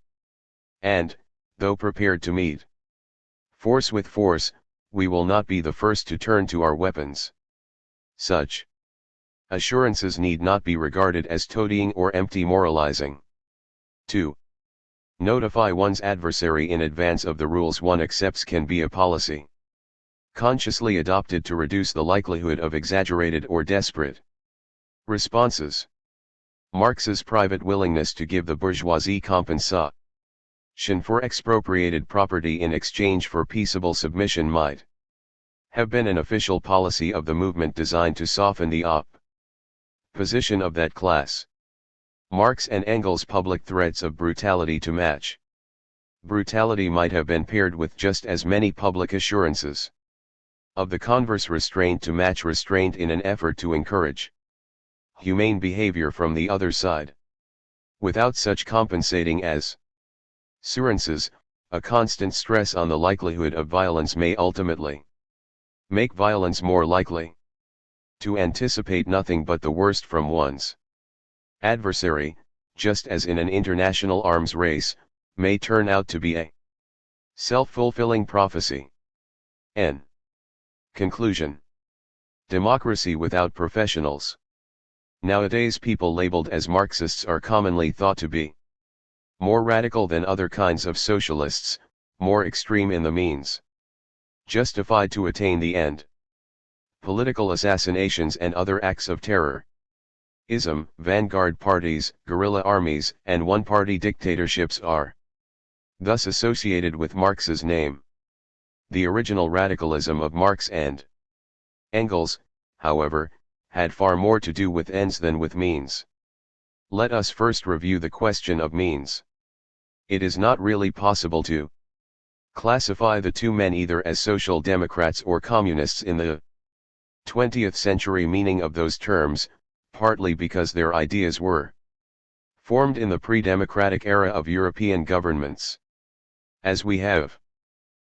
And, though prepared to meet force with force, we will not be the first to turn to our weapons. Such assurances need not be regarded as toadying or empty moralizing. To notify one's adversary in advance of the rules one accepts can be a policy consciously adopted to reduce the likelihood of exaggerated or desperate responses. Marx's private willingness to give the bourgeoisie compensation for expropriated property in exchange for peaceable submission might have been an official policy of the movement designed to soften the opposition of that class. Marx and Engels' public threats of brutality to match brutality might have been paired with just as many public assurances of the converse restraint to match restraint in an effort to encourage humane behavior from the other side. Without such compensating assurances, a constant stress on the likelihood of violence may ultimately make violence more likely. To anticipate nothing but the worst from one's adversary, just as in an international arms race, may turn out to be a self-fulfilling prophecy. N. Conclusion. Democracy without professionals. Nowadays people labeled as Marxists are commonly thought to be more radical than other kinds of socialists, more extreme in the means justified to attain the end. Political assassinations and other acts of terror, vanguard parties, guerrilla armies, and one-party dictatorships are thus associated with Marx's name. The original radicalism of Marx and Engels, however, had far more to do with ends than with means. Let us first review the question of means. It is not really possible to classify the two men either as social democrats or communists in the 20th century meaning of those terms, partly because their ideas were formed in the pre-democratic era of European governments. As we have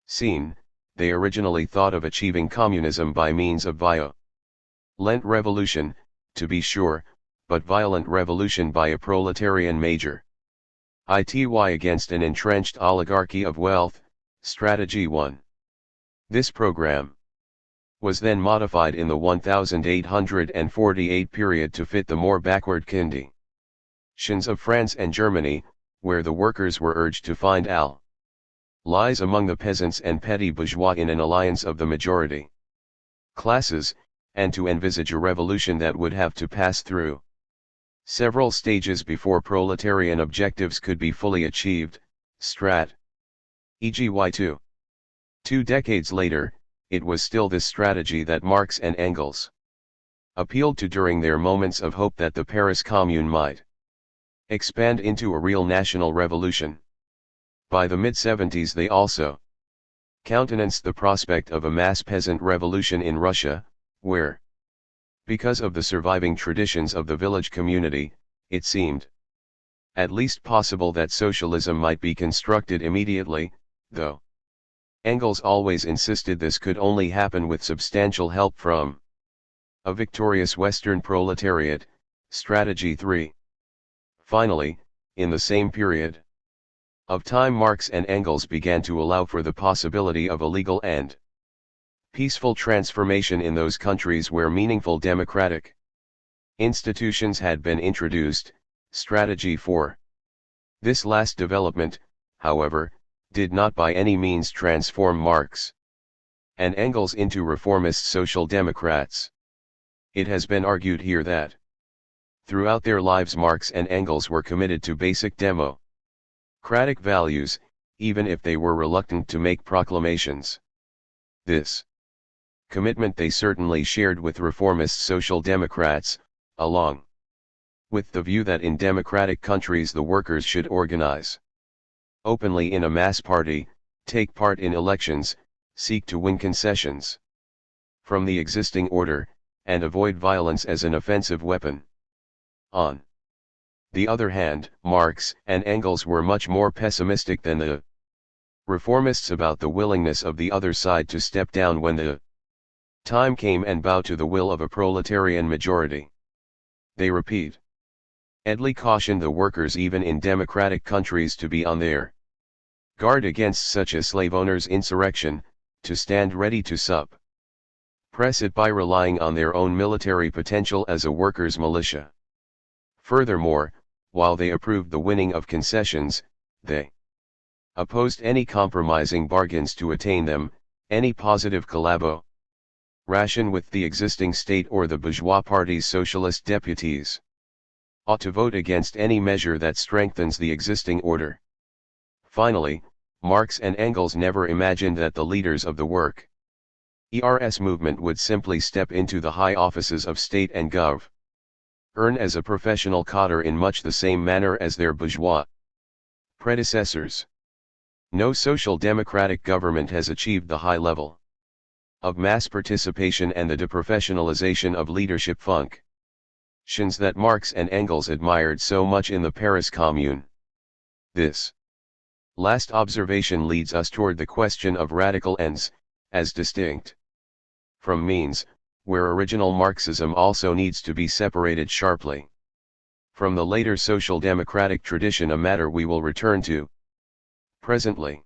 seen, they originally thought of achieving communism by means of violent revolution, to be sure, but violent revolution by a proletarian major. Ity against an entrenched oligarchy of wealth, Strategy 1. This program was then modified in the 1848 period to fit the more backward conditions of France and Germany, where the workers were urged to find allies among the peasants and petty bourgeois in an alliance of the majority classes, and to envisage a revolution that would have to pass through several stages before proletarian objectives could be fully achieved. Strat. E.g. 2 decades later, it was still this strategy that Marx and Engels appealed to during their moments of hope that the Paris Commune might expand into a real national revolution. By the mid-70s they also countenanced the prospect of a mass peasant revolution in Russia, where, because of the surviving traditions of the village community, it seemed at least possible that socialism might be constructed immediately, though Engels always insisted this could only happen with substantial help from a victorious Western proletariat. Strategy 3. Finally, in the same period of time Marx and Engels began to allow for the possibility of a legal and peaceful transformation in those countries where meaningful democratic institutions had been introduced. Strategy 4. This last development, however, did not by any means transform Marx and Engels into reformist social democrats. It has been argued here that throughout their lives Marx and Engels were committed to basic democratic values, even if they were reluctant to make proclamations. This commitment they certainly shared with reformist social democrats, along with the view that in democratic countries the workers should organize openly in a mass party, take part in elections, seek to win concessions from the existing order, and avoid violence as an offensive weapon. On the other hand, Marx and Engels were much more pessimistic than the reformists about the willingness of the other side to step down when the time came and bow to the will of a proletarian majority. They repeatedly cautioned the workers even in democratic countries to be on their guard against such a slave owner's insurrection, to stand ready to suppress it by relying on their own military potential as a workers' militia. Furthermore, while they approved the winning of concessions, they opposed any compromising bargains to attain them. Any positive collabo ration with the existing state or the bourgeois party's socialist deputies ought to vote against any measure that strengthens the existing order. Finally, Marx and Engels never imagined that the leaders of the workers' movement would simply step into the high offices of state and gov. Earn as a professional cadre in much the same manner as their bourgeois predecessors. No social democratic government has achieved the high level of mass participation and the deprofessionalization of leadership functions that Marx and Engels admired so much in the Paris Commune. This last observation leads us toward the question of radical ends, as distinct from means, where original Marxism also needs to be separated sharply from the later social democratic tradition, a matter we will return to presently.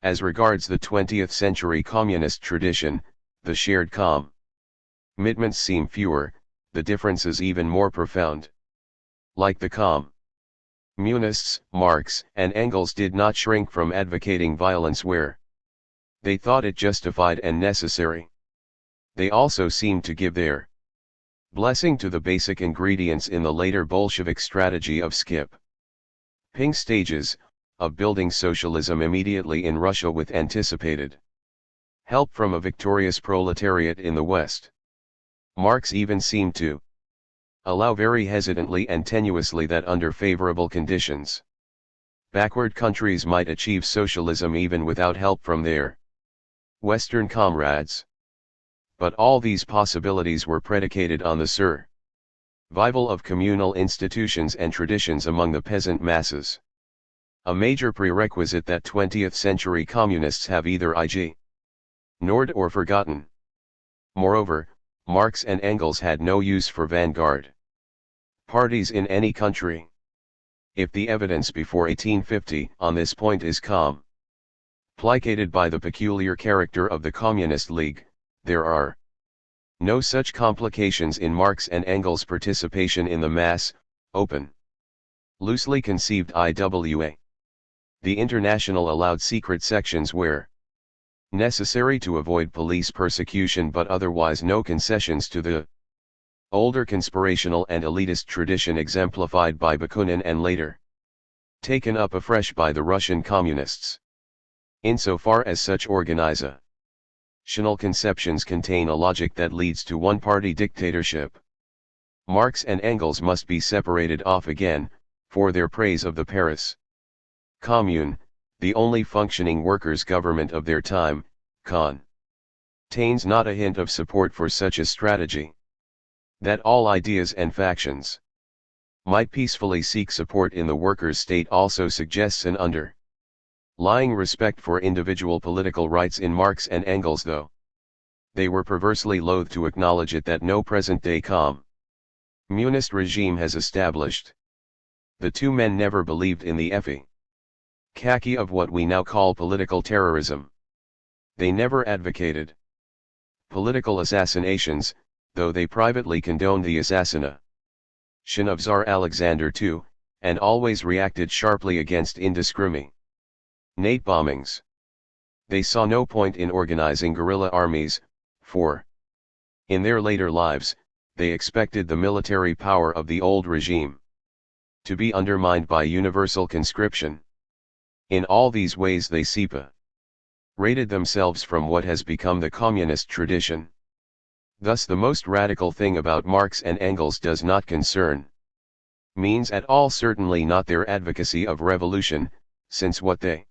As regards the 20th century communist tradition, the shared commitments seem fewer, the differences even more profound. Like the communists, Marx and Engels did not shrink from advocating violence where they thought it justified and necessary. They also seemed to give their blessing to the basic ingredients in the later Bolshevik strategy of skipping stages, of building socialism immediately in Russia with anticipated help from a victorious proletariat in the West. Marx even seemed to allow very hesitantly and tenuously that under favorable conditions, backward countries might achieve socialism even without help from their Western comrades. But all these possibilities were predicated on the survival of communal institutions and traditions among the peasant masses. A major prerequisite that 20th century communists have either ignored or forgotten. Moreover, Marx and Engels had no use for vanguard parties in any country. If the evidence before 1850 on this point is complicated by the peculiar character of the Communist League, there are no such complications in Marx and Engels' participation in the mass, open, loosely conceived IWA. The International allowed secret sections where necessary to avoid police persecution, but otherwise no concessions to the older conspirational and elitist tradition exemplified by Bakunin and later taken up afresh by the Russian communists. Insofar as such organizational conceptions contain a logic that leads to one-party dictatorship, Marx and Engels must be separated off again, for their praise of the Paris Commune, the only functioning workers' government of their time, contains not a hint of support for such a strategy. That all ideas and factions might peacefully seek support in the workers' state also suggests an underlying respect for individual political rights in Marx and Engels, though they were perversely loath to acknowledge it, that no present-day communist regime has established. The two men never believed in the efficacy of what we now call political terrorism. They never advocated political assassinations, though they privately condoned the assassination of Tsar Alexander II, and always reacted sharply against indiscriminate bombings. They saw no point in organizing guerrilla armies, for in their later lives, they expected the military power of the old regime to be undermined by universal conscription. In all these ways they separated themselves from what has become the communist tradition. Thus the most radical thing about Marx and Engels does not concern means at all, certainly not their advocacy of revolution, since what they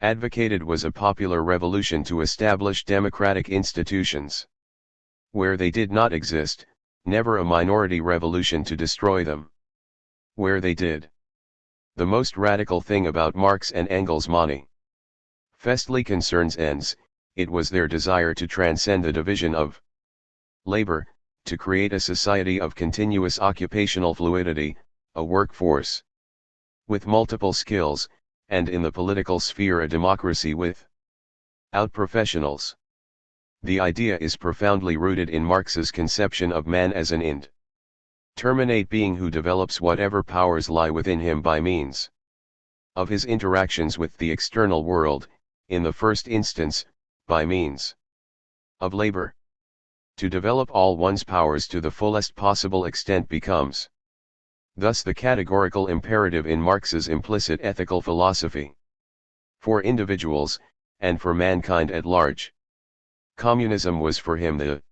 advocated was a popular revolution to establish democratic institutions where they did not exist, never a minority revolution to destroy them where they did. The most radical thing about Marx and Engels' manifestly concerns ends. It was their desire to transcend the division of labor, to create a society of continuous occupational fluidity, a workforce with multiple skills, and in the political sphere a democracy without professionals. The idea is profoundly rooted in Marx's conception of man as an indeterminate being who develops whatever powers lie within him by means of his interactions with the external world, in the first instance, by means of labor. To develop all one's powers to the fullest possible extent becomes thus the categorical imperative in Marx's implicit ethical philosophy. For individuals, and for mankind at large, communism was for him the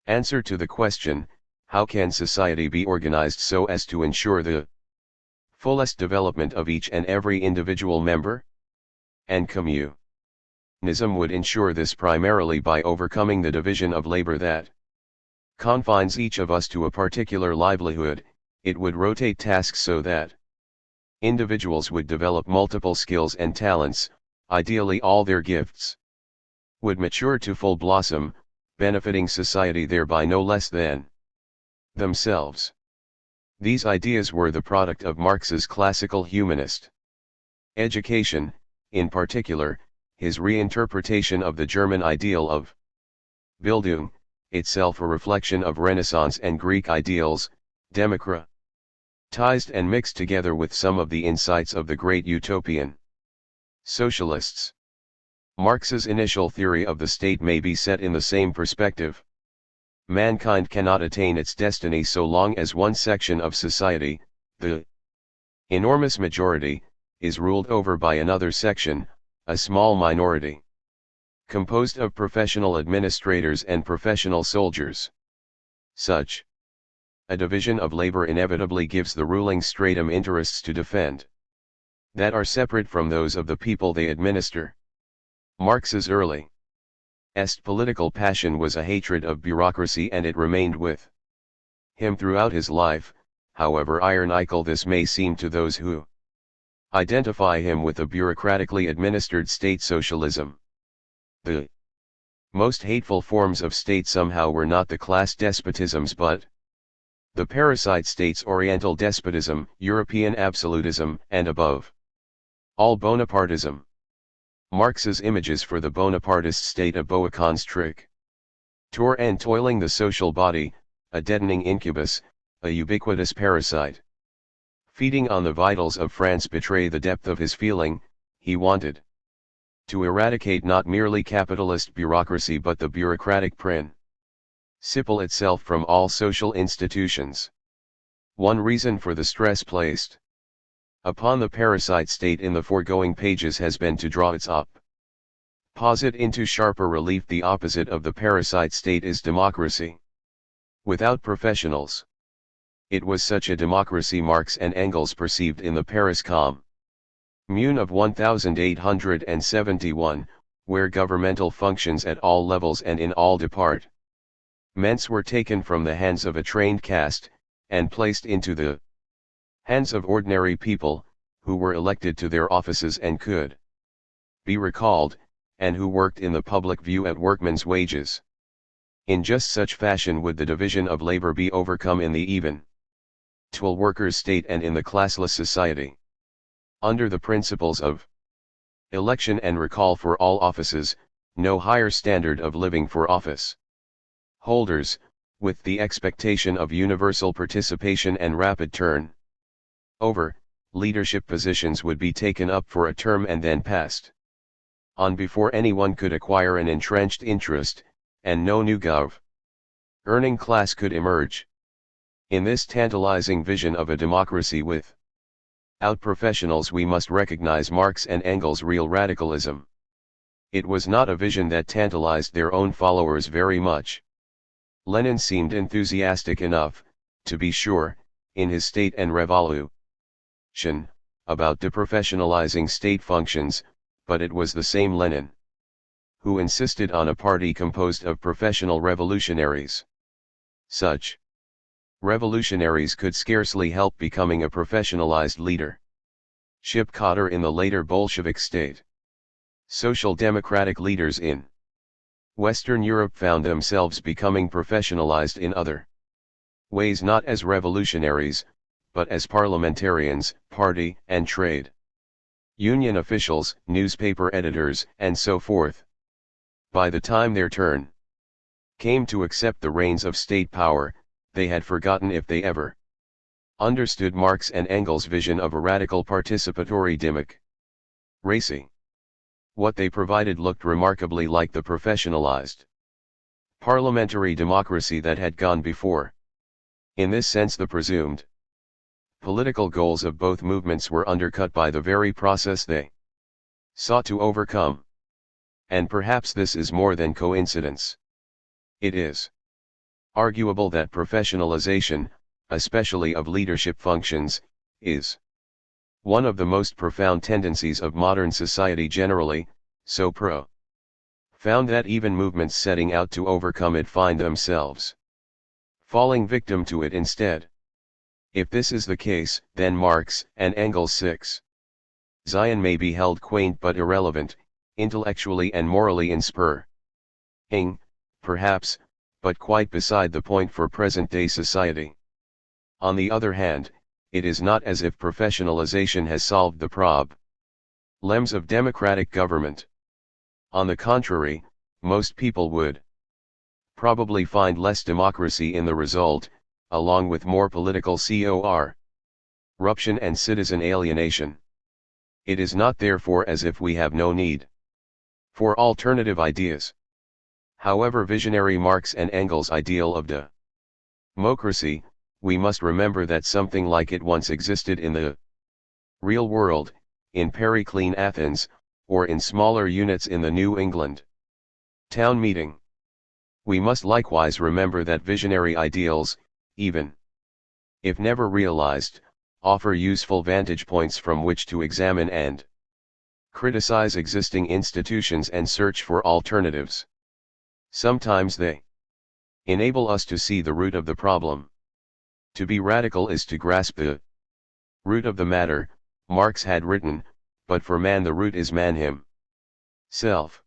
answer to the question, how can society be organized so as to ensure the fullest development of each and every individual member? And communism would ensure this primarily by overcoming the division of labor that confines each of us to a particular livelihood. It would rotate tasks so that individuals would develop multiple skills and talents, ideally all their gifts would mature to full blossom, benefiting society thereby no less than themselves. These ideas were the product of Marx's classical humanist education, in particular, his reinterpretation of the German ideal of Bildung, itself a reflection of Renaissance and Greek ideals, democratized and mixed together with some of the insights of the great utopian socialists. Marx's initial theory of the state may be set in the same perspective. Mankind cannot attain its destiny so long as one section of society, the enormous majority, is ruled over by another section, a small minority, composed of professional administrators and professional soldiers. Such a division of labor inevitably gives the ruling stratum interests to defend that are separate from those of the people they administer. Marx's earliest political passion was a hatred of bureaucracy, and it remained with him throughout his life, however ironical this may seem to those who identify him with a bureaucratically administered state socialism. The most hateful forms of state somehow were not the class despotisms but the parasite states, Oriental despotism, European absolutism, and above all Bonapartism. Marx's images for the Bonapartist state, a boa constrictor and toiling the social body, a deadening incubus, a ubiquitous parasite feeding on the vitals of France, betray the depth of his feeling. He wanted to eradicate not merely capitalist bureaucracy but the bureaucratic principle itself from all social institutions. One reason for the stress placed upon the parasite state in the foregoing pages has been to draw its opposite into sharper relief. The opposite of the parasite state is democracy without professionals. It was such a democracy Marx and Engels perceived in the Paris Commune of 1871, where governmental functions at all levels and in all departments were taken from the hands of a trained caste, and placed into the hands of ordinary people, who were elected to their offices and could be recalled, and who worked in the public view at workmen's wages. In just such fashion would the division of labor be overcome in the eventual workers' state and in the classless society. Under the principles of election and recall for all offices, no higher standard of living for office holders, with the expectation of universal participation and rapid turn over, leadership positions would be taken up for a term and then passed on before anyone could acquire an entrenched interest, and no new earning class could emerge. In this tantalizing vision of a democracy without professionals, we must recognize Marx and Engels' real radicalism. It was not a vision that tantalized their own followers very much. Lenin seemed enthusiastic enough, to be sure, in his State and Revolution, about deprofessionalizing state functions, but it was the same Lenin who insisted on a party composed of professional revolutionaries. Such revolutionaries could scarcely help becoming a professionalized leadership cadre in the later Bolshevik state. Social democratic leaders in Western Europe found themselves becoming professionalized in other ways, not as revolutionaries, but as parliamentarians, party and trade union officials, newspaper editors, and so forth. By the time their turn came to accept the reins of state power, they had forgotten, if they ever understood, Marx and Engels' vision of a radical participatory democracy. What they provided looked remarkably like the professionalized parliamentary democracy that had gone before. In this sense, the presumed political goals of both movements were undercut by the very process they sought to overcome. And perhaps this is more than coincidence. It is arguable that professionalization, especially of leadership functions, is one of the most profound tendencies of modern society generally, so profound that even movements setting out to overcome it find themselves falling victim to it instead. If this is the case, then Marx and Engels' 6. Zion may be held quaint but irrelevant, intellectually and morally inspirring, perhaps, but quite beside the point for present-day society. On the other hand, it is not as if professionalization has solved the problems of democratic government. On the contrary, most people would probably find less democracy in the result, along with more political corruption and citizen alienation. It is not therefore as if we have no need for alternative ideas. However visionary Marx and Engels' ideal of democracy, we must remember that something like it once existed in the real world, in Periclean Athens, or in smaller units in the New England town meeting. We must likewise remember that visionary ideals, even if never realized, offer useful vantage points from which to examine and criticize existing institutions and search for alternatives. Sometimes they enable us to see the root of the problem. To be radical is to grasp the root of the matter, Marx had written, but for man the root is man himself.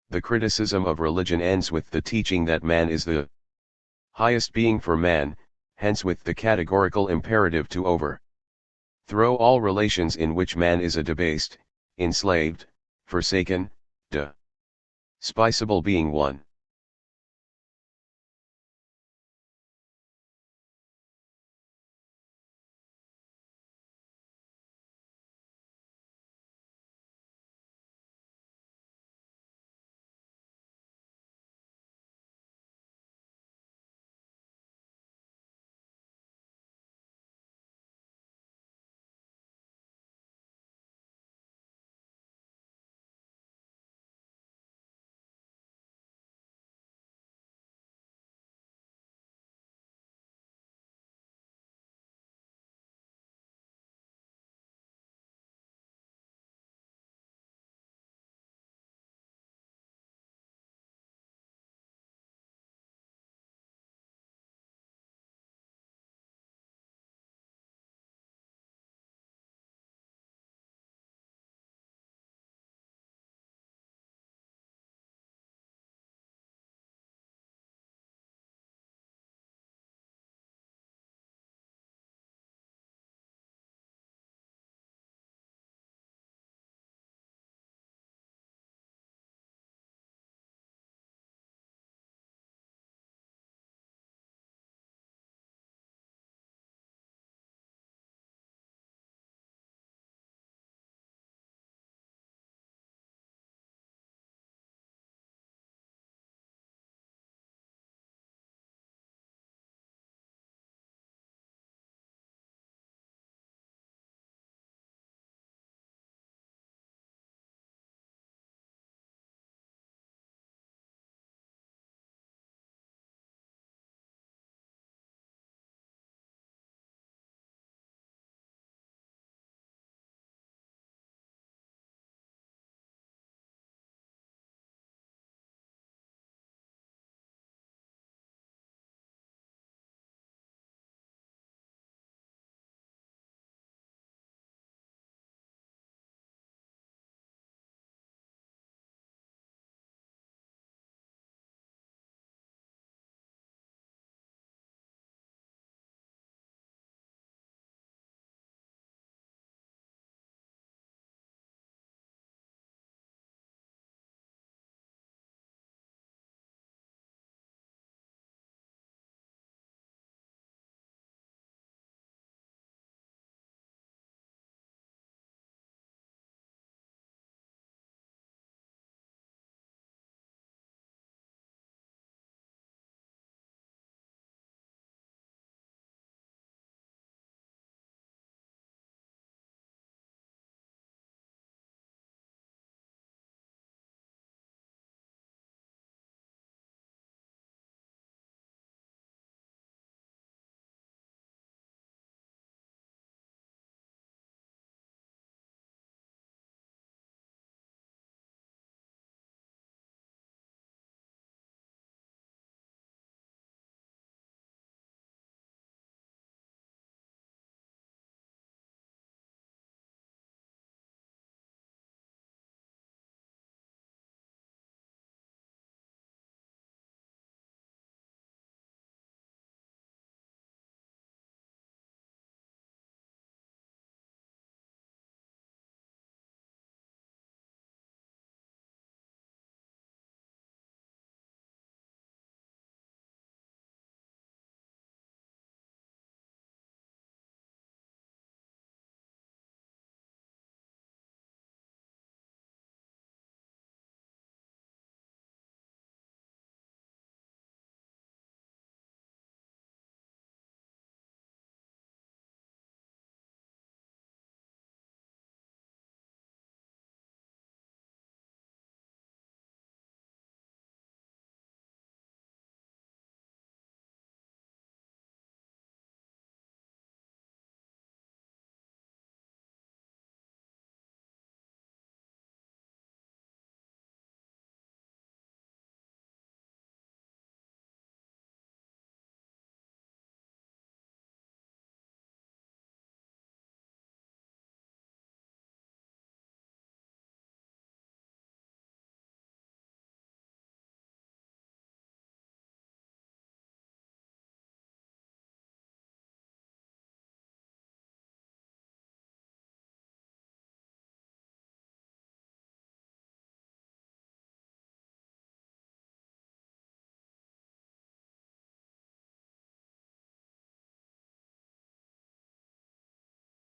The criticism of religion ends with the teaching that man is the highest being for man, hence with the categorical imperative to overthrow all relations in which man is a debased, enslaved, forsaken, despisable being. 1.